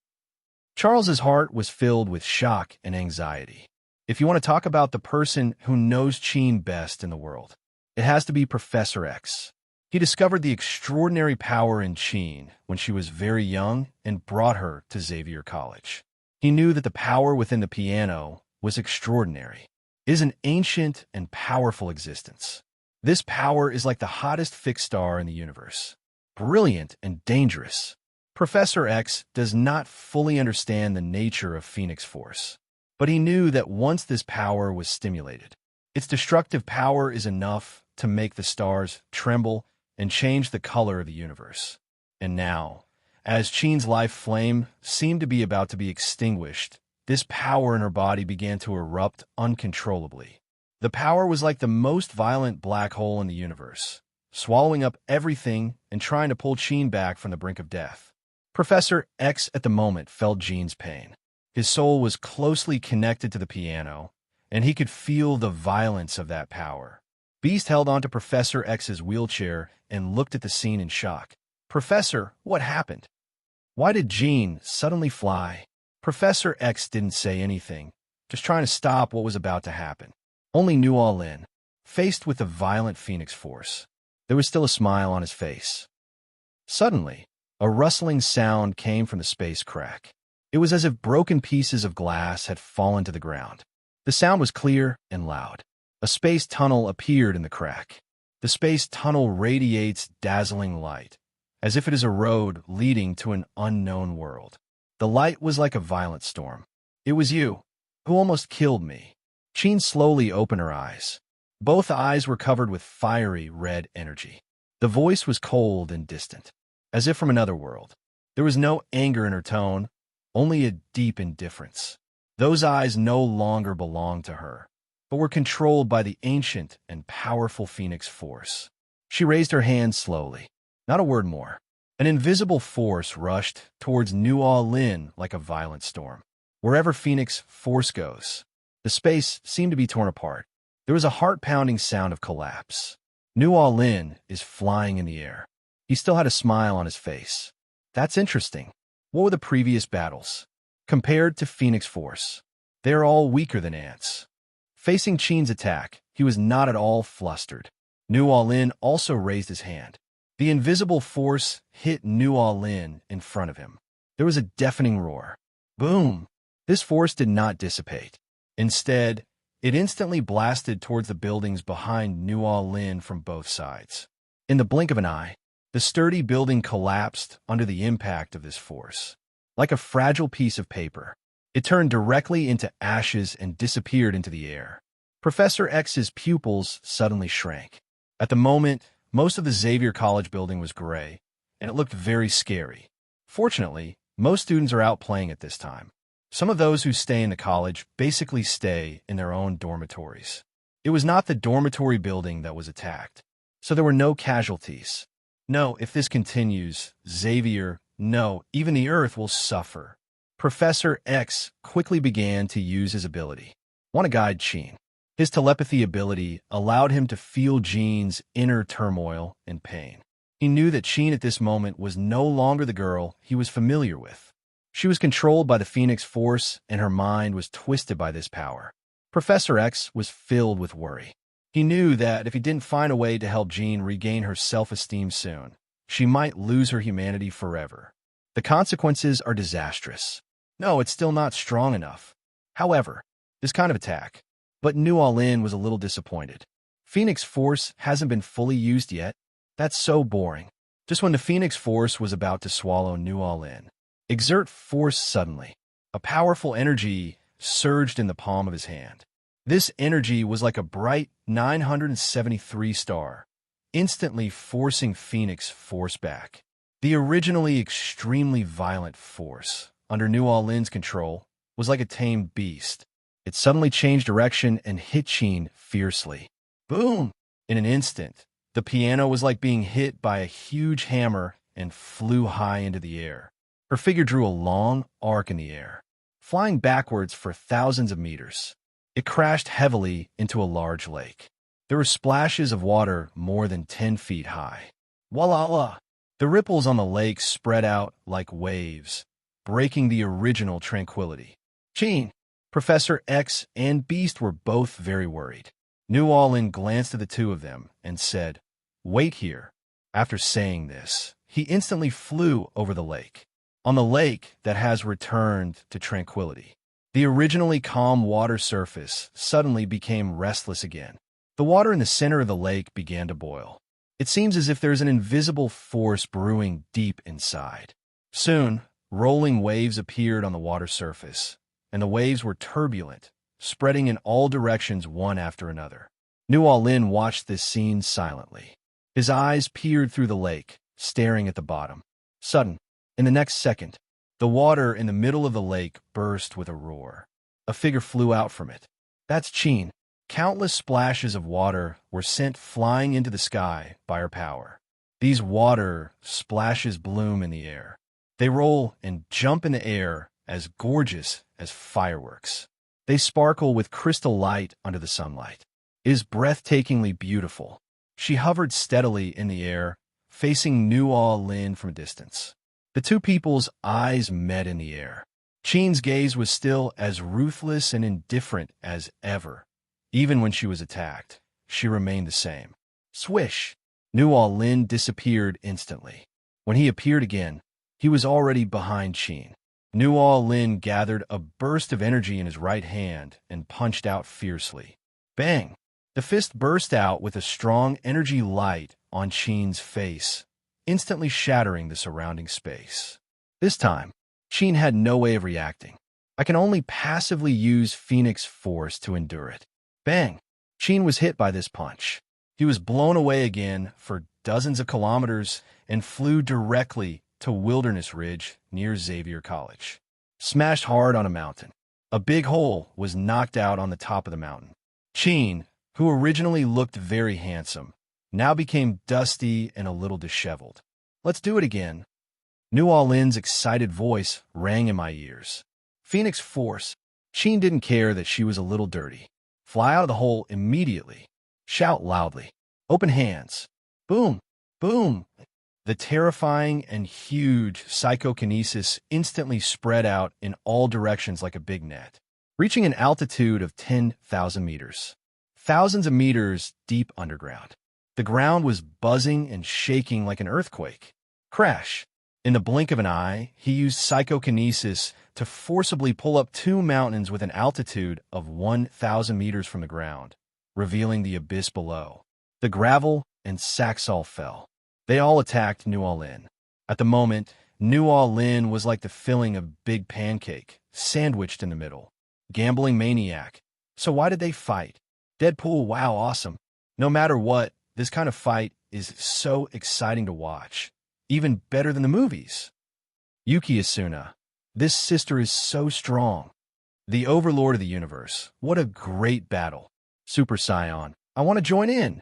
Charles's heart was filled with shock and anxiety. If you want to talk about the person who knows Chin best in the world, it has to be Professor X. He discovered the extraordinary power in Chin when she was very young and brought her to Xavier College. He knew that the power within the piano was extraordinary. It is an ancient and powerful existence. This power is like the hottest fixed star in the universe. Brilliant and dangerous. Professor X does not fully understand the nature of Phoenix Force, but he knew that once this power was stimulated, its destructive power is enough to make the stars tremble and change the color of the universe. And now, as Qin's life flame seemed to be about to be extinguished, this power in her body began to erupt uncontrollably. The power was like the most violent black hole in the universe, swallowing up everything and trying to pull Qin back from the brink of death. Professor X at the moment felt Jean's pain. His soul was closely connected to the piano, and he could feel the violence of that power. Beast held onto Professor X's wheelchair and looked at the scene in shock. "Professor, what happened? Why did Jean suddenly fly?" Professor X didn't say anything, just trying to stop what was about to happen. Only New All-In, faced with the violent Phoenix Force, there was still a smile on his face. Suddenly, a rustling sound came from the space crack. It was as if broken pieces of glass had fallen to the ground. The sound was clear and loud. A space tunnel appeared in the crack. The space tunnel radiates dazzling light, as if it is a road leading to an unknown world. The light was like a violent storm. "It was you who almost killed me." Qin slowly opened her eyes. Both eyes were covered with fiery red energy. The voice was cold and distant, as if from another world. There was no anger in her tone, only a deep indifference. Those eyes no longer belonged to her, but were controlled by the ancient and powerful Phoenix Force. She raised her hand slowly. Not a word more. An invisible force rushed towards New All-In like a violent storm. Wherever Phoenix Force goes, the space seemed to be torn apart. There was a heart-pounding sound of collapse. New All-In is flying in the air. He still had a smile on his face. "That's interesting. What were the previous battles? Compared to Phoenix Force, they are all weaker than ants." Facing Qin's attack, he was not at all flustered. New All-In also raised his hand. The invisible force hit New All-In in front of him. There was a deafening roar. Boom! This force did not dissipate. Instead, it instantly blasted towards the buildings behind New All-In from both sides. In the blink of an eye, the sturdy building collapsed under the impact of this force. Like a fragile piece of paper, it turned directly into ashes and disappeared into the air. Professor X's pupils suddenly shrank. At the moment, most of the Xavier College building was gray, and it looked very scary. Fortunately, most students are out playing at this time. Some of those who stay in the college basically stay in their own dormitories. It was not the dormitory building that was attacked, so there were no casualties. No, if this continues, Xavier, no, even the Earth will suffer. Professor X quickly began to use his ability. Want to guide Qin. His telepathy ability allowed him to feel Jean's inner turmoil and pain. He knew that Qin at this moment was no longer the girl he was familiar with. She was controlled by the Phoenix Force, and her mind was twisted by this power. Professor X was filled with worry. He knew that if he didn't find a way to help Jean regain her self-esteem soon, she might lose her humanity forever. The consequences are disastrous. No, it's still not strong enough. However, this kind of attack. But New All-In was a little disappointed. Phoenix Force hasn't been fully used yet. That's so boring. Just when the Phoenix Force was about to swallow New All-In, exert force suddenly. A powerful energy surged in the palm of his hand. This energy was like a bright 973 star, instantly forcing Phoenix Force back. The originally extremely violent force, under New All-In's control, was like a tamed beast. It suddenly changed direction and hit Qin fiercely. Boom! In an instant, the piano was like being hit by a huge hammer and flew high into the air. Her figure drew a long arc in the air, flying backwards for thousands of meters. It crashed heavily into a large lake. There were splashes of water more than 10 feet high. Voila! The ripples on the lake spread out like waves, breaking the original tranquility. Qin, Professor X, and Beast were both very worried. New All-In glanced at the two of them and said, "Wait here." After saying this, he instantly flew over the lake. On the lake that has returned to tranquility, the originally calm water surface suddenly became restless again. The water in the center of the lake began to boil. It seems as if there is an invisible force brewing deep inside. Soon, rolling waves appeared on the water surface, and the waves were turbulent, spreading in all directions one after another. Nuo-Lin watched this scene silently. His eyes peered through the lake, staring at the bottom. Sudden, in the next second, the water in the middle of the lake burst with a roar. A figure flew out from it. That's Qin. Countless splashes of water were sent flying into the sky by her power. These water splashes bloom in the air. They roll and jump in the air as gorgeous as fireworks. They sparkle with crystal light under the sunlight. It is breathtakingly beautiful. She hovered steadily in the air, facing Nuo-Lin from a distance. The two people's eyes met in the air. Qin's gaze was still as ruthless and indifferent as ever. Even when she was attacked, she remained the same. Swish! Nuo-Lin disappeared instantly. When he appeared again, he was already behind Qin. Nuo-Lin gathered a burst of energy in his right hand and punched out fiercely. Bang! The fist burst out with a strong energy light on Qin's face, instantly shattering the surrounding space. This time, Qin had no way of reacting. I can only passively use Phoenix Force to endure it. Bang! Qin was hit by this punch. He was blown away again for dozens of kilometers and flew directly to Wilderness Ridge near Xavier College. Smashed hard on a mountain. A big hole was knocked out on the top of the mountain. Qin, who originally looked very handsome, now became dusty and a little disheveled. Let's do it again. Nuo-Lin's excited voice rang in my ears. Phoenix Force. Qin didn't care that she was a little dirty. Fly out of the hole immediately. Shout loudly. Open hands. Boom! Boom! The terrifying and huge psychokinesis instantly spread out in all directions like a big net, reaching an altitude of 10,000 meters. Thousands of meters deep underground. The ground was buzzing and shaking like an earthquake. Crash! In the blink of an eye, he used psychokinesis to forcibly pull up two mountains with an altitude of 1,000 meters from the ground, revealing the abyss below. The gravel and Saxol fell. They all attacked Nuo-Lin. At the moment, Nuo-Lin was like the filling of a big pancake, sandwiched in the middle. Gambling maniac. So why did they fight? Deadpool, wow, awesome. No matter what, this kind of fight is so exciting to watch. Even better than the movies. Yuki Asuna. This sister is so strong. The overlord of the universe. What a great battle. Super Saiyan. I want to join in.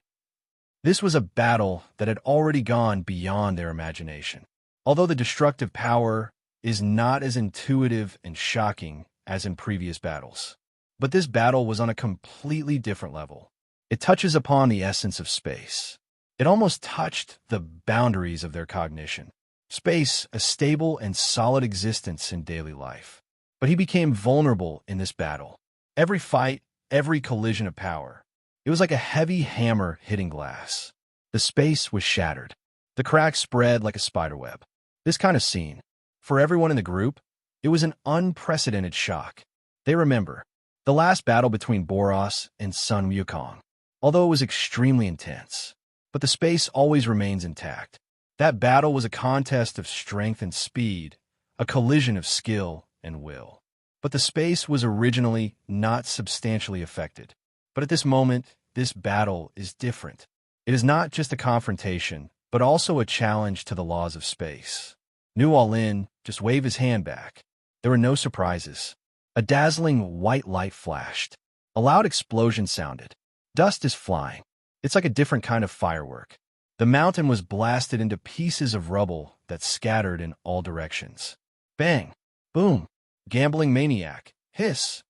This was a battle that had already gone beyond their imagination. Although the destructive power is not as intuitive and shocking as in previous battles. But this battle was on a completely different level. It touches upon the essence of space. It almost touched the boundaries of their cognition. Space, a stable and solid existence in daily life. But he became vulnerable in this battle. Every fight, every collision of power. It was like a heavy hammer hitting glass. The space was shattered. The cracks spread like a spiderweb. This kind of scene, for everyone in the group, it was an unprecedented shock. They remember the last battle between Boros and Sun Wukong, although it was extremely intense. But the space always remains intact. That battle was a contest of strength and speed, a collision of skill and will. But the space was originally not substantially affected. But at this moment, this battle is different. It is not just a confrontation, but also a challenge to the laws of space. Nuo-Lin just waved his hand back. There were no surprises. A dazzling white light flashed. A loud explosion sounded. Dust is flying. It's like a different kind of firework. The mountain was blasted into pieces of rubble that scattered in all directions. Bang! Boom! Gambling maniac. Hiss!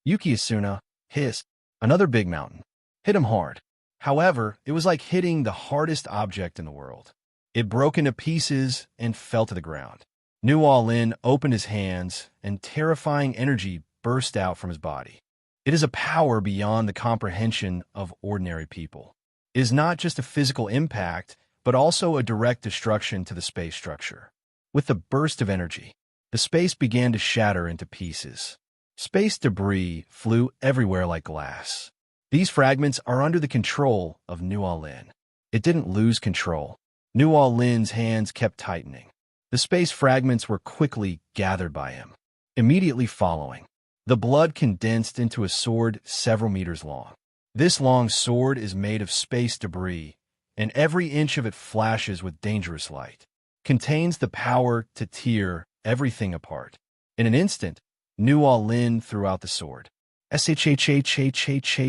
Yuki Asuna. Hiss! Another big mountain. Hit him hard. However, it was like hitting the hardest object in the world. It broke into pieces and fell to the ground. Nuo-Lin opened his hands, and terrifying energy burst out from his body. It is a power beyond the comprehension of ordinary people. It is not just a physical impact, but also a direct destruction to the space structure. With the burst of energy, the space began to shatter into pieces. Space debris flew everywhere like glass. These fragments are under the control of Nuo-Lin. It didn't lose control. Nuo-Lin's hands kept tightening. The The space fragments were quickly gathered by him. Immediately following, the blood condensed into a sword several meters long. This long sword is made of space debris, and every inch of it flashes with dangerous light. Contains the power to tear everything apart. In an instant, New Lin threw out the sword. Shhhhhhhhh.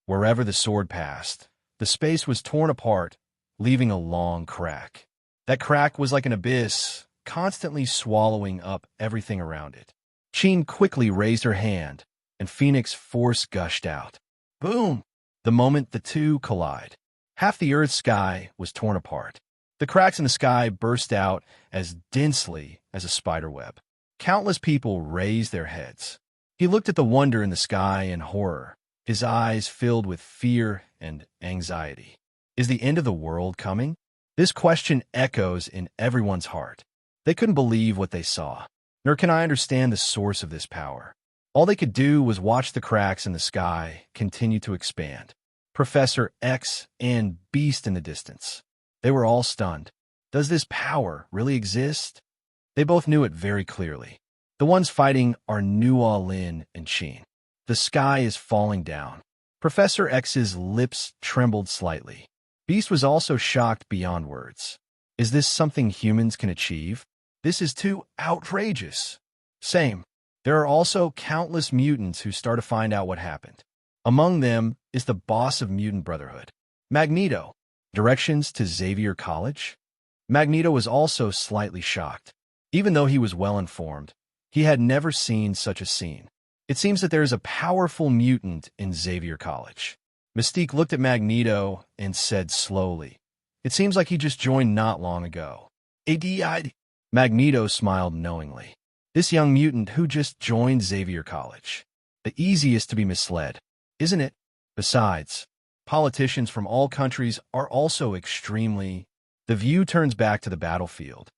Wherever the sword passed, the space was torn apart, leaving a long crack. That crack was like an abyss, constantly swallowing up everything around it. Qin quickly raised her hand, and Phoenix force gushed out. Boom! The moment the two collide, half the Earth's sky was torn apart. The cracks in the sky burst out as densely as a spider web. Countless people raised their heads. He looked at the wonder in the sky in horror, his eyes filled with fear and anxiety. Is the end of the world coming? This question echoes in everyone's heart. They couldn't believe what they saw, nor can I understand the source of this power. All they could do was watch the cracks in the sky continue to expand. Professor X and Beast in the distance. They were all stunned. Does this power really exist? They both knew it very clearly. The ones fighting are New Lin and Qin. The sky is falling down. Professor X's lips trembled slightly. Beast was also shocked beyond words. Is this something humans can achieve? This is too outrageous. Same. There are also countless mutants who start to find out what happened. Among them is the boss of Mutant Brotherhood, Magneto. Directions to Xavier College? Magneto was also slightly shocked. Even though he was well informed, he had never seen such a scene. It seems that there is a powerful mutant in Xavier College. Mystique looked at Magneto and said slowly, "It seems like he just joined not long ago." ADI. Magneto smiled knowingly. This young mutant who just joined Xavier College. The easiest to be misled, isn't it? Besides, politicians from all countries are also extremely... The view turns back to the battlefield.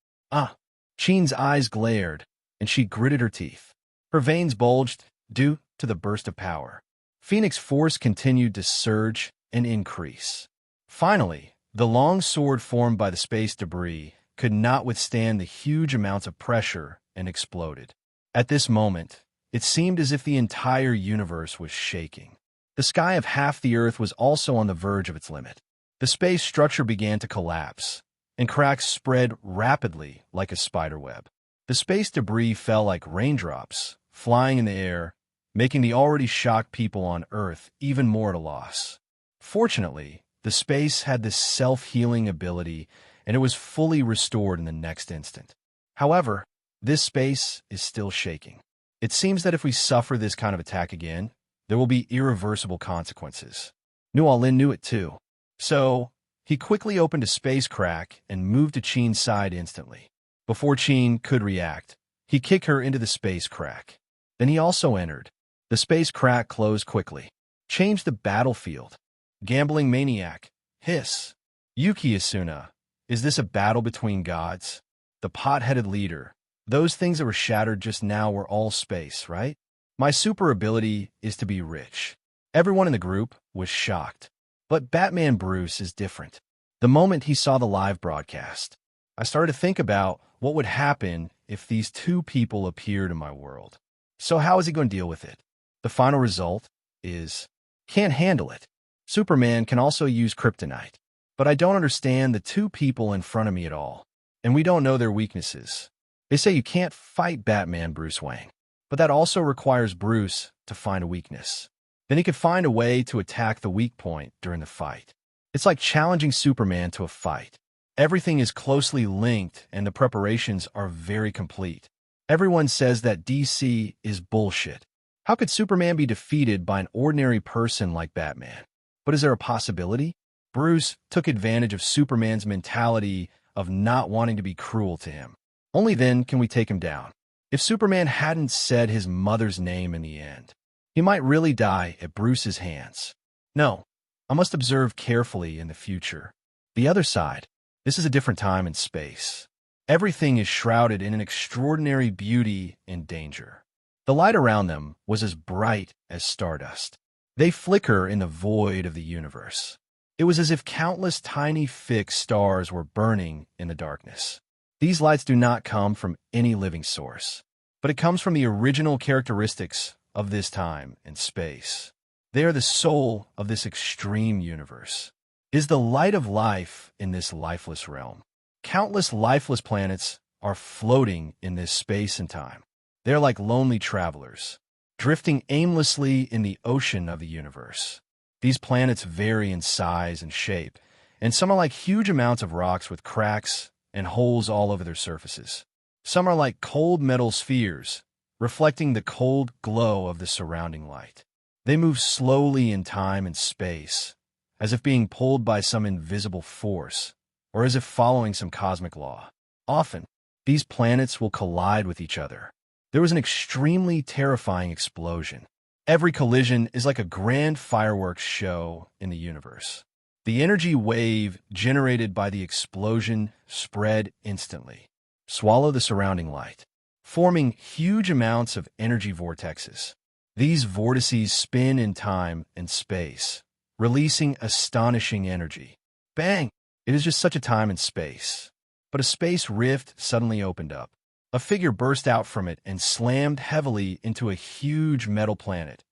Qin's eyes glared, and she gritted her teeth. Her veins bulged due to the burst of power. Phoenix force continued to surge and increase. Finally, the long sword formed by the space debris could not withstand the huge amounts of pressure and exploded. At this moment, it seemed as if the entire universe was shaking. The sky of half the Earth was also on the verge of its limit. The space structure began to collapse, and cracks spread rapidly like a spider web. The space debris fell like raindrops, flying in the air, making the already shocked people on Earth even more at a loss. Fortunately, the space had this self-healing ability, and it was fully restored in the next instant. However, this space is still shaking. It seems that if we suffer this kind of attack again, there will be irreversible consequences. New Lin knew it too. So, he quickly opened a space crack and moved to Qin's side instantly. Before Qin could react, he kicked her into the space crack. Then he also entered. The space crack closed quickly. Changed the battlefield. Gambling maniac. Hiss. Yuki Asuna. Is this a battle between gods? The pot-headed leader. Those things that were shattered just now were all space, right? My super ability is to be rich. Everyone in the group was shocked. But Batman Bruce is different. The moment he saw the live broadcast, I started to think about what would happen if these two people appeared in my world. So how is he going to deal with it? The final result is, can't handle it. Superman can also use kryptonite. But I don't understand the two people in front of me at all. And we don't know their weaknesses. They say you can't fight Batman Bruce Wayne. But that also requires Bruce to find a weakness. Then he could find a way to attack the weak point during the fight. It's like challenging Superman to a fight. Everything is closely linked and the preparations are very complete. Everyone says that DC is bullshit. How could Superman be defeated by an ordinary person like Batman? But is there a possibility? Bruce took advantage of Superman's mentality of not wanting to be cruel to him. Only then can we take him down. If Superman hadn't said his mother's name in the end, he might really die at Bruce's hands. No, I must observe carefully in the future. The other side, this is a different time and space. Everything is shrouded in an extraordinary beauty and danger. The light around them was as bright as stardust. They flicker in the void of the universe. It was as if countless tiny fixed stars were burning in the darkness. These lights do not come from any living source, but it comes from the original characteristics of this time and space. They are the soul of this extreme universe. Is the light of life in this lifeless realm. Countless lifeless planets are floating in this space and time. They are like lonely travelers, drifting aimlessly in the ocean of the universe. These planets vary in size and shape, and some are like huge amounts of rocks with cracks and holes all over their surfaces. Some are like cold metal spheres, reflecting the cold glow of the surrounding light. They move slowly in time and space, as if being pulled by some invisible force, or as if following some cosmic law. Often, these planets will collide with each other. There was an extremely terrifying explosion. Every collision is like a grand fireworks show in the universe. The energy wave generated by the explosion spread instantly, swallow the surrounding light, forming huge amounts of energy vortexes. These vortices spin in time and space, releasing astonishing energy. Bang! It is just such a time and space. But a space rift suddenly opened up. A figure burst out from it and slammed heavily into a huge metal planet,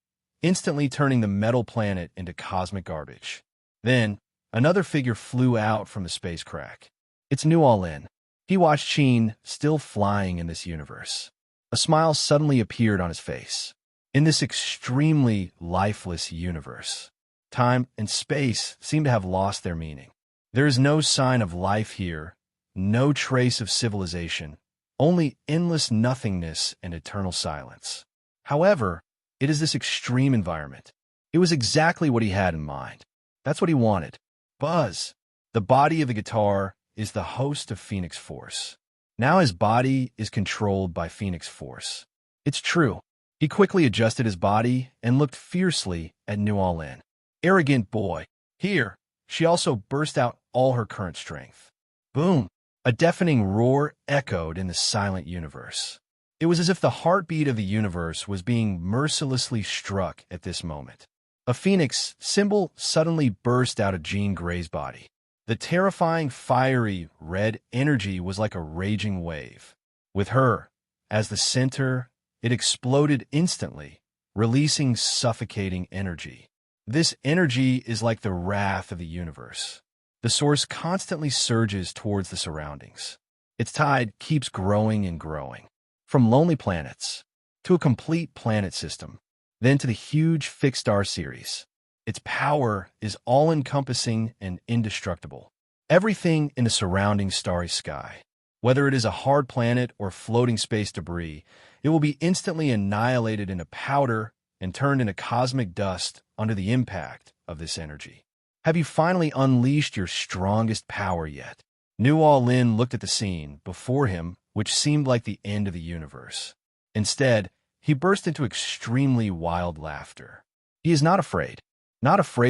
instantly turning the metal planet into cosmic garbage. Then, another figure flew out from the space crack. It's New All-In. He watched Sheen still flying in this universe. A smile suddenly appeared on his face. In this extremely lifeless universe, time and space seem to have lost their meaning. There is no sign of life here, no trace of civilization, only endless nothingness and eternal silence. However, it is this extreme environment. It was exactly what he had in mind. That's what he wanted. Buzz, the body of the guitar, is the host of Phoenix Force. Now his body is controlled by Phoenix Force. It's true. He quickly adjusted his body and looked fiercely at New All-In. Arrogant boy. Here, she also burst out all her current strength. Boom! A deafening roar echoed in the silent universe. It was as if the heartbeat of the universe was being mercilessly struck at this moment. A phoenix symbol suddenly burst out of Jean Grey's body. The terrifying, fiery, red energy was like a raging wave. With her, as the center, it exploded instantly, releasing suffocating energy. This energy is like the wrath of the universe. The source constantly surges towards the surroundings. Its tide keeps growing and growing. From lonely planets, to a complete planet system, then to the huge fixed star series. Its power is all-encompassing and indestructible. Everything in the surrounding starry sky, whether it is a hard planet or floating space debris, it will be instantly annihilated into powder and turned into cosmic dust under the impact of this energy. Have you finally unleashed your strongest power yet? New All-In looked at the scene before him, which seemed like the end of the universe. Instead, he burst into extremely wild laughter. He is not afraid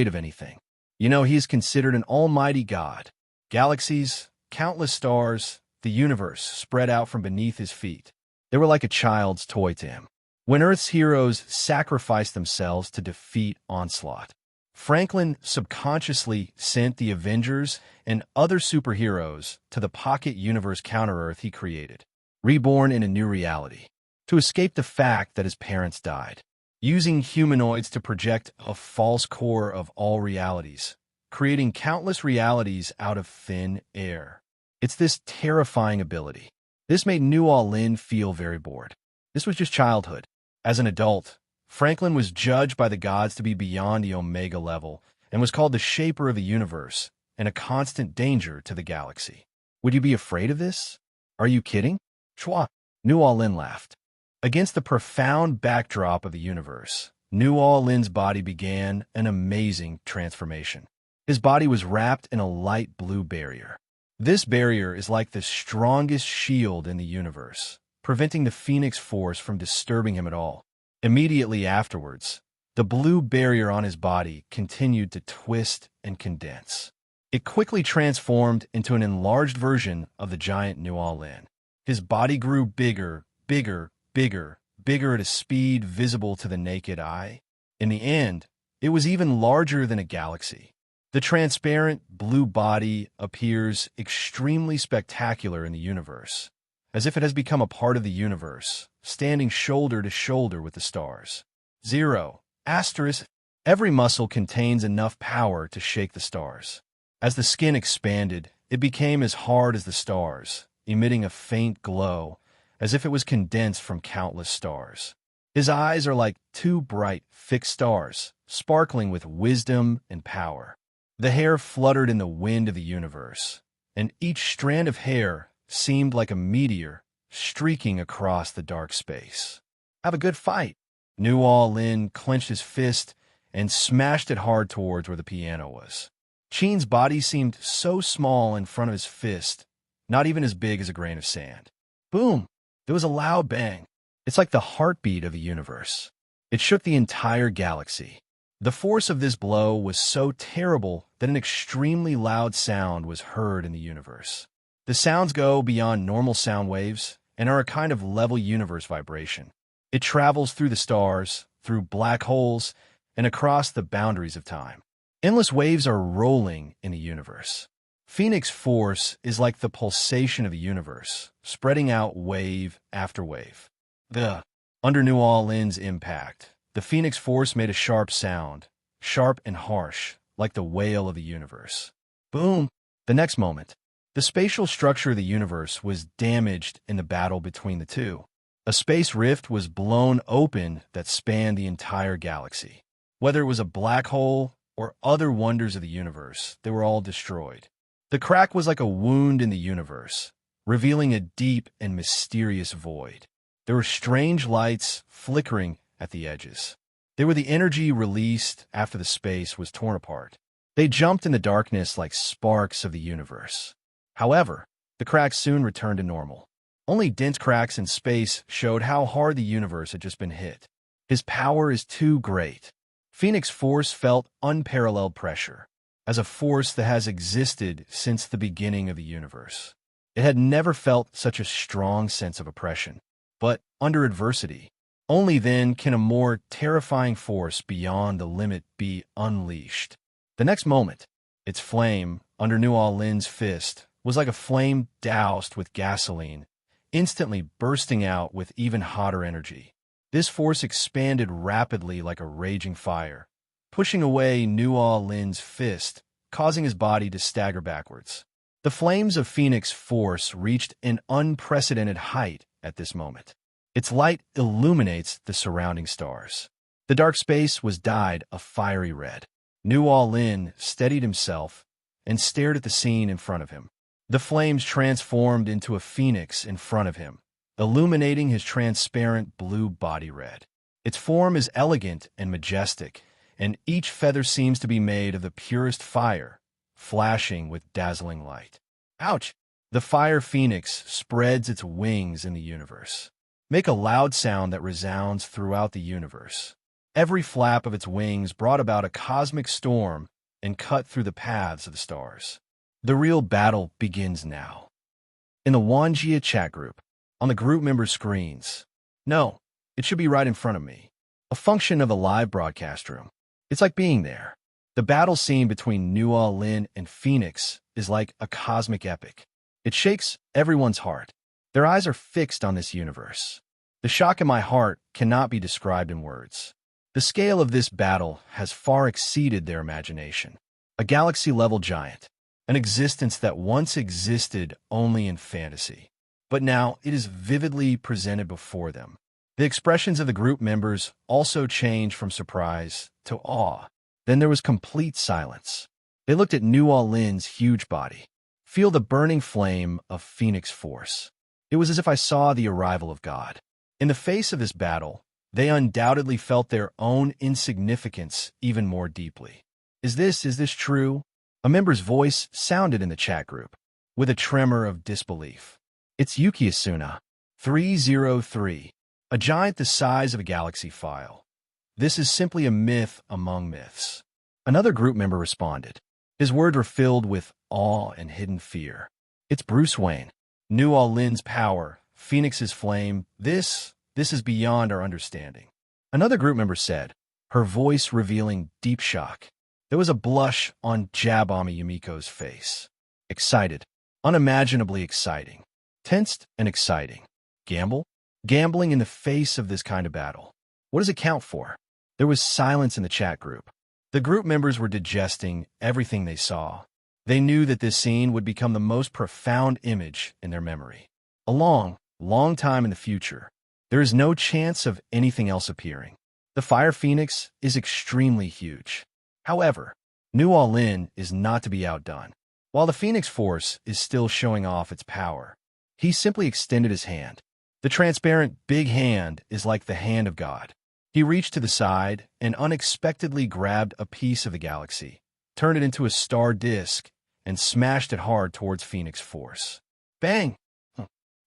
of anything. You know, he is considered an almighty god. Galaxies, countless stars, the universe spread out from beneath his feet. They were like a child's toy to him. When Earth's heroes sacrificed themselves to defeat Onslaught, Franklin subconsciously sent the Avengers and other superheroes to the pocket universe Counter-Earth he created, reborn in a new reality, to escape the fact that his parents died. Using humanoids to project a false core of all realities, creating countless realities out of thin air. It's this terrifying ability. This made New All-In feel very bored. This was just childhood. As an adult, Franklin was judged by the gods to be beyond the Omega level and was called the shaper of the universe and a constant danger to the galaxy. Would you be afraid of this? Are you kidding? Chua! New All-In laughed. Against the profound backdrop of the universe, New All-In's body began an amazing transformation. His body was wrapped in a light blue barrier. This barrier is like the strongest shield in the universe, preventing the Phoenix Force from disturbing him at all. Immediately afterwards, the blue barrier on his body continued to twist and condense. It quickly transformed into an enlarged version of the giant New All-In. His body grew bigger at a speed visible to the naked eye. In the end, it was even larger than a galaxy. The transparent blue body appears extremely spectacular in the universe, as if it has become a part of the universe, standing shoulder to shoulder with the stars. 0. Asterisk. Every muscle contains enough power to shake the stars. As the skin expanded, it became as hard as the stars, emitting a faint glow, as if it was condensed from countless stars. His eyes are like two bright, fixed stars, sparkling with wisdom and power. The hair fluttered in the wind of the universe, and each strand of hair seemed like a meteor streaking across the dark space. Have a good fight. Nuo Lin clenched his fist and smashed it hard towards where the piano was. Qin's body seemed so small in front of his fist, not even as big as a grain of sand. Boom! There was a loud bang. It's like the heartbeat of the universe. It shook the entire galaxy. The force of this blow was so terrible that an extremely loud sound was heard in the universe. The sounds go beyond normal sound waves and are a kind of level universe vibration. It travels through the stars, through black holes, and across the boundaries of time. Endless waves are rolling in the universe. Phoenix force is like the pulsation of the universe, spreading out wave after wave. Under Nuo Lin's impact, the Phoenix force made a sharp sound, sharp and harsh, like the wail of the universe. Boom! The next moment, the spatial structure of the universe was damaged in the battle between the two. A space rift was blown open that spanned the entire galaxy. Whether it was a black hole or other wonders of the universe, they were all destroyed. The crack was like a wound in the universe, revealing a deep and mysterious void. There were strange lights flickering at the edges. They were the energy released after the space was torn apart. They jumped in the darkness like sparks of the universe. However, the cracks soon returned to normal. Only dense cracks in space showed how hard the universe had just been hit. His power is too great. Phoenix Force felt unparalleled pressure, as a force that has existed since the beginning of the universe. It had never felt such a strong sense of oppression. But under adversity, only then can a more terrifying force beyond the limit be unleashed. The next moment, its flame, under Nuo Lin's fist, was like a flame doused with gasoline, instantly bursting out with even hotter energy. This force expanded rapidly like a raging fire, pushing away Nuo Lin's fist, causing his body to stagger backwards. The flames of Phoenix Force reached an unprecedented height at this moment. Its light illuminates the surrounding stars. The dark space was dyed a fiery red. Nuo Lin steadied himself and stared at the scene in front of him. The flames transformed into a phoenix in front of him, illuminating his transparent blue body red. Its form is elegant and majestic, and each feather seems to be made of the purest fire, flashing with dazzling light. Ouch! The fire phoenix spreads its wings in the universe. Make a loud sound that resounds throughout the universe. Every flap of its wings brought about a cosmic storm and cut through the paths of the stars. The real battle begins now. In the Wanjia chat group, on the group member screens. No, it should be right in front of me. A function of the live broadcast room. It's like being there. The battle scene between Nuo Lin and Phoenix is like a cosmic epic. It shakes everyone's heart. Their eyes are fixed on this universe. The shock in my heart cannot be described in words. The scale of this battle has far exceeded their imagination. A galaxy-level giant, an existence that once existed only in fantasy. But now it is vividly presented before them. The expressions of the group members also changed from surprise to awe. Then there was complete silence. They looked at Nuo Lin's huge body. Feel the burning flame of Phoenix Force. It was as if I saw the arrival of God. In the face of this battle, they undoubtedly felt their own insignificance even more deeply. Is this true? A member's voice sounded in the chat group, with a tremor of disbelief. It's Yuki Asuna, 303, a giant the size of a galaxy file. This is simply a myth among myths. Another group member responded. His words were filled with awe and hidden fear. It's Bruce Wayne. Nuo Lin's power, Phoenix's flame, this is beyond our understanding. Another group member said, her voice revealing deep shock. There was a blush on Jabami Yumiko's face. Excited. Unimaginably exciting. Tensed and exciting. Gamble? Gambling in the face of this kind of battle. What does it count for? There was silence in the chat group. The group members were digesting everything they saw. They knew that this scene would become the most profound image in their memory. A long, long time in the future, there is no chance of anything else appearing. The Fire Phoenix is extremely huge. However, New All-In is not to be outdone. While the Phoenix Force is still showing off its power, he simply extended his hand. The transparent big hand is like the hand of God. He reached to the side and unexpectedly grabbed a piece of the galaxy, turned it into a star disk, and smashed it hard towards Phoenix Force. Bang!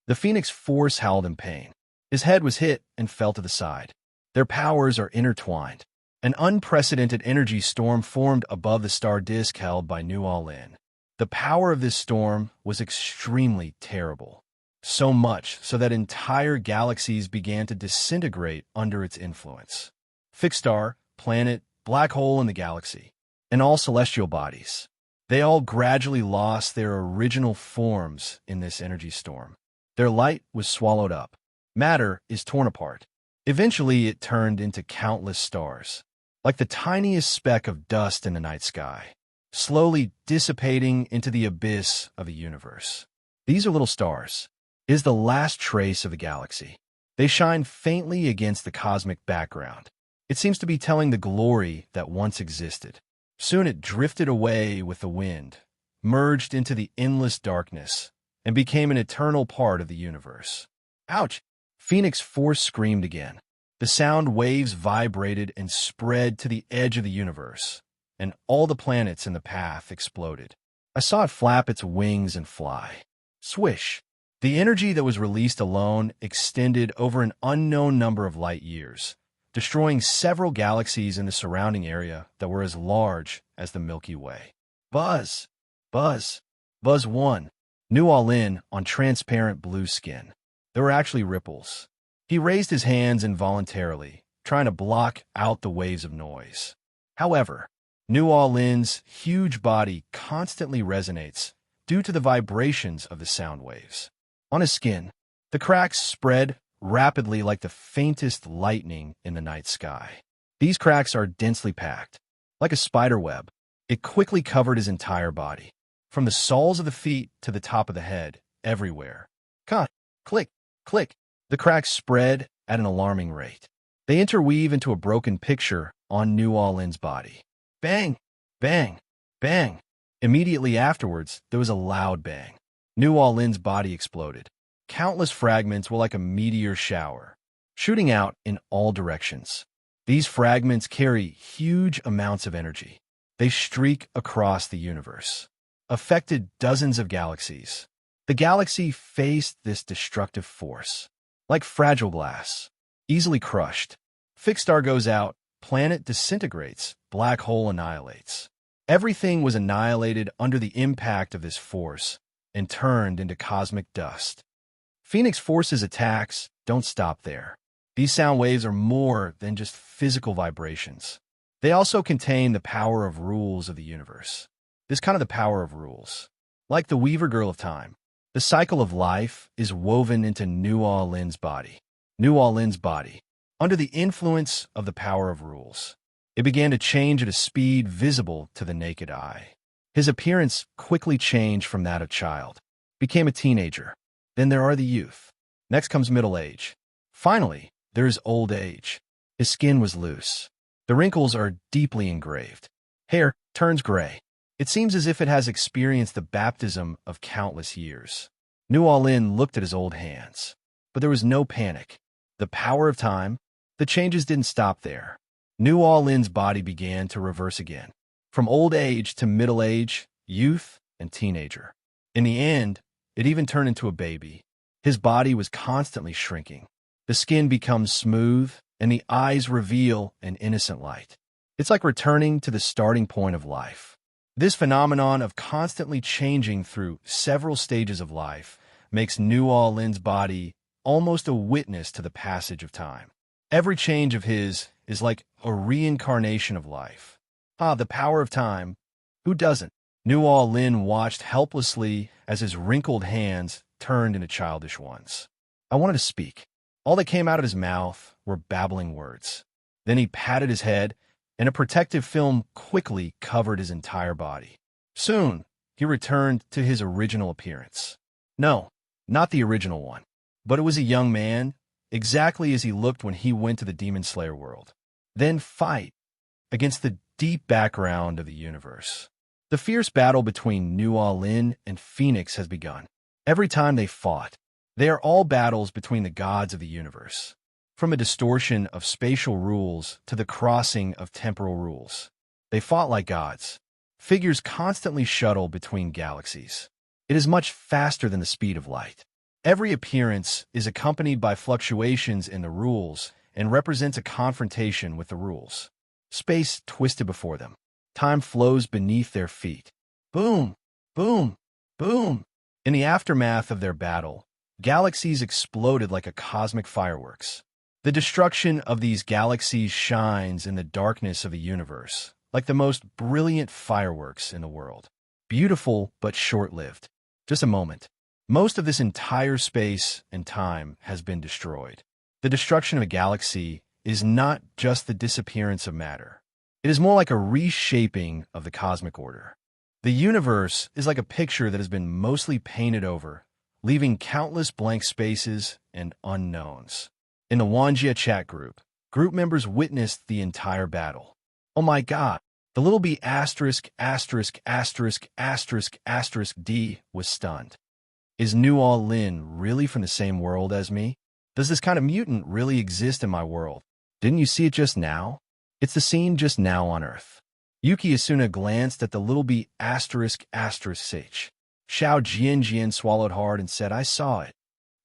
The Phoenix Force howled in pain. His head was hit and fell to the side. Their powers are intertwined. An unprecedented energy storm formed above the star disk held by New All-In. The power of this storm was extremely terrible. So much so that entire galaxies began to disintegrate under its influence. Fixed star, planet, black hole in the galaxy, and all celestial bodies. They all gradually lost their original forms in this energy storm. Their light was swallowed up. Matter is torn apart. Eventually, it turned into countless stars, like the tiniest speck of dust in the night sky, slowly dissipating into the abyss of the universe. These are little stars. It is the last trace of the galaxy. They shine faintly against the cosmic background. It seems to be telling the glory that once existed. Soon it drifted away with the wind, merged into the endless darkness, and became an eternal part of the universe. Ouch! Phoenix Force screamed again. The sound waves vibrated and spread to the edge of the universe, and all the planets in the path exploded. I saw it flap its wings and fly. Swish! The energy that was released alone extended over an unknown number of light years, destroying several galaxies in the surrounding area that were as large as the Milky Way. Buzz! Buzz! Buzz 1. New All-In on transparent blue skin. There were actually ripples. He raised his hands involuntarily, trying to block out the waves of noise. However, New All-In's huge body constantly resonates due to the vibrations of the sound waves. On his skin, the cracks spread rapidly like the faintest lightning in the night sky. These cracks are densely packed. Like a spider web, it quickly covered his entire body. From the soles of the feet to the top of the head, everywhere. Cut, click, click. The cracks spread at an alarming rate. They interweave into a broken picture on New All-In's body. Bang, bang, bang. Immediately afterwards, there was a loud bang. New All-In's body exploded. Countless fragments were like a meteor shower, shooting out in all directions. These fragments carry huge amounts of energy. They streak across the universe, affected dozens of galaxies. The galaxy faced this destructive force, like fragile glass, easily crushed. Fixed star goes out, planet disintegrates, black hole annihilates. Everything was annihilated under the impact of this force and turned into cosmic dust. Phoenix Force's attacks don't stop there. These sound waves are more than just physical vibrations. They also contain the power of rules of the universe. This kind of the power of rules. Like the Weaver Girl of Time, the cycle of life is woven into New All-In's body. New All-In's body, under the influence of the power of rules. It began to change at a speed visible to the naked eye. His appearance quickly changed from that of child, became a teenager. Then there are the youth. Next comes middle age. Finally, there is old age. His skin was loose. The wrinkles are deeply engraved. Hair turns gray. It seems as if it has experienced the baptism of countless years. New All-In looked at his old hands, but there was no panic. The power of time, the changes didn't stop there. New All-In's body began to reverse again. From old age to middle age, youth, and teenager. In the end, it even turned into a baby. His body was constantly shrinking. The skin becomes smooth, and the eyes reveal an innocent light. It's like returning to the starting point of life. This phenomenon of constantly changing through several stages of life makes New All-In's body almost a witness to the passage of time. Every change of his is like a reincarnation of life. Ah, the power of time. Who doesn't? Nuo Lin watched helplessly as his wrinkled hands turned into childish ones. I wanted to speak. All that came out of his mouth were babbling words. Then he patted his head, and a protective film quickly covered his entire body. Soon, he returned to his original appearance. No, not the original one, but it was a young man, exactly as he looked when he went to the Demon Slayer world. Then fight against the deep background of the universe. The fierce battle between Nuo Lin and Phoenix has begun. Every time they fought, they are all battles between the gods of the universe. From a distortion of spatial rules to the crossing of temporal rules. They fought like gods. Figures constantly shuttle between galaxies. It is much faster than the speed of light. Every appearance is accompanied by fluctuations in the rules and represents a confrontation with the rules. Space twisted before them. Time flows beneath their feet. Boom, boom, boom. In the aftermath of their battle, galaxies exploded like a cosmic fireworks. The destruction of these galaxies shines in the darkness of the universe, like the most brilliant fireworks in the world. Beautiful, but short-lived. Just a moment. Most of this entire space and time has been destroyed. The destruction of a galaxy is not just the disappearance of matter. It is more like a reshaping of the cosmic order. The universe is like a picture that has been mostly painted over, leaving countless blank spaces and unknowns. In the Wanjia chat group members witnessed the entire battle. Oh my god, the little b asterisk asterisk asterisk asterisk asterisk d was stunned. Is Nuo Lin really from the same world as me? Does this kind of mutant really exist in my world? Didn't you see it just now? It's the scene just now on Earth. Yuki Asuna glanced at the little b asterisk asterisk h. Xiao Jianjian swallowed hard and said, I saw it.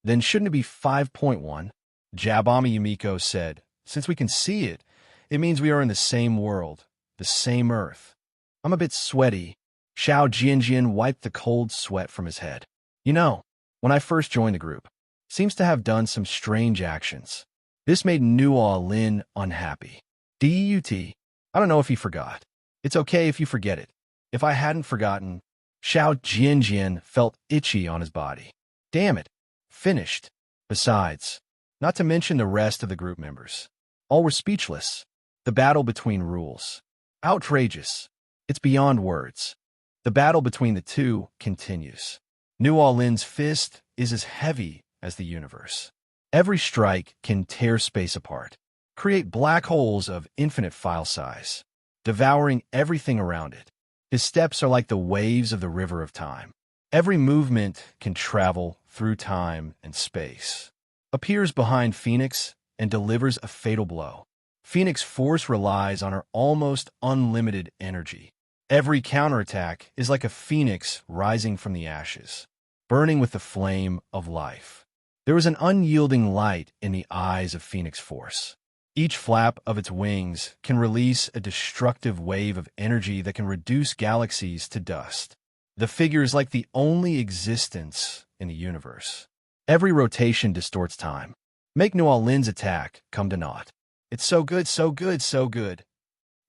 Then shouldn't it be 5.1? Jabami Yumiko said, since we can see it, it means we are in the same world, the same Earth. I'm a bit sweaty. Xiao Jianjian wiped the cold sweat from his head. You know, when I first joined the group, seems to have done some strange actions. This made Nuo Lin unhappy. DUT. I don't know if he forgot. It's okay if you forget it. If I hadn't forgotten, Xiao Jianjian felt itchy on his body. Damn it. Finished. Besides, not to mention the rest of the group members. All were speechless. The battle between rules. Outrageous. It's beyond words. The battle between the two continues. Nuo Lin's fist is as heavy as the universe. Every strike can tear space apart, create black holes of infinite file size, devouring everything around it. His steps are like the waves of the river of time. Every movement can travel through time and space. Appears behind Phoenix and delivers a fatal blow. Phoenix Force relies on her almost unlimited energy. Every counterattack is like a phoenix rising from the ashes, burning with the flame of life. There is an unyielding light in the eyes of Phoenix Force. Each flap of its wings can release a destructive wave of energy that can reduce galaxies to dust. The figure is like the only existence in the universe. Every rotation distorts time. Make Nuo Lin's attack come to naught. It's so good, so good, so good.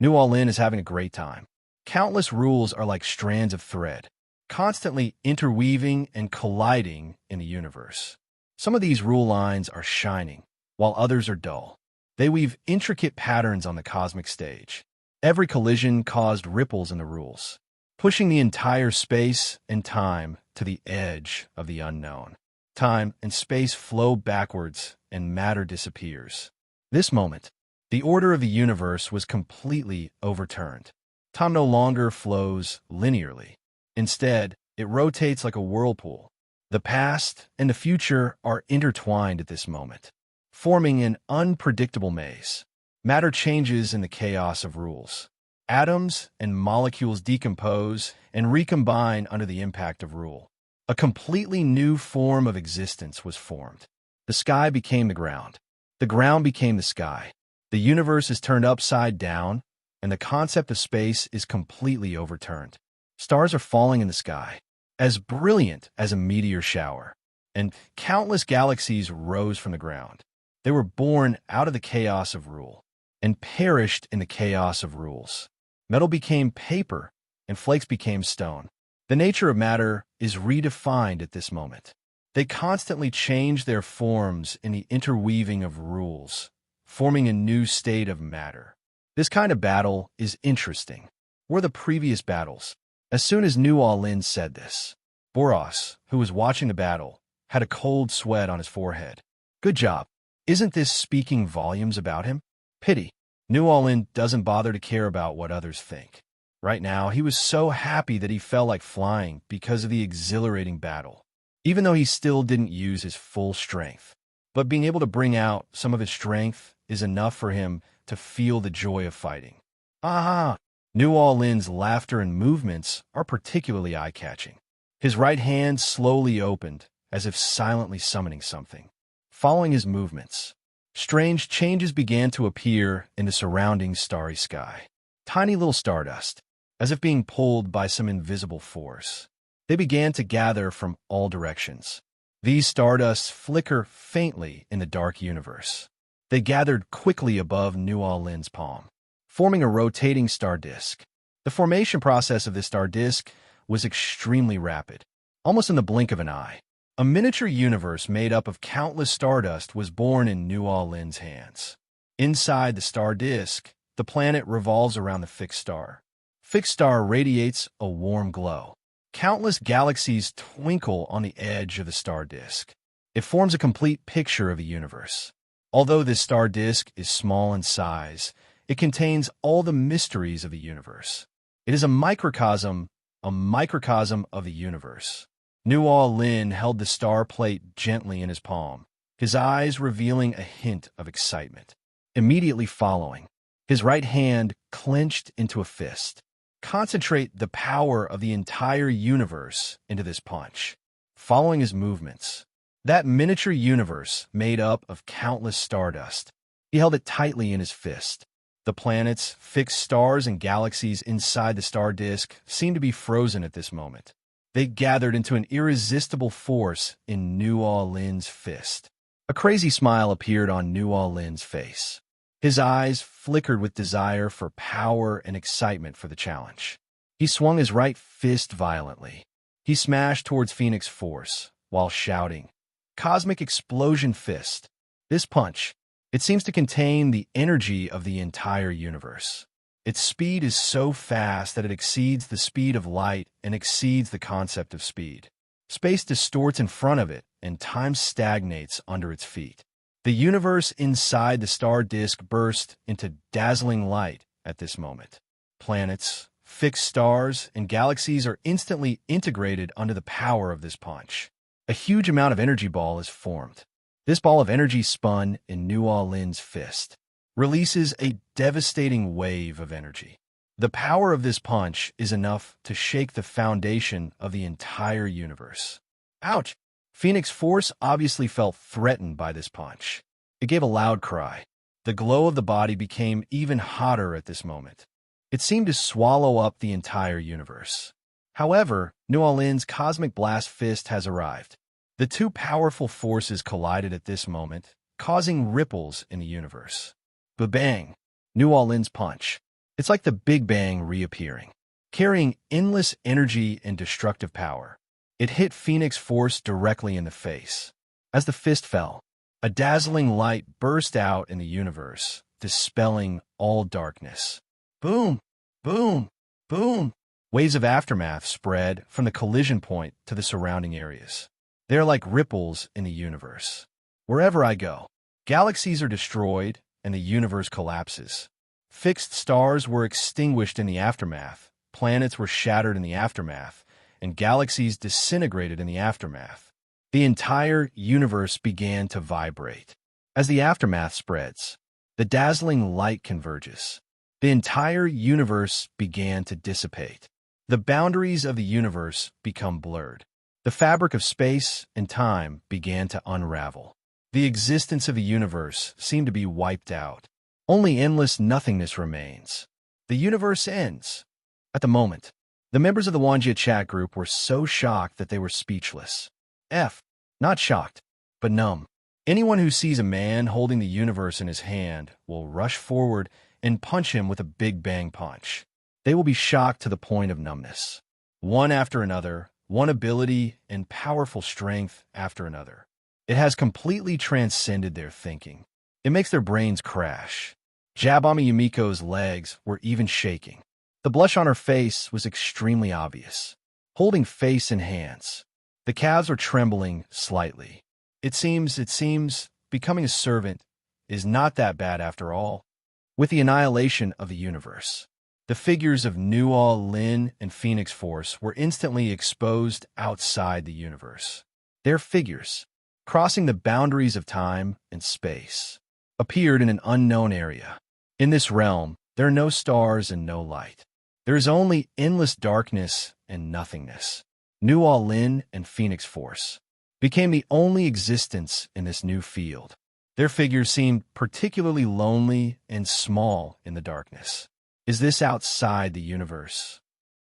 Nuo Lin is having a great time. Countless rules are like strands of thread, constantly interweaving and colliding in the universe. Some of these rule lines are shining, while others are dull. They weave intricate patterns on the cosmic stage. Every collision caused ripples in the rules, pushing the entire space and time to the edge of the unknown. Time and space flow backwards and matter disappears. This moment, the order of the universe was completely overturned. Time no longer flows linearly. Instead, it rotates like a whirlpool. The past and the future are intertwined at this moment, forming an unpredictable maze. Matter changes in the chaos of rules. Atoms and molecules decompose and recombine under the impact of rule. A completely new form of existence was formed. The sky became the ground. The ground became the sky. The universe is turned upside down, and the concept of space is completely overturned. Stars are falling in the sky, as brilliant as a meteor shower, and countless galaxies rose from the ground. They were born out of the chaos of rule, and perished in the chaos of rules. Metal became paper, and flakes became stone. The nature of matter is redefined at this moment. They constantly change their forms in the interweaving of rules, forming a new state of matter. This kind of battle is interesting. Were the previous battles? As soon as New Orleans said this, Boros, who was watching the battle, had a cold sweat on his forehead. Good job. Isn't this speaking volumes about him? Pity. New Orleans doesn't bother to care about what others think. Right now, he was so happy that he felt like flying because of the exhilarating battle, even though he still didn't use his full strength. But being able to bring out some of his strength is enough for him to feel the joy of fighting. Aha! New Orleans' laughter and movements are particularly eye-catching. His right hand slowly opened, as if silently summoning something. Following his movements, strange changes began to appear in the surrounding starry sky. Tiny little stardust, as if being pulled by some invisible force. They began to gather from all directions. These stardusts flicker faintly in the dark universe. They gathered quickly above New Orleans' palm, forming a rotating star disk. The formation process of this star disk was extremely rapid, almost in the blink of an eye. A miniature universe made up of countless stardust was born in New Orleans' hands. Inside the star disk, the planet revolves around the fixed star. Fixed star radiates a warm glow. Countless galaxies twinkle on the edge of the star disk. It forms a complete picture of a universe. Although this star disk is small in size, it contains all the mysteries of the universe. It is a microcosm of the universe. New Orleans held the star plate gently in his palm, his eyes revealing a hint of excitement. Immediately following, his right hand clenched into a fist. Concentrate the power of the entire universe into this punch. Following his movements, that miniature universe made up of countless stardust. He held it tightly in his fist. The planets, fixed stars, and galaxies inside the star disk seemed to be frozen at this moment. They gathered into an irresistible force in New Orleans' fist. A crazy smile appeared on New Orleans' face. His eyes flickered with desire for power and excitement for the challenge. He swung his right fist violently. He smashed towards Phoenix Force while shouting, "Cosmic Explosion Fist." This punch, it seems to contain the energy of the entire universe. Its speed is so fast that it exceeds the speed of light and exceeds the concept of speed. Space distorts in front of it, and time stagnates under its feet. The universe inside the star disk burst into dazzling light at this moment. Planets, fixed stars, and galaxies are instantly integrated under the power of this punch. A huge amount of energy ball is formed. This ball of energy spun in New Orleans' fist, releases a devastating wave of energy. The power of this punch is enough to shake the foundation of the entire universe. Ouch! Phoenix Force obviously felt threatened by this punch. It gave a loud cry. The glow of the body became even hotter at this moment. It seemed to swallow up the entire universe. However, New Orleans' Cosmic Blast Fist has arrived. The two powerful forces collided at this moment, causing ripples in the universe. Ba-bang! New Orleans' punch. It's like the Big Bang reappearing, carrying endless energy and destructive power. It hit Phoenix Force directly in the face. As the fist fell, a dazzling light burst out in the universe, dispelling all darkness. Boom! Boom! Boom! Waves of aftermath spread from the collision point to the surrounding areas. They're like ripples in the universe. Wherever I go, galaxies are destroyed and the universe collapses. Fixed stars were extinguished in the aftermath, planets were shattered in the aftermath, and galaxies disintegrated in the aftermath. The entire universe began to vibrate. As the aftermath spreads, the dazzling light converges. The entire universe began to dissipate. The boundaries of the universe become blurred. The fabric of space and time began to unravel. The existence of the universe seemed to be wiped out. Only endless nothingness remains. The universe ends. At the moment, the members of the Wanjia chat group were so shocked that they were speechless. Not shocked, but numb. Anyone who sees a man holding the universe in his hand will rush forward and punch him with a Big Bang punch. They will be shocked to the point of numbness. One after another, one ability and powerful strength after another. It has completely transcended their thinking. It makes their brains crash. Jabami Yumiko's legs were even shaking. The blush on her face was extremely obvious. Holding face in hands, the calves were trembling slightly. It seems, becoming a servant is not that bad after all. With the annihilation of the universe, the figures of Nual, Lin, and Phoenix Force were instantly exposed outside the universe. Their figures, crossing the boundaries of time and space, appeared in an unknown area. In this realm, there are no stars and no light. There is only endless darkness and nothingness. Nual, Lin, and Phoenix Force became the only existence in this new field. Their figures seemed particularly lonely and small in the darkness. Is this outside the universe?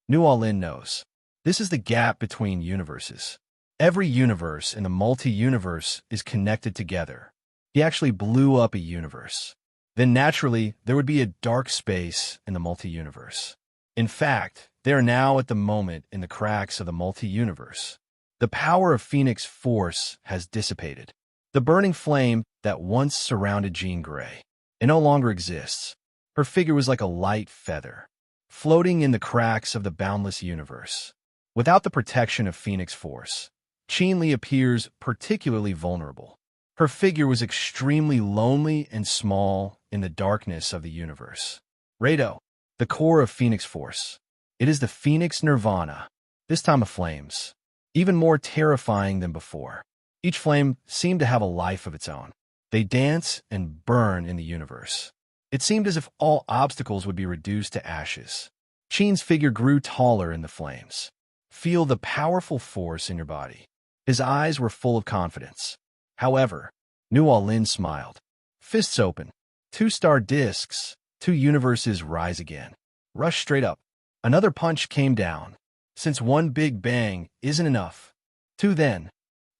Nual Lin knows. This is the gap between universes. Every universe in the multi-universe is connected together. He actually blew up a universe. Then naturally, there would be a dark space in the multi-universe. In fact, they are now at the moment in the cracks of the multi-universe. The power of Phoenix Force has dissipated. The burning flame that once surrounded Jean Grey. It no longer exists. Her figure was like a light feather, floating in the cracks of the boundless universe. Without the protection of Phoenix Force, Jean Li appears particularly vulnerable. Her figure was extremely lonely and small in the darkness of the universe. Rado, the core of Phoenix Force. It is the Phoenix Nirvana, this time of flames, even more terrifying than before. Each flame seemed to have a life of its own. They dance and burn in the universe. It seemed as if all obstacles would be reduced to ashes. Qin's figure grew taller in the flames. Feel the powerful force in your body. His eyes were full of confidence. However, Nual Lin smiled. Fists open. 2-star discs. 2 universes rise again. Rush straight up. Another punch came down. Since 1 big bang isn't enough. 2 then.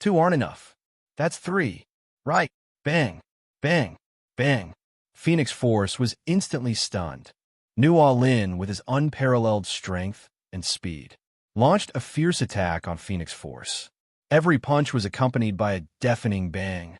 2 aren't enough. That's 3. Right. Bang. Bang. Bang. Phoenix Force was instantly stunned. Nual Lin, with his unparalleled strength and speed, launched a fierce attack on Phoenix Force. Every punch was accompanied by a deafening bang.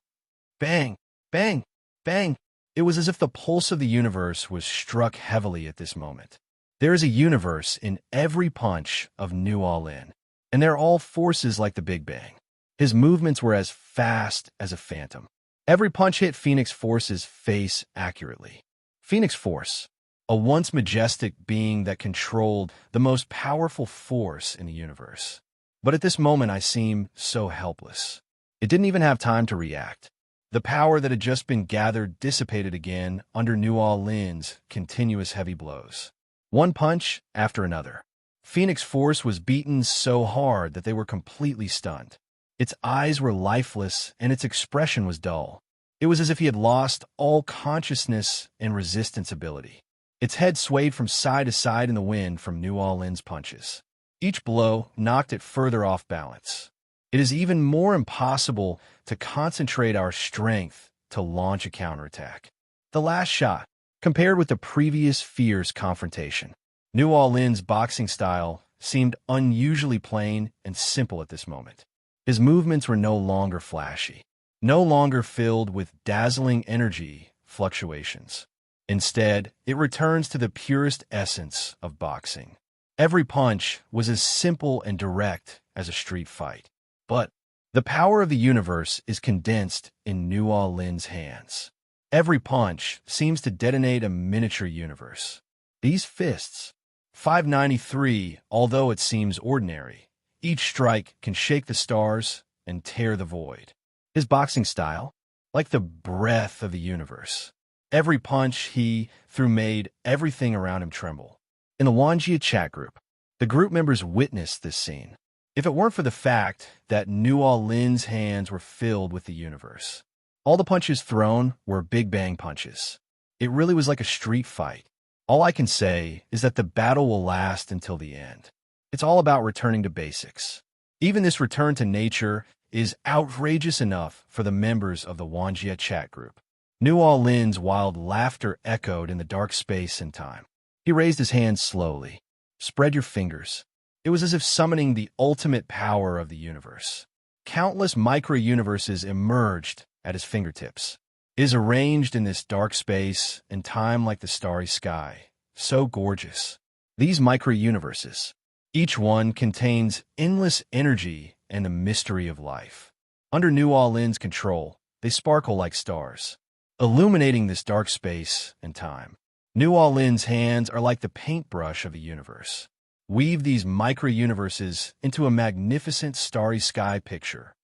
Bang. Bang. Bang. It was as if the pulse of the universe was struck heavily at this moment. There is a universe in every punch of Nual Lin, and they're all forces like the Big Bang. His movements were as fast as a phantom. Every punch hit Phoenix Force's face accurately. Phoenix Force, a once majestic being that controlled the most powerful force in the universe. But at this moment I seem so helpless. It didn't even have time to react. The power that had just been gathered dissipated again under Nual Lin's continuous heavy blows. One punch after another. Phoenix Force was beaten so hard that they were completely stunned. Its eyes were lifeless and its expression was dull. It was as if he had lost all consciousness and resistance ability. Its head swayed from side to side in the wind from Nual Lin's punches. Each blow knocked it further off balance. It is even more impossible to concentrate our strength to launch a counterattack. The last shot, compared with the previous fierce confrontation. Nual Lin's boxing style seemed unusually plain and simple at this moment. His movements were no longer flashy, no longer filled with dazzling energy fluctuations. Instead, it returns to the purest essence of boxing. Every punch was as simple and direct as a street fight. But the power of the universe is condensed in Nual Lin's hands. Every punch seems to detonate a miniature universe. These fists, 593, although it seems ordinary, each strike can shake the stars and tear the void. His boxing style, like the breath of the universe. Every punch he threw made everything around him tremble. In the Wanjia chat group, the group members witnessed this scene. If it weren't for the fact that Nual Lin's hands were filled with the universe, all the punches thrown were Big Bang punches. It really was like a street fight. All I can say is that the battle will last until the end. It's all about returning to basics. Even this return to nature is outrageous enough for the members of the Wanjia chat group. Nual Lin's wild laughter echoed in the dark space and time. He raised his hands slowly. Spread your fingers. It was as if summoning the ultimate power of the universe. Countless micro-universes emerged at his fingertips. It is arranged in this dark space and time like the starry sky. So gorgeous. These micro-universes, each one contains endless energy and the mystery of life. Under New All-In's control, they sparkle like stars, illuminating this dark space and time. New All-In's hands are like the paintbrush of the universe. Weave these micro-universes into a magnificent starry sky picture.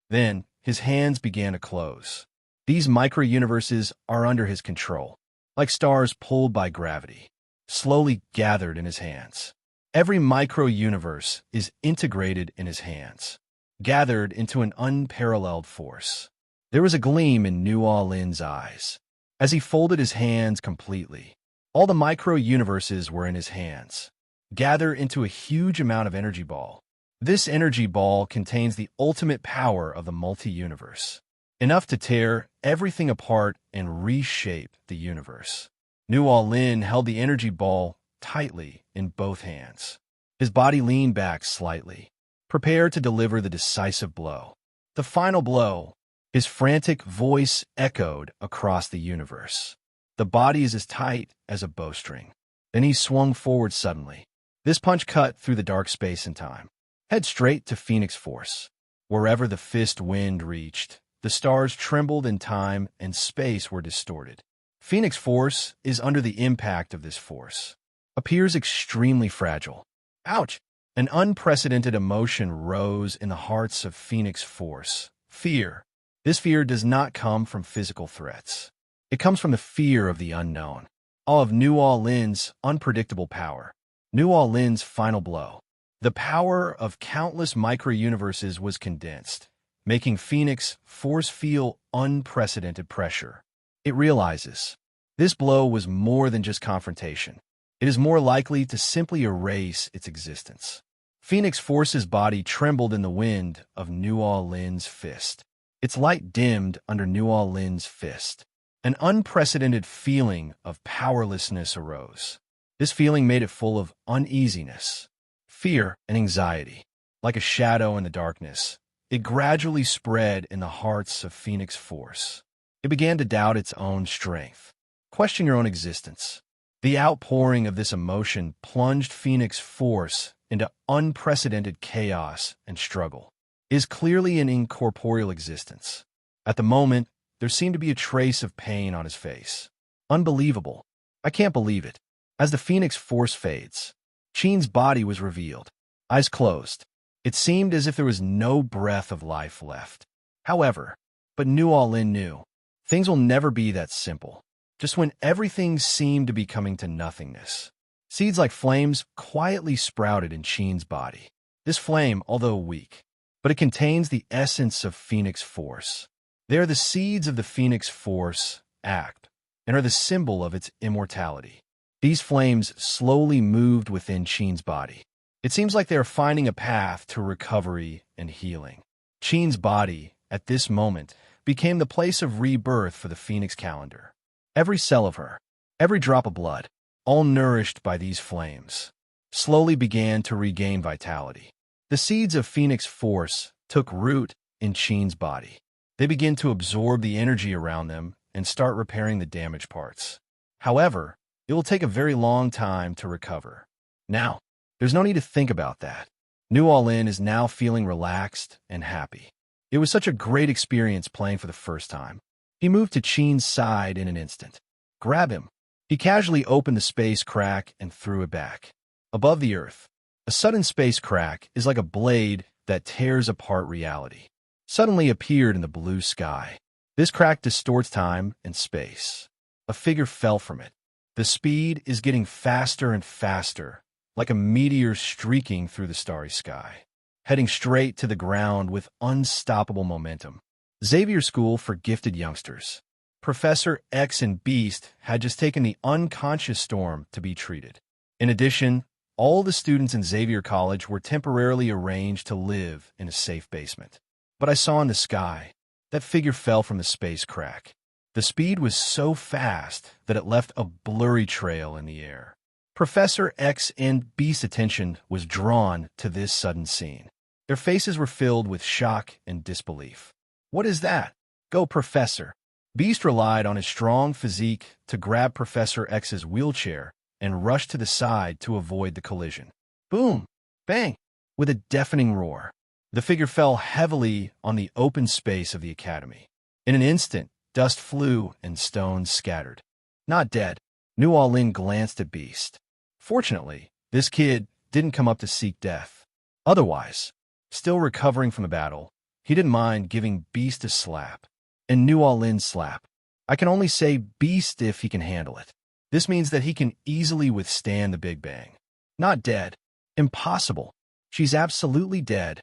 Then, his hands began to close. These micro-universes are under his control, like stars pulled by gravity, slowly gathered in his hands. Every micro-universe is integrated in his hands, gathered into an unparalleled force. There was a gleam in New All-In's eyes. As he folded his hands completely, all the micro-universes were in his hands, gather into a huge amount of energy ball. This energy ball contains the ultimate power of the multi-universe, enough to tear everything apart and reshape the universe. New All-In held the energy ball tightly in both hands. His body leaned back slightly, prepared to deliver the decisive blow. The final blow. His frantic voice echoed across the universe. The body is as tight as a bowstring. Then he swung forward suddenly. This punch cut through the dark space and time. Head straight to Phoenix Force. Wherever the fist wind reached, the stars trembled in time and space were distorted. Phoenix Force is under the impact of this force. Appears extremely fragile. Ouch! An unprecedented emotion rose in the hearts of Phoenix Force. Fear. This fear does not come from physical threats. It comes from the fear of the unknown. All of New All-In's unpredictable power. New All-In's final blow. The power of countless micro-universes was condensed, making Phoenix Force feel unprecedented pressure. It realizes this blow was more than just confrontation. It is more likely to simply erase its existence. Phoenix Force's body trembled in the wind of New All-In's fist. Its light dimmed under New All-In's fist. An unprecedented feeling of powerlessness arose. This feeling made it full of uneasiness, fear, and anxiety. Like a shadow in the darkness, it gradually spread in the hearts of Phoenix Force. It began to doubt its own strength, question your own existence. The outpouring of this emotion plunged Phoenix Force into unprecedented chaos and struggle. It is clearly an incorporeal existence. At the moment, there seemed to be a trace of pain on his face. Unbelievable. I can't believe it. As the Phoenix Force fades, Sheen's body was revealed, eyes closed. It seemed as if there was no breath of life left. But New All-In knew. Things will never be that simple. Just when everything seemed to be coming to nothingness, seeds like flames quietly sprouted in Sheen's body. This flame, although weak, but it contains the essence of Phoenix Force. They are the seeds of the Phoenix Force act and are the symbol of its immortality. These flames slowly moved within Sheen's body. It seems like they are finding a path to recovery and healing. Sheen's body, at this moment, became the place of rebirth for the Phoenix calendar. Every cell of her, every drop of blood, all nourished by these flames, slowly began to regain vitality. The seeds of Phoenix Force took root in Sheen's body. They began to absorb the energy around them and start repairing the damaged parts. However, it will take a very long time to recover. Now, there's no need to think about that. New All-In is now feeling relaxed and happy. It was such a great experience playing for the first time. He moved to Sheen's side in an instant. Grab him. He casually opened the space crack and threw it back. Above the Earth, a sudden space crack is like a blade that tears apart reality. Suddenly appeared in the blue sky. This crack distorts time and space. A figure fell from it. The speed is getting faster and faster, like a meteor streaking through the starry sky, heading straight to the ground with unstoppable momentum. Xavier School for Gifted Youngsters. Professor X and Beast had just taken the unconscious storm to be treated. In addition, all the students in Xavier College were temporarily arranged to live in a safe basement. But I saw in the sky, that figure fell from the space crack. The speed was so fast that it left a blurry trail in the air. Professor X and Beast's attention was drawn to this sudden scene. Their faces were filled with shock and disbelief. What is that? Go, Professor! Beast relied on his strong physique to grab Professor X's wheelchair and rush to the side to avoid the collision. Boom! Bang! With a deafening roar, the figure fell heavily on the open space of the academy. In an instant, dust flew and stones scattered. Not dead, New Lin glanced at Beast. Fortunately, this kid didn't come up to seek death. Otherwise, still recovering from the battle, he didn't mind giving Beast a slap. And New Lin's slap. I can only say Beast if he can handle it. This means that he can easily withstand the Big Bang. Not dead. Impossible. She's absolutely dead.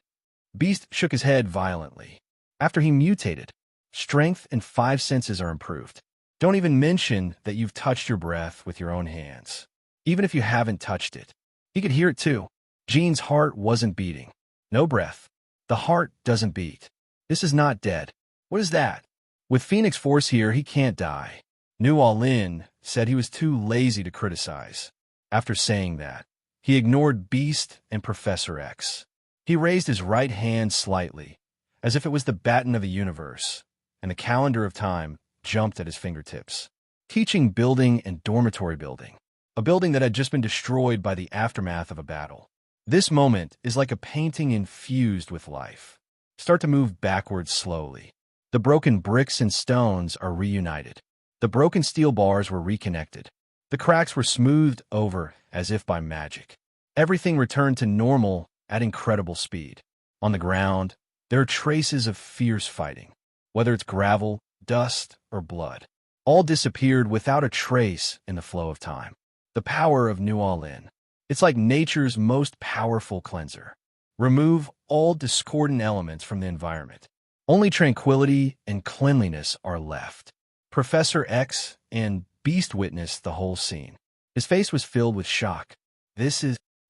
Beast shook his head violently. After he mutated, strength and 5 senses are improved. Don't even mention that you've touched your breath with your own hands. Even if you haven't touched it. He could hear it too. Jean's heart wasn't beating. No breath. The heart doesn't beat. This is not dead. What is that? With Phoenix Force here, he can't die. New Lin said he was too lazy to criticize. After saying that, he ignored Beast and Professor X. He raised his right hand slightly, as if it was the baton of the universe, and the calendar of time jumped at his fingertips. Teaching building and dormitory building. A building that had just been destroyed by the aftermath of a battle. This moment is like a painting infused with life. Start to move backwards slowly. The broken bricks and stones are reunited. The broken steel bars were reconnected. The cracks were smoothed over as if by magic. Everything returned to normal at incredible speed. On the ground, there are traces of fierce fighting. Whether it's gravel, dust, or blood. All disappeared without a trace in the flow of time. The power of New Lin. It's like nature's most powerful cleanser. Remove all discordant elements from the environment. Only tranquility and cleanliness are left. Professor X and Beast witnessed the whole scene. His face was filled with shock.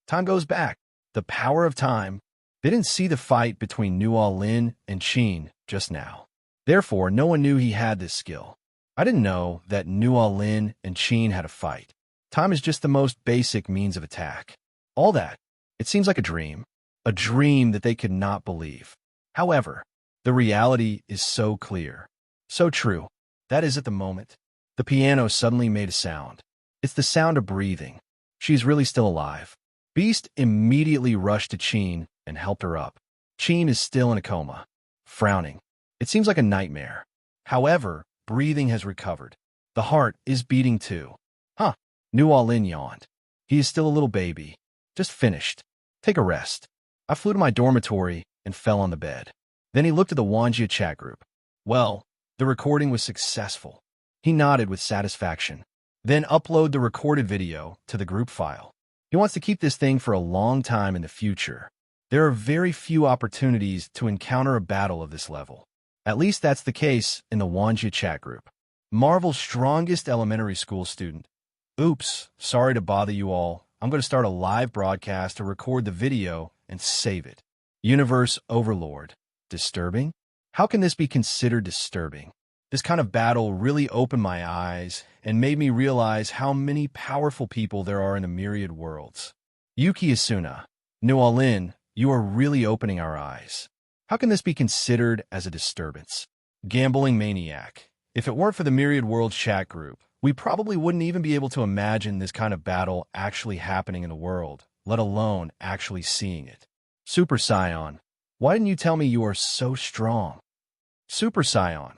Time goes back. The power of time. They didn't see the fight between New Lin and Qin just now. Therefore, no one knew he had this skill. I didn't know that New Lin and Qin had a fight. Time is just the most basic means of attack. All that, it seems like a dream that they could not believe. However, the reality is so clear, so true. That is at the moment. The piano suddenly made a sound. It's the sound of breathing. She's really still alive. Beast immediately rushed to Qin and helped her up. Qin is still in a coma, frowning. It seems like a nightmare. However, breathing has recovered. The heart is beating too. New Lin yawned. He is still a little baby. Just finished. Take a rest. I flew to my dormitory and fell on the bed. Then he looked at the Wanjia chat group. Well, the recording was successful. He nodded with satisfaction. Then upload the recorded video to the group file. He wants to keep this thing for a long time in the future. There are very few opportunities to encounter a battle of this level. At least that's the case in the Wanjia chat group. Marvel's strongest elementary school student. Oops, sorry to bother you all. I'm going to start a live broadcast to record the video and save it. Universe Overlord. Disturbing? How can this be considered disturbing? This kind of battle really opened my eyes and made me realize how many powerful people there are in the myriad worlds. Yuki Asuna, New Lin, you are really opening our eyes. How can this be considered as a disturbance? Gambling maniac. If it weren't for the myriad worlds chat group, we probably wouldn't even be able to imagine this kind of battle actually happening in the world, let alone actually seeing it. Super Scion, why didn't you tell me you are so strong? Super Scion,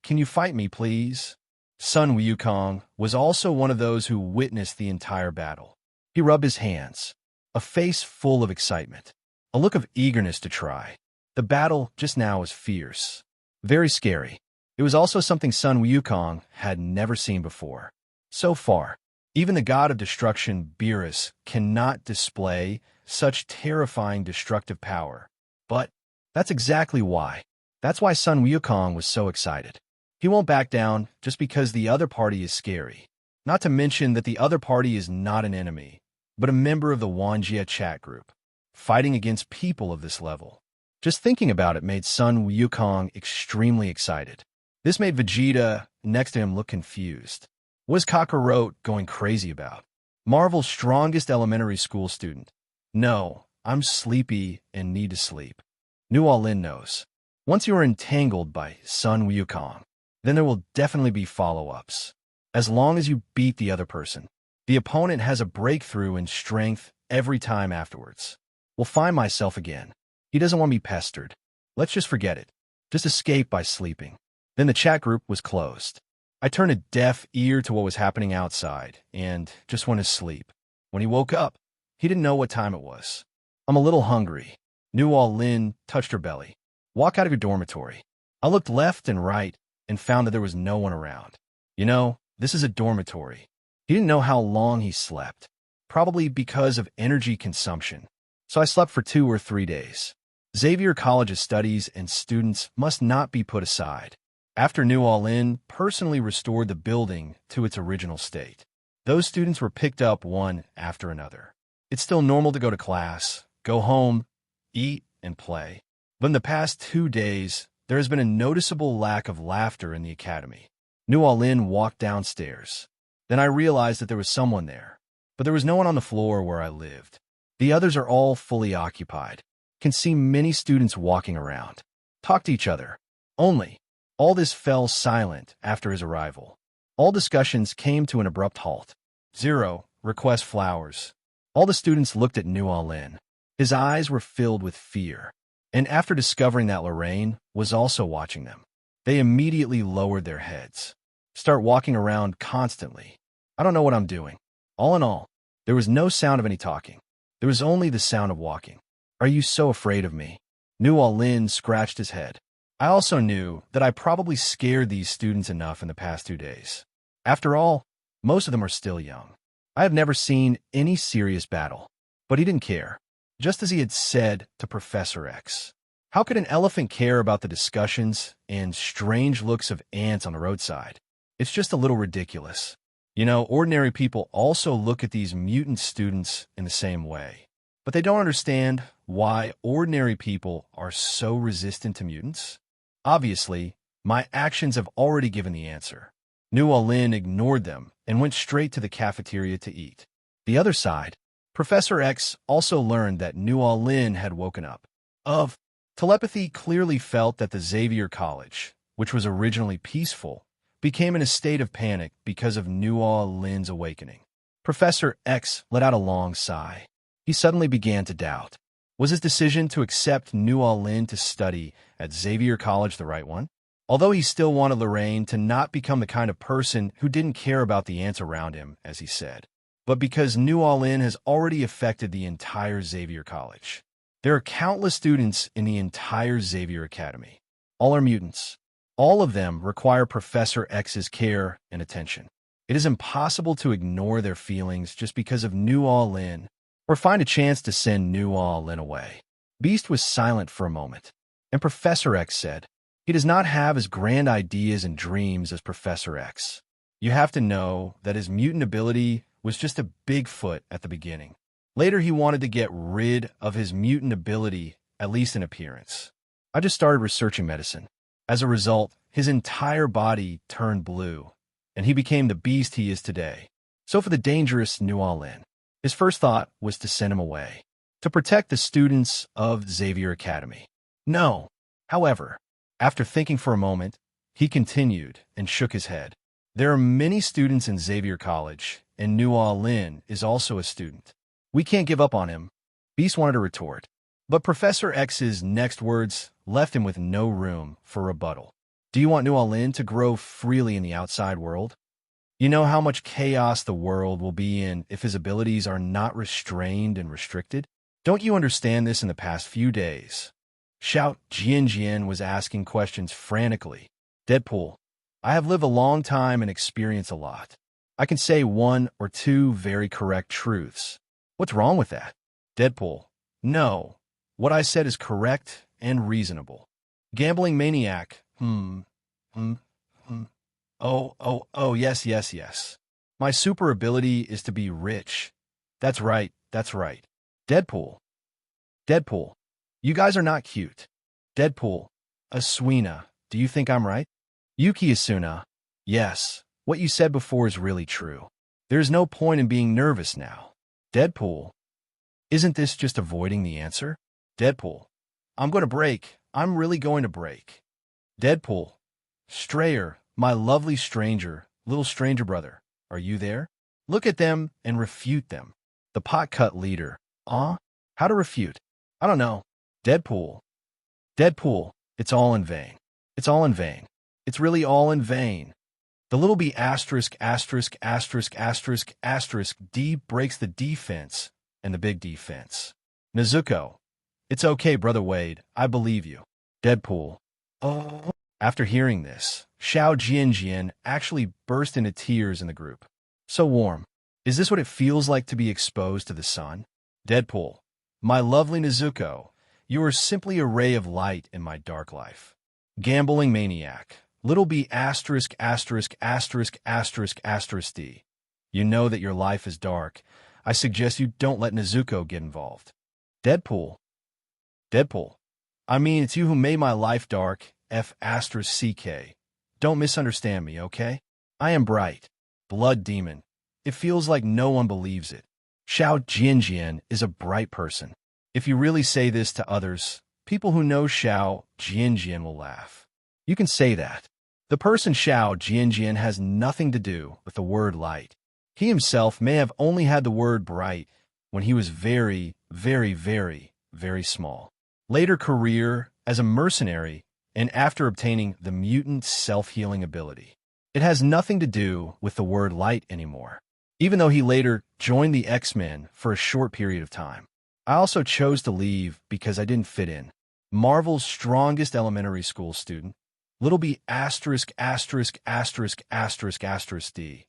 can you fight me, please? Sun Wukong was also one of those who witnessed the entire battle. He rubbed his hands, a face full of excitement, a look of eagerness to try. The battle just now was fierce, very scary. It was also something Sun Wukong had never seen before. So far, even the god of destruction, Beerus, cannot display such terrifying destructive power. But that's exactly why. That's why Sun Wukong was so excited. He won't back down just because the other party is scary. Not to mention that the other party is not an enemy, but a member of the Wanjia chat group, fighting against people of this level. Just thinking about it made Sun Wukong extremely excited. This made Vegeta next to him looked confused. What is Kakarot going crazy about? Marvel's strongest elementary school student. No, I'm sleepy and need to sleep. Nu Lin knows. Once you are entangled by Sun Wukong, then there will definitely be follow-ups. As long as you beat the other person, the opponent has a breakthrough in strength every time afterwards. Will find myself again. He doesn't want me pestered. Let's just forget it. Just escape by sleeping. Then the chat group was closed. I turned a deaf ear to what was happening outside and just went to sleep. When he woke up, he didn't know what time it was. I'm a little hungry. Nu Lin touched her belly. Walk out of your dormitory. I looked left and right and found that there was no one around. You know, this is a dormitory. He didn't know how long he slept, probably because of energy consumption. So I slept for 2 or 3 days. Xavier College's studies and students must not be put aside. After Nu Lin personally restored the building to its original state, those students were picked up one after another. It's still normal to go to class, go home, eat, and play. But in the past 2 days, there has been a noticeable lack of laughter in the academy. Nu Lin walked downstairs. Then I realized that there was someone there, but there was no one on the floor where I lived. The others are all fully occupied. Can see many students walking around. Talk to each other. Only. All this fell silent after his arrival. All discussions came to an abrupt halt. 0. Request flowers. All the students looked at Nu Lin. His eyes were filled with fear. And after discovering that Lorraine was also watching them, they immediately lowered their heads. Start walking around constantly. I don't know what I'm doing. All in all, there was no sound of any talking. There was only the sound of walking. Are you so afraid of me? Nu Lin scratched his head. I also knew that I probably scared these students enough in the past 2 days. After all, most of them are still young. I have never seen any serious battle. But he didn't care, just as he had said to Professor X. How could an elephant care about the discussions and strange looks of ants on the roadside? It's just a little ridiculous. You know, ordinary people also look at these mutant students in the same way. But they don't understand why ordinary people are so resistant to mutants. Obviously, my actions have already given the answer. Nu Lin ignored them and went straight to the cafeteria to eat. The other side, Professor X also learned that Nu Lin had woken up. Of telepathy clearly felt that the Xavier College, which was originally peaceful, became in a state of panic because of Nu Lin's awakening. Professor X let out a long sigh. He suddenly began to doubt. Was his decision to accept Nu Lin to study at Xavier College the right one? Although he still wanted Lorraine to not become the kind of person who didn't care about the ants around him, as he said, but because Nu Lin has already affected the entire Xavier College. There are countless students in the entire Xavier Academy. All are mutants. All of them require Professor X's care and attention. It is impossible to ignore their feelings just because of Nu Lin, or find a chance to send Nu Lin away. Beast was silent for a moment, and Professor X said, he does not have as grand ideas and dreams as Professor X. You have to know that his mutant ability was just a Bigfoot at the beginning. Later, he wanted to get rid of his mutant ability, at least in appearance. I just started researching medicine. As a result, his entire body turned blue, and he became the beast he is today. So for the dangerous Nu Lin, his first thought was to send him away, to protect the students of Xavier Academy. No. However, after thinking for a moment, he continued and shook his head. There are many students in Xavier College, and Nu Lin is also a student. We can't give up on him. Beast wanted to retort, but Professor X's next words left him with no room for rebuttal. Do you want Nu Lin to grow freely in the outside world? You know how much chaos the world will be in if his abilities are not restrained and restricted? Don't you understand this in the past few days? Shout Jian was asking questions frantically. Deadpool, I have lived a long time and experienced a lot. I can say 1 or 2 very correct truths. What's wrong with that? Deadpool, no. What I said is correct and reasonable. Gambling maniac, Oh, yes. My super ability is to be rich. That's right. Deadpool, you guys are not cute. Deadpool, Asuna, do you think I'm right? Yuki Asuna, Yes, what you said before is really true. There's no point in being nervous now. Deadpool. Isn't this just avoiding the answer? Deadpool. I'm going to break. I'm really going to break. Deadpool. Strayer, my lovely stranger, little stranger brother, are you there? Look at them and refute them. The pot-cut leader. How to refute? I don't know. Deadpool. Deadpool. It's all in vain. It's all in vain. It's really all in vain. The little b asterisk asterisk asterisk asterisk asterisk D breaks the defense and the big defense. Nezuko. It's okay, Brother Wade. I believe you. Deadpool. Oh. After hearing this, Xiao Jianjian actually burst into tears in the group. So warm. Is this what it feels like to be exposed to the sun? Deadpool. My lovely Nezuko, you are simply a ray of light in my dark life. Gambling maniac. Little b asterisk asterisk asterisk asterisk asterisk D. You know that your life is dark. I suggest you don't let Nezuko get involved. Deadpool. Deadpool. I mean, it's you who made my life dark, F asterisk CK. Don't misunderstand me, okay? I am bright. Blood demon. It feels like no one believes it. Xiao Jianjian is a bright person. If you really say this to others, people who know Xiao Jianjian will laugh. You can say that. The person Xiao Jianjian has nothing to do with the word light. He himself may have only had the word bright when he was very, very, very, very small. Later career as a mercenary and after obtaining the mutant self-healing ability. It has nothing to do with the word light anymore, even though he later joined the X-Men for a short period of time. I also chose to leave because I didn't fit in. Marvel's strongest elementary school student, little b asterisk asterisk asterisk asterisk asterisk D.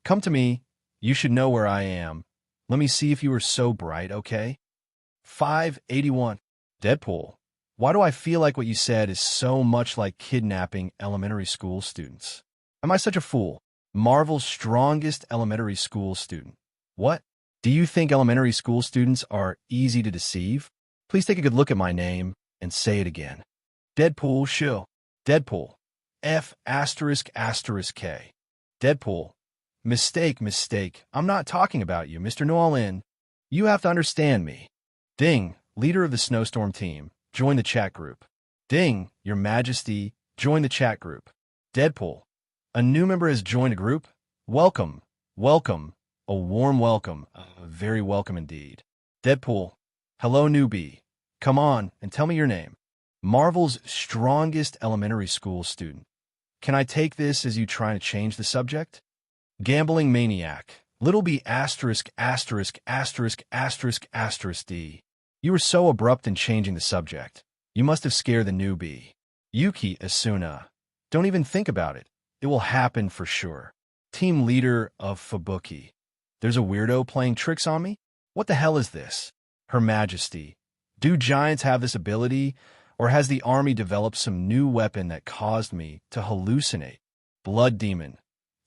Come to me. You should know where I am. Let me see if you are so bright, okay? 581. Deadpool. Why do I feel like what you said is so much like kidnapping elementary school students? Am I such a fool? Marvel's strongest elementary school student. What? Do you think elementary school students are easy to deceive? Please take a good look at my name and say it again. Deadpool shill. Deadpool. F asterisk asterisk K. Deadpool. Mistake, mistake. I'm not talking about you, Mr. Noelin. You have to understand me. Ding, leader of the snowstorm team, join the chat group. Ding, your majesty, join the chat group. Deadpool. A new member has joined a group. Welcome, welcome, a warm welcome, very welcome indeed. Deadpool. Hello, newbie. Come on and tell me your name. Marvel's strongest elementary school student. Can I take this as you trying to change the subject? Gambling maniac. Little b asterisk asterisk asterisk asterisk asterisk D. You were so abrupt in changing the subject. You must have scared the newbie. Yuki Asuna. Don't even think about it. It will happen for sure. Team leader of Fubuki. There's a weirdo playing tricks on me? What the hell is this? Her Majesty. Do giants have this ability? Or has the army developed some new weapon that caused me to hallucinate? Blood demon.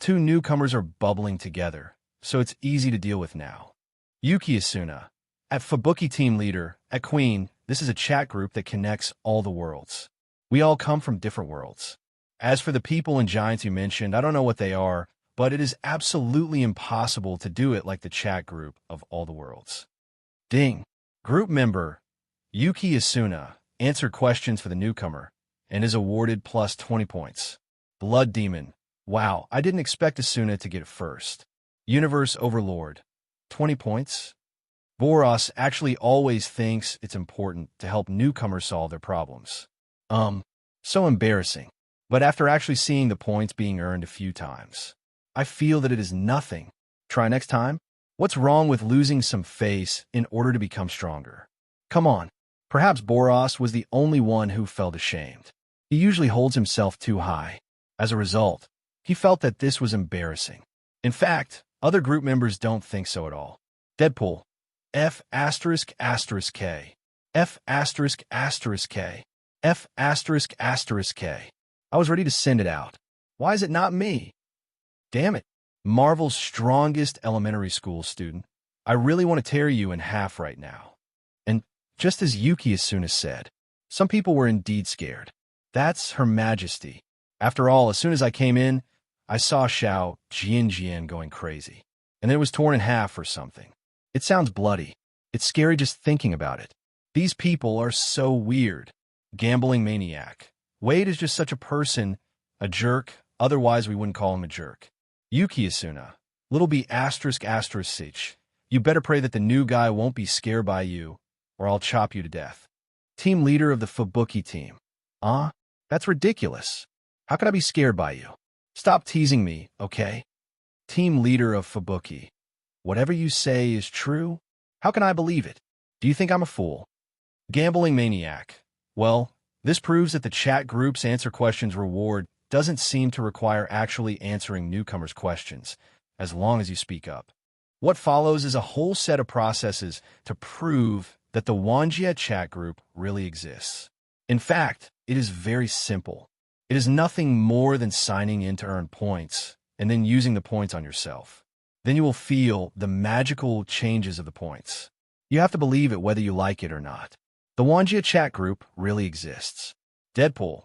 Two newcomers are bubbling together, so it's easy to deal with now. Yuki Asuna. At Fubuki team leader, at Queen, this is a chat group that connects all the worlds. We all come from different worlds. As for the people and giants you mentioned, I don't know what they are, but it is absolutely impossible to do it like the chat group of all the worlds. Ding. Group member, Yuki Asuna, answered questions for the newcomer and is awarded plus 20 points. Blood demon. Wow, I didn't expect Asuna to get it first. Universe overlord. 20 points. Boros actually always thinks it's important to help newcomers solve their problems. So embarrassing. But after actually seeing the points being earned a few times, I feel that it is nothing. Try next time. What's wrong with losing some face in order to become stronger? Come on. Perhaps Boros was the only one who felt ashamed. He usually holds himself too high. As a result, he felt that this was embarrassing. In fact, other group members don't think so at all. Deadpool. F asterisk asterisk K. F asterisk asterisk K. F asterisk asterisk K. I was ready to send it out. Why is it not me? Damn it. Marvel's strongest elementary school student. I really want to tear you in half right now. And just as Yuki Asuna said, some people were indeed scared. That's Her Majesty. After all, as soon as I came in, I saw Xiao Jian going crazy, and then it was torn in half or something. It sounds bloody. It's scary just thinking about it. These people are so weird. Gambling maniac. Wade is just such a person, a jerk, otherwise we wouldn't call him a jerk. Yuki Asuna. Little b asterisk asterisk sich. You better pray that the new guy won't be scared by you, or I'll chop you to death. Team leader of the Fubuki team. That's ridiculous. How could I be scared by you? Stop teasing me, okay? Team leader of Fubuki. Whatever you say is true? How can I believe it? Do you think I'm a fool? Gambling maniac. Well, this proves that the chat group's answer questions reward doesn't seem to require actually answering newcomers' questions, as long as you speak up. What follows is a whole set of processes to prove that the Wanjie chat group really exists. In fact, it is very simple. It is nothing more than signing in to earn points, and then using the points on yourself. Then you will feel the magical changes of the points. You have to believe it whether you like it or not. The Wanjie chat group really exists. Deadpool.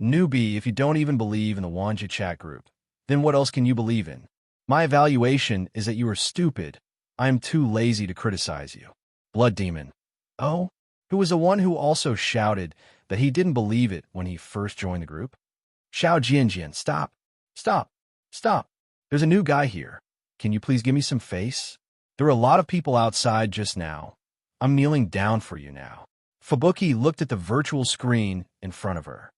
Newbie, if you don't even believe in the Wanjie chat group, then what else can you believe in? My evaluation is that you are stupid. I am too lazy to criticize you. Blood Demon. Oh? Who was the one who also shouted that he didn't believe it when he first joined the group? Xiao Jian, stop. Stop. Stop. There's a new guy here. Can you please give me some face? There were a lot of people outside just now. I'm kneeling down for you now. Fubuki looked at the virtual screen in front of her.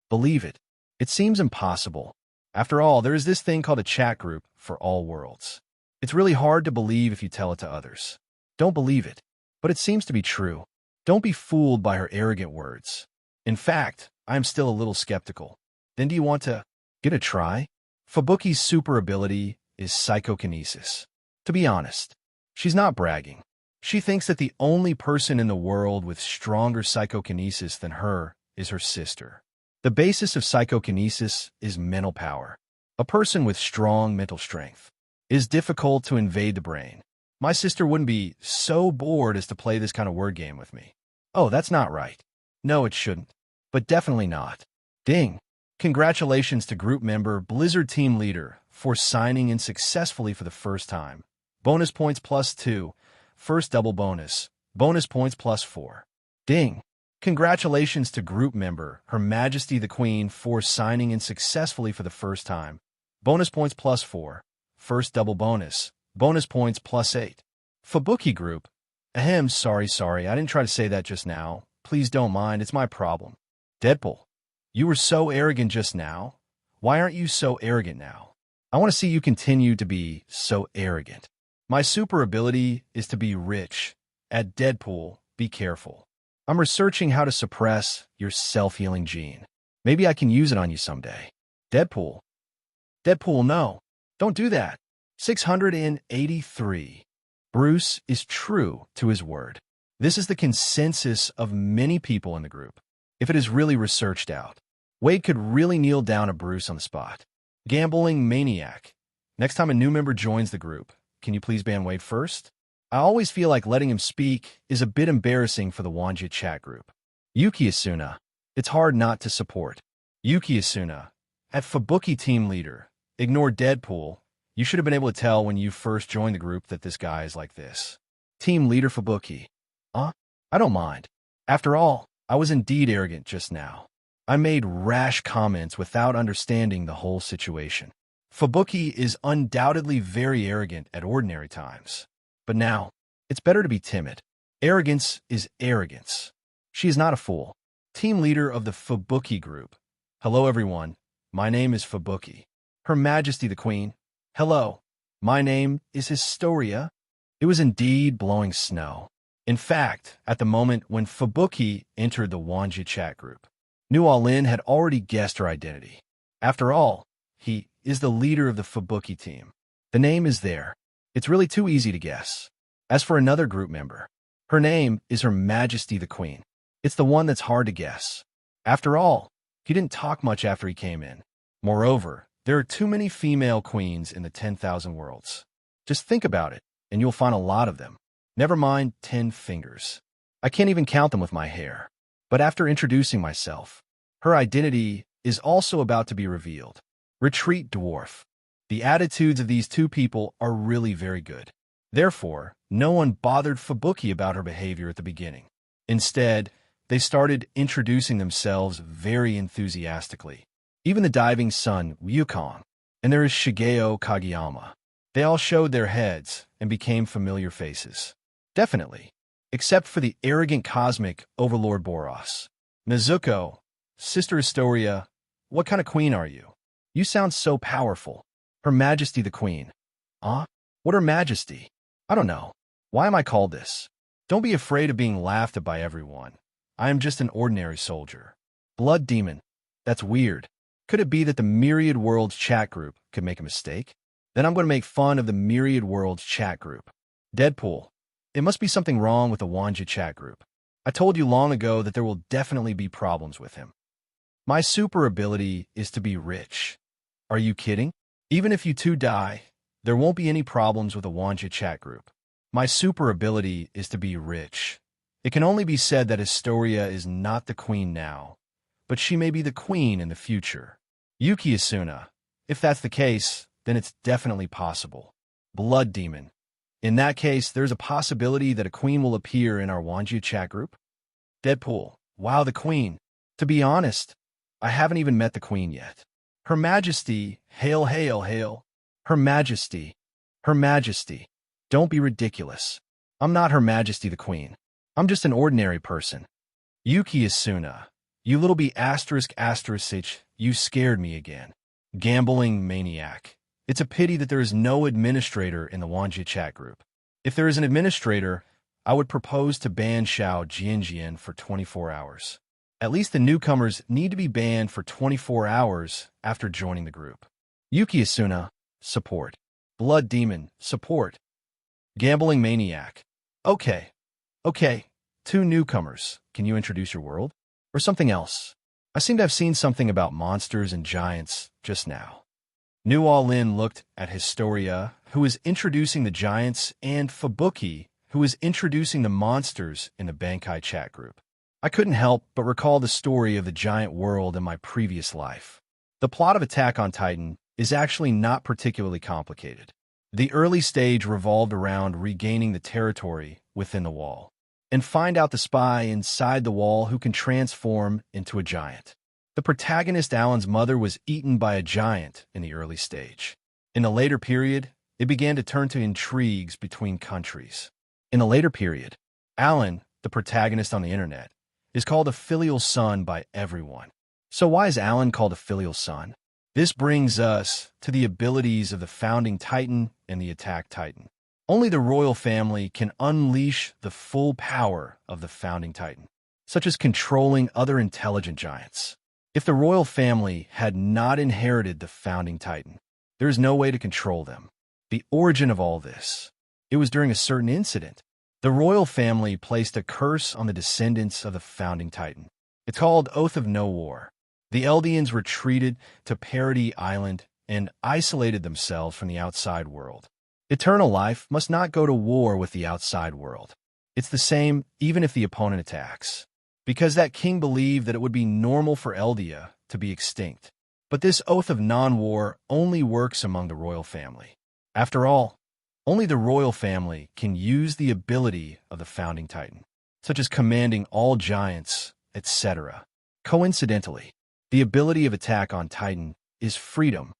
Believe it. It seems impossible. After all, there is this thing called a chat group for all worlds. It's really hard to believe if you tell it to others. Don't believe it. But it seems to be true. Don't be fooled by her arrogant words. In fact, I am still a little skeptical. Then do you want to get a try? Fubuki's super ability is psychokinesis. To be honest, she's not bragging. She thinks that the only person in the world with stronger psychokinesis than her is her sister. The basis of psychokinesis is mental power. A person with strong mental strength. It is difficult to invade the brain. My sister wouldn't be so bored as to play this kind of word game with me. Oh, that's not right. No, it shouldn't. But definitely not. Ding. Congratulations to group member Blizzard Team Leader for signing in successfully for the first time. Bonus points +2. First double bonus. Bonus points +4. Ding. Congratulations to group member Her Majesty the Queen for signing in successfully for the first time. Bonus points +4. First double bonus. Bonus points +8. Fubuki group. Ahem, sorry, I didn't try to say that just now. Please don't mind, it's my problem. Deadpool. You were so arrogant just now. Why aren't you so arrogant now? I want to see you continue to be so arrogant. My super ability is to be rich. At Deadpool, be careful. I'm researching how to suppress your self-healing gene. Maybe I can use it on you someday. Deadpool. Deadpool, no. Don't do that. 683. Bruce is true to his word. This is the consensus of many people in the group. If it is really researched out, Wade could really kneel down to Bruce on the spot. Gambling maniac. Next time a new member joins the group, can you please ban Wade first? I always feel like letting him speak is a bit embarrassing for the Wanjie chat group. Yuki Asuna. It's hard not to support. Yuki Asuna. At Fubuki Team Leader. Ignore Deadpool. You should have been able to tell when you first joined the group that this guy is like this. Team Leader Fubuki. I don't mind. After all, I was indeed arrogant just now. I made rash comments without understanding the whole situation. Fubuki is undoubtedly very arrogant at ordinary times. But now, it's better to be timid. Arrogance is arrogance. She is not a fool. Team leader of the Fubuki group. Hello everyone, my name is Fubuki. Her Majesty the Queen. Hello, my name is Historia. It was indeed blowing snow. In fact, at the moment when Fubuki entered the Wanjie chat group, New All-In had already guessed her identity. After all, he is the leader of the Fubuki team. The name is there. It's really too easy to guess. As for another group member, her name is Her Majesty the Queen. It's the one that's hard to guess. After all, he didn't talk much after he came in. Moreover, there are too many female queens in the 10,000 worlds. Just think about it, and you'll find a lot of them. Never mind 10 fingers. I can't even count them with my hair. But after introducing myself, her identity is also about to be revealed. Retreat, dwarf. The attitudes of these two people are really very good. Therefore, no one bothered Fubuki about her behavior at the beginning. Instead, they started introducing themselves very enthusiastically. Even the diving son, Ryukong, and there is Shigeo Kageyama. They all showed their heads and became familiar faces. Definitely. Except for the arrogant cosmic overlord Boros. Nezuko, Sister Astoria, what kind of queen are you? You sound so powerful. Her Majesty the Queen. Huh? What Her Majesty? I don't know. Why am I called this? Don't be afraid of being laughed at by everyone. I am just an ordinary soldier. Blood Demon. That's weird. Could it be that the Myriad Worlds chat group could make a mistake? Then I'm going to make fun of the Myriad Worlds chat group. Deadpool. It must be something wrong with the Wanja chat group. I told you long ago that there will definitely be problems with him. My super ability is to be rich. Are you kidding? Even if you two die, there won't be any problems with the Wanja chat group. My super ability is to be rich. It can only be said that Astoria is not the queen now, but she may be the queen in the future. Yuki Asuna. If that's the case, then it's definitely possible. Blood Demon. In that case, there's a possibility that a queen will appear in our Wanja chat group? Deadpool. Wow, the queen. To be honest, I haven't even met the queen yet. Her Majesty, hail, hail, hail. Her Majesty. Her Majesty. Don't be ridiculous. I'm not Her Majesty the Queen. I'm just an ordinary person. Yuki Asuna. You little b asterisk asterisk h, you scared me again. Gambling maniac. It's a pity that there is no administrator in the Wanja chat group. If there is an administrator, I would propose to ban Xiao Jianjian for 24 hours. At least the newcomers need to be banned for 24 hours after joining the group. Yuki Asuna, support. Blood Demon, support. Gambling maniac. Okay. Two newcomers. Can you introduce your world? Or something else? I seem to have seen something about monsters and giants just now. New All-In looked at Historia, who was introducing the giants, and Fubuki, who was introducing the monsters in the Bankai chat group. I couldn't help but recall the story of the giant world in my previous life. The plot of Attack on Titan is actually not particularly complicated. The early stage revolved around regaining the territory within the wall, and find out the spy inside the wall who can transform into a giant. The protagonist Alan's mother was eaten by a giant in the early stage. In the later period, it began to turn to intrigues between countries. In the later period, Alan, the protagonist on the internet, is called a filial son by everyone. So why is Alan called a filial son? This brings us to the abilities of the Founding Titan and the Attack Titan. Only the royal family can unleash the full power of the Founding Titan, such as controlling other intelligent giants. If the royal family had not inherited the Founding Titan, there is no way to control them. The origin of all this. It was during a certain incident. The royal family placed a curse on the descendants of the Founding Titan. It's called Oath of No War. The Eldians retreated to Parody Island and isolated themselves from the outside world. Eternal life must not go to war with the outside world. It's the same even if the opponent attacks, because that king believed that it would be normal for Eldia to be extinct. But this oath of non-war only works among the royal family. After all, only the royal family can use the ability of the Founding Titan, such as commanding all giants, etc. Coincidentally, the ability of Attack on Titan is freedom,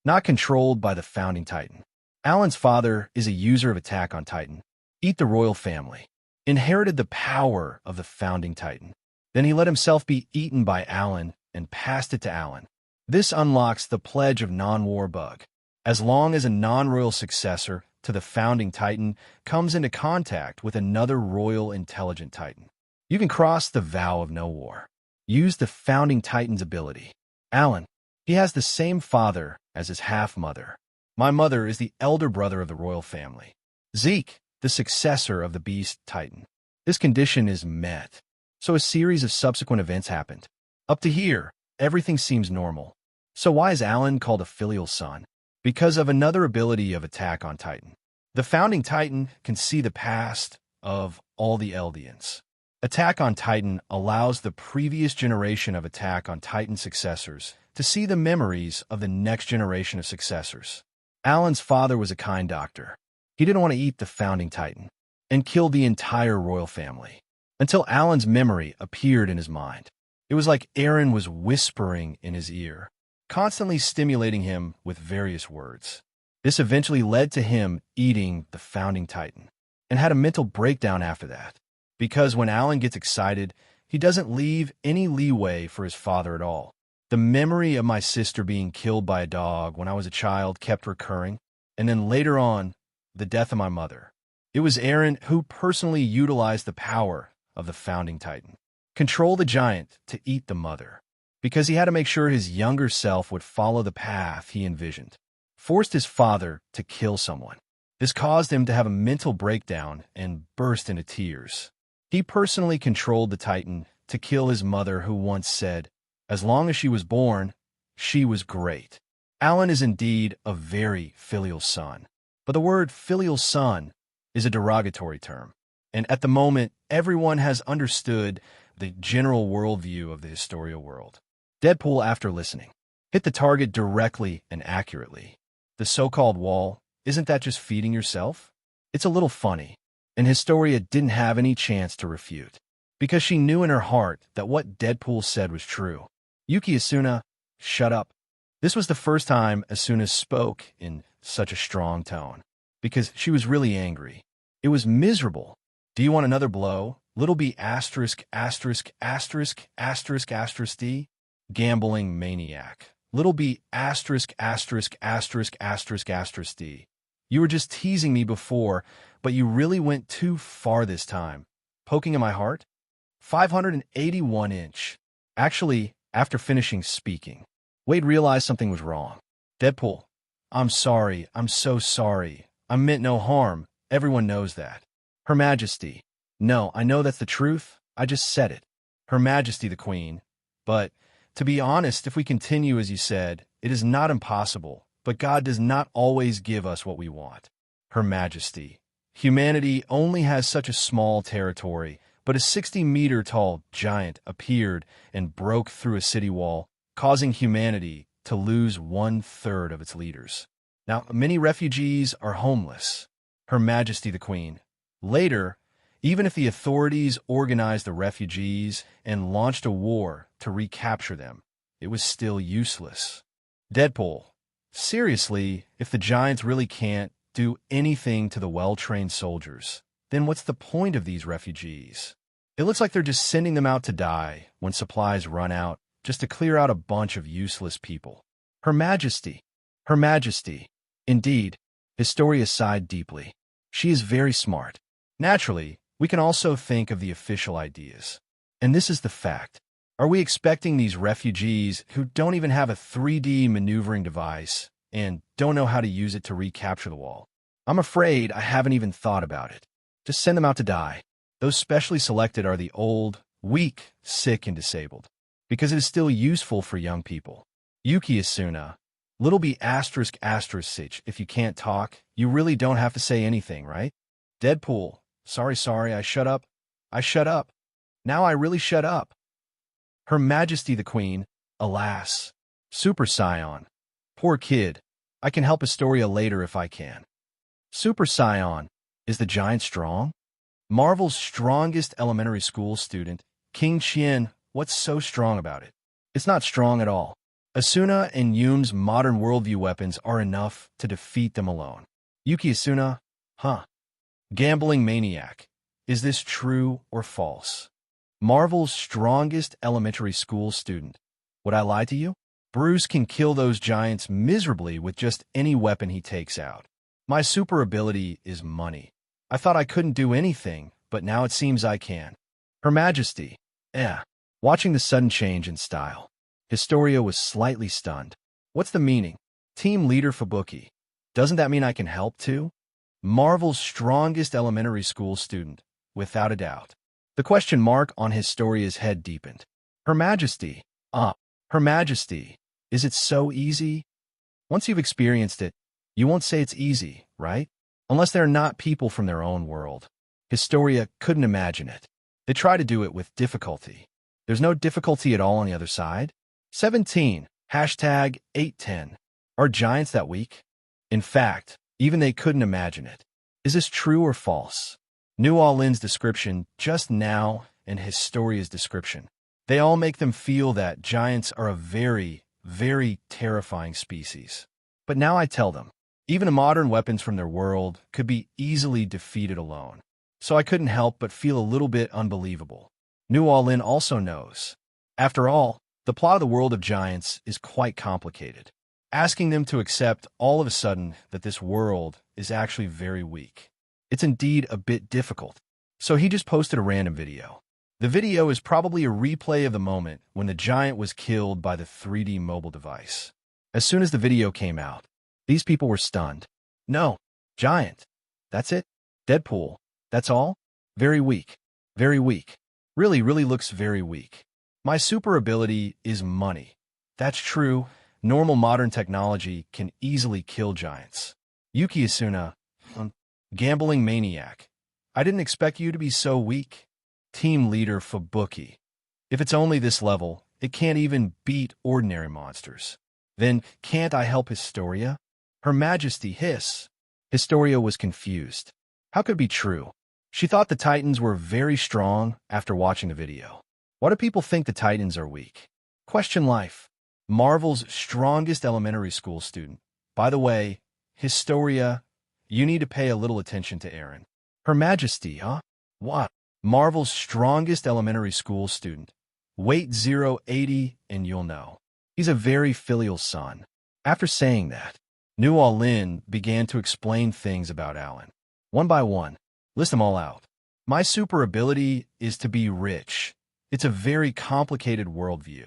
not controlled by the Founding Titan. Alan's father is a user of Attack on Titan. Eat the royal family. Inherited the power of the Founding Titan. Then he let himself be eaten by Alan and passed it to Alan. This unlocks the Pledge of Non-War bug. As long as a non-royal successor to the Founding Titan comes into contact with another royal intelligent Titan, you can cross the vow of no war. Use the Founding Titan's ability. Alan, he has the same father as his half-mother. My mother is the elder brother of the royal family. Zeke, the successor of the Beast Titan. This condition is met. So a series of subsequent events happened. Up to here, everything seems normal. So why is Alan called a filial son? Because of another ability of Attack on Titan. The Founding Titan can see the past of all the Eldians. Attack on Titan allows the previous generation of Attack on Titan successors to see the memories of the next generation of successors. Alan's father was a kind doctor. He didn't want to eat the founding titan and kill the entire royal family until Alan's memory appeared in his mind. It was like Aaron was whispering in his ear, constantly stimulating him with various words. This eventually led to him eating the founding titan and had a mental breakdown after that. Because when Alan gets excited, he doesn't leave any leeway for his father at all. The memory of my sister being killed by a dog when I was a child kept recurring, and then later on, the death of my mother. It was Aaron who personally utilized the power of the founding titan. Control the giant to eat the mother, because he had to make sure his younger self would follow the path he envisioned. Forced his father to kill someone. This caused him to have a mental breakdown and burst into tears. He personally controlled the titan to kill his mother, who once said, "As long as she was born, she was great." Alan is indeed a very filial son, but the word filial son is a derogatory term, and at the moment, everyone has understood the general worldview of the historical world. Deadpool, after listening, hit the target directly and accurately. The so-called wall, isn't that just feeding yourself? It's a little funny, and Historia didn't have any chance to refute, because she knew in her heart that what Deadpool said was true. Yuki Asuna, shut up. This was the first time Asuna spoke in such a strong tone, because she was really angry. It was miserable. Do you want another blow? Little b asterisk asterisk asterisk asterisk asterisk d? Gambling maniac. Little b asterisk asterisk asterisk asterisk asterisk d. You were just teasing me before, but you really went too far this time. Poking in my heart? 581 inch. Actually, after finishing speaking, Wade realized something was wrong. Deadpool, I'm sorry. I'm so sorry. I meant no harm. Everyone knows that. Her Majesty. No, I know that's the truth. I just said it. Her Majesty the Queen. But, to be honest, if we continue as you said, it is not impossible, but God does not always give us what we want. Her Majesty. Humanity only has such a small territory, but a 60-meter-tall giant appeared and broke through a city wall, causing humanity to lose 1/3 of its leaders. Now, many refugees are homeless. Her Majesty the Queen. Later, even if the authorities organized the refugees and launched a war to recapture them, it was still useless. Deadpool. Seriously, if the giants really can't do anything to the well-trained soldiers, then what's the point of these refugees? It looks like they're just sending them out to die when supplies run out, just to clear out a bunch of useless people. Her Majesty. Her Majesty. Indeed, Historia sighed deeply. She is very smart. Naturally, we can also think of the official ideas. And this is the fact. Are we expecting these refugees who don't even have a 3D maneuvering device and don't know how to use it to recapture the wall? I'm afraid I haven't even thought about it. Just send them out to die. Those specially selected are the old, weak, sick, and disabled, because it is still useful for young people. Yuki Asuna. Little b asterisk asterisk sich. If you can't talk, you really don't have to say anything, right? Deadpool. Sorry, I shut up. I shut up. Now I really shut up. Her Majesty the Queen. Alas. Super Scion. Poor kid. I can help Historia later if I can. Super Scion. Is the giant strong? Marvel's strongest elementary school student, King Chien. What's so strong about it? It's not strong at all. Asuna and Yum's modern worldview weapons are enough to defeat them alone. Yuki Asuna. Huh. Gambling maniac. Is this true or false? Marvel's strongest elementary school student. Would I lie to you? Bruce can kill those giants miserably with just any weapon he takes out. My super ability is money. I thought I couldn't do anything, but now it seems I can. Her Majesty. Watching the sudden change in style, Historia was slightly stunned. What's the meaning? Team leader Fubuki. Doesn't that mean I can help too? Marvel's strongest elementary school student, without a doubt. The question mark on Historia's head deepened. Her Majesty. Her Majesty. Is it so easy? Once you've experienced it, you won't say it's easy, right? Unless they're not people from their own world. Historia couldn't imagine it. They try to do it with difficulty. There's no difficulty at all on the other side. 17. Hashtag 810. Are giants that weak? In fact, even they couldn't imagine it. Is this true or false? New Orleans' description just now and Historia's description. They all make them feel that giants are a very, very terrifying species. But now I tell them, even modern weapons from their world could be easily defeated alone. So I couldn't help but feel a little bit unbelievable. New Orleans also knows. After all, the plot of the world of giants is quite complicated. Asking them to accept all of a sudden that this world is actually very weak. It's indeed a bit difficult. So he just posted a random video. The video is probably a replay of the moment when the giant was killed by the 3D mobile device. As soon as the video came out, these people were stunned. No, giant. That's it? Deadpool. That's all? Very weak. Very weak. Really looks very weak. My super ability is money. That's true. Normal modern technology can easily kill giants. Yuki Asuna, gambling maniac. I didn't expect you to be so weak. Team leader Fubuki. If it's only this level, it can't even beat ordinary monsters. Then can't I help Historia? Her Majesty hiss. Historia was confused. How could it be true? She thought the Titans were very strong after watching the video. Why do people think the Titans are weak? Question life. Marvel's strongest elementary school student. By the way, Historia, you need to pay a little attention to Aaron. Her Majesty, huh? What? Marvel's strongest elementary school student. Wait 080 and you'll know. He's a very filial son. After saying that, New Orleans began to explain things about Alan. One by one. List them all out. My super ability is to be rich. It's a very complicated worldview.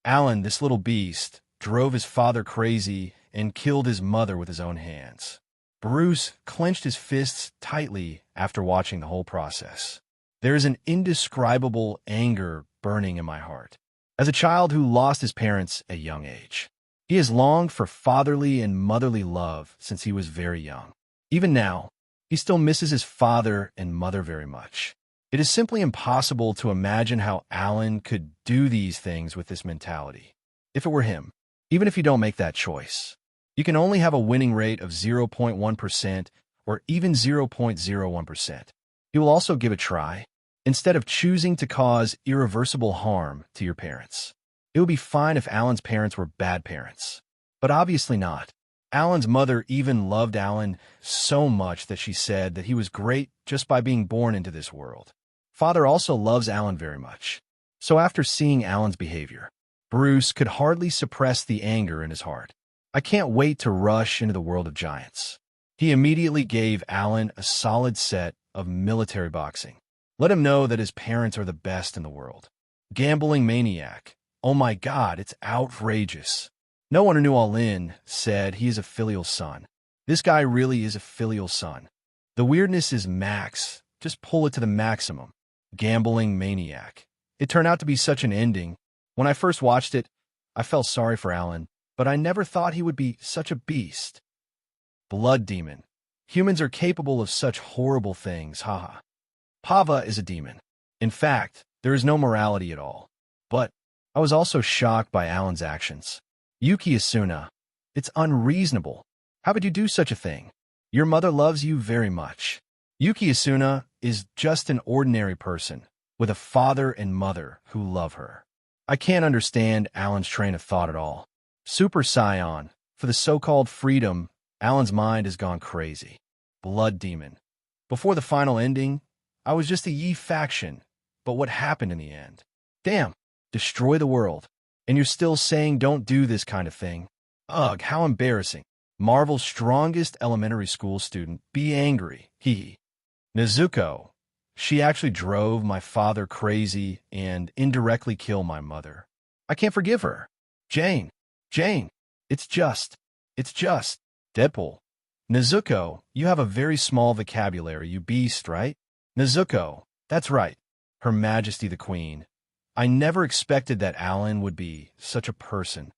Alan, this little beast, drove his father crazy and killed his mother with his own hands. Bruce clenched his fists tightly after watching the whole process. There is an indescribable anger burning in my heart. As a child who lost his parents at a young age, he has longed for fatherly and motherly love since he was very young. Even now, he still misses his father and mother very much. It is simply impossible to imagine how Alan could do these things with this mentality. If it were him, even if you don't make that choice, you can only have a winning rate of 0.1% or even 0.01%. You will also give a try, instead of choosing to cause irreversible harm to your parents. It would be fine if Alan's parents were bad parents, but obviously not. Alan's mother even loved Alan so much that she said that he was great just by being born into this world. Father also loves Alan very much. So after seeing Alan's behavior, Bruce could hardly suppress the anger in his heart. I can't wait to rush into the world of giants. He immediately gave Alan a solid set of military boxing. Let him know that his parents are the best in the world. Gambling maniac. Oh my God, it's outrageous. No one in New Orleans said he is a filial son. This guy really is a filial son. The weirdness is max. Just pull it to the maximum. Gambling maniac. It turned out to be such an ending. When I first watched it, I felt sorry for Alan, but I never thought he would be such a beast. Blood demon. Humans are capable of such horrible things, haha. Pava is a demon. In fact, there is no morality at all. But I was also shocked by Alan's actions. Yuki Asuna, it's unreasonable. How could you do such a thing? Your mother loves you very much. Yuki Asuna is just an ordinary person with a father and mother who love her. I can't understand Alan's train of thought at all. Super Scion, for the so-called freedom, Alan's mind has gone crazy. Blood demon. Before the final ending, I was just a Yi faction, but what happened in the end? Damn, destroy the world. And you're still saying don't do this kind of thing. Ugh, how embarrassing. Marvel's strongest elementary school student, be angry, hee. Nezuko, she actually drove my father crazy and indirectly killed my mother. I can't forgive her. Jane, it's just. Deadpool. Nezuko, you have a very small vocabulary, you beast, right? Nezuko, that's right. Her Majesty the Queen. I never expected that Alan would be such a person.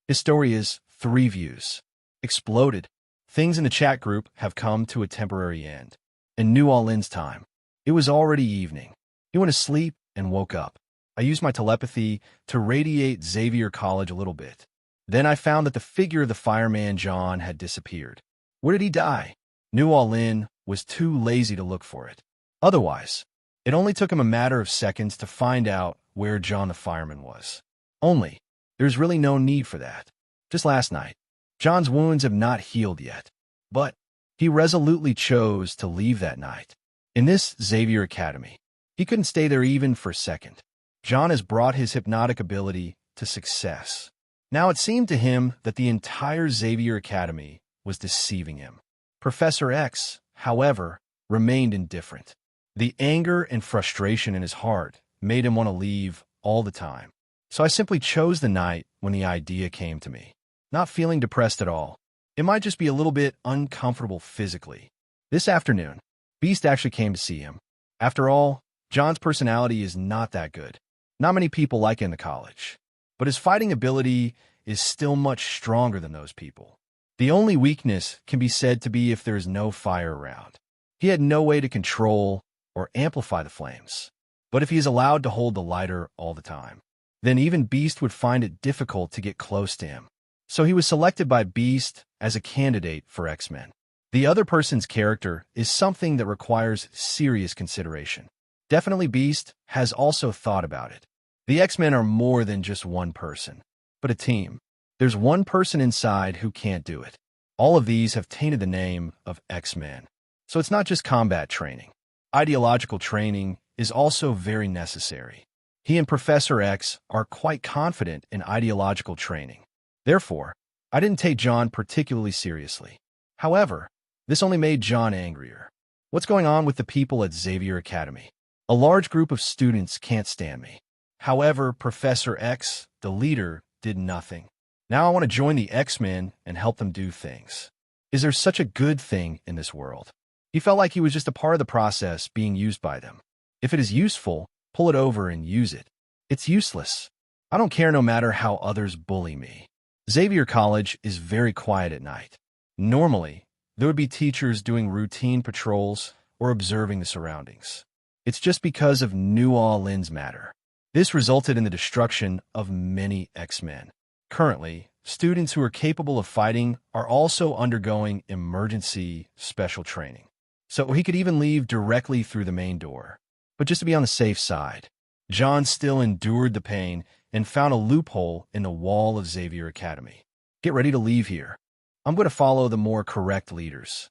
Historia's 3 views. Exploded. Things in the chat group have come to a temporary end. In New Orleans time, it was already evening. He went to sleep and woke up. I used my telepathy to radiate Xavier College a little bit. Then I found that the figure of the fireman John had disappeared. Where did he die? New Orleans was too lazy to look for it. Otherwise, it only took him a matter of seconds to find out where John the fireman was. Only, there's really no need for that. Just last night, John's wounds have not healed yet. But he resolutely chose to leave that night. In this Xavier Academy, he couldn't stay there even for a second. John has brought his hypnotic ability to success. Now it seemed to him that the entire Xavier Academy was deceiving him. Professor X, however, remained indifferent. The anger and frustration in his heart made him want to leave all the time. So I simply chose the night when the idea came to me. Not feeling depressed at all. It might just be a little bit uncomfortable physically. This afternoon, Beast actually came to see him. After all, John's personality is not that good. Not many people like him in the college. But his fighting ability is still much stronger than those people. The only weakness can be said to be if there is no fire around. He had no way to control or amplify the flames. But if he is allowed to hold the lighter all the time, then even Beast would find it difficult to get close to him. So he was selected by Beast as a candidate for X-Men. The other person's character is something that requires serious consideration. Definitely Beast has also thought about it. The X-Men are more than just one person, but a team. There's one person inside who can't do it. All of these have tainted the name of X-Men. So it's not just combat training. Ideological training is also very necessary. He and Professor X are quite confident in ideological training. Therefore, I didn't take John particularly seriously. However, this only made John angrier. What's going on with the people at Xavier Academy? A large group of students can't stand me. However, Professor X, the leader, did nothing. Now I want to join the X-Men and help them do things. Is there such a good thing in this world? He felt like he was just a part of the process being used by them. If it is useful, pull it over and use it. It's useless. I don't care no matter how others bully me. Xavier College is very quiet at night. Normally, there would be teachers doing routine patrols or observing the surroundings. It's just because of New Orleans matter. This resulted in the destruction of many X-Men. Currently, students who are capable of fighting are also undergoing emergency special training. So he could even leave directly through the main door. But just to be on the safe side, John still endured the pain and found a loophole in the wall of Xavier Academy. Get ready to leave here. I'm going to follow the more correct leaders,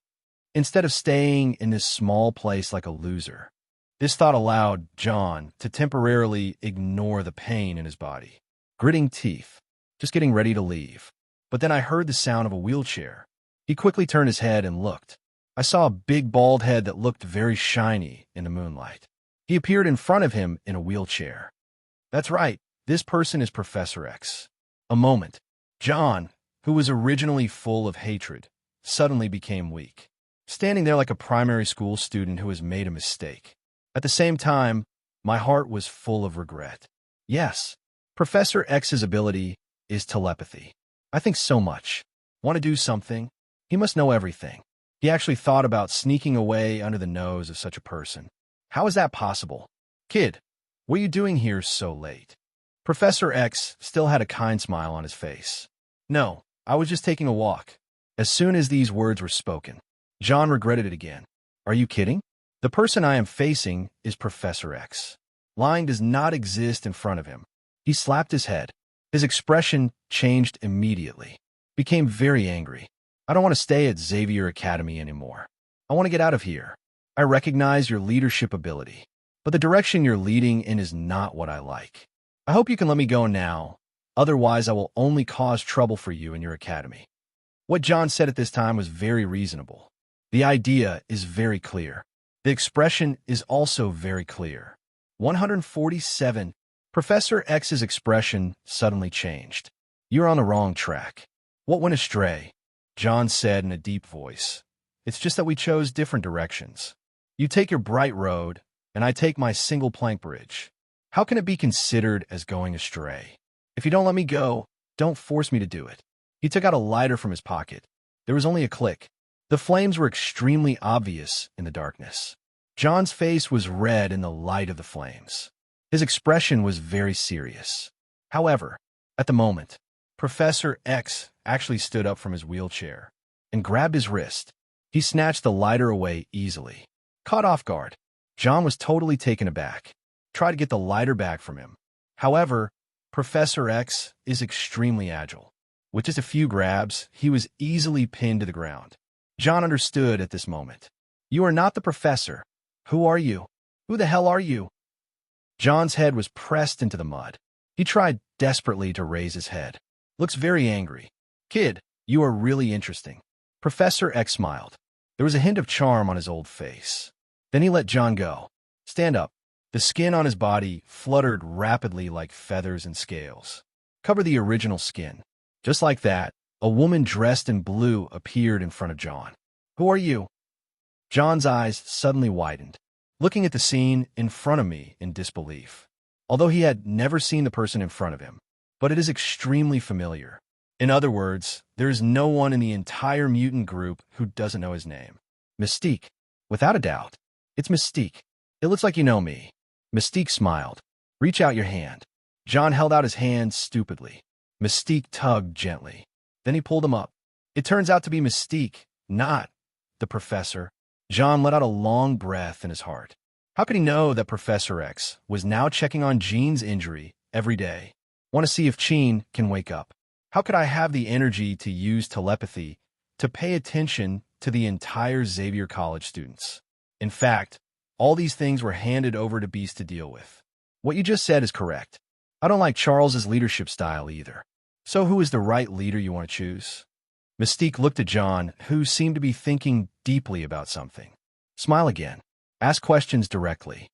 instead of staying in this small place like a loser. This thought allowed John to temporarily ignore the pain in his body. Gritting teeth, just getting ready to leave. But then I heard the sound of a wheelchair. He quickly turned his head and looked. I saw a big bald head that looked very shiny in the moonlight. He appeared in front of him in a wheelchair. That's right, this person is Professor X. A moment. John, who was originally full of hatred, suddenly became weak, standing there like a primary school student who has made a mistake. At the same time, my heart was full of regret. Yes, Professor X's ability is telepathy. I think so much. Want to do something? He must know everything. He actually thought about sneaking away under the nose of such a person. How is that possible? Kid, what are you doing here so late? Professor X still had a kind smile on his face. No, I was just taking a walk. As soon as these words were spoken, John regretted it again. Are you kidding? The person I am facing is Professor X. Lying does not exist in front of him. He slapped his head. His expression changed immediately. Became very angry. I don't want to stay at Xavier Academy anymore. I want to get out of here. I recognize your leadership ability, but the direction you're leading in is not what I like. I hope you can let me go now. Otherwise, I will only cause trouble for you in your academy. What John said at this time was very reasonable. The idea is very clear. The expression is also very clear. 147. Professor X's expression suddenly changed. You're on the wrong track. What went astray? John said in a deep voice. It's just that we chose different directions. You take your bright road, and I take my single plank bridge. How can it be considered as going astray? If you don't let me go, don't force me to do it. He took out a lighter from his pocket. There was only a click. The flames were extremely obvious in the darkness. John's face was red in the light of the flames. His expression was very serious. However, at the moment, Professor X actually stood up from his wheelchair and grabbed his wrist. He snatched the lighter away easily. Caught off guard, John was totally taken aback. Tried to get the lighter back from him. However, Professor X is extremely agile. With just a few grabs, he was easily pinned to the ground. John understood at this moment. You are not the professor. Who are you? Who the hell are you? John's head was pressed into the mud. He tried desperately to raise his head. Looks very angry. Kid, you are really interesting. Professor X smiled. There was a hint of charm on his old face. Then he let John go. Stand up. The skin on his body fluttered rapidly like feathers and scales. Cover the original skin. Just like that, a woman dressed in blue appeared in front of John. Who are you? John's eyes suddenly widened, looking at the scene in front of me in disbelief. Although he had never seen the person in front of him, but it is extremely familiar. In other words, there is no one in the entire mutant group who doesn't know his name. Mystique. Without a doubt. It's Mystique. It looks like you know me. Mystique smiled. Reach out your hand. John held out his hand stupidly. Mystique tugged gently. Then he pulled him up. It turns out to be Mystique, not the professor. John let out a long breath in his heart. How could he know that Professor X was now checking on Jean's injury every day? Want to see if Jean can wake up. How could I have the energy to use telepathy to pay attention to the entire Xavier College students? In fact, all these things were handed over to Beast to deal with. What you just said is correct. I don't like Charles's leadership style either. So who is the right leader you want to choose? Mystique looked at John, who seemed to be thinking deeply about something. Smile again. Ask questions directly.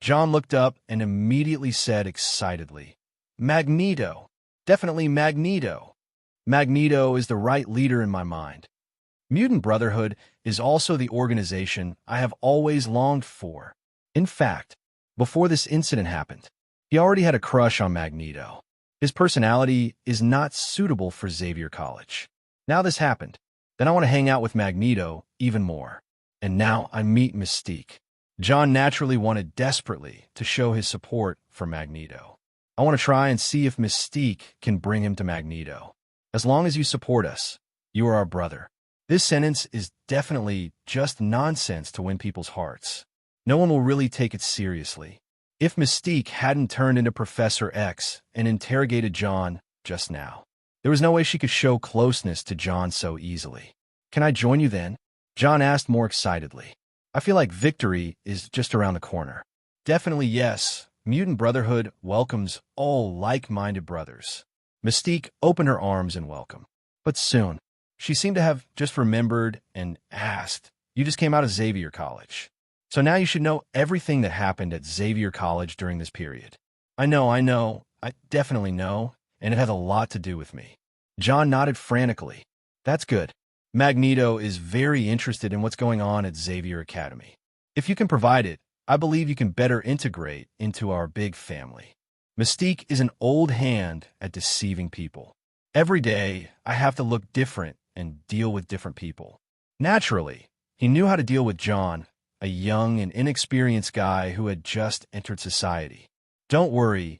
John looked up and immediately said excitedly, Magneto. Definitely Magneto. Magneto is the right leader in my mind. Mutant Brotherhood is also the organization I have always longed for. In fact, before this incident happened, he already had a crush on Magneto. His personality is not suitable for Xavier College. Now this happened, then I want to hang out with Magneto even more. And now I meet Mystique. John naturally wanted desperately to show his support for Magneto. I want to try and see if Mystique can bring him to Magneto. As long as you support us, you are our brother. This sentence is definitely just nonsense to win people's hearts. No one will really take it seriously. If Mystique hadn't turned into Professor X and interrogated John just now, there was no way she could show closeness to John so easily. Can I join you then? John asked more excitedly. I feel like victory is just around the corner. Definitely yes. Mutant Brotherhood welcomes all like-minded brothers. Mystique opened her arms in welcome. But soon, she seemed to have just remembered and asked, You just came out of Xavier College. So now you should know everything that happened at Xavier College during this period. I know, I definitely know, and it has a lot to do with me. John nodded frantically. That's good. Magneto is very interested in what's going on at Xavier Academy. If you can provide it, I believe you can better integrate into our big family. Mystique is an old hand at deceiving people. Every day, I have to look different and deal with different people. Naturally, he knew how to deal with John, a young and inexperienced guy who had just entered society. Don't worry.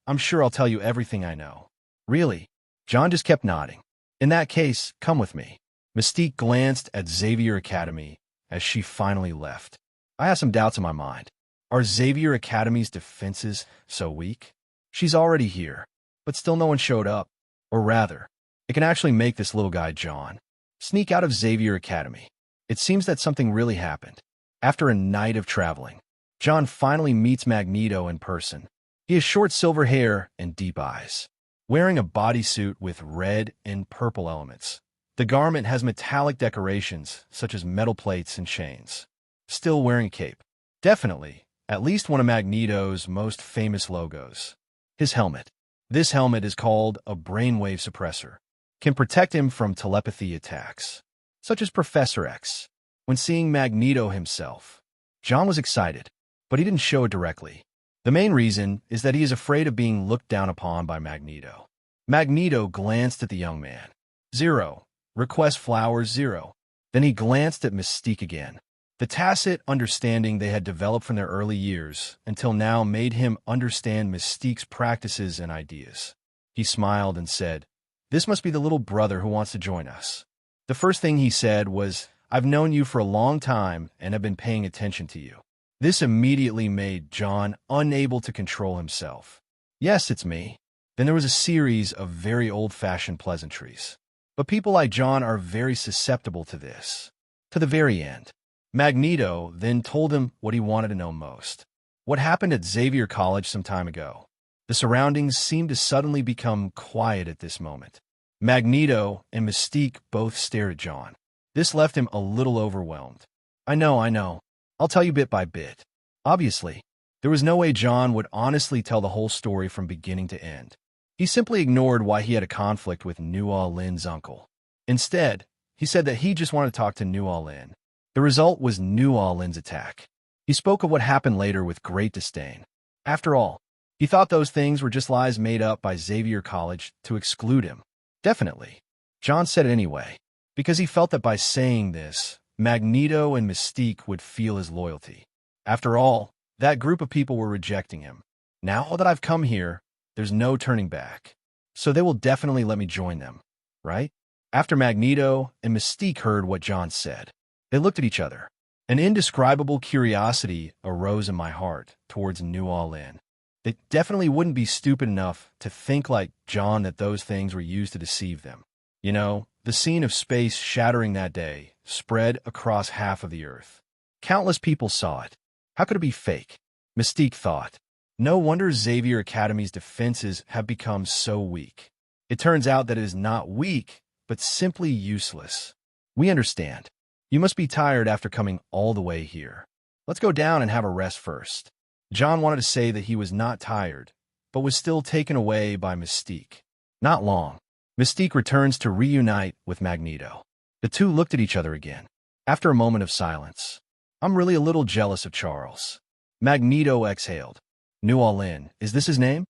I'm sure I'll tell you everything I know. Really? John just kept nodding. In that case, come with me. Mystique glanced at Xavier Academy as she finally left. I have some doubts in my mind. Are Xavier Academy's defenses so weak? She's already here, but still no one showed up. Or rather, it can actually make this little guy, John, sneak out of Xavier Academy. It seems that something really happened. After a night of traveling, John finally meets Magneto in person. He has short silver hair and deep eyes, wearing a bodysuit with red and purple elements. The garment has metallic decorations, such as metal plates and chains. Still wearing a cape. Definitely, at least one of Magneto's most famous logos. His helmet. This helmet is called a brainwave suppressor. Can protect him from telepathy attacks, such as Professor X. When seeing Magneto himself, John was excited, but he didn't show it directly. The main reason is that he is afraid of being looked down upon by Magneto. Magneto glanced at the young man. 0. Request flowers 0. Then he glanced at Mystique again. The tacit understanding they had developed from their early years until now made him understand Mystique's practices and ideas. He smiled and said, "This must be the little brother who wants to join us." The first thing he said was, "I've known you for a long time and have been paying attention to you." This immediately made John unable to control himself. "Yes, it's me." Then there was a series of very old-fashioned pleasantries. But people like John are very susceptible to this. To the very end. Magneto then told him what he wanted to know most. What happened at Xavier College some time ago. The surroundings seemed to suddenly become quiet at this moment. Magneto and Mystique both stared at John. This left him a little overwhelmed. I know. I'll tell you bit by bit." Obviously, there was no way John would honestly tell the whole story from beginning to end. He simply ignored why he had a conflict with New-All-In's uncle. Instead, he said that he just wanted to talk to New-All-In. The result was New-All-In's attack. He spoke of what happened later with great disdain. After all, he thought those things were just lies made up by Xavier College to exclude him. Definitely. John said it anyway, because he felt that by saying this, Magneto and Mystique would feel his loyalty. After all, that group of people were rejecting him. Now that I've come here, there's no turning back. So they will definitely let me join them, right? After Magneto and Mystique heard what John said, they looked at each other. An indescribable curiosity arose in my heart towards New-All-In. They definitely wouldn't be stupid enough to think like John that those things were used to deceive them. You know, the scene of space shattering that day spread across half of the Earth. Countless people saw it. How could it be fake? Mystique thought. No wonder Xavier Academy's defenses have become so weak. It turns out that it is not weak, but simply useless. We understand. You must be tired after coming all the way here. Let's go down and have a rest first. John wanted to say that he was not tired, but was still taken away by Mystique. Not long. Mystique returns to reunite with Magneto. The two looked at each other again. After a moment of silence, I'm really a little jealous of Charles. Magneto exhaled. New-All-In, is this his name?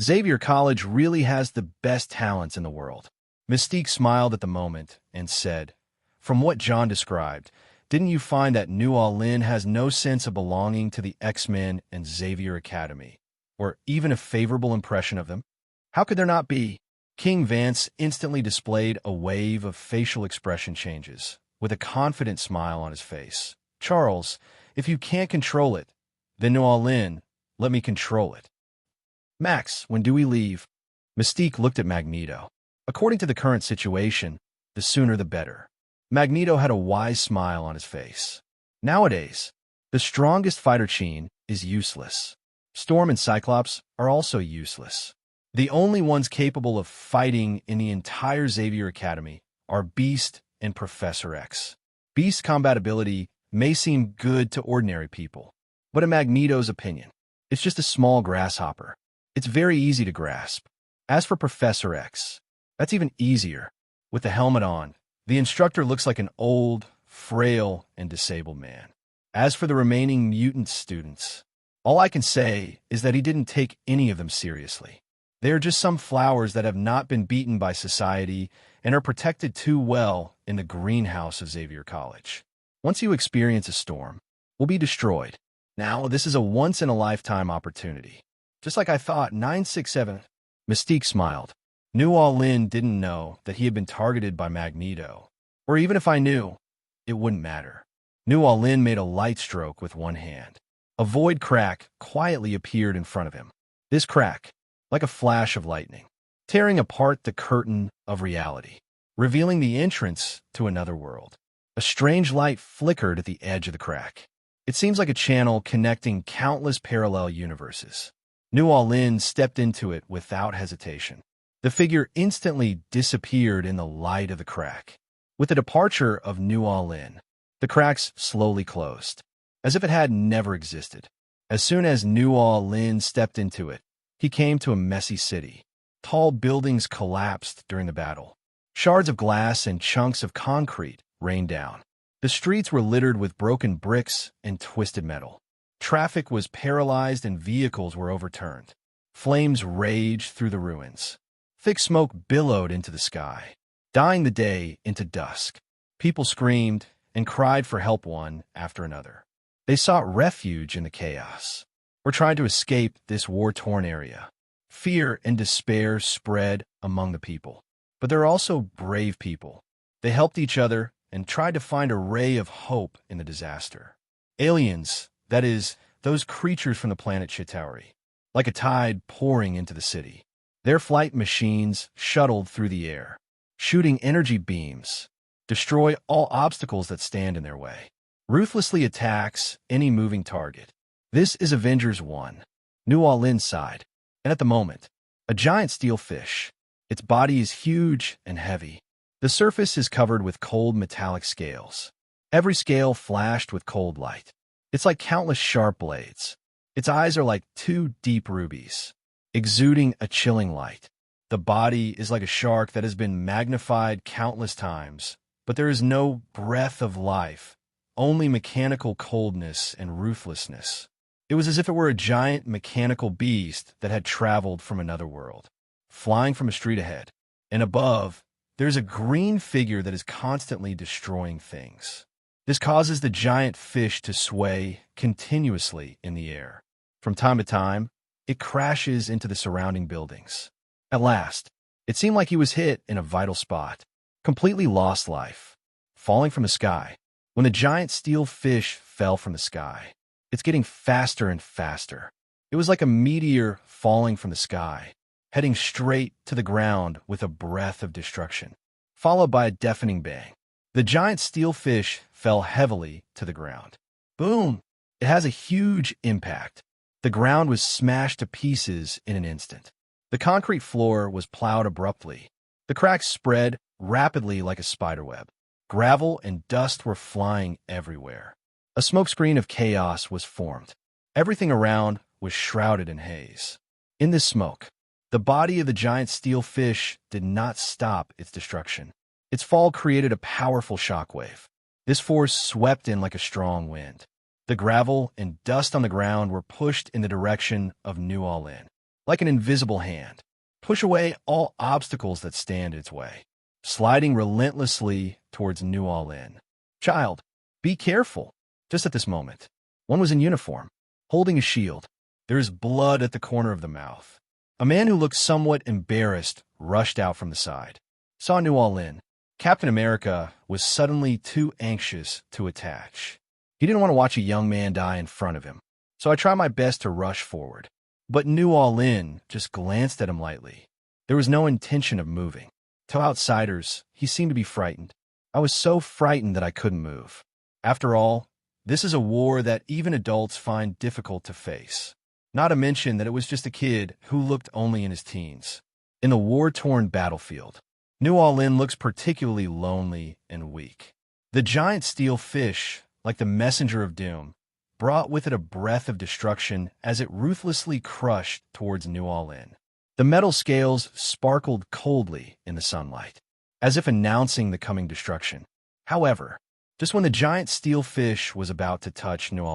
Xavier College really has the best talents in the world. Mystique smiled at the moment and said, "From what John described, didn't you find that New-All-In has no sense of belonging to the X-Men and Xavier Academy, or even a favorable impression of them? How could there not be?" King Vance instantly displayed a wave of facial expression changes, with a confident smile on his face. "Charles, if you can't control it, then New-All-In, let me control it." "Max, when do we leave?" Mystique looked at Magneto. According to the current situation, the sooner the better. Magneto had a wise smile on his face. Nowadays, the strongest fighter chain is useless. Storm and Cyclops are also useless. The only ones capable of fighting in the entire Xavier Academy are Beast and Professor X. Beast's combat ability may seem good to ordinary people, but in Magneto's opinion, it's just a small grasshopper. It's very easy to grasp. As for Professor X, that's even easier. With the helmet on, the instructor looks like an old, frail, and disabled man. As for the remaining mutant students, all I can say is that he didn't take any of them seriously. They are just some flowers that have not been beaten by society and are protected too well in the greenhouse of Xavier College. Once you experience a storm, we'll be destroyed. Now, this is a once-in-a-lifetime opportunity. Just like I thought, 967. Mystique smiled. New-All-In didn't know that he had been targeted by Magneto. Or even if I knew, it wouldn't matter. New-All-In made a light stroke with one hand. A void crack quietly appeared in front of him. This crack, like a flash of lightning, tearing apart the curtain of reality, revealing the entrance to another world. A strange light flickered at the edge of the crack. It seems like a channel connecting countless parallel universes. New-All-In stepped into it without hesitation. The figure instantly disappeared in the light of the crack. With the departure of New-All-In, the cracks slowly closed, as if it had never existed. As soon as New-All-In stepped into it, he came to a messy city. Tall buildings collapsed during the battle. Shards of glass and chunks of concrete rained down. The streets were littered with broken bricks and twisted metal. Traffic was paralyzed and vehicles were overturned. Flames raged through the ruins. Thick smoke billowed into the sky, dyeing the day into dusk. People screamed and cried for help one after another. They sought refuge in the chaos, or tried to escape this war-torn area. Fear and despair spread among the people. But there are also brave people. They helped each other and tried to find a ray of hope in the disaster. Aliens, that is, those creatures from the planet Chitauri, like a tide pouring into the city. Their flight machines shuttled through the air, shooting energy beams, destroy all obstacles that stand in their way, ruthlessly attacks any moving target. This is Avengers 1, New Orleans side, and at the moment, a giant steel fish. Its body is huge and heavy. The surface is covered with cold metallic scales. Every scale flashed with cold light. It's like countless sharp blades. Its eyes are like two deep rubies, exuding a chilling light. The body is like a shark that has been magnified countless times, but there is no breath of life, only mechanical coldness and ruthlessness. It was as if it were a giant mechanical beast that had traveled from another world, flying from a street ahead. And above, there's a green figure that is constantly destroying things. This causes the giant fish to sway continuously in the air. From time to time, it crashes into the surrounding buildings. At last, it seemed like he was hit in a vital spot, completely lost life, falling from the sky. When the giant steel fish fell from the sky, it's getting faster and faster. It was like a meteor falling from the sky, heading straight to the ground with a breath of destruction, followed by a deafening bang. The giant steel fish fell heavily to the ground. Boom! It has a huge impact. The ground was smashed to pieces in an instant. The concrete floor was plowed abruptly. The cracks spread rapidly like a spiderweb. Gravel and dust were flying everywhere. A smokescreen of chaos was formed. Everything around was shrouded in haze. In this smoke, the body of the giant steel fish did not stop its destruction. Its fall created a powerful shockwave. This force swept in like a strong wind. The gravel and dust on the ground were pushed in the direction of New Orleans, like an invisible hand. Push away all obstacles that stand in its way, sliding relentlessly towards New Orleans. Child, be careful. Just at this moment, one was in uniform, holding a shield. There is blood at the corner of the mouth. A man who looked somewhat embarrassed rushed out from the side. Saw New Orleans. Captain America was suddenly too anxious to attach. He didn't want to watch a young man die in front of him, so I tried my best to rush forward. But New Orleans just glanced at him lightly. There was no intention of moving. To outsiders, he seemed to be frightened. I was so frightened that I couldn't move. After all, this is a war that even adults find difficult to face. Not to mention that it was just a kid who looked only in his teens. In the war-torn battlefield, New Orleans looks particularly lonely and weak. The giant steel fish, like the messenger of doom, brought with it a breath of destruction as it ruthlessly crushed towards New Orleans. The metal scales sparkled coldly in the sunlight, as if announcing the coming destruction. However, just when the giant steel fish was about to touch New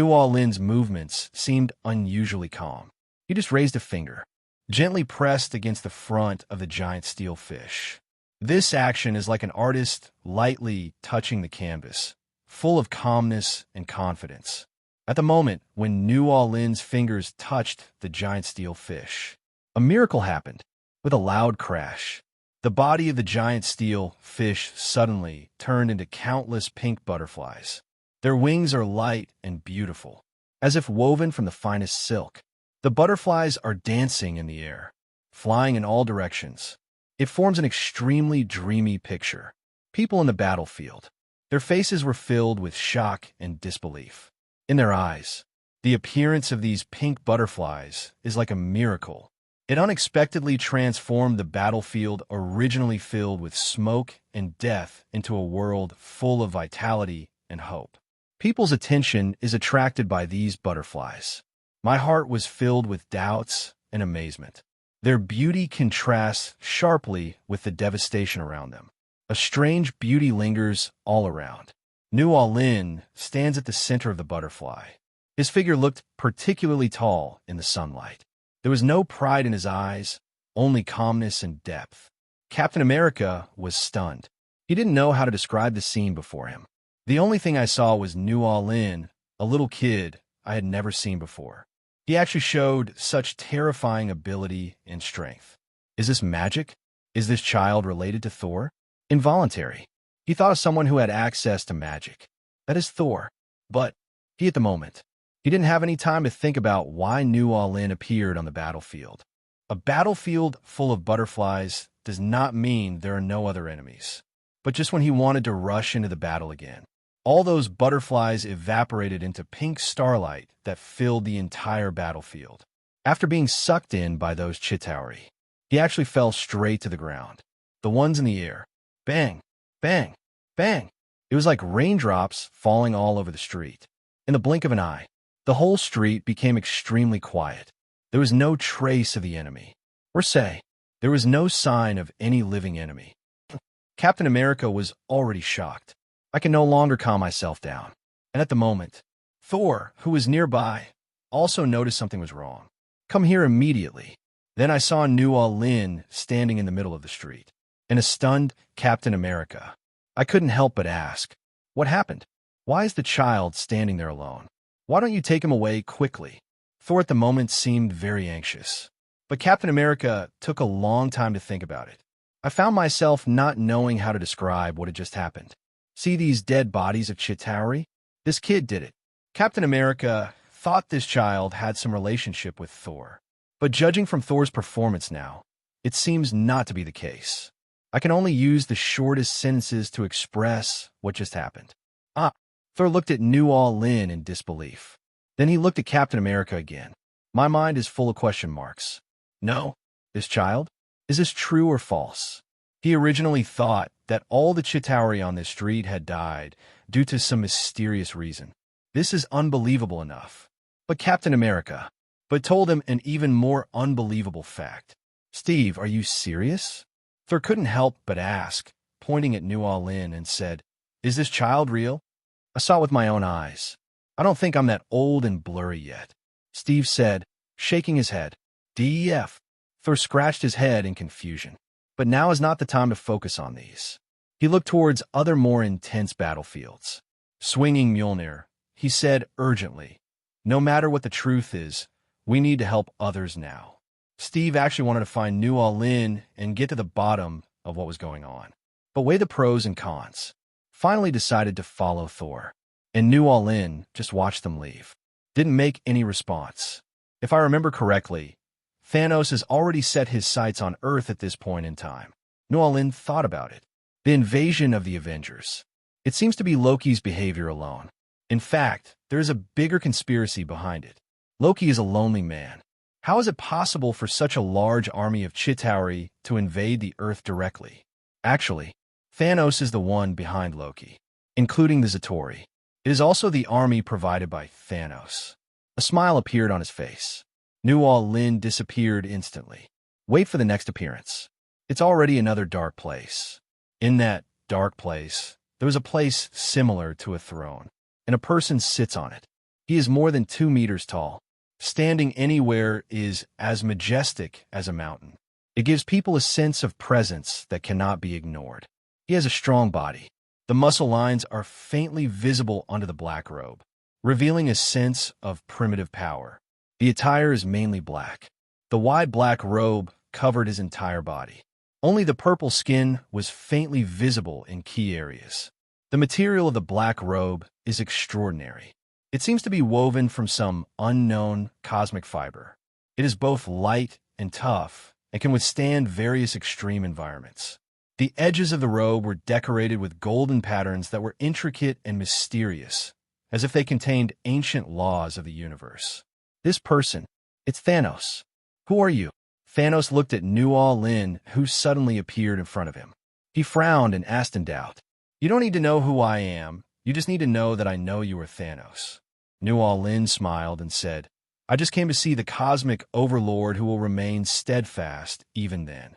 Orleans' movements seemed unusually calm. He just raised a finger, gently pressed against the front of the giant steel fish. This action is like an artist lightly touching the canvas, full of calmness and confidence. At the moment when New Orleans' fingers touched the giant steel fish, a miracle happened. With a loud crash, the body of the giant steel fish suddenly turned into countless pink butterflies. Their wings are light and beautiful, as if woven from the finest silk. The butterflies are dancing in the air, flying in all directions. It forms an extremely dreamy picture. People in the battlefield. Their faces were filled with shock and disbelief. In their eyes, the appearance of these pink butterflies is like a miracle. It unexpectedly transformed the battlefield originally filled with smoke and death into a world full of vitality and hope. People's attention is attracted by these butterflies. My heart was filled with doubts and amazement. Their beauty contrasts sharply with the devastation around them. A strange beauty lingers all around. New Orleans stands at the center of the butterfly. His figure looked particularly tall in the sunlight. There was no pride in his eyes, only calmness and depth. Captain America was stunned. He didn't know how to describe the scene before him. The only thing I saw was New Orleans, a little kid I had never seen before. He actually showed such terrifying ability and strength. Is this magic? Is this child related to Thor? Involuntary. He thought of someone who had access to magic. That is Thor. But at the moment, he didn't have any time to think about why New All-In appeared on the battlefield. A battlefield full of butterflies does not mean there are no other enemies. But just when he wanted to rush into the battle again, all those butterflies evaporated into pink starlight that filled the entire battlefield. After being sucked in by those Chitauri, he actually fell straight to the ground. The ones in the air. Bang, bang, bang. It was like raindrops falling all over the street. In the blink of an eye, the whole street became extremely quiet. There was no trace of the enemy. Or say, there was no sign of any living enemy. Captain America was already shocked. I can no longer calm myself down. And at the moment, Thor, who was nearby, also noticed something was wrong. Come here immediately. Then I saw New All-In standing in the middle of the street, and a stunned Captain America. I couldn't help but ask, what happened? Why is the child standing there alone? Why don't you take him away quickly? Thor at the moment seemed very anxious. But Captain America took a long time to think about it. I found myself not knowing how to describe what had just happened. See these dead bodies of Chitauri? This kid did it. Captain America thought this child had some relationship with Thor. But judging from Thor's performance now, it seems not to be the case. I can only use the shortest sentences to express what just happened. Thor looked at New All-In in disbelief. Then he looked at Captain America again. My mind is full of question marks. No, this child? Is this true or false? He originally thought that all the Chitauri on this street had died due to some mysterious reason. This is unbelievable enough. But Captain America told him an even more unbelievable fact. Steve, are you serious? Thor couldn't help but ask, pointing at New All-In, and said, is this child real? I saw it with my own eyes. I don't think I'm that old and blurry yet. Steve said, shaking his head. DEF. Thor scratched his head in confusion. But now is not the time to focus on these. He looked towards other more intense battlefields. Swinging Mjolnir, he said urgently, no matter what the truth is, we need to help others now. Steve actually wanted to find New All-In and get to the bottom of what was going on, but weigh the pros and cons. Finally decided to follow Thor, and New All-In just watched them leave. Didn't make any response. If I remember correctly, Thanos has already set his sights on Earth at this point in time. New All-In thought about it. The invasion of the Avengers. It seems to be Loki's behavior alone. In fact, there is a bigger conspiracy behind it. Loki is a lonely man. How is it possible for such a large army of Chitauri to invade the Earth directly? Actually, Thanos is the one behind Loki, including the Zatori. It is also the army provided by Thanos. A smile appeared on his face. New All-In disappeared instantly. Wait for the next appearance. It's already another dark place. In that dark place, there was a place similar to a throne, and a person sits on it. He is more than 2 meters tall. Standing anywhere is as majestic as a mountain. It gives people a sense of presence that cannot be ignored. He has a strong body. The muscle lines are faintly visible under the black robe, revealing a sense of primitive power. The attire is mainly black. The wide black robe covered his entire body. Only the purple skin was faintly visible in key areas. The material of the black robe is extraordinary. It seems to be woven from some unknown cosmic fiber. It is both light and tough and can withstand various extreme environments. The edges of the robe were decorated with golden patterns that were intricate and mysterious, as if they contained ancient laws of the universe. This person, it's Thanos. Who are you? Thanos looked at New All-In, who suddenly appeared in front of him. He frowned and asked in doubt, you don't need to know who I am. You just need to know that I know you are Thanos. New All-In smiled and said, I just came to see the cosmic overlord who will remain steadfast even then.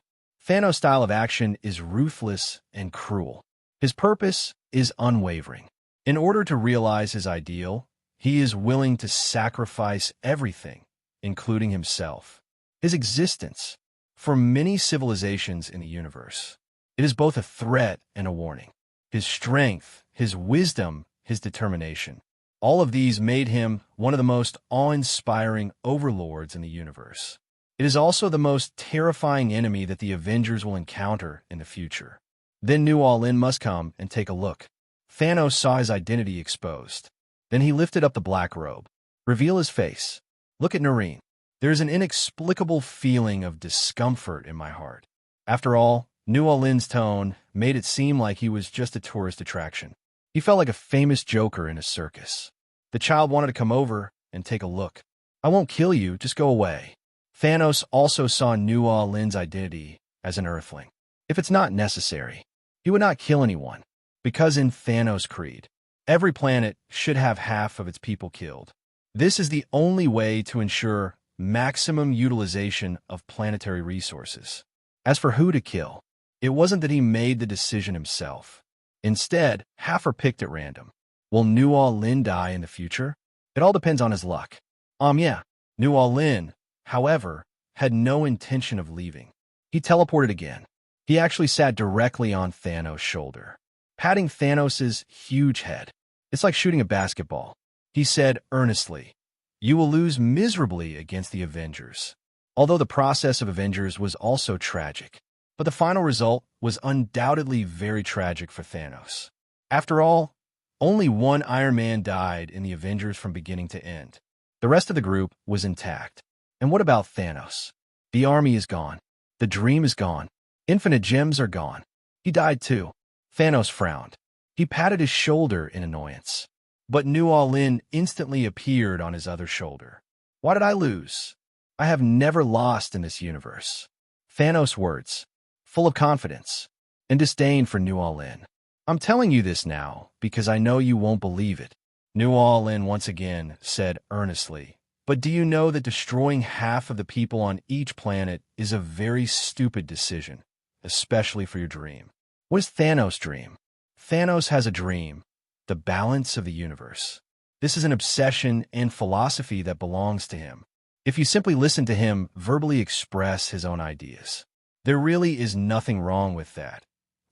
Thanos' style of action is ruthless and cruel. His purpose is unwavering. In order to realize his ideal, he is willing to sacrifice everything, including himself. His existence, for many civilizations in the universe, it is both a threat and a warning. His strength, his wisdom, his determination, all of these made him one of the most awe-inspiring overlords in the universe. It is also the most terrifying enemy that the Avengers will encounter in the future. Then New All-In must come and take a look. Thanos saw his identity exposed. Then he lifted up the black robe. Reveal his face. Look at Noreen. There is an inexplicable feeling of discomfort in my heart. After all, New All-In's tone made it seem like he was just a tourist attraction. He felt like a famous joker in a circus. The child wanted to come over and take a look. I won't kill you, just go away. Thanos also saw New All-In's identity as an Earthling. If it's not necessary, he would not kill anyone, because in Thanos' creed, every planet should have half of its people killed. This is the only way to ensure maximum utilization of planetary resources. As for who to kill, it wasn't that he made the decision himself. Instead, half are picked at random. Will New All-In die in the future? It all depends on his luck. Yeah, New All-In, however, had no intention of leaving. He teleported again. He actually sat directly on Thanos' shoulder, patting Thanos' huge head. It's like shooting a basketball. He said earnestly, "You will lose miserably against the Avengers." Although the process of Avengers was also tragic, but the final result was undoubtedly very tragic for Thanos. After all, only one Iron Man died in the Avengers from beginning to end. The rest of the group was intact. And what about Thanos? The army is gone. The dream is gone. Infinite gems are gone. He died too. Thanos frowned. He patted his shoulder in annoyance. But New All-In instantly appeared on his other shoulder. Why did I lose? I have never lost in this universe. Thanos' words, full of confidence and disdain for New All-In. I'm telling you this now because I know you won't believe it. New All-In once again said earnestly, but do you know that destroying half of the people on each planet is a very stupid decision, especially for your dream? What is Thanos' dream? Thanos has a dream, the balance of the universe. This is an obsession and philosophy that belongs to him. If you simply listen to him verbally express his own ideas, there really is nothing wrong with that.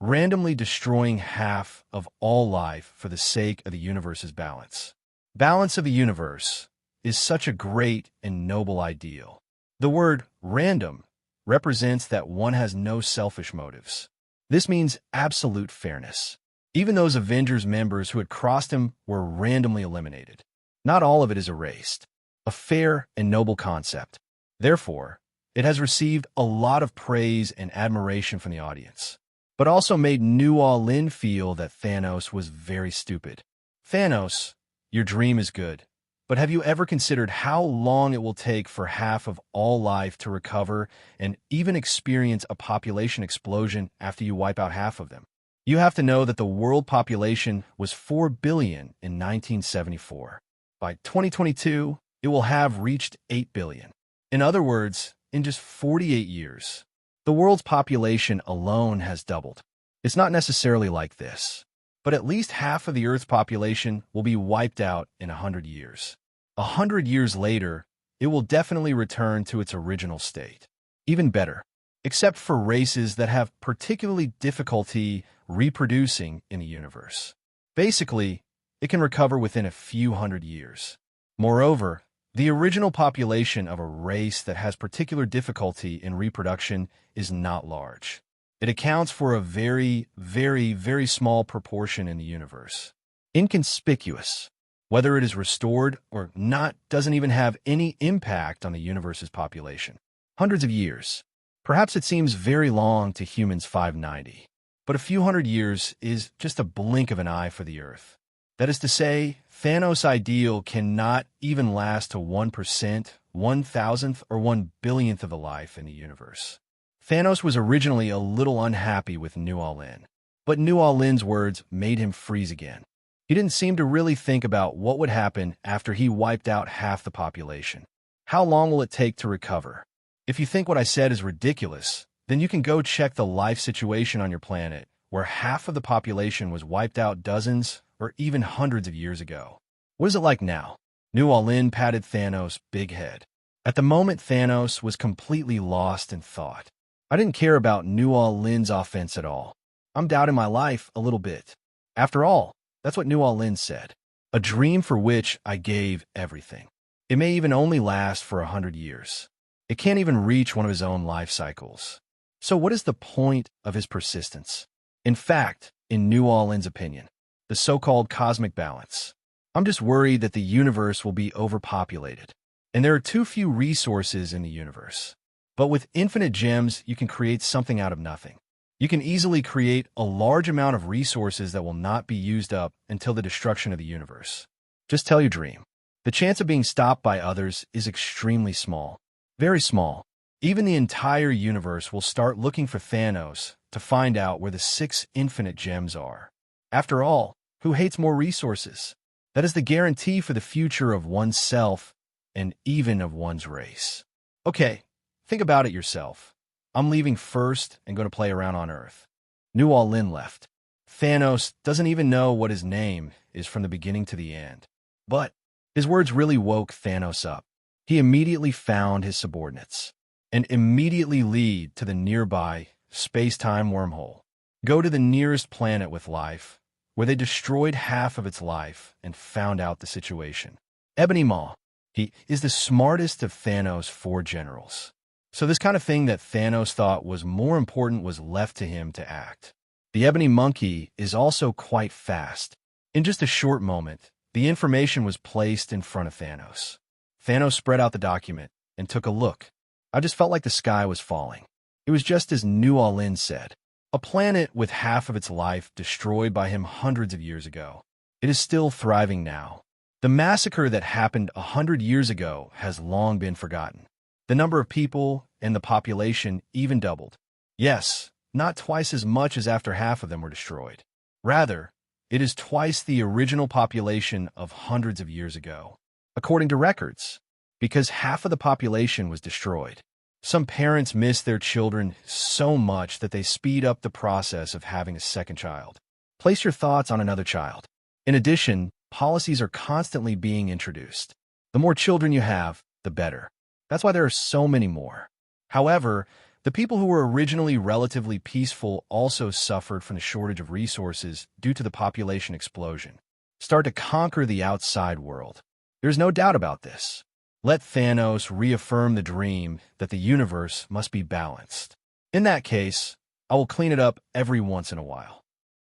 Randomly destroying half of all life for the sake of the universe's balance. Balance of the universe is such a great and noble ideal. The word random represents that one has no selfish motives. This means absolute fairness. Even those Avengers members who had crossed him were randomly eliminated. Not all of it is erased. A fair and noble concept. Therefore, it has received a lot of praise and admiration from the audience, but also made New All-In feel that Thanos was very stupid. Thanos, your dream is good, but have you ever considered how long it will take for half of all life to recover and even experience a population explosion after you wipe out half of them? You have to know that the world population was 4 billion in 1974. By 2022, it will have reached 8 billion. In other words, in just 48 years, the world's population alone has doubled. It's not necessarily like this, but at least half of the Earth's population will be wiped out in 100 years. 100 years later, it will definitely return to its original state. Even better, except for races that have particularly difficulty reproducing in the universe. Basically, it can recover within a few hundred years. Moreover, the original population of a race that has particular difficulty in reproduction is not large. It accounts for a very, very, very small proportion in the universe. Inconspicuous. Whether it is restored or not doesn't even have any impact on the universe's population. Hundreds of years. Perhaps it seems very long to humans 590, but a few hundred years is just a blink of an eye for the Earth. That is to say, Thanos' ideal cannot even last to 1%, 1,000th, or 1 billionth of a life in the universe. Thanos was originally a little unhappy with New All-In, but New All-In's words made him freeze again. He didn't seem to really think about what would happen after he wiped out half the population. How long will it take to recover? If you think what I said is ridiculous, then you can go check the life situation on your planet, where half of the population was wiped out dozens or even hundreds of years ago. What is it like now? New All-In patted Thanos' big head. At the moment, Thanos was completely lost in thought. I didn't care about New All-In's offense at all. I'm doubting my life a little bit. After all, that's what New All-In said. a dream for which I gave everything. It may even only last for 100 years. It can't even reach one of his own life cycles. So what is the point of his persistence? In fact, in New Orleans' opinion, the so-called cosmic balance. I'm just worried that the universe will be overpopulated, and there are too few resources in the universe. But with infinite gems, you can create something out of nothing. You can easily create a large amount of resources that will not be used up until the destruction of the universe. Just tell your dream. The chance of being stopped by others is extremely small. Very small. Even the entire universe will start looking for Thanos to find out where the 6 infinite gems are. After all, who hates more resources? That is the guarantee for the future of oneself and even of one's race. Okay, think about it yourself. I'm leaving first and going to play around on Earth. New Orleans left. Thanos doesn't even know what his name is from the beginning to the end. But his words really woke Thanos up. He immediately found his subordinates and immediately lead to the nearby space-time wormhole. Go to the nearest planet with life, where they destroyed half of its life and found out the situation. Ebony Maw, he is the smartest of Thanos' 4 generals. So this kind of thing that Thanos thought was more important was left to him to act. The Ebony Monkey is also quite fast. In just a short moment, the information was placed in front of Thanos. Thanos spread out the document and took a look. I just felt like the sky was falling. It was just as New Orleans said. A planet with half of its life destroyed by him hundreds of years ago. It is still thriving now. The massacre that happened 100 years ago has long been forgotten. The number of people and the population even doubled. Yes, not twice as much as after half of them were destroyed. Rather, it is twice the original population of hundreds of years ago, according to records, because half of the population was destroyed. Some parents miss their children so much that they speed up the process of having a second child. Place your thoughts on another child. In addition, policies are constantly being introduced. The more children you have, the better. That's why there are so many more. However, the people who were originally relatively peaceful also suffered from the shortage of resources due to the population explosion. Start to conquer the outside world. There's no doubt about this. Let Thanos reaffirm the dream that the universe must be balanced. In that case, I will clean it up every once in a while.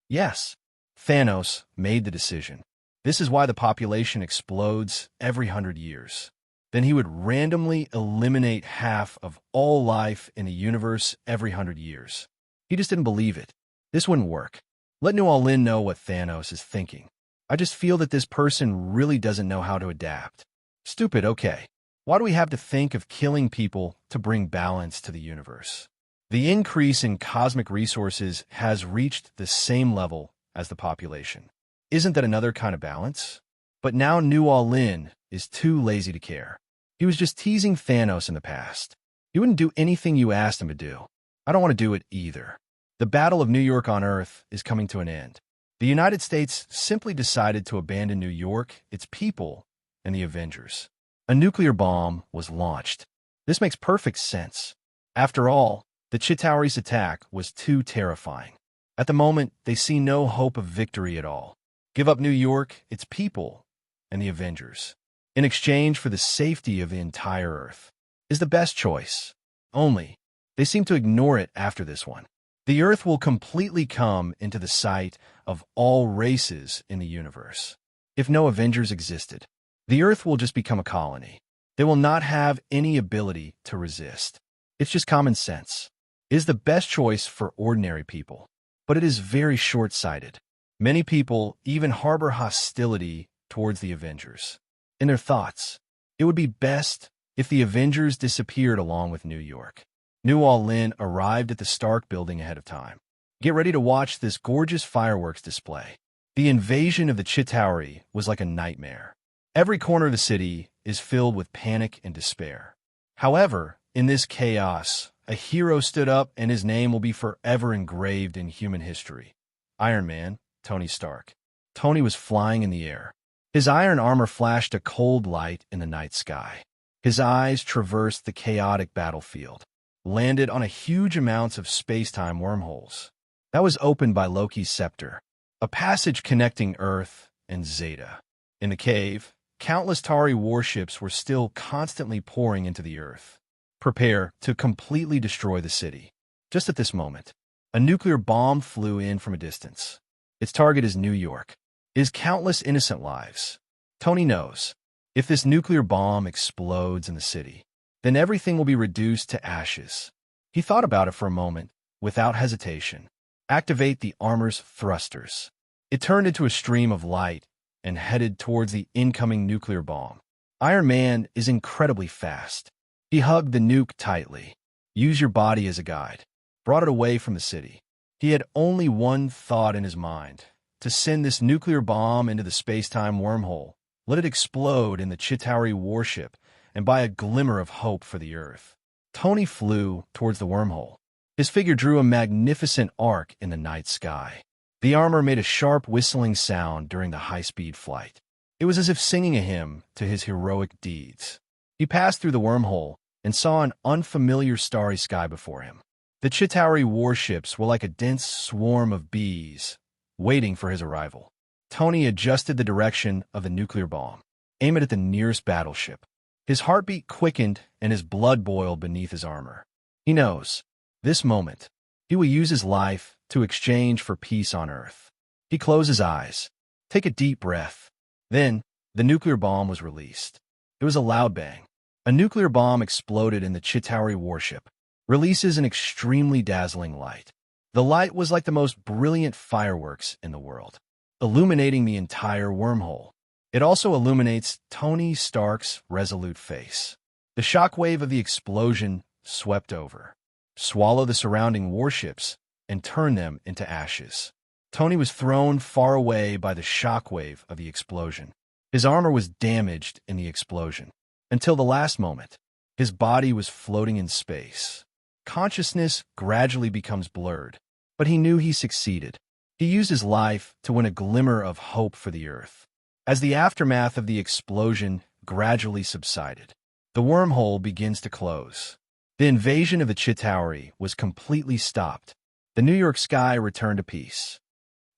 Yes, Thanos made the decision. This is why the population explodes every 100 years. Then he would randomly eliminate half of all life in the universe every 100 years. He just didn't believe it. This wouldn't work. Let New Orleans know what Thanos is thinking. I just feel that this person really doesn't know how to adapt. Stupid, okay. Why do we have to think of killing people to bring balance to the universe? The increase in cosmic resources has reached the same level as the population. Isn't that another kind of balance? But now New Orleans is too lazy to care. He was just teasing Thanos in the past. He wouldn't do anything you asked him to do. I don't want to do it either. The Battle of New York on Earth is coming to an end. The United States simply decided to abandon New York, its people, and the Avengers. A nuclear bomb was launched. This makes perfect sense. After all, the Chitauri's attack was too terrifying. At the moment, they see no hope of victory at all. Give up New York, its people, and the Avengers, in exchange for the safety of the entire Earth, is the best choice. Only, they seem to ignore it after this one. The Earth will completely come into the sight of all races in the universe. If no Avengers existed, the Earth will just become a colony. They will not have any ability to resist. It's just common sense. It is the best choice for ordinary people, but it is very short-sighted. Many people even harbor hostility towards the Avengers. In their thoughts, it would be best if the Avengers disappeared along with New York. New Orleans arrived at the Stark building ahead of time. Get ready to watch this gorgeous fireworks display. The invasion of the Chitauri was like a nightmare. Every corner of the city is filled with panic and despair. However, in this chaos, a hero stood up and his name will be forever engraved in human history. Iron Man, Tony Stark. Tony was flying in the air. His iron armor flashed a cold light in the night sky. His eyes traversed the chaotic battlefield, landed on a huge amounts of space-time wormholes. That was opened by Loki's scepter, a passage connecting Earth and Zeta. In the cave, countless Tari warships were still constantly pouring into the earth. Prepare to completely destroy the city. Just at this moment, a nuclear bomb flew in from a distance. Its target is New York. It is countless innocent lives. Tony knows, if this nuclear bomb explodes in the city, then everything will be reduced to ashes. He thought about it for a moment, without hesitation. Activate the armor's thrusters. It turned into a stream of light and headed towards the incoming nuclear bomb. Iron Man is incredibly fast. He hugged the nuke tightly. Use your body as a guide. Brought it away from the city. He had only one thought in his mind: to send this nuclear bomb into the space-time wormhole. Let it explode in the Chitauri warship and buy a glimmer of hope for the Earth. Tony flew towards the wormhole. His figure drew a magnificent arc in the night sky. The armor made a sharp whistling sound during the high-speed flight. It was as if singing a hymn to his heroic deeds. He passed through the wormhole and saw an unfamiliar starry sky before him. The Chitauri warships were like a dense swarm of bees, waiting for his arrival. Tony adjusted the direction of the nuclear bomb. Aim it at the nearest battleship. His heartbeat quickened and his blood boiled beneath his armor. He knows, this moment, he will use his life to exchange for peace on Earth. He closed his eyes. Take a deep breath. Then, the nuclear bomb was released. It was a loud bang. A nuclear bomb exploded in the Chitauri warship. Releases an extremely dazzling light. The light was like the most brilliant fireworks in the world, illuminating the entire wormhole. It also illuminates Tony Stark's resolute face. The shockwave of the explosion swept over, swallowed the surrounding warships, and turned them into ashes. Tony was thrown far away by the shockwave of the explosion. His armor was damaged in the explosion. Until the last moment, his body was floating in space. Consciousness gradually becomes blurred, but he knew he succeeded. He used his life to win a glimmer of hope for the Earth. As the aftermath of the explosion gradually subsided, the wormhole begins to close. The invasion of the Chitauri was completely stopped. The New York sky returned to peace.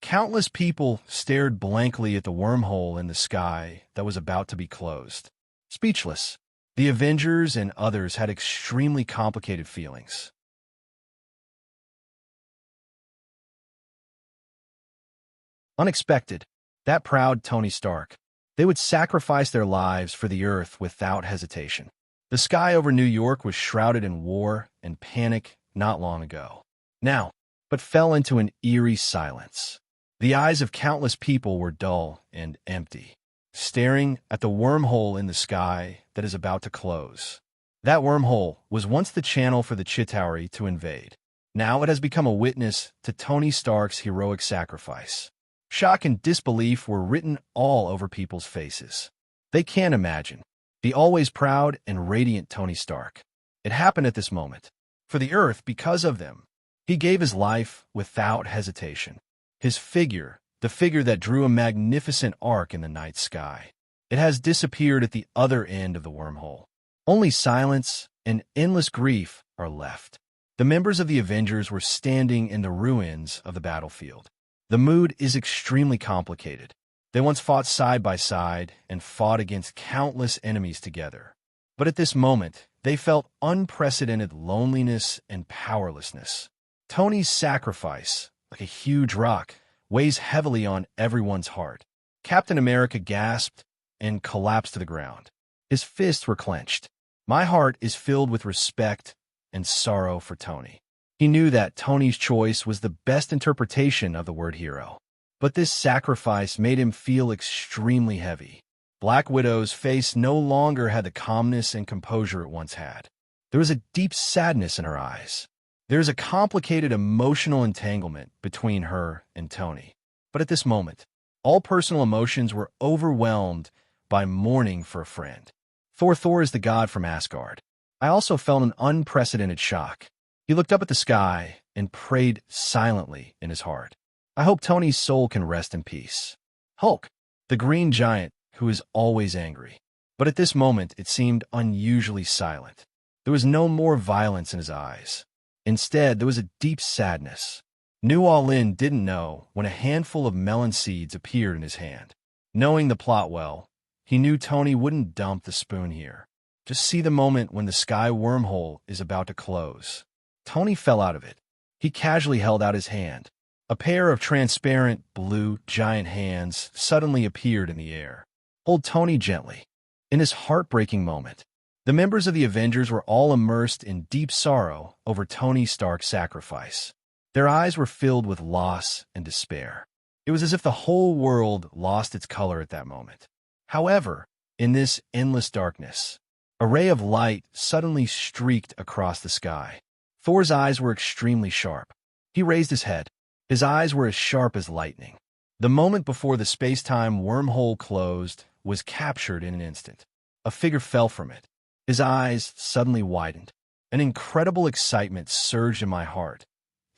Countless people stared blankly at the wormhole in the sky that was about to be closed. Speechless, the Avengers and others had extremely complicated feelings. Unexpected, that proud Tony Stark. They would sacrifice their lives for the Earth without hesitation. The sky over New York was shrouded in war and panic not long ago. Now, but fell into an eerie silence. The eyes of countless people were dull and empty, staring at the wormhole in the sky that is about to close. That wormhole was once the channel for the Chitauri to invade. Now it has become a witness to Tony Stark's heroic sacrifice. Shock and disbelief were written all over people's faces. They can't imagine the always proud and radiant Tony Stark. It happened at this moment. For the Earth, because of them, he gave his life without hesitation. His figure, the figure that drew a magnificent arc in the night sky, it has disappeared at the other end of the wormhole. Only silence and endless grief are left. The members of the Avengers were standing in the ruins of the battlefield. The mood is extremely complicated. They once fought side by side and fought against countless enemies together. But at this moment, they felt unprecedented loneliness and powerlessness. Tony's sacrifice, like a huge rock, weighs heavily on everyone's heart. Captain America gasped and collapsed to the ground. His fists were clenched. My heart is filled with respect and sorrow for Tony. He knew that Tony's choice was the best interpretation of the word hero. But this sacrifice made him feel extremely heavy. Black Widow's face no longer had the calmness and composure it once had. There was a deep sadness in her eyes. There is a complicated emotional entanglement between her and Tony. But at this moment, all personal emotions were overwhelmed by mourning for a friend. Thor is the god from Asgard. I also felt an unprecedented shock. He looked up at the sky and prayed silently in his heart. I hope Tony's soul can rest in peace. Hulk, the green giant who is always angry. But at this moment, it seemed unusually silent. There was no more violence in his eyes. Instead, there was a deep sadness. New All-In didn't know when a handful of melon seeds appeared in his hand. Knowing the plot well, he knew Tony wouldn't dump the spoon here. Just see the moment when the sky wormhole is about to close. Tony fell out of it. He casually held out his hand. A pair of transparent, blue, giant hands suddenly appeared in the air. Hold Tony gently. In this heartbreaking moment, the members of the Avengers were all immersed in deep sorrow over Tony Stark's sacrifice. Their eyes were filled with loss and despair. It was as if the whole world lost its color at that moment. However, in this endless darkness, a ray of light suddenly streaked across the sky. Thor's eyes were extremely sharp. He raised his head. His eyes were as sharp as lightning. The moment before the space-time wormhole closed was captured in an instant. A figure fell from it. His eyes suddenly widened. An incredible excitement surged in my heart.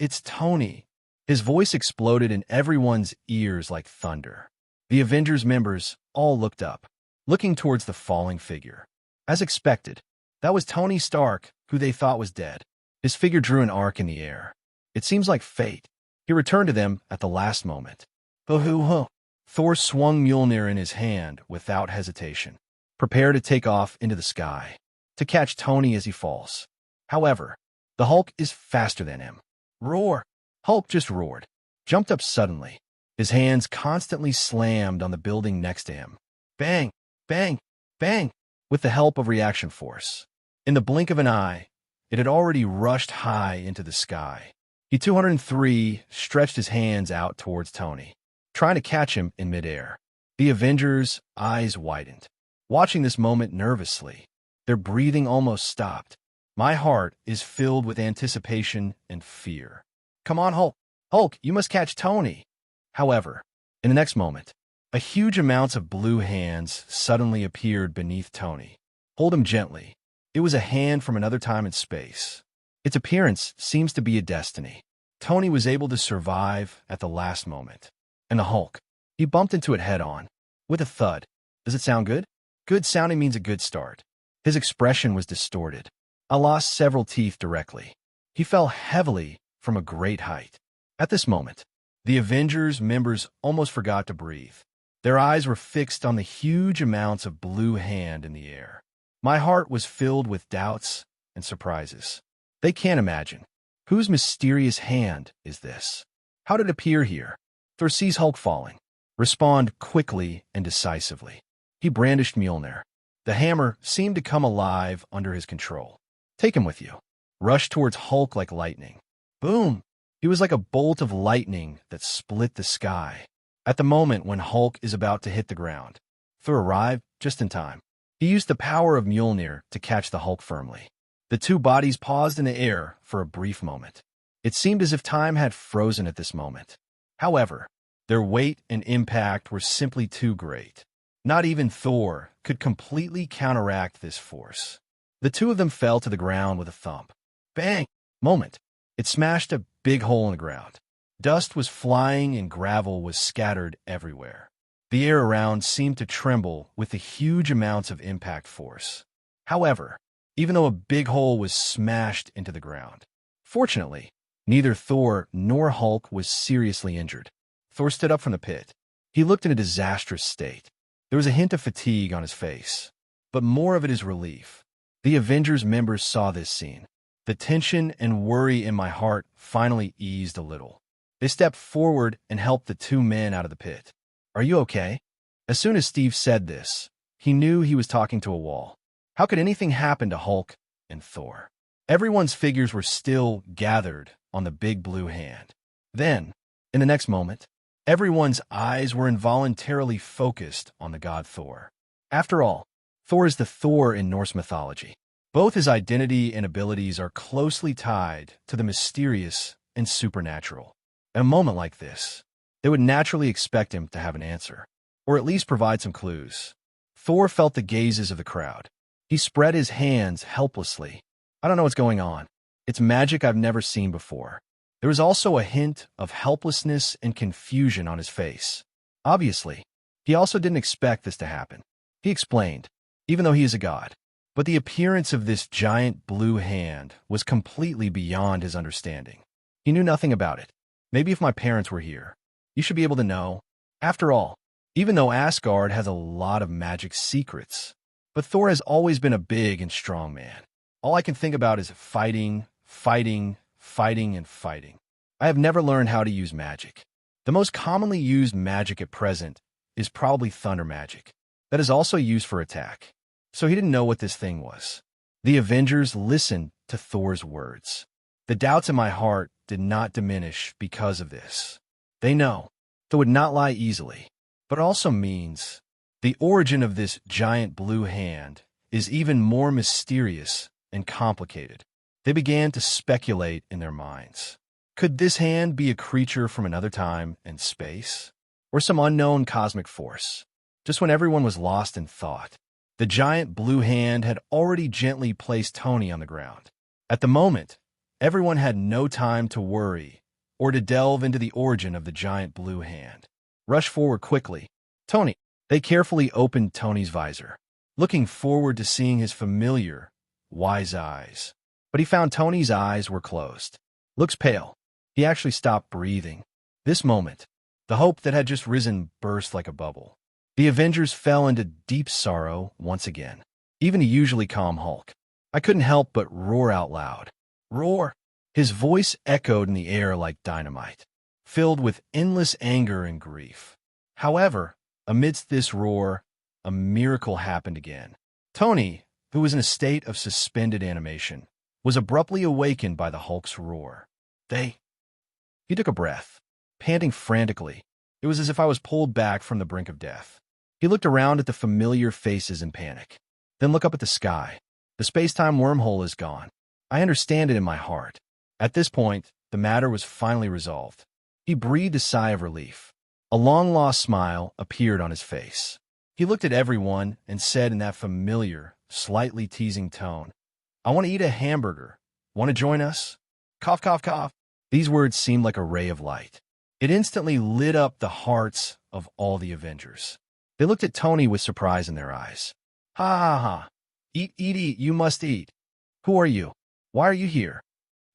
It's Tony. His voice exploded in everyone's ears like thunder. The Avengers members all looked up, looking towards the falling figure. As expected, that was Tony Stark, who they thought was dead. His figure drew an arc in the air. It seems like fate. He returned to them at the last moment. Thor swung Mjolnir in his hand without hesitation, prepared to take off into the sky, to catch Tony as he falls. However, the Hulk is faster than him. Roar! Hulk just roared, jumped up suddenly. His hands constantly slammed on the building next to him. Bang! Bang! Bang! With the help of reaction force. In the blink of an eye, it had already rushed high into the sky. He 203 stretched his hands out towards Tony, trying to catch him in midair. The Avengers' eyes widened, watching this moment nervously. Their breathing almost stopped. My heart is filled with anticipation and fear. Come on, Hulk. Hulk, you must catch Tony. However, in the next moment, a huge amount of blue hands suddenly appeared beneath Tony. Hold him gently. It was a hand from another time and space. Its appearance seems to be a destiny. Tony was able to survive at the last moment. And the Hulk, he bumped into it head-on, with a thud. Does it sound good? Good sounding means a good start. His expression was distorted. I lost several teeth directly. He fell heavily from a great height. At this moment, the Avengers members almost forgot to breathe. Their eyes were fixed on the huge amounts of blue hand in the air. My heart was filled with doubts and surprises. They can't imagine. Whose mysterious hand is this? How did it appear here? Thor sees Hulk falling. Respond quickly and decisively. He brandished Mjolnir. The hammer seemed to come alive under his control. Take him with you. Rush towards Hulk like lightning. Boom! He was like a bolt of lightning that split the sky. At the moment when Hulk is about to hit the ground, Thor arrived just in time. He used the power of Mjolnir to catch the Hulk firmly. The two bodies paused in the air for a brief moment. It seemed as if time had frozen at this moment. However, their weight and impact were simply too great. Not even Thor could completely counteract this force. The two of them fell to the ground with a thump. Bang! Moment. It smashed a big hole in the ground. Dust was flying and gravel was scattered everywhere. The air around seemed to tremble with the huge amounts of impact force. However, even though a big hole was smashed into the ground, fortunately, neither Thor nor Hulk was seriously injured. Thor stood up from the pit. He looked in a disastrous state. There was a hint of fatigue on his face, but more of it is relief. The Avengers members saw this scene. The tension and worry in my heart finally eased a little. They stepped forward and helped the two men out of the pit. Are you okay? As soon as Steve said this, he knew he was talking to a wall. How could anything happen to Hulk and Thor? Everyone's figures were still gathered on the big blue hand. Then, in the next moment, everyone's eyes were involuntarily focused on the god Thor. After all, Thor is the Thor in Norse mythology. Both his identity and abilities are closely tied to the mysterious and supernatural. At a moment like this, they would naturally expect him to have an answer, or at least provide some clues. Thor felt the gazes of the crowd. He spread his hands helplessly. I don't know what's going on. It's magic I've never seen before. There was also a hint of helplessness and confusion on his face. Obviously, he also didn't expect this to happen. He explained, even though he is a god. But the appearance of this giant blue hand was completely beyond his understanding. He knew nothing about it. Maybe if my parents were here, you should be able to know. After all, even though Asgard has a lot of magic secrets. But Thor has always been a big and strong man. All I can think about is fighting, fighting, fighting, and fighting. I have never learned how to use magic. The most commonly used magic at present is probably thunder magic. That is also used for attack. So he didn't know what this thing was. The Avengers listened to Thor's words. The doubts in my heart did not diminish because of this. They know Thor would not lie easily, but it also means the origin of this giant blue hand is even more mysterious and complicated. They began to speculate in their minds. Could this hand be a creature from another time and space? Or some unknown cosmic force? Just when everyone was lost in thought, the giant blue hand had already gently placed Tony on the ground. At the moment, everyone had no time to worry or to delve into the origin of the giant blue hand. Rush forward quickly. Tony. They carefully opened Tony's visor, looking forward to seeing his familiar, wise eyes. But he found Tony's eyes were closed. Looks pale. He actually stopped breathing. This moment, the hope that had just risen burst like a bubble. The Avengers fell into deep sorrow once again. Even a usually calm Hulk. I couldn't help but roar out loud. Roar! His voice echoed in the air like dynamite, filled with endless anger and grief. However, amidst this roar, a miracle happened again. Tony, who was in a state of suspended animation, was abruptly awakened by the Hulk's roar. He took a breath, panting frantically. It was as if I was pulled back from the brink of death. He looked around at the familiar faces in panic, then looked up at the sky. The space-time wormhole is gone. I understand it in my heart. At this point, the matter was finally resolved. He breathed a sigh of relief. A long-lost smile appeared on his face. He looked at everyone and said in that familiar, slightly teasing tone, "I want to eat a hamburger. Want to join us?" Cough, cough, cough. These words seemed like a ray of light. It instantly lit up the hearts of all the Avengers. They looked at Tony with surprise in their eyes. Ha ha ha. Eat, eat, eat, you must eat. Who are you? Why are you here?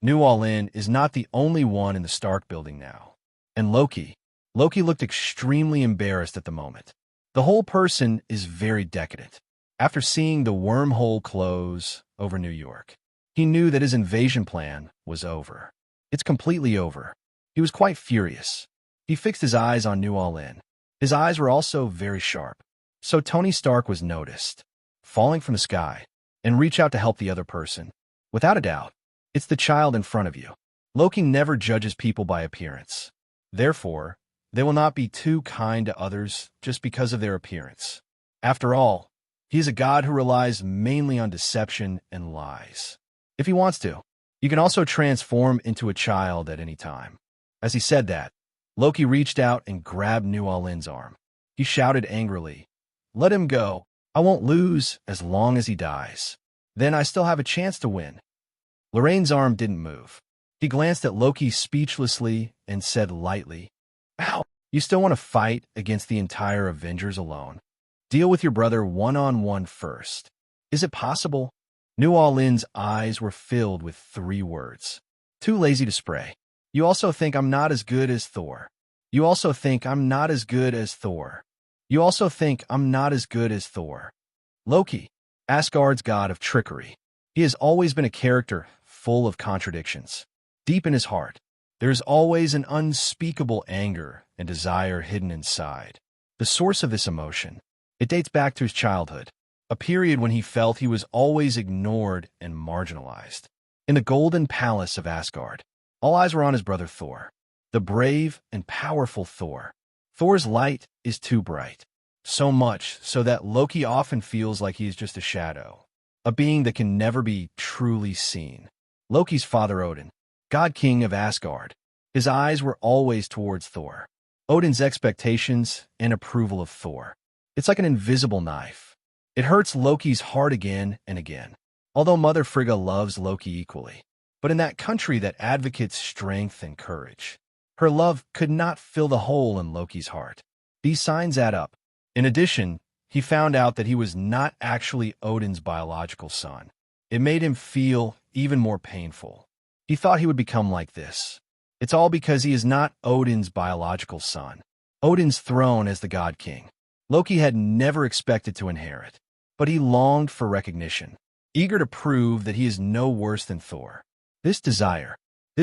New All-In is not the only one in the Stark building now. And Loki looked extremely embarrassed at the moment. The whole person is very decadent. After seeing the wormhole close over New York, he knew that his invasion plan was over. It's completely over. He was quite furious. He fixed his eyes on New All-In. His eyes were also very sharp. So Tony Stark was noticed, falling from the sky, and reach out to help the other person. Without a doubt, it's the child in front of you. Loki never judges people by appearance. Therefore, they will not be too kind to others just because of their appearance. After all, he is a god who relies mainly on deception and lies. If he wants to, you can also transform into a child at any time. As he said that, Loki reached out and grabbed New All-In's arm. He shouted angrily, "Let him go. I won't lose as long as he dies. Then I still have a chance to win." Lorraine's arm didn't move. He glanced at Loki speechlessly and said lightly, "Ow, you still want to fight against the entire Avengers alone? Deal with your brother one-on-one first. Is it possible?" New All-In's eyes were filled with 3 words. "Too lazy to spray. You also think I'm not as good as Thor. You also think I'm not as good as Thor. You also think I'm not as good as Thor." Loki, Asgard's god of trickery. He has always been a character full of contradictions. Deep in his heart, there is always an unspeakable anger and desire hidden inside. The source of this emotion, it dates back to his childhood, a period when he felt he was always ignored and marginalized. In the golden palace of Asgard, all eyes were on his brother Thor, the brave and powerful Thor. Thor's light is too bright, so much so that Loki often feels like he is just a shadow, a being that can never be truly seen. Loki's father Odin, god king of Asgard, his eyes were always towards Thor. Odin's expectations and approval of Thor. It's like an invisible knife. It hurts Loki's heart again and again. Although Mother Frigga loves Loki equally, but in that country that advocates strength and courage, her love could not fill the hole in Loki's heart. These signs add up. In addition, he found out that he was not actually Odin's biological son. It made him feel even more painful. He thought he would become like this. It's all because he is not Odin's biological son. Odin's throne as the God King. Loki had never expected to inherit, but he longed for recognition, eager to prove that he is no worse than Thor. This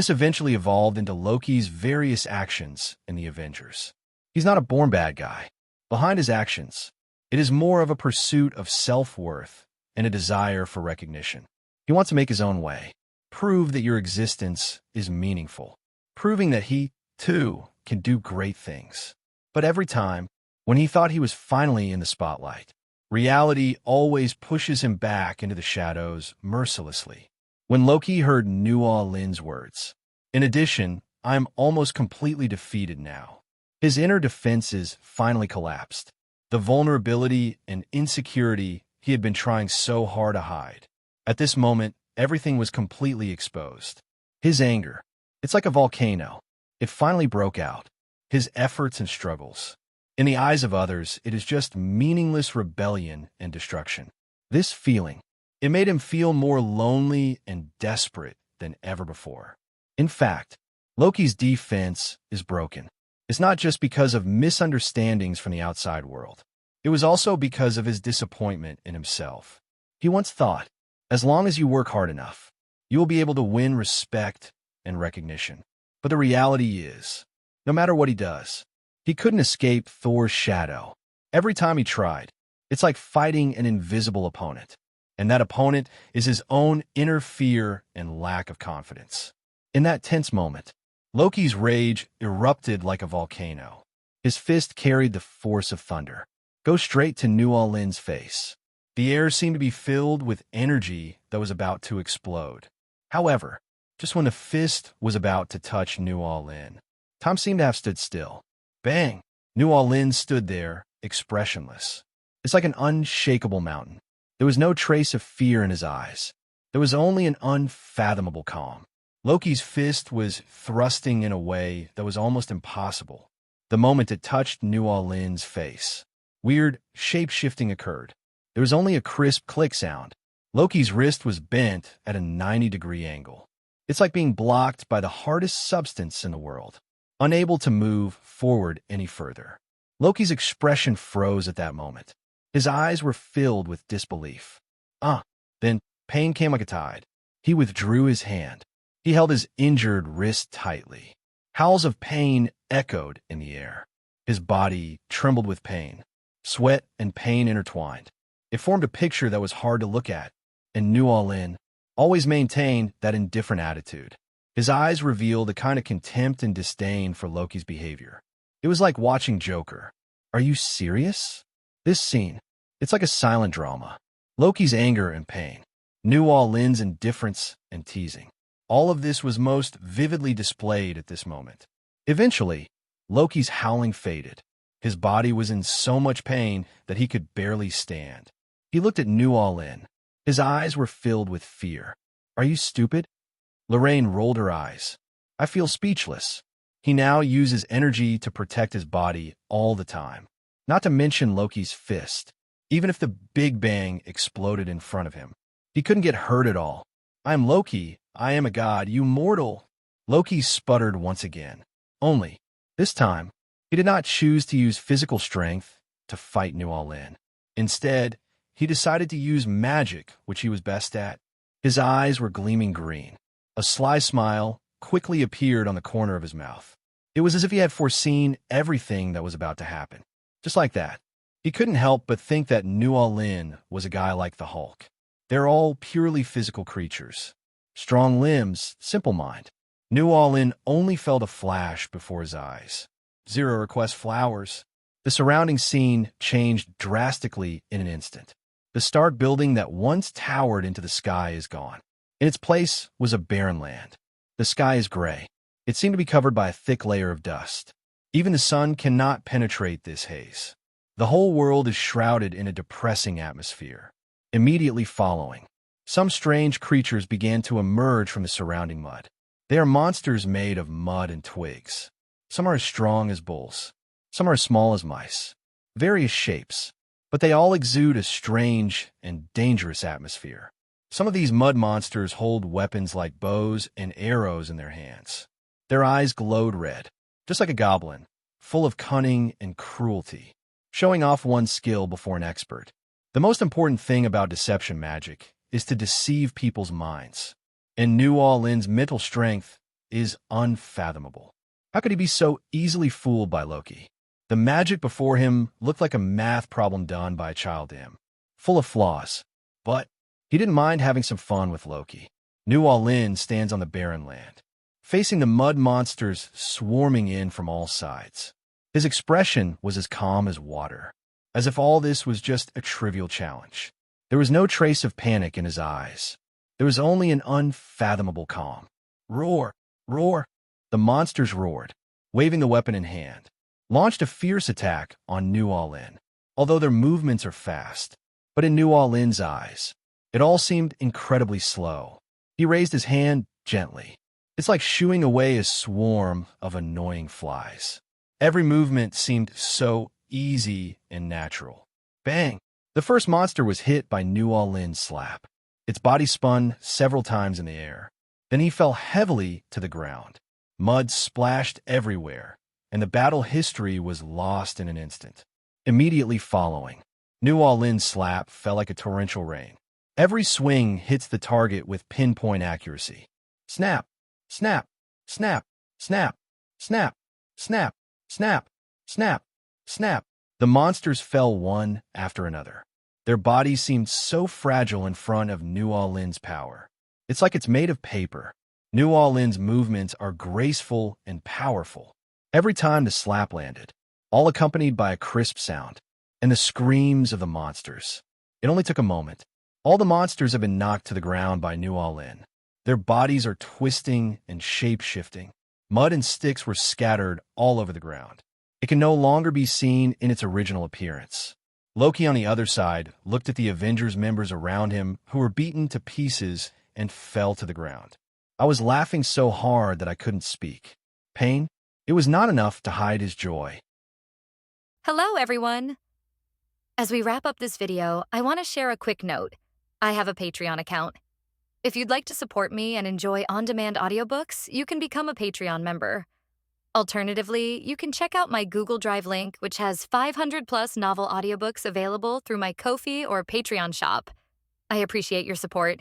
eventually evolved into Loki's various actions in the Avengers. He's not a born bad guy. Behind his actions, it is more of a pursuit of self-worth and a desire for recognition. He wants to make his own way, prove that your existence is meaningful, proving that he, too, can do great things. But every time, when he thought he was finally in the spotlight, reality always pushes him back into the shadows mercilessly. When Loki heard New Orleans' words, "In addition, I am almost completely defeated now," his inner defenses finally collapsed. The vulnerability and insecurity he had been trying so hard to hide. At this moment, everything was completely exposed. His anger, it's like a volcano. It finally broke out. His efforts and struggles. In the eyes of others, it is just meaningless rebellion and destruction. This feeling, it made him feel more lonely and desperate than ever before. In fact, Loki's defense is broken. It's not just because of misunderstandings from the outside world. It was also because of his disappointment in himself. He once thought, as long as you work hard enough, you will be able to win respect and recognition. But the reality is, no matter what he does, he couldn't escape Thor's shadow. Every time he tried, it's like fighting an invisible opponent. And that opponent is his own inner fear and lack of confidence. In that tense moment, Loki's rage erupted like a volcano. His fist carried the force of thunder, go straight to New Orleans' face. The air seemed to be filled with energy that was about to explode. However, just when the fist was about to touch New Orleans, time seemed to have stood still. Bang! New Orleans stood there, expressionless. It's like an unshakable mountain. There was no trace of fear in his eyes. There was only an unfathomable calm. Loki's fist was thrusting in a way that was almost impossible. The moment it touched New Orleans' face, weird shape-shifting occurred. There was only a crisp click sound. Loki's wrist was bent at a 90-degree angle. It's like being blocked by the hardest substance in the world, unable to move forward any further. Loki's expression froze at that moment. His eyes were filled with disbelief. Then pain came like a tide. He withdrew his hand. He held his injured wrist tightly. Howls of pain echoed in the air. His body trembled with pain. Sweat and pain intertwined. It formed a picture that was hard to look at, and New Orleans always maintained that indifferent attitude. His eyes revealed a kind of contempt and disdain for Loki's behavior. It was like watching Joker. Are you serious? This scene, it's like a silent drama. Loki's anger and pain, New Orleans' indifference and teasing. All of this was most vividly displayed at this moment. Eventually, Loki's howling faded. His body was in so much pain that he could barely stand. He looked at New Orleans. His eyes were filled with fear. Are you stupid? Lorraine rolled her eyes. I feel speechless. He now uses energy to protect his body all the time. Not to mention Loki's fist. Even if the Big Bang exploded in front of him, he couldn't get hurt at all. I am Loki. I am a god, you mortal. Loki sputtered once again. Only, this time, he did not choose to use physical strength to fight New Orleans. Instead, he decided to use magic, which he was best at. His eyes were gleaming green. A sly smile quickly appeared on the corner of his mouth. It was as if he had foreseen everything that was about to happen. Just like that. He couldn't help but think that New Orleans was a guy like the Hulk. They're all purely physical creatures. Strong limbs, simple mind. New Orleans only felt a flash before his eyes. Zero requests flowers. The surrounding scene changed drastically in an instant. The stark building that once towered into the sky is gone. In its place was a barren land. The sky is gray. It seemed to be covered by a thick layer of dust. Even the sun cannot penetrate this haze. The whole world is shrouded in a depressing atmosphere. Immediately following, some strange creatures began to emerge from the surrounding mud. They are monsters made of mud and twigs. Some are as strong as bulls. Some are as small as mice. Various shapes, but they all exude a strange and dangerous atmosphere. Some of these mud monsters hold weapons like bows and arrows in their hands. Their eyes glowed red, just like a goblin, full of cunning and cruelty, showing off one's skill before an expert. The most important thing about deception magic is to deceive people's minds. And New All-In's mental strength is unfathomable. How could he be so easily fooled by Loki? The magic before him looked like a math problem done by a child to him, full of flaws. But he didn't mind having some fun with Loki. New All-In stands on the barren land, facing the mud monsters swarming in from all sides. His expression was as calm as water, as if all this was just a trivial challenge. There was no trace of panic in his eyes. There was only an unfathomable calm. Roar! Roar! The monsters roared, waving the weapon in hand, launched a fierce attack on New All-In, although their movements are fast. But in New All-In's eyes, it all seemed incredibly slow. He raised his hand gently. It's like shooing away a swarm of annoying flies. Every movement seemed so easy and natural. Bang! The first monster was hit by New All-In's slap. Its body spun several times in the air. Then he fell heavily to the ground. Mud splashed everywhere, and the battle history was lost in an instant. Immediately following, New All-In's slap fell like a torrential rain. Every swing hits the target with pinpoint accuracy. Snap! Snap! Snap! Snap! Snap! Snap! Snap! Snap! Snap! The monsters fell one after another. Their bodies seemed so fragile in front of New All-In's power. It's like it's made of paper. New All-In's movements are graceful and powerful. Every time the slap landed, all accompanied by a crisp sound, and the screams of the monsters. It only took a moment. All the monsters have been knocked to the ground by New All-In. Their bodies are twisting and shape-shifting. Mud and sticks were scattered all over the ground. It can no longer be seen in its original appearance. Loki, on the other side, looked at the Avengers members around him who were beaten to pieces and fell to the ground. I was laughing so hard that I couldn't speak. Pain? It was not enough to hide his joy. Hello, everyone. As we wrap up this video, I want to share a quick note. I have a Patreon account. If you'd like to support me and enjoy on-demand audiobooks, you can become a Patreon member. Alternatively, you can check out my Google Drive link, which has 500+ novel audiobooks available through my Ko-fi or Patreon shop. I appreciate your support.